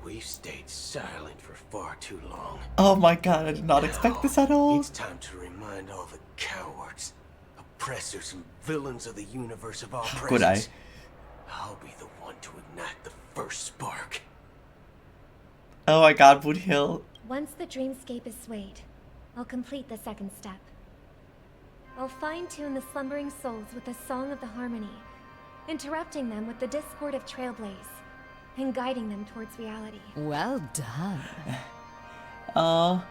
We've stayed silent for far too long. Oh my god, I did not expect this at all. It's time to remind all the cowards, oppressors, and villains of the universe of our How could I? presence. I'll be the one to ignite the first spark. Oh my god, Wood Hill. Once the dreamscape is swayed, I'll complete the second step. I'll fine-tune the slumbering souls with the Song of the Harmony, interrupting them with the discord of Trailblaze, and guiding them towards reality. Well done. Oh,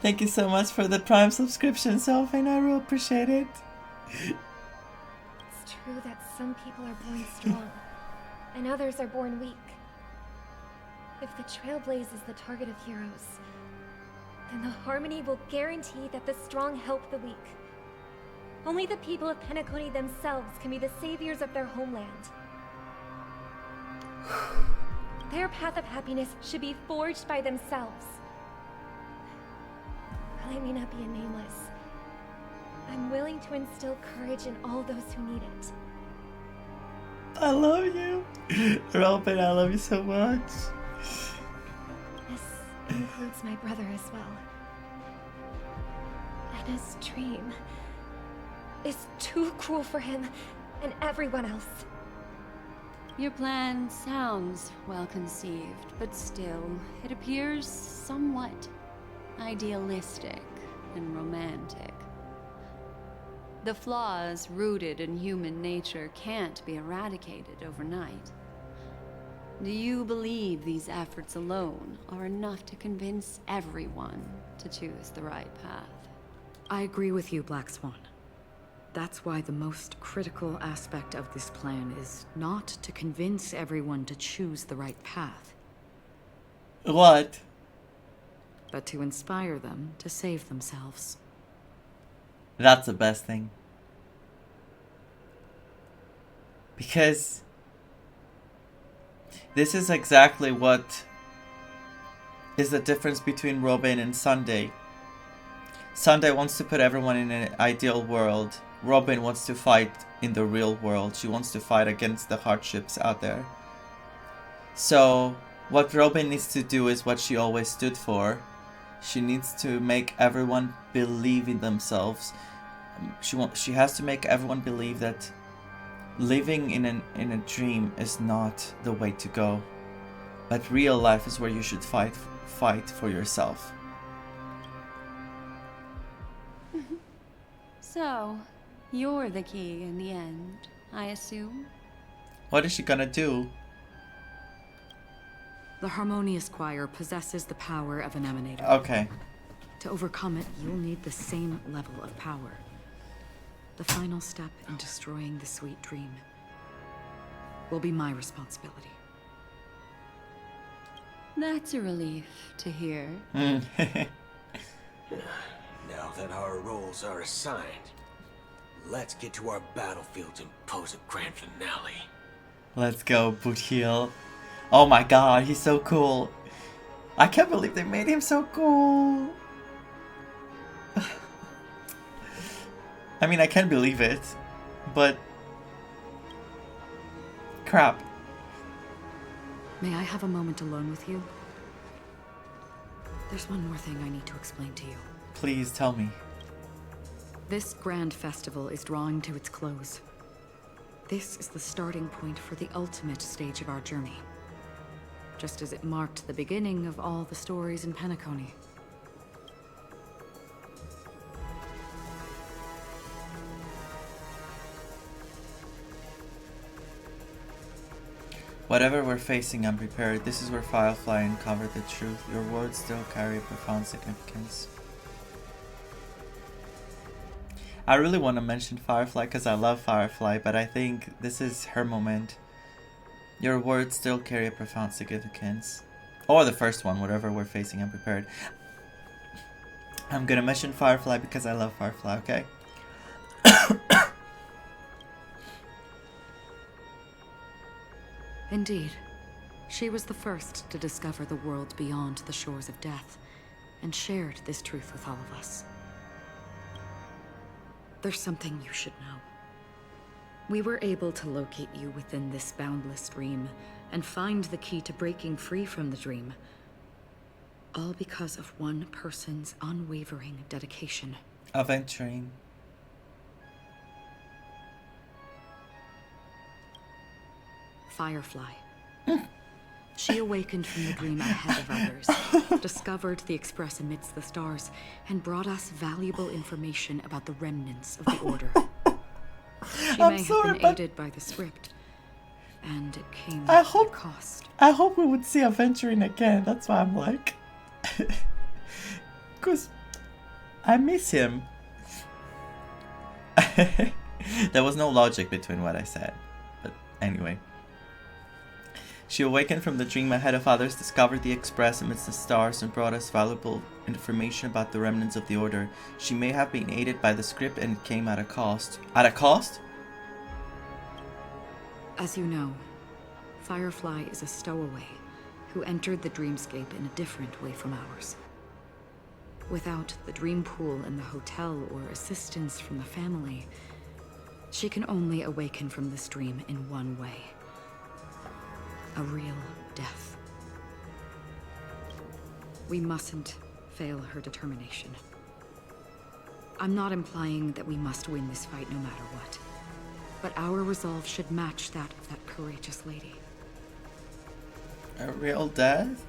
thank you so much for the Prime subscription, Sophie. I really appreciate it. It's true that some people are born strong, and others are born weak. If the Trailblaze is the target of heroes, then the Harmony will guarantee that the strong help the weak. Only the people of Penacony themselves can be the saviors of their homeland. Their path of happiness should be forged by themselves. While I may not be a nameless, I'm willing to instill courage in all those who need it. I love you. Robin, I love you so much. This includes my brother as well. Anna's dream is too cruel for him and everyone else. Your plan sounds well conceived, but still, it appears somewhat idealistic and romantic. The flaws rooted in human nature can't be eradicated overnight. Do you believe these efforts alone are enough to convince everyone to choose the right path? I agree with you, Black Swan. That's why the most critical aspect of this plan is not to convince everyone to choose the right path. What? But to inspire them to save themselves. That's the best thing. Because this is exactly what is the difference between Robin and Sunday. Sunday wants to put everyone in an ideal world. Robin wants to fight in the real world. She wants to fight against the hardships out there. So what Robin needs to do is what she always stood for. She needs to make everyone believe in themselves. She has to make everyone believe that living in a dream is not the way to go. But real life is where you should fight for yourself. So, you're the key in the end, I assume? What is she gonna do? The Harmonious Choir possesses the power of an emanator. Okay. To overcome it, you'll need the same level of power. The final step in destroying the sweet dream will be my responsibility. That's a relief to hear. Now that our roles are assigned, let's get to our battlefields and pose a grand finale. Let's go, Bootheel. Oh my god, he's so cool. I can't believe they made him so cool. I mean, I can't believe it, but crap. May I have a moment alone with you? There's one more thing I need to explain to you. Please tell me. This grand festival is drawing to its close. This is the starting point for the ultimate stage of our journey. Just as it marked the beginning of all the stories in Penacony. Whatever we're facing, I'm prepared. This is where Firefly uncovered the truth. Your words still carry profound significance. I really want to mention Firefly because I love Firefly, but I think this is her moment. Your words still carry a profound significance. Or the first one, whatever we're facing, I'm prepared. I'm gonna mention Firefly because I love Firefly, okay? Indeed. She was the first to discover the world beyond the shores of death, and shared this truth with all of us. There's something you should know. We were able to locate you within this boundless dream, and find the key to breaking free from the dream. All because of one person's unwavering dedication. Aventuring. Firefly. She awakened from the dream ahead of others, discovered the Express amidst the stars, and brought us valuable information about the remnants of the Order. She may have been aided by the script, and it came I at hope a cost. I hope we would see Aventurine again. That's why I'm like, because I miss him. There was no logic between what I said, but anyway. She awakened from the dream ahead of others, discovered the Express amidst the stars, and brought us valuable information about the remnants of the Order. She may have been aided by the script, and it came at a cost. At a cost? As you know, Firefly is a stowaway who entered the dreamscape in a different way from ours. Without the dream pool in the hotel or assistance from the family, she can only awaken from this dream in one way. A real death. We mustn't fail her determination. I'm not implying that we must win this fight no matter what, but our resolve should match that of that courageous lady. A real death?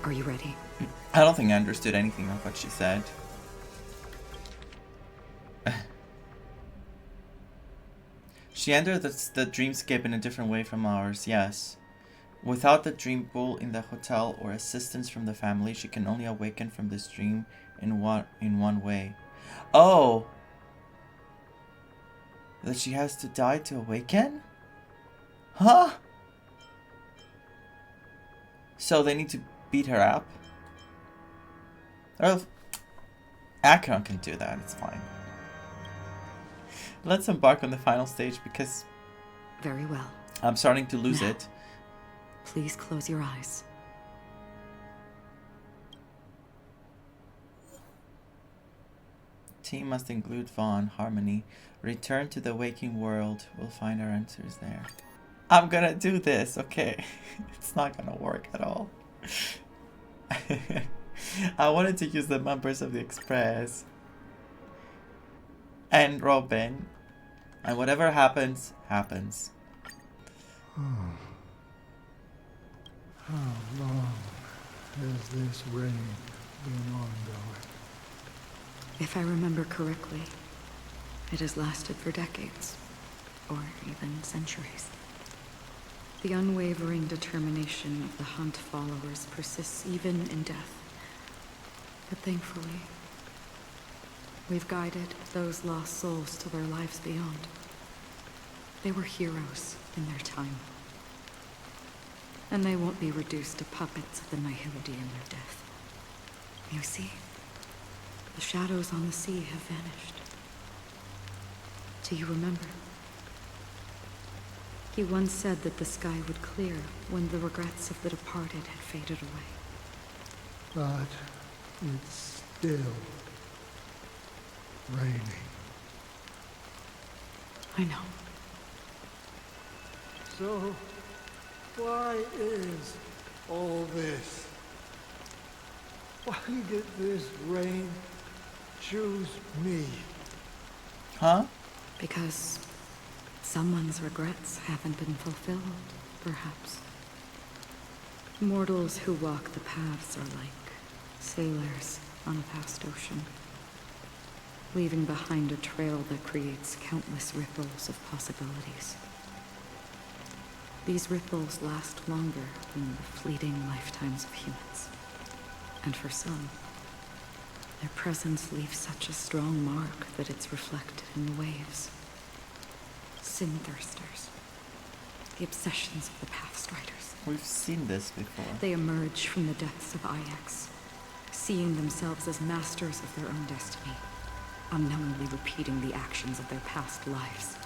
Are you ready? I don't think I understood anything of what she said. She entered the dreamscape in a different way from ours, yes. Without the dream pool in the hotel or assistance from the family, she can only awaken from this dream in one way. Oh! That she has to die to awaken? Huh? So they need to beat her up? Well, Acheron can do that, it's fine. Let's embark on the final stage because... Very well. I'm starting to lose it. Please close your eyes. Team must include Vaan, Harmony. Return to the waking world. We'll find our answers there. I'm gonna do this, okay? It's not gonna work at all. I wanted to use the members of the Express. And Robin. And whatever happens, happens. How long has this reign been ongoing? If I remember correctly, it has lasted for decades, or even centuries. The unwavering determination of the Hunt followers persists even in death. But thankfully, we've guided those lost souls to their lives beyond. They were heroes in their time. And they won't be reduced to puppets of the Nihility in their death. You see, the shadows on the sea have vanished. Do you remember? He once said that the sky would clear when the regrets of the departed had faded away. But it's still raining. I know. So, why is all this? Why did this rain choose me? Huh? Because someone's regrets haven't been fulfilled, perhaps. Mortals who walk the paths are like sailors on a vast ocean, leaving behind a trail that creates countless ripples of possibilities. These ripples last longer than the fleeting lifetimes of humans. And for some, their presence leaves such a strong mark that it's reflected in the waves. Sin-thirsters. The obsessions of the Pathstriders. We've seen this before. They emerge from the depths of Ix, seeing themselves as masters of their own destiny, unknowingly repeating the actions of their past lives.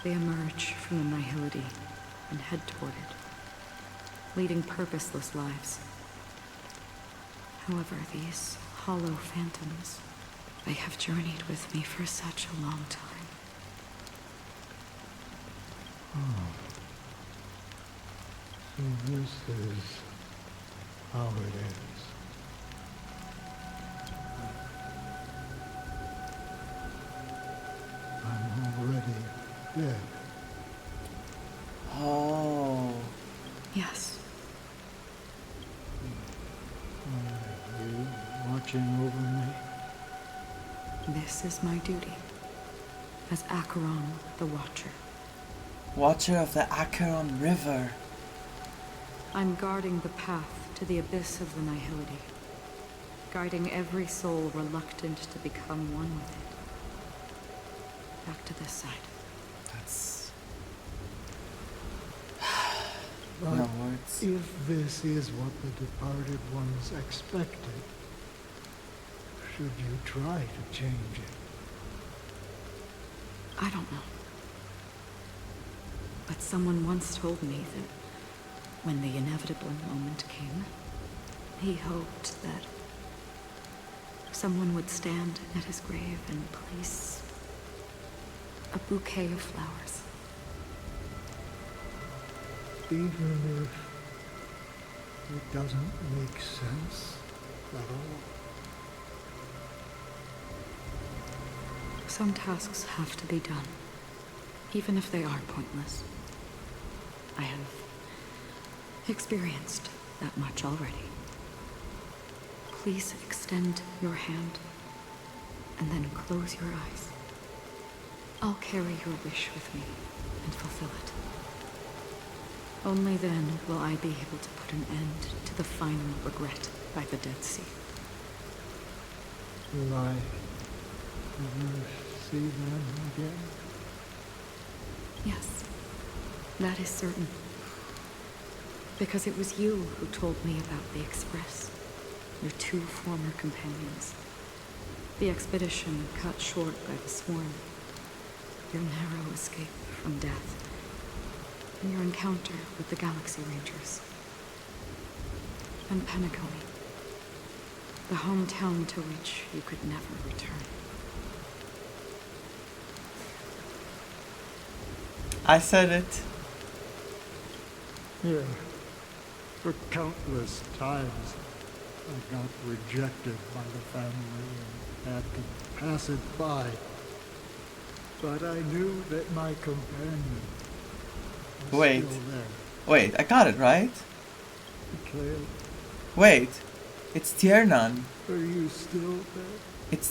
They emerge from the Nihility and head toward it, leading purposeless lives. However, these hollow phantoms, they have journeyed with me for such a long time. So this is how it ends. I'm already dead. Oh. Yes. Are you watching over me? This is my duty, as Acheron the Watcher. Watcher of the Acheron River. I'm guarding the path to the abyss of the Nihility, guiding every soul reluctant to become one with it. Back to this side. That's... But no words. If this is what the departed ones expected, should you try to change it? I don't know. But someone once told me that when the inevitable moment came, he hoped that someone would stand at his grave and place a bouquet of flowers. Even if it doesn't make sense at all. Some tasks have to be done, even if they are pointless. I have experienced that much already. Please extend your hand, and then close your eyes. I'll carry your wish with me and fulfill it. Only then will I be able to put an end to the final regret by the Dead Sea. Will I ever see them again? Yes, that is certain. Because it was you who told me about the Express, your two former companions. The expedition cut short by the swarm, your narrow escape from death, and your encounter with the Galaxy Rangers. And Penacony, the hometown to which you could never return. I said it. Yeah. For countless times, I got rejected by the family and had to pass it by. But I knew that my companion was Wait. still there. Wait, I got it, right? Mikhail, Wait. It's Tiernan. are you still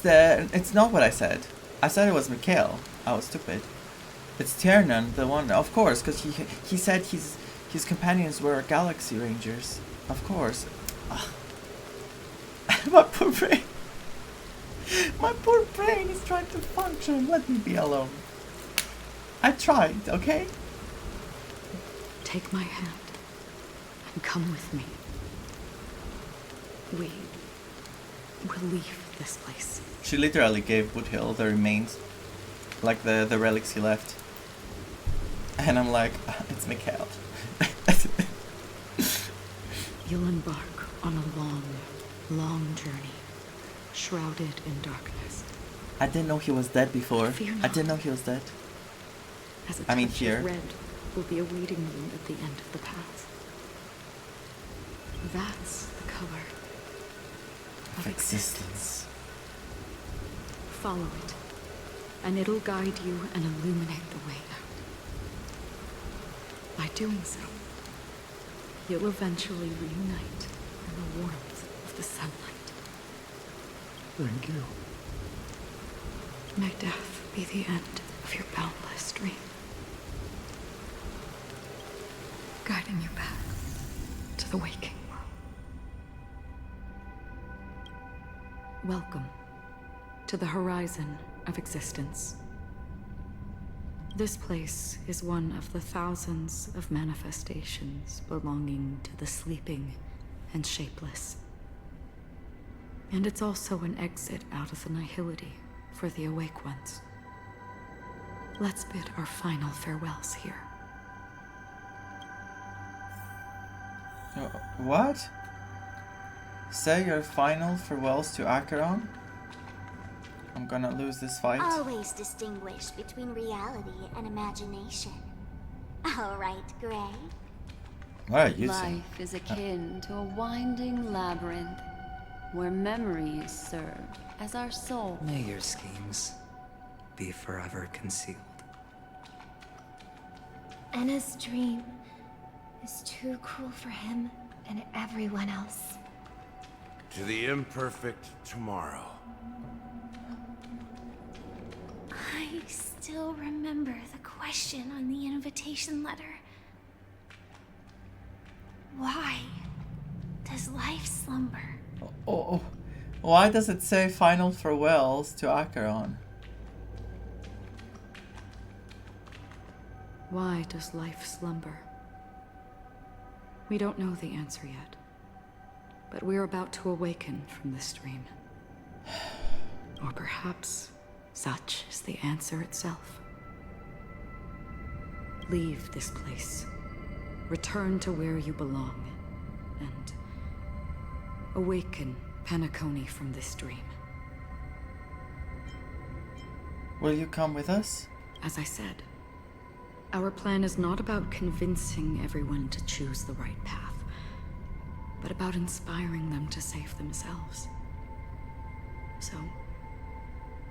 there? It's not what I said. I said it was Mikhail. I was stupid. It's Tiernan, the one, of course, because he said his companions were Galaxy Rangers. Of course. My poor brain. My poor brain is trying to function. Let me be alone. I tried, okay? Take my hand and come with me. We will leave this place. She literally gave Woodhill the remains, like the relics he left. And I'm like, it's Mikhail. You'll embark on a long, long journey, shrouded in darkness. I didn't know he was dead before. Fear I not. didn't know he was dead. As a I mean, touch here. of red will be awaiting you at the end of the path. That's the color of existence. Follow it, and it'll guide you and illuminate the way out. By doing so, you'll eventually reunite in the warmth of the sunlight. Thank you. May death be the end of your boundless dream, guiding you back to the waking world. Welcome to the horizon of existence. This place is one of the thousands of manifestations belonging to the sleeping and shapeless. And it's also an exit out of the nihility for the awake ones. Let's bid our final farewells here. What? Say your final farewells to Acheron? I'm gonna lose this fight. Always distinguish between reality and imagination. All right, Gray. What are you saying? Life is akin to a winding labyrinth where memories serve as our soul. May your schemes be forever concealed. Anna's dream is too cruel for him and everyone else. To the imperfect tomorrow. I still still remember the question on the invitation letter. Why does life slumber? Oh, why does it say final farewells to Acheron? Why does life slumber? We don't know the answer yet, but we're about to awaken from this dream. Or perhaps such is the answer itself. Leave this place. Return to where you belong. And awaken Penacony from this dream. Will you come with us? As I said, our plan is not about convincing everyone to choose the right path, but about inspiring them to save themselves. So,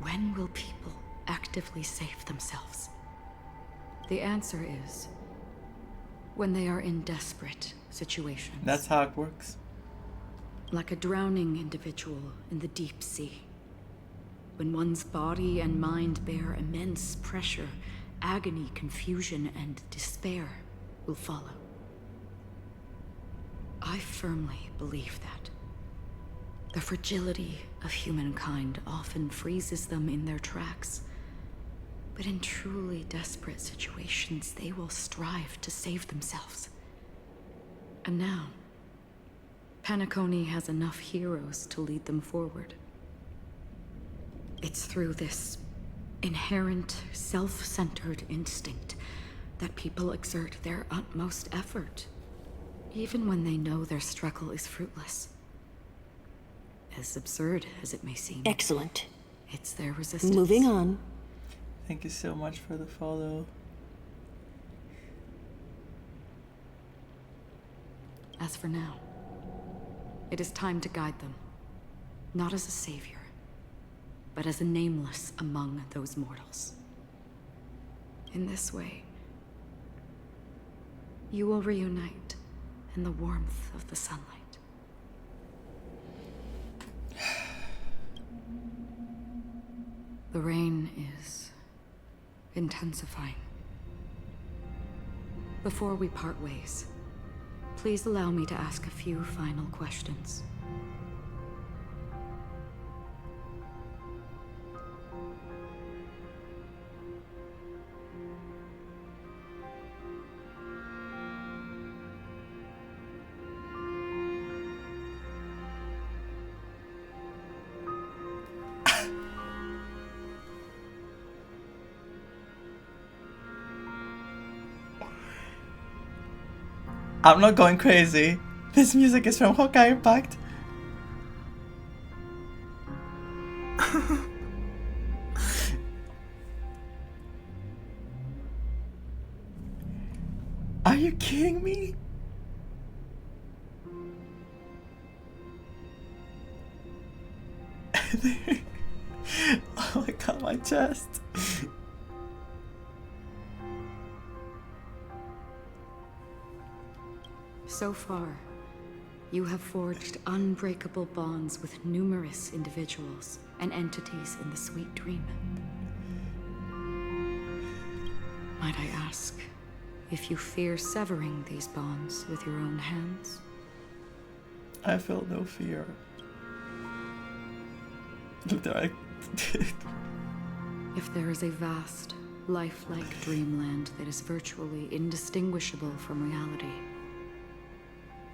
when will people actively save themselves? The answer is when they are in desperate situations. That's how it works. Like a drowning individual in the deep sea. When one's body and mind bear immense pressure, agony, confusion, and despair will follow. I firmly believe that. The fragility of humankind often freezes them in their tracks. But in truly desperate situations, they will strive to save themselves. And now, Penacony has enough heroes to lead them forward. It's through this inherent, self-centered instinct that people exert their utmost effort, even when they know their struggle is fruitless. As absurd as it may seem. Excellent. It's their resistance. Moving on. Thank you so much for the follow. As for now, it is time to guide them, not as a savior, but as a nameless among those mortals. In this way, you will reunite in the warmth of the sunlight. The rain is intensifying. Before we part ways, please allow me to ask a few final questions. I'm not going crazy. This music is from Honkai Impact. Are you kidding me? Oh my god, my chest. So far, you have forged unbreakable bonds with numerous individuals and entities in the sweet dream. Might I ask if you fear severing these bonds with your own hands? I feel no fear. Look there, If there is a vast, lifelike dreamland that is virtually indistinguishable from reality,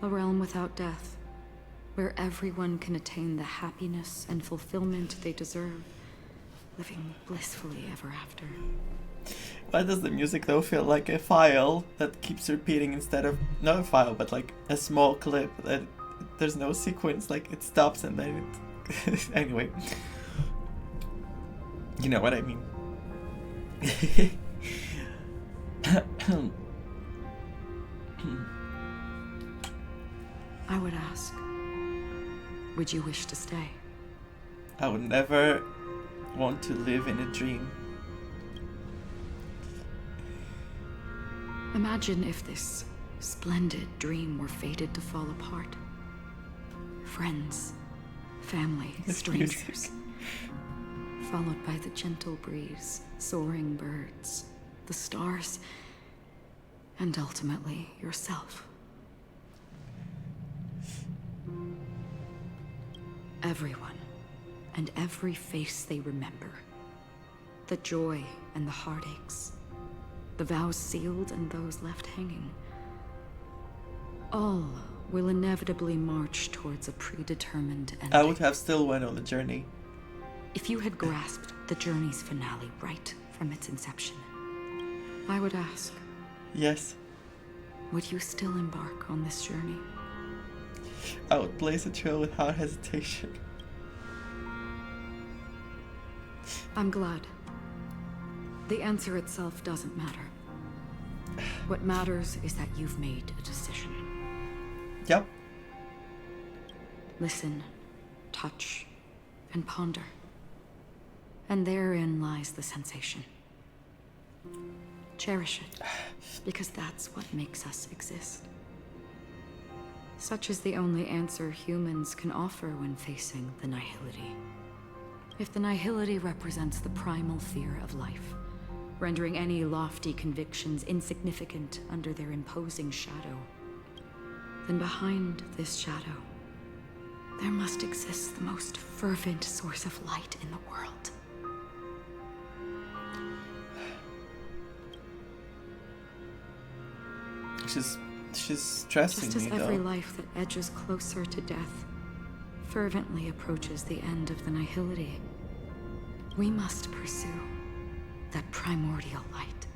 a realm without death, where everyone can attain the happiness and fulfillment they deserve, living blissfully ever after. Why does the music though feel like a file that keeps repeating instead of, not a file, but like a small clip that there's no sequence, like it stops and then it... Anyway. You know what I mean. I would ask, would you wish to stay? I would never want to live in a dream. Imagine if this splendid dream were fated to fall apart. Friends, family, strangers. followed by the gentle breeze, soaring birds, the stars, and ultimately yourself. Everyone, and every face they remember. The joy and the heartaches. The vows sealed and those left hanging. All will inevitably march towards a predetermined ending. I would have still went on the journey. If you had grasped the journey's finale right from its inception, I would ask, yes, would you still embark on this journey? I would blaze a trail without hesitation. I'm glad. The answer itself doesn't matter. What matters is that you've made a decision. Yep. Listen, touch, and ponder. And therein lies the sensation. Cherish it, because that's what makes us exist. Such is the only answer humans can offer when facing the nihility. If the nihility represents the primal fear of life, rendering any lofty convictions insignificant under their imposing shadow, then behind this shadow, there must exist the most fervent source of light in the world. She's stressing Just me, as every though. life that edges closer to death fervently approaches the end of the nihility, we must pursue that primordial light.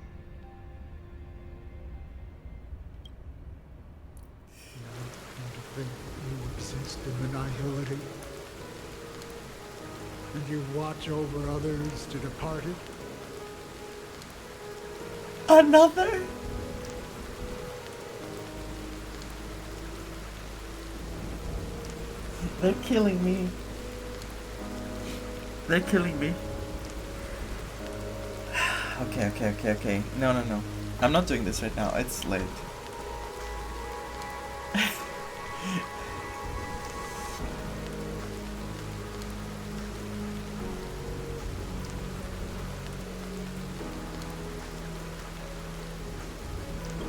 Think you exist in the nihility, and you watch over others to depart it? Another? They're killing me. They're killing me. Okay. No. I'm not doing this right now. It's late.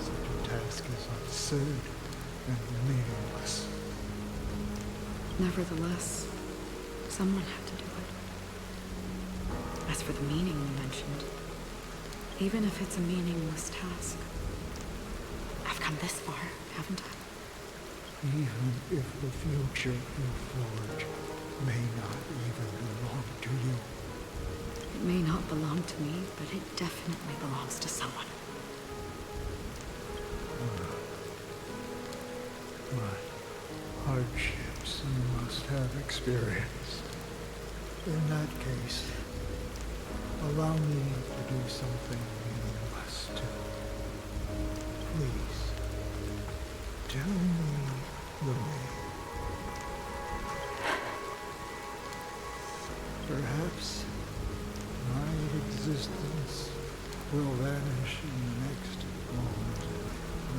Such a task is absurd and meaningless. Nevertheless, someone had to do it. As for the meaning you mentioned, even if it's a meaningless task, I've come this far, haven't I? Even if the future you forge may not even belong to you. It may not belong to me, but it definitely belongs to someone. My hardships you must have experienced. In that case, allow me to do something meaningless too. Please, tell me the way. Perhaps my existence will vanish in the next moment.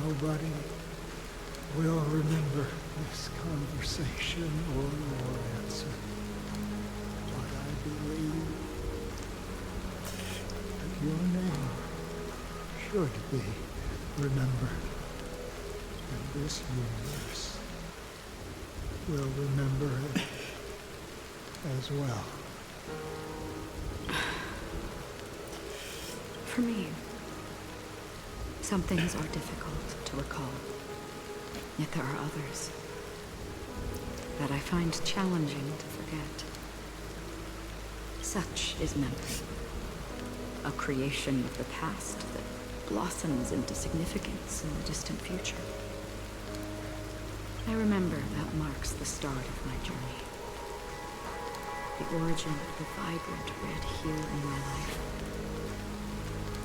Nobody will remember this conversation or your answer. But I believe that your name should be remembered. And this universe will remember it as well. For me, some things are difficult to recall. Yet there are others that I find challenging to forget. Such is memory, a creation of the past that blossoms into significance in the distant future. I remember that marks the start of my journey, the origin of the vibrant red hue in my life,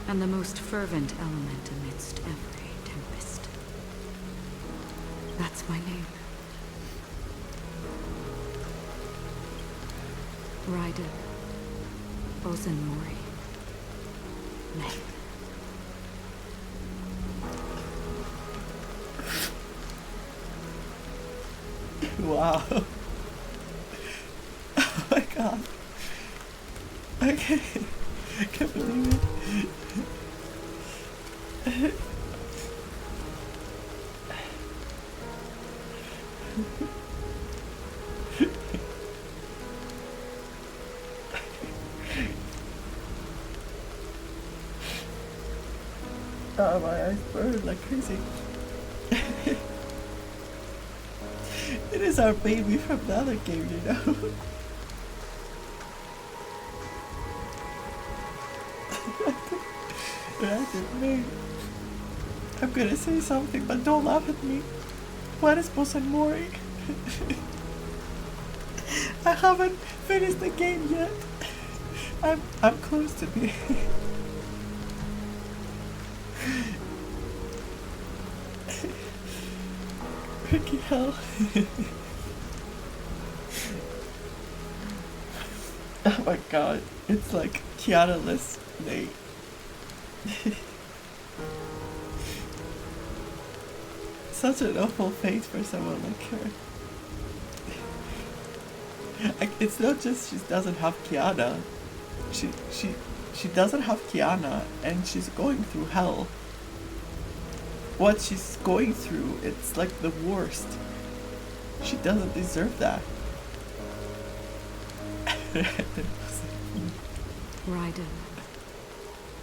and the most fervent element amidst every tempest. That's my name. Raiden Ozanmori. Meg. Wow. Oh my god. I can't believe it. Oh, my eyes burn like crazy. It is our baby from the other game, you know. Right at me. I'm gonna say something, but don't laugh at me. What is Bosan Mori? I haven't finished the game yet. I'm close to being. Freaking hell. Oh my god, it's like Kiana-less Nate. Such an awful fate for someone like her. It's not just she doesn't have Kiana. She doesn't have Kiana and she's going through hell. What she's going through, it's like the worst. She doesn't deserve that. Raiden.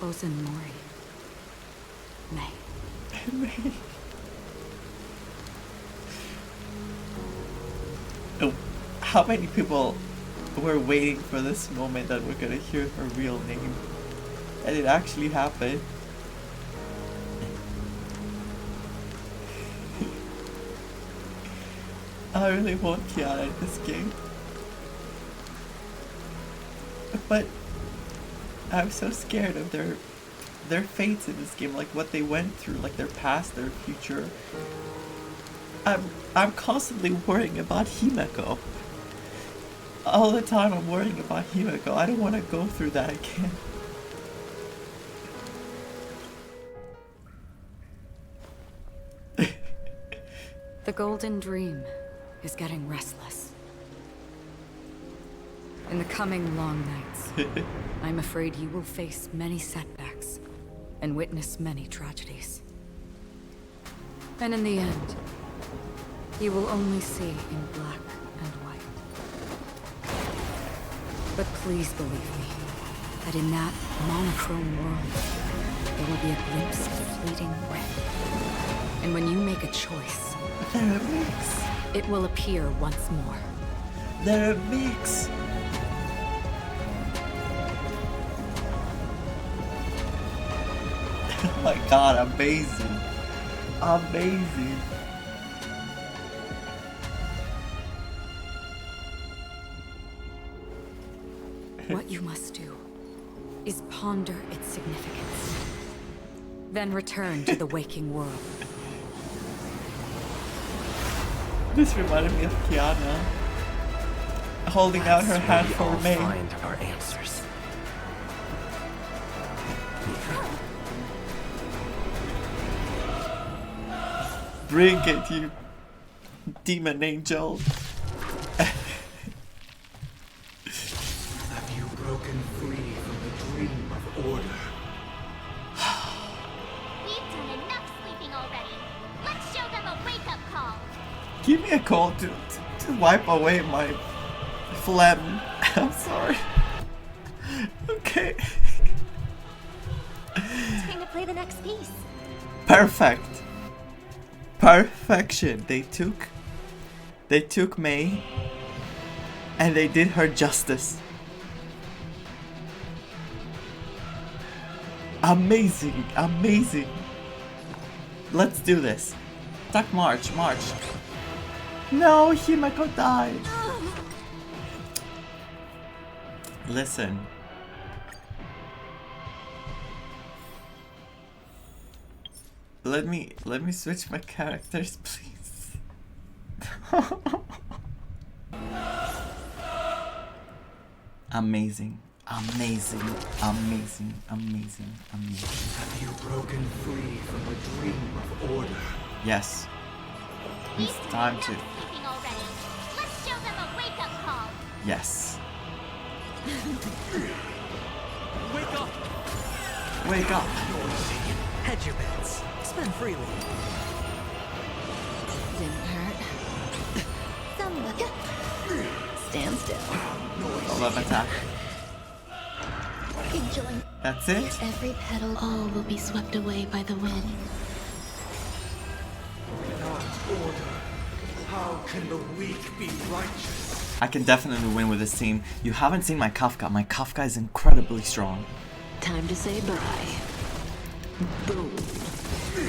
Bosan Mori. May. May. Oh, how many people were waiting for this moment that we're gonna hear her real name? And it actually happened. I really want Kiana in this game. But I'm so scared of their fates in this game, like what they went through, like their past, their future. I'm constantly worrying about Himeko. All the time I'm worrying about Himeko. I don't want to go through that again. The Golden Dream is getting restless. In the coming long nights, I'm afraid you will face many setbacks and witness many tragedies. And in the end, you will only see in black and white. But please believe me, that in that monochrome world, there will be a glimpse of fleeting red. And when you make a choice, they're a mix. It will appear once more. They're a mix. Oh my god, amazing. Amazing. What you must do is ponder its significance. Then return to the waking world. This reminded me of Kiana holding out her hand for May. Find our answers. Bring it, you demon angel. Have you broken free from the dream of order? We've done enough sleeping already. Let's show them a wake-up call. Give me a call to wipe away my phlegm. I'm sorry. Okay. Time to play the next piece. Perfect. Perfection. They took May and they did her justice. Amazing, amazing. Let's do this. Attack March. No, Himeko died. Listen. Let me switch my characters, please. Amazing. Amazing. Amazing. Amazing. Amazing. Have you broken free from a dream of order? Yes. It's time to. Sleeping already. Let's show them a wake-up call. Yes. Wake up! Wake up. Hedge your bets. Spend freely. Didn't hurt. Somebody. Stand still. Love attack. Enjoy. That's it? Every petal, all will be swept away by the wind. Without order, how can the weak be righteous? I can definitely win with this team. You haven't seen my Kafka. My Kafka is incredibly strong. Time to say bye. Boom.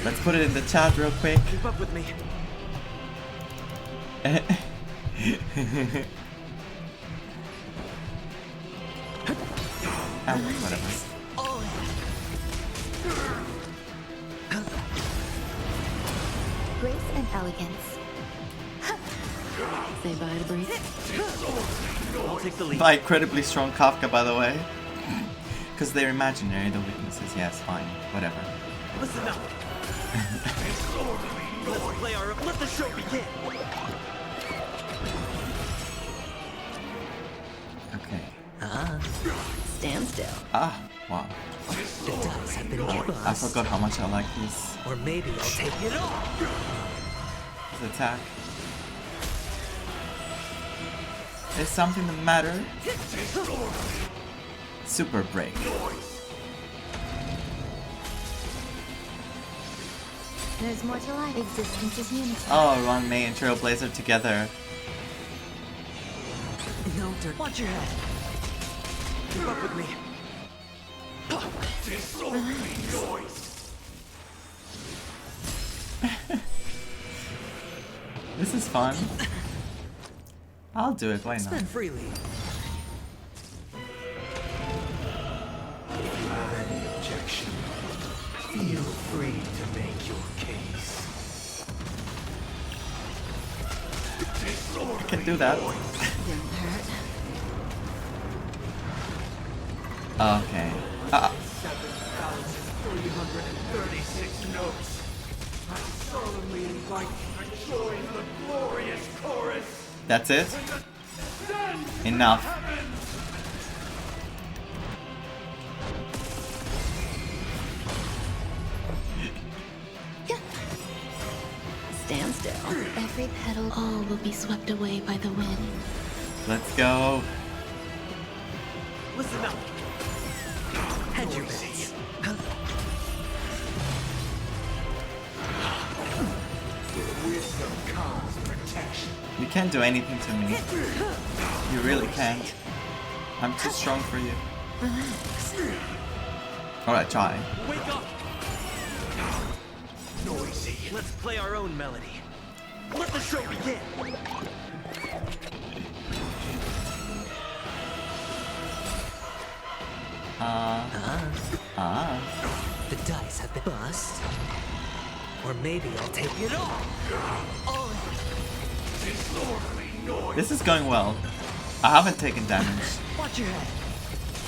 Let's put it in the chat real quick. Keep up with me. Whatever. Grace and elegance. Say bye to Breeze. I'll take the lead. By incredibly strong Kafka, by the way. Because they're imaginary, the weaknesses. Yes, fine. Whatever. Listen up. Let's play our. Let the show begin. Okay. Stand still. Ah, wow. The dice have been given I forgot how much I like these. Or maybe I'll take it all. This attack. Is something the matter? Super break. There's more to life. Existence is unity. Oh, Ron May and Trailblazer together. No dirt. Watch your head. Keep up with me. This is fun. I'll do it, why not? Spend freely. If you have any objection, feel free to make your case. I can do that. Didn't hurt. Okay. 7,336 notes. I solemnly invite you to join the glorious chorus. That's it? Enough. Stand still. Every petal, all will be swept away by the wind. Let's go. Listen up. Hedge your bets. Wisdom comes protection. You can't do anything to me. You really can't. I'm too strong for you. Relax. Alright, try. Wake up. Noisy. Let's play our own melody. Let the show begin. The dice have been bust. Or maybe I'll take it all. This is going well. I haven't taken damage. Watch your head.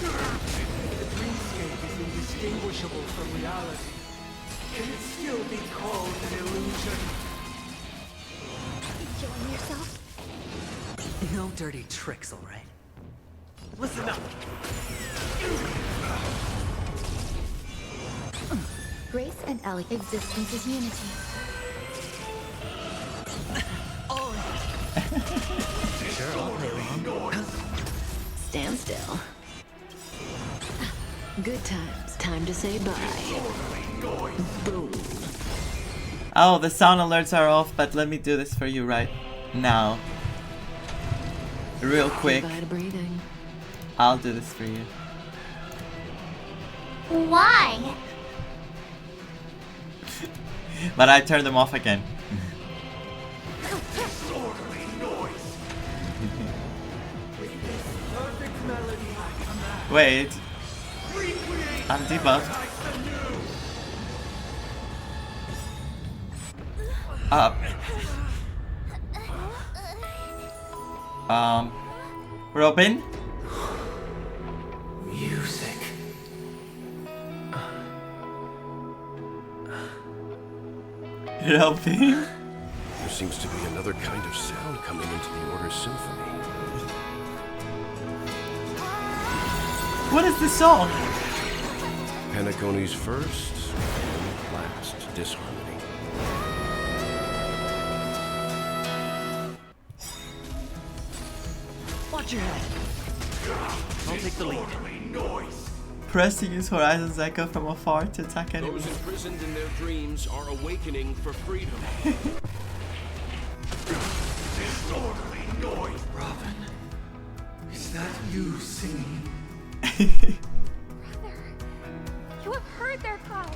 The dreamscape is indistinguishable from reality. Can it still be called an illusion? Enjoying yourself? No dirty tricks, all right? Listen up. Grace and elegance. Existence is unity. Sure, I'll play along. Stand still. Good times. Time to say bye. Boom. Oh, the sound alerts are off, but let me do this for you right now. Real quick. Goodbye to breathing. I'll do this for you. Why? But I turned them off again. Wait. I'm debuffed. Up. Robin? Music. Robin? There seems to be another kind of sound coming into the Order's symphony. What is this song? Penacony's first and last disharmony. Watch your head. I'll take the lead. Press to use Horizon's echo from afar to attack enemies. Those imprisoned in their dreams are awakening for freedom. Disorderly noise. Robin, is that you singing? Brother, you have heard their cry.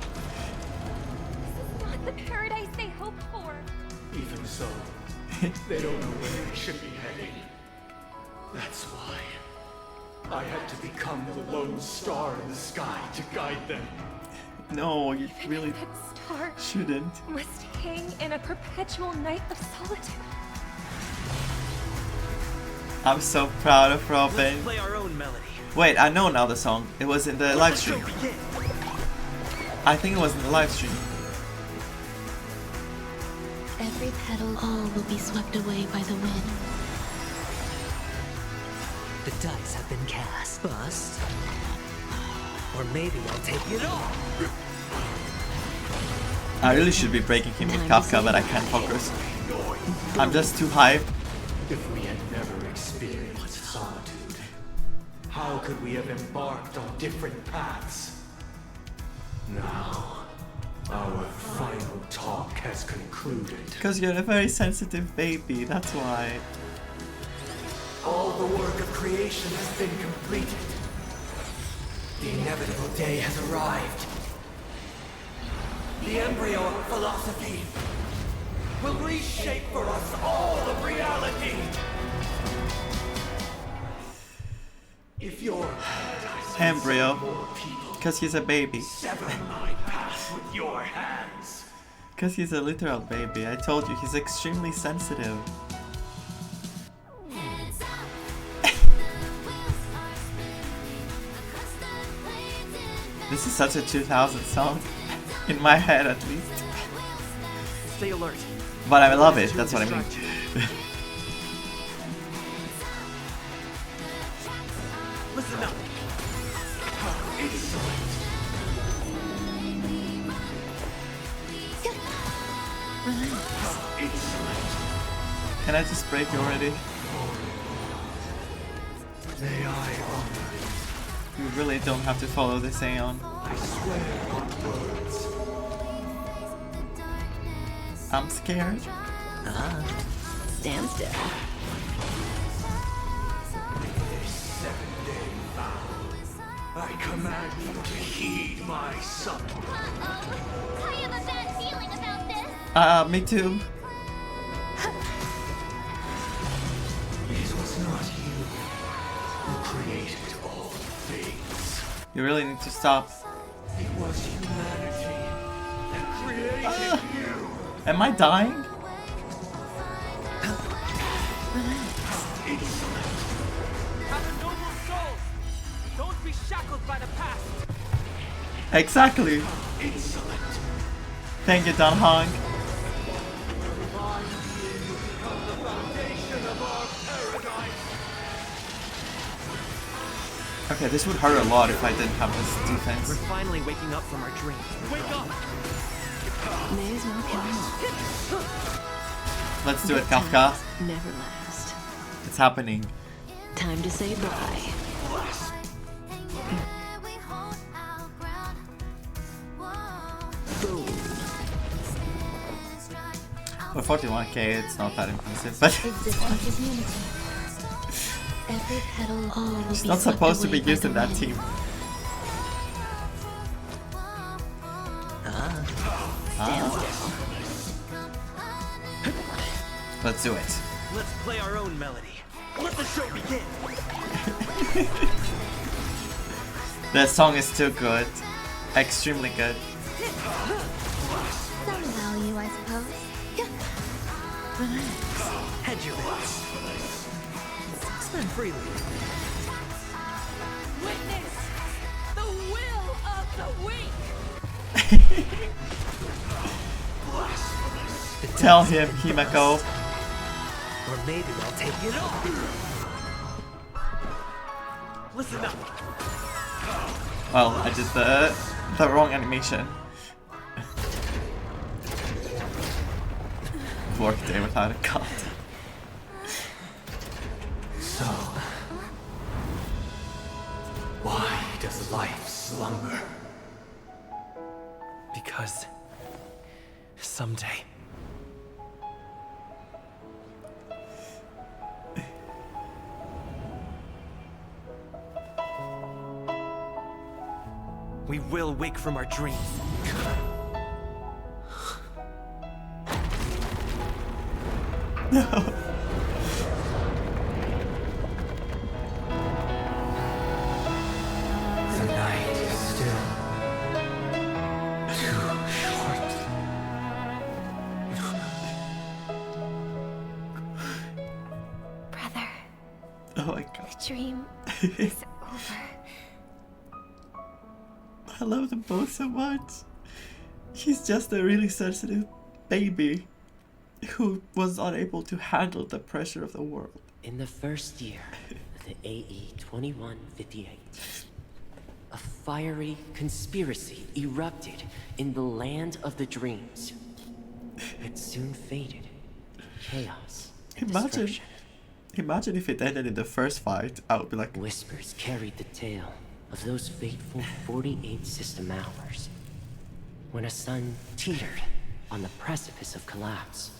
This is not the paradise they hoped for. Even so, they don't know where they should be heading. That's why I had to become the lone star in the sky to guide them. No, you really That star shouldn't. must hang in a perpetual night of solitude. I'm so proud of Robin. Let's play our own melody. Wait, I know now the song. It was in the live stream. I think it was in the live stream. Every petal, all will be swept away by the wind. The dice have been cast. Bust. Or maybe I'll take it all. I really should be breaking him with Kafka, but I can't focus. I'm just too high. If we had never experienced solitude, how could we have embarked on different paths? Now, our final talk has concluded. Because you're a very sensitive baby, that's why. All the work of creation has been completed. The inevitable day has arrived. The embryo of philosophy will reshape for us all of reality. If your Embryo. Because he's a baby. sever my path with your hands. Because he's a literal baby. I told you, he's extremely sensitive. This is such a 2000 song. In my head, at least. Stay alert. But I love it, that's what I mean. Listen up. Can I just break you already? May I honor You really don't have to follow this Aeon. I swear on words. I'm scared. Stand still. This 7-day vow, I command you to heed my summons. Uh-oh. I have a bad feeling about this. Me too. It was not you who created all things. You really need to stop. It was humanity that created you. Am I dying? Have a noble soul. Don't be shackled by the past. Exactly. Thank you, Dan Hong. Okay, this would hurt a lot if I didn't have this defense. We're finally waking up from our dream. Wake up! May as well kill them. Let's do it, Kafka. Never last. It's happening. Time to say bye. Boom. For 41k, it's not that impressive, but Every petal, all will it's be not swept supposed to away be by used the in that wind. team. Stand still. Let's do it. Let's play our own melody. Let the show begin. That song is too good. Extremely good. Some value, I suppose. Head your bets. Spend freely. Witness the will of the weak. Tell him, Himeko. Or maybe I'll take it all. Listen up. Well, I did the The wrong animation. Workday without a cut. So, why does life slumber? Because someday we will wake from our dreams. No. The night is still too short. Brother. Oh my god. The dream is over. I love them both so much. He's just a really sensitive baby who was unable to handle the pressure of the world. In the first year of the AE 2158, a fiery conspiracy erupted in the land of the dreams. It soon faded in chaos and destruction. Imagine if it ended in the first fight. I would be like... Whispers carried the tale of those fateful 48 system hours, when a sun teetered on the precipice of collapse.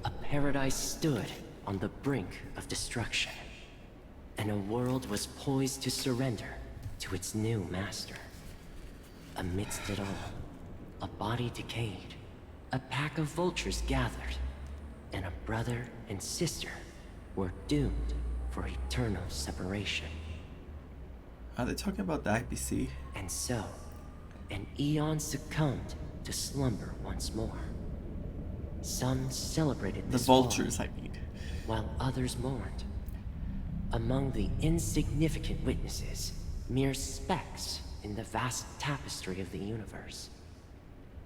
A paradise stood on the brink of destruction, and a world was poised to surrender to its new master. Amidst it all, a body decayed, a pack of vultures gathered, and a brother and sister were doomed for eternal separation. Are they talking about the IPC? And so, an eon succumbed to slumber once more. Some celebrated the this vultures, fall, I mean, while others mourned. Among the insignificant witnesses, mere specks in the vast tapestry of the universe.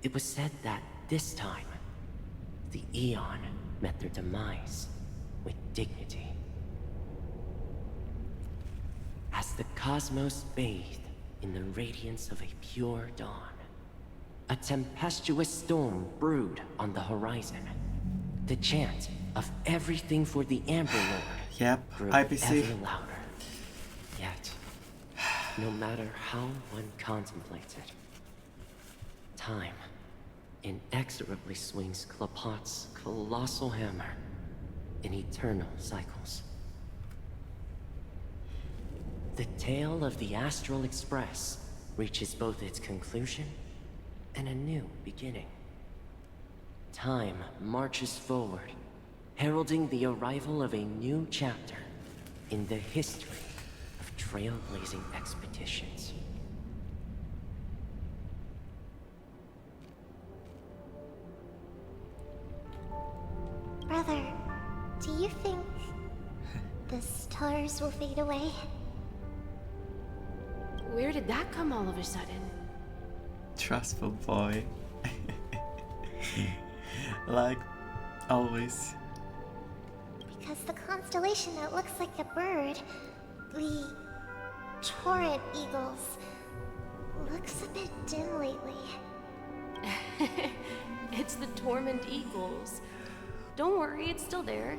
It was said that this time, the Eon met their demise with dignity. As the cosmos bathed in the radiance of a pure dawn, a tempestuous storm brewed on the horizon. The chant of everything for the Amber Lord grew IPC. ever louder. Yet, no matter how one contemplates it, time inexorably swings Klapot's colossal hammer in eternal cycles. The tale of the Astral Express reaches both its conclusion and a new beginning. Time marches forward, heralding the arrival of a new chapter in the history of trailblazing expeditions. Brother, do you think the stars will fade away? Where did that come all of a sudden? Trustful boy. Like always. Because the constellation that looks like a bird, the Torrent Eagles, looks a bit dim lately. It's the Torment Eagles. Don't worry, it's still there.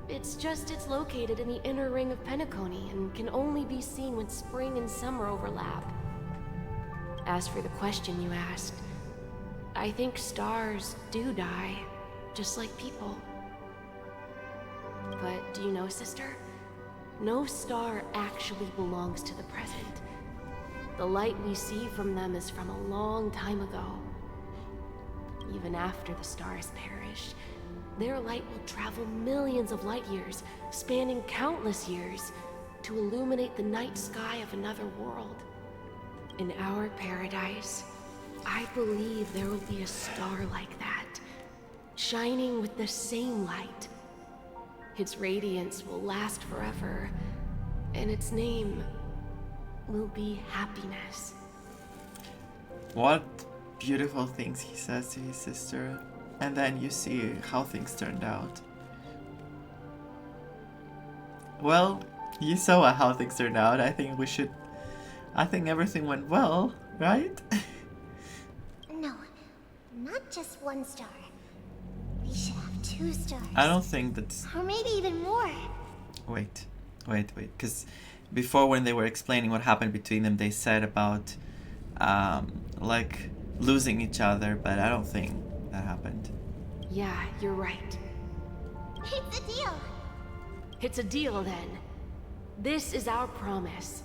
It's just it's located in the inner ring of Penacony and can only be seen when spring and summer overlap. As for the question you asked, I think stars do die, just like people. But do you know, sister? No star actually belongs to the present. The light we see from them is from a long time ago. Even after the stars perish, their light will travel millions of light years, spanning countless years, to illuminate the night sky of another world. In our paradise, I believe there will be a star like that, shining with the same light. Its radiance will last forever, and its name will be happiness. What beautiful things he says to his sister. And then you see how things turned out. Well, you saw how things turned out. I think we should I think everything went well, right? No, not just 1 star. We should have 2 stars. I don't think that's... Or maybe even more. Wait. Because before, when they were explaining what happened between them, they said about, like, losing each other, but I don't think that happened. Yeah, you're right. It's a deal. It's a deal then. This is our promise,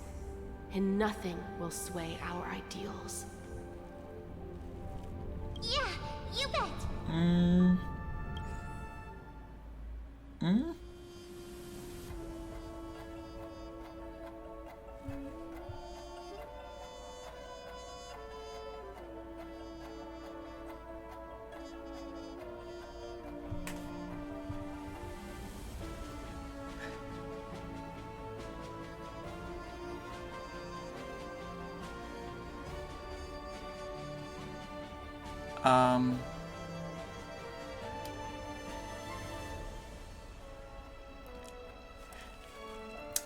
and nothing will sway our ideals. Yeah, you bet.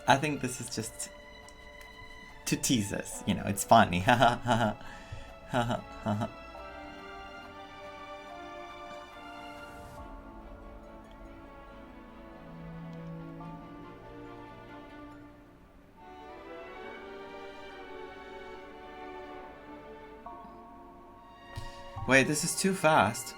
I think this is just to tease us, you know, it's funny. Haha, haha, haha, haha. Wait, this is too fast.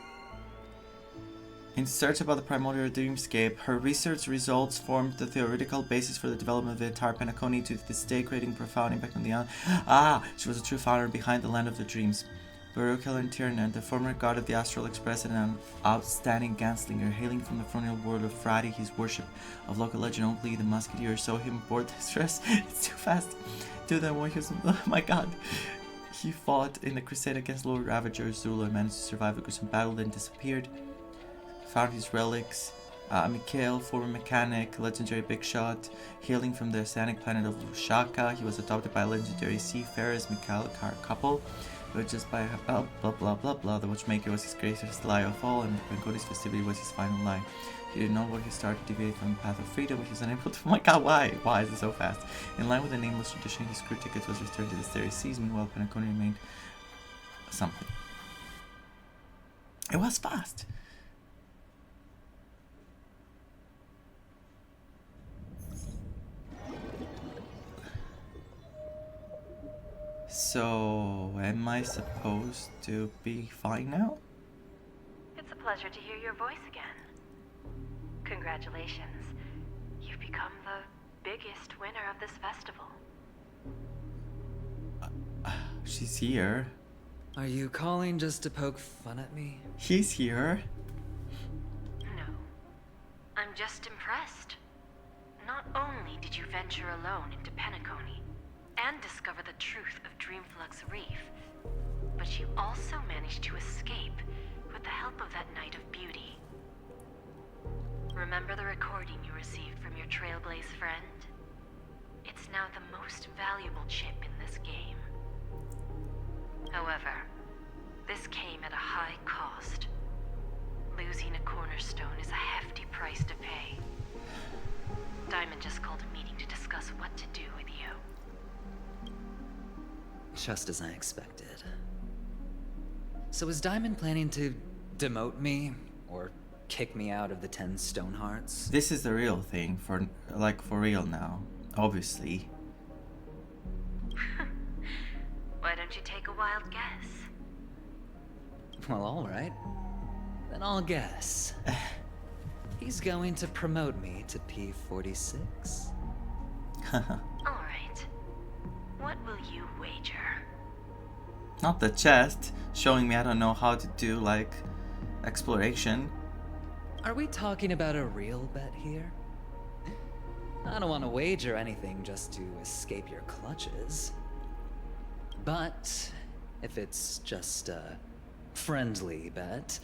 In search about the primordial dreamscape, her research results formed the theoretical basis for the development of the entire Penacony, to this day creating profound impact on the island. She was a true founder behind the Land of the Dreams. Ideological and Tiernan, the former god of the Astral Express and an outstanding gunslinger, hailing from the frontier world of Friday, his worship of local legend only the musketeers saw him aboard his dress. It's too fast. Dude, that one, oh my god. He fought in the crusade against Lord Ravager Zula and managed to survive a gruesome battle, then disappeared. Found his relics. Mikhail, former mechanic, legendary big shot, hailing from the oceanic planet of Lushaka. He was adopted by legendary seafarers Mikhail couple, but just by blah blah blah blah. The watchmaker was his greatest lie of all, and Penacony's festivity was his final lie. He didn't know what he started to deviate from the path of freedom, but he was unable to. Oh my god, why? Why is it so fast? In line with the nameless tradition, his crew ticket was returned to the Starry Seas. Meanwhile, Penacony remained something. It was fast. So, am I supposed to be fine now? It's a pleasure to hear your voice again. Congratulations. You've become the biggest winner of this festival. She's here. Are you calling just to poke fun at me? He's here. No. I'm just impressed. Not only did you venture alone into Penacony and discover the truth of Dreamflux Reef, but you also managed to escape with the help of that Knight of Beauty. Remember the recording you received from your Trailblaze friend? It's now the most valuable chip in this game. However, this came at a high cost. Losing a cornerstone is a hefty price to pay. Diamond just called a meeting to discuss what to do with you. Just as I expected. So is Diamond planning to demote me? Or kick me out of the 10 Stonehearts? This is the real thing, for real now, obviously. Why don't you take a wild guess? Well, alright. Then I'll guess. He's going to promote me to P46. Alright. What will you wager? Not the chest, showing me I don't know how to do, like, exploration. Are we talking about a real bet here? I don't want to wager anything just to escape your clutches. But if it's just a friendly bet,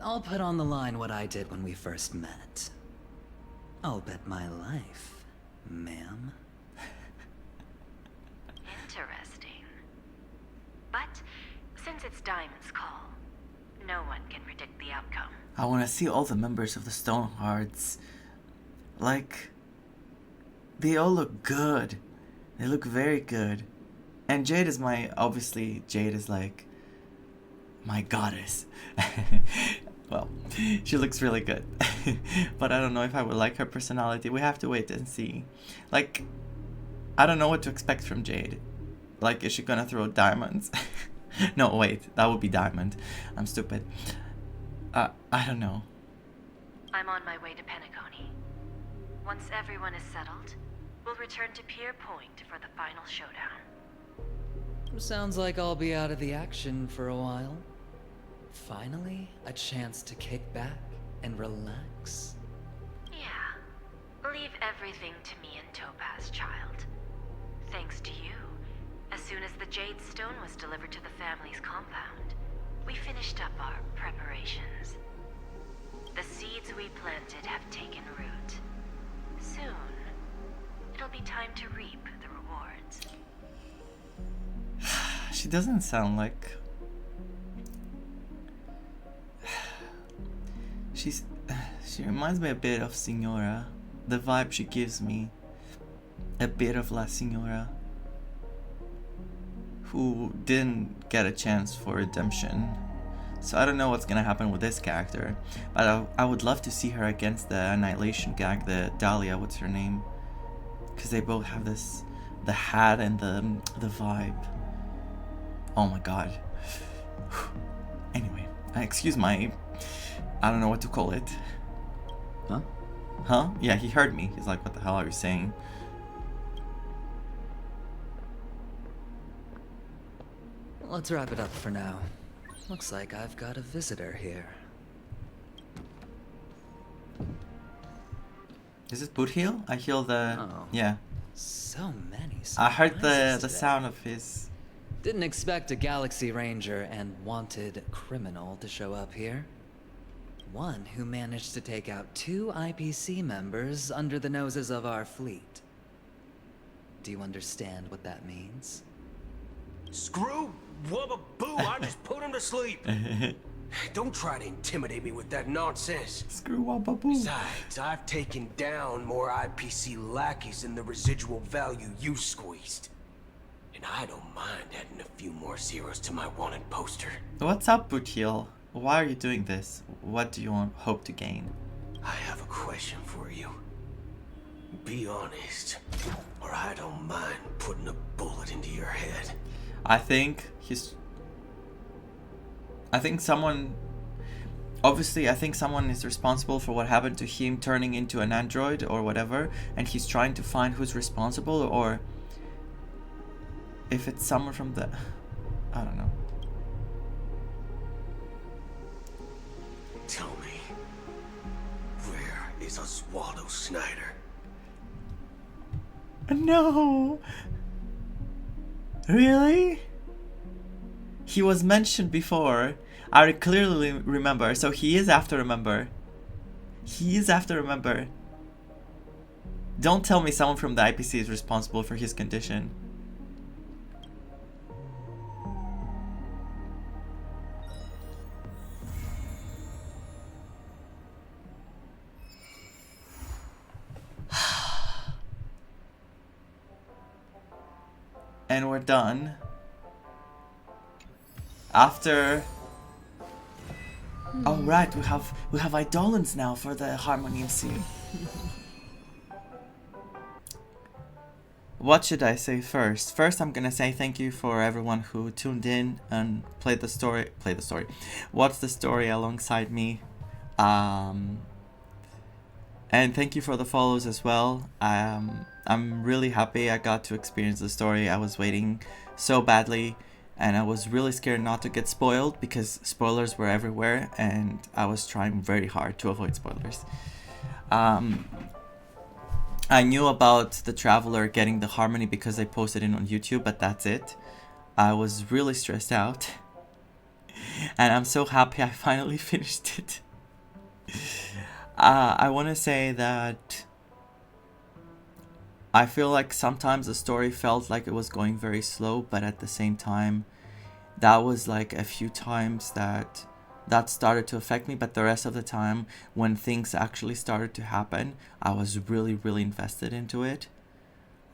I'll put on the line what I did when we first met. I'll bet my life, ma'am. Interesting. But since it's Diamond's call, no one can predict the outcome. I want to see all the members of the Stonehearts. Like, they all look good. They look very good. And Jade is obviously Jade is like my goddess. Well, she looks really good. But I don't know if I would like her personality. We have to wait and see. Like, I don't know what to expect from Jade. Like, is she gonna throw diamonds? No, wait, that would be Diamond. I'm stupid. I don't know. I'm on my way to Penacony. Once everyone is settled, we'll return to Pier Point for the final showdown. Sounds like I'll be out of the action for a while. Finally, a chance to kick back and relax. Yeah. Leave everything to me and Topaz, child. Thanks to you, as soon as the Jade Stone was delivered to the family's compound, we finished up our preparations. The seeds we planted have taken root. Soon, it'll be time to reap the rewards. She doesn't sound like... She reminds me a bit of Signora. The vibe she gives me. A bit of La Signora. Who didn't get a chance for redemption. So I don't know what's gonna happen with this character. But I would love to see her against the Annihilation gag, the Dahlia, what's her name? Because they both have this... the hat and the vibe. Oh my god. Anyway, excuse my... I don't know what to call it. Huh? Huh? Yeah, he heard me. He's like, what the hell are you saying? Let's wrap it up for now. Looks like I've got a visitor here. Is it Boot Heal? I heal the... Oh. Yeah. So many I heard the surprises sound of his... Didn't expect a Galaxy Ranger and wanted criminal to show up here. One who managed to take out 2 IPC members under the noses of our fleet. Do you understand what that means? Screw Wubba Boo, I just put him to sleep. Don't try to intimidate me with that nonsense. Screw Wubba Boo. Besides, I've taken down more IPC lackeys than the residual value you squeezed. And I don't mind adding a few more zeros to my wanted poster. What's up, Boot Heal? Why are you doing this? What do you hope to gain? I have a question for you. Be honest, or I don't mind putting a bullet into your head. I think someone... Obviously, I think someone is responsible for what happened to him turning into an android or whatever, and he's trying to find who's responsible, or... if it's someone from the... I don't know. Tell me, where is Oswaldo Snyder? No! Really? He was mentioned before. I clearly remember. So he is after Remember. He is after Remember. Don't tell me someone from the IPC is responsible for his condition. And we're done. After... Oh right, we have Eidolons now for the Harmony MC. What should I say first? First, I'm gonna say thank you for everyone who tuned in and watched the story alongside me. And thank you for the follows as well. I'm really happy I got to experience the story. I was waiting so badly, and I was really scared not to get spoiled because spoilers were everywhere, and I was trying very hard to avoid spoilers. I knew about the Traveler getting the Harmony because they posted it on YouTube, but that's it. I was really stressed out, and I'm so happy I finally finished it. I want to say that I feel like sometimes the story felt like it was going very slow, but at the same time, that was like a few times that started to affect me, but the rest of the time, when things actually started to happen, I was really, really invested into it.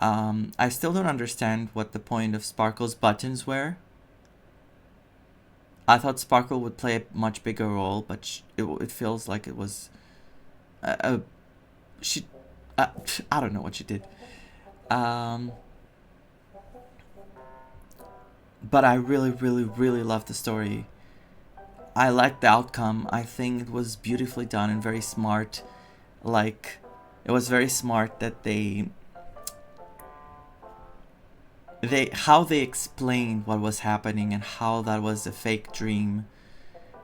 I still don't understand what the point of Sparkle's buttons were. I thought Sparkle would play a much bigger role, but it feels like it was I don't know what she did. But I really, really, really loved the story. I liked the outcome. I think it was beautifully done and very smart. Like, it was very smart that how they explained what was happening and how that was a fake dream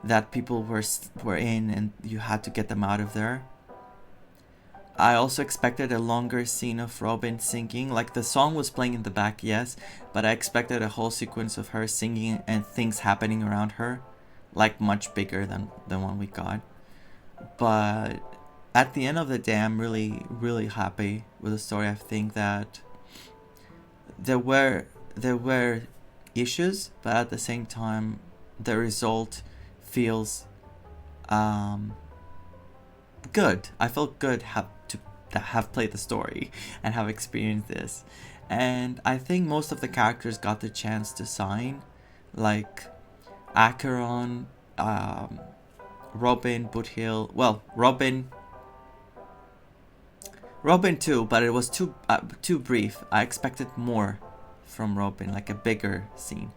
that people were in and you had to get them out of there. I also expected a longer scene of Robin singing. Like, the song was playing in the back, yes, but I expected a whole sequence of her singing and things happening around her, like much bigger than the one we got. But at the end of the day, I'm really, really happy with the story. I think that there were issues, but at the same time, the result feels good. I felt good to have played the story and have experienced this, and I think most of the characters got the chance to shine, like Acheron, Robin, Boothill. Well, Robin too, but it was too brief. I expected more from Robin, like a bigger scene.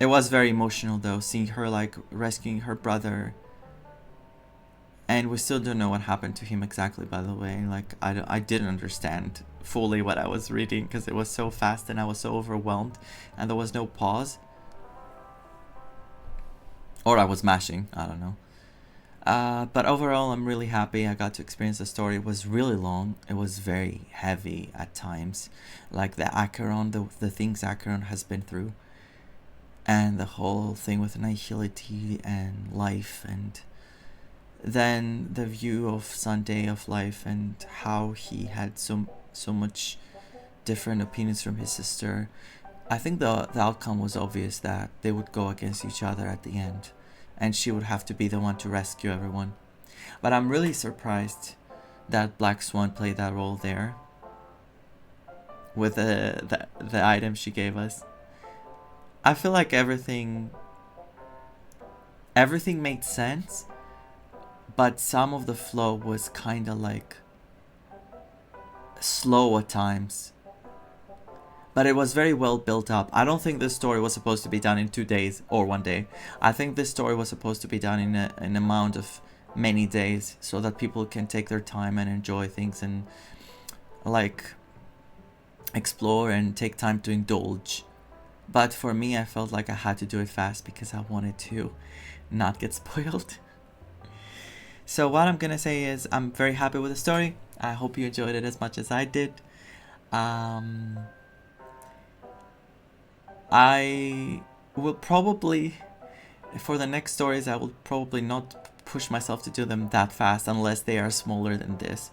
It was very emotional though, seeing her like rescuing her brother. And we still don't know what happened to him exactly, by the way. Like, I didn't understand fully what I was reading because it was so fast and I was so overwhelmed and there was no pause. Or I was mashing, I don't know. But overall, I'm really happy I got to experience the story. It was really long. It was very heavy at times. Like the Acheron, the things Acheron has been through. And the whole thing with nihility and life, and then the view of Sunday of life and how he had so much different opinions from his sister. I think the outcome was obvious, that they would go against each other at the end, and she would have to be the one to rescue everyone. But I'm really surprised that Black Swan played that role there with the item she gave us. I feel like everything made sense, but some of the flow was kind of like slow at times. But it was very well built up. I don't think this story was supposed to be done in 2 days or 1 day. I think this story was supposed to be done in an amount of many days, so that people can take their time and enjoy things and like explore and take time to indulge. But for me, I felt like I had to do it fast because I wanted to not get spoiled. So what I'm gonna say is I'm very happy with the story. I hope you enjoyed it as much as I did. I will probably, for the next stories, I will probably not push myself to do them that fast unless they are smaller than this.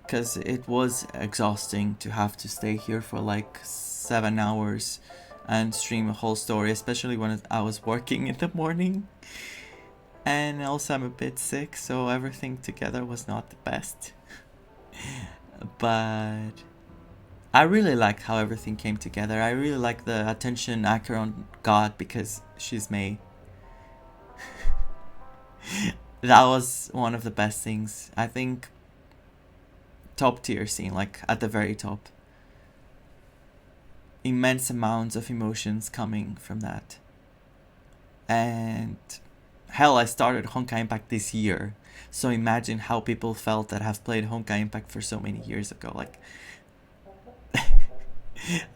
Because it was exhausting to have to stay here for like 7 hours and stream a whole story, especially when I was working in the morning. And also I'm a bit sick, so everything together was not the best. But I really liked how everything came together. I really like the attention Acheron got because she's May. That was one of the best things. I think top tier scene, like at the very top. Immense amounts of emotions coming from that. And hell, I started Honkai Impact this year. So imagine how people felt that have played Honkai Impact for so many years ago. Like,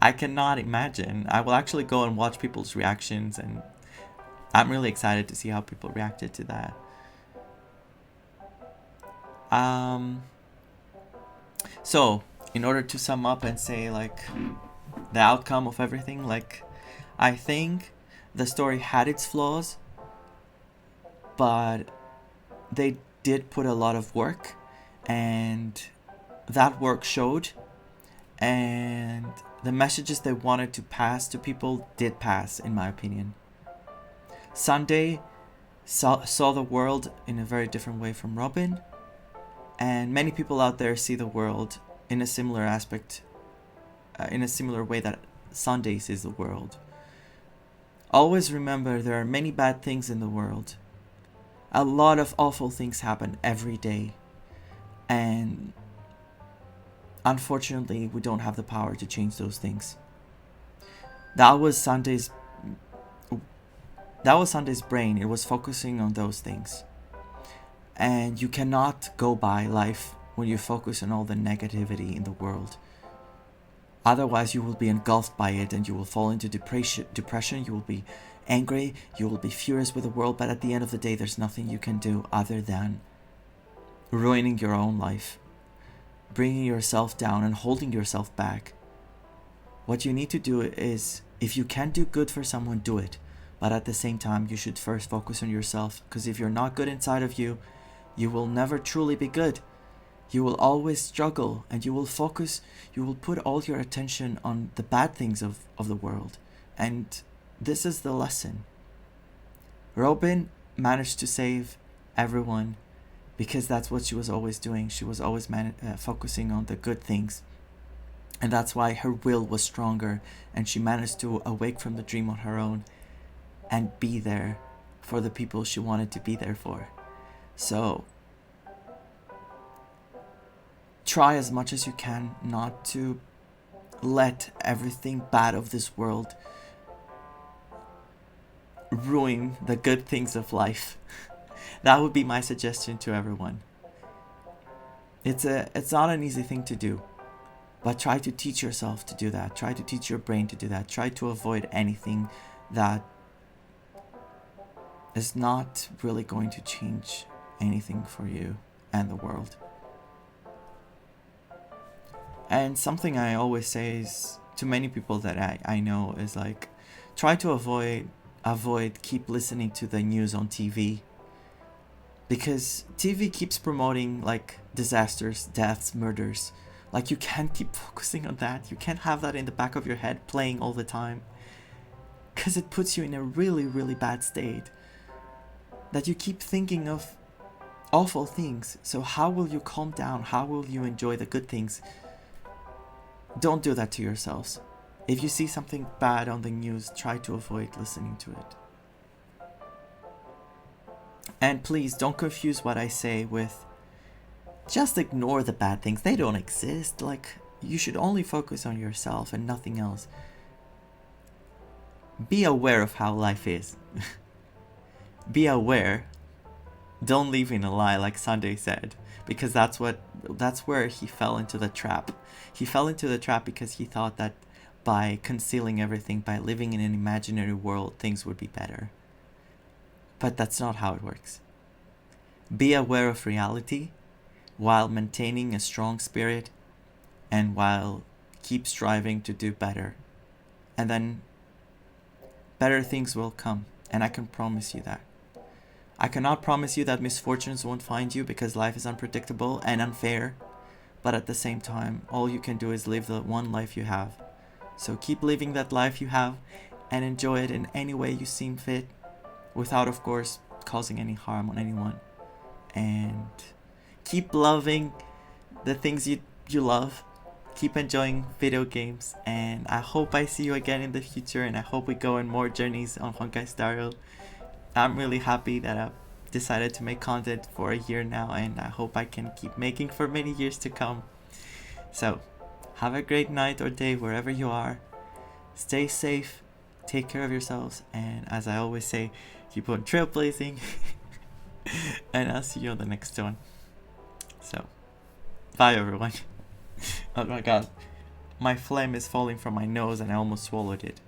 I cannot imagine. I will actually go and watch people's reactions, and I'm really excited to see how people reacted to that. So, in order to sum up and say, like, the outcome of everything, like, I think the story had its flaws, but they did put a lot of work, and that work showed, and the messages they wanted to pass to people did pass, in my opinion. Sunday saw the world in a very different way from Robin, and many people out there see the world in a similar aspect, in a similar way that Sunday sees the world. Always remember there are many bad things in the world. A lot of awful things happen every day, and unfortunately we don't have the power to change those things. That was Sunday's brain. It was focusing on those things. And you cannot go by life when you focus on all the negativity in the world. Otherwise you will be engulfed by it and you will fall into depression. You will be angry, you will be furious with the world, but at the end of the day there's nothing you can do other than ruining your own life, bringing yourself down and holding yourself back. What you need to do is, if you can do good for someone, do it. But at the same time, you should first focus on yourself, because if you're not good inside of you, you will never truly be good. You will always struggle, and you will put all your attention on the bad things of the world. And this is the lesson. Robin managed to save everyone because that's what she was always doing. She was always focusing on the good things. And that's why her will was stronger, and she managed to awake from the dream on her own and be there for the people she wanted to be there for. So try as much as you can not to let everything bad of this world ruin the good things of life. That would be my suggestion to everyone. It's not an easy thing to do, but try to teach yourself to do that. Try to teach your brain to do that. Try to avoid anything that is not really going to change anything for you and the world. And something I always say is to many people that I know is like, try to avoid keep listening to the news on TV, because TV keeps promoting like disasters, deaths, murders. Like, you can't keep focusing on that. You can't have that in the back of your head playing all the time, because it puts you in a really, really bad state that you keep thinking of awful things. So how will you calm down? How will you enjoy the good things? Don't do that to yourselves. If you see something bad on the news, try to avoid listening to it. And please don't confuse what I say with just ignore the bad things. They don't exist. Like, you should only focus on yourself and nothing else. Be aware of how life is. Be aware. Don't live in a lie, like Sunday said, because that's where he fell into the trap. He fell into the trap because he thought that by concealing everything, by living in an imaginary world, things would be better. But that's not how it works. Be aware of reality while maintaining a strong spirit, and while keep striving to do better. And then better things will come, and I can promise you that. I cannot promise you that misfortunes won't find you, because life is unpredictable and unfair. But at the same time, all you can do is live the one life you have. So keep living that life you have and enjoy it in any way you seem fit, without, of course, causing any harm on anyone. And keep loving the things you love. Keep enjoying video games, and I hope I see you again in the future, and I hope we go on more journeys on Honkai Star Rail. I'm really happy that I've decided to make content for a year now, and I hope I can keep making for many years to come. So, have a great night or day wherever you are. Stay safe, take care of yourselves, and as I always say, keep on trailblazing. And I'll see you on the next one. So, bye everyone. Oh my god, my phlegm is falling from my nose and I almost swallowed it.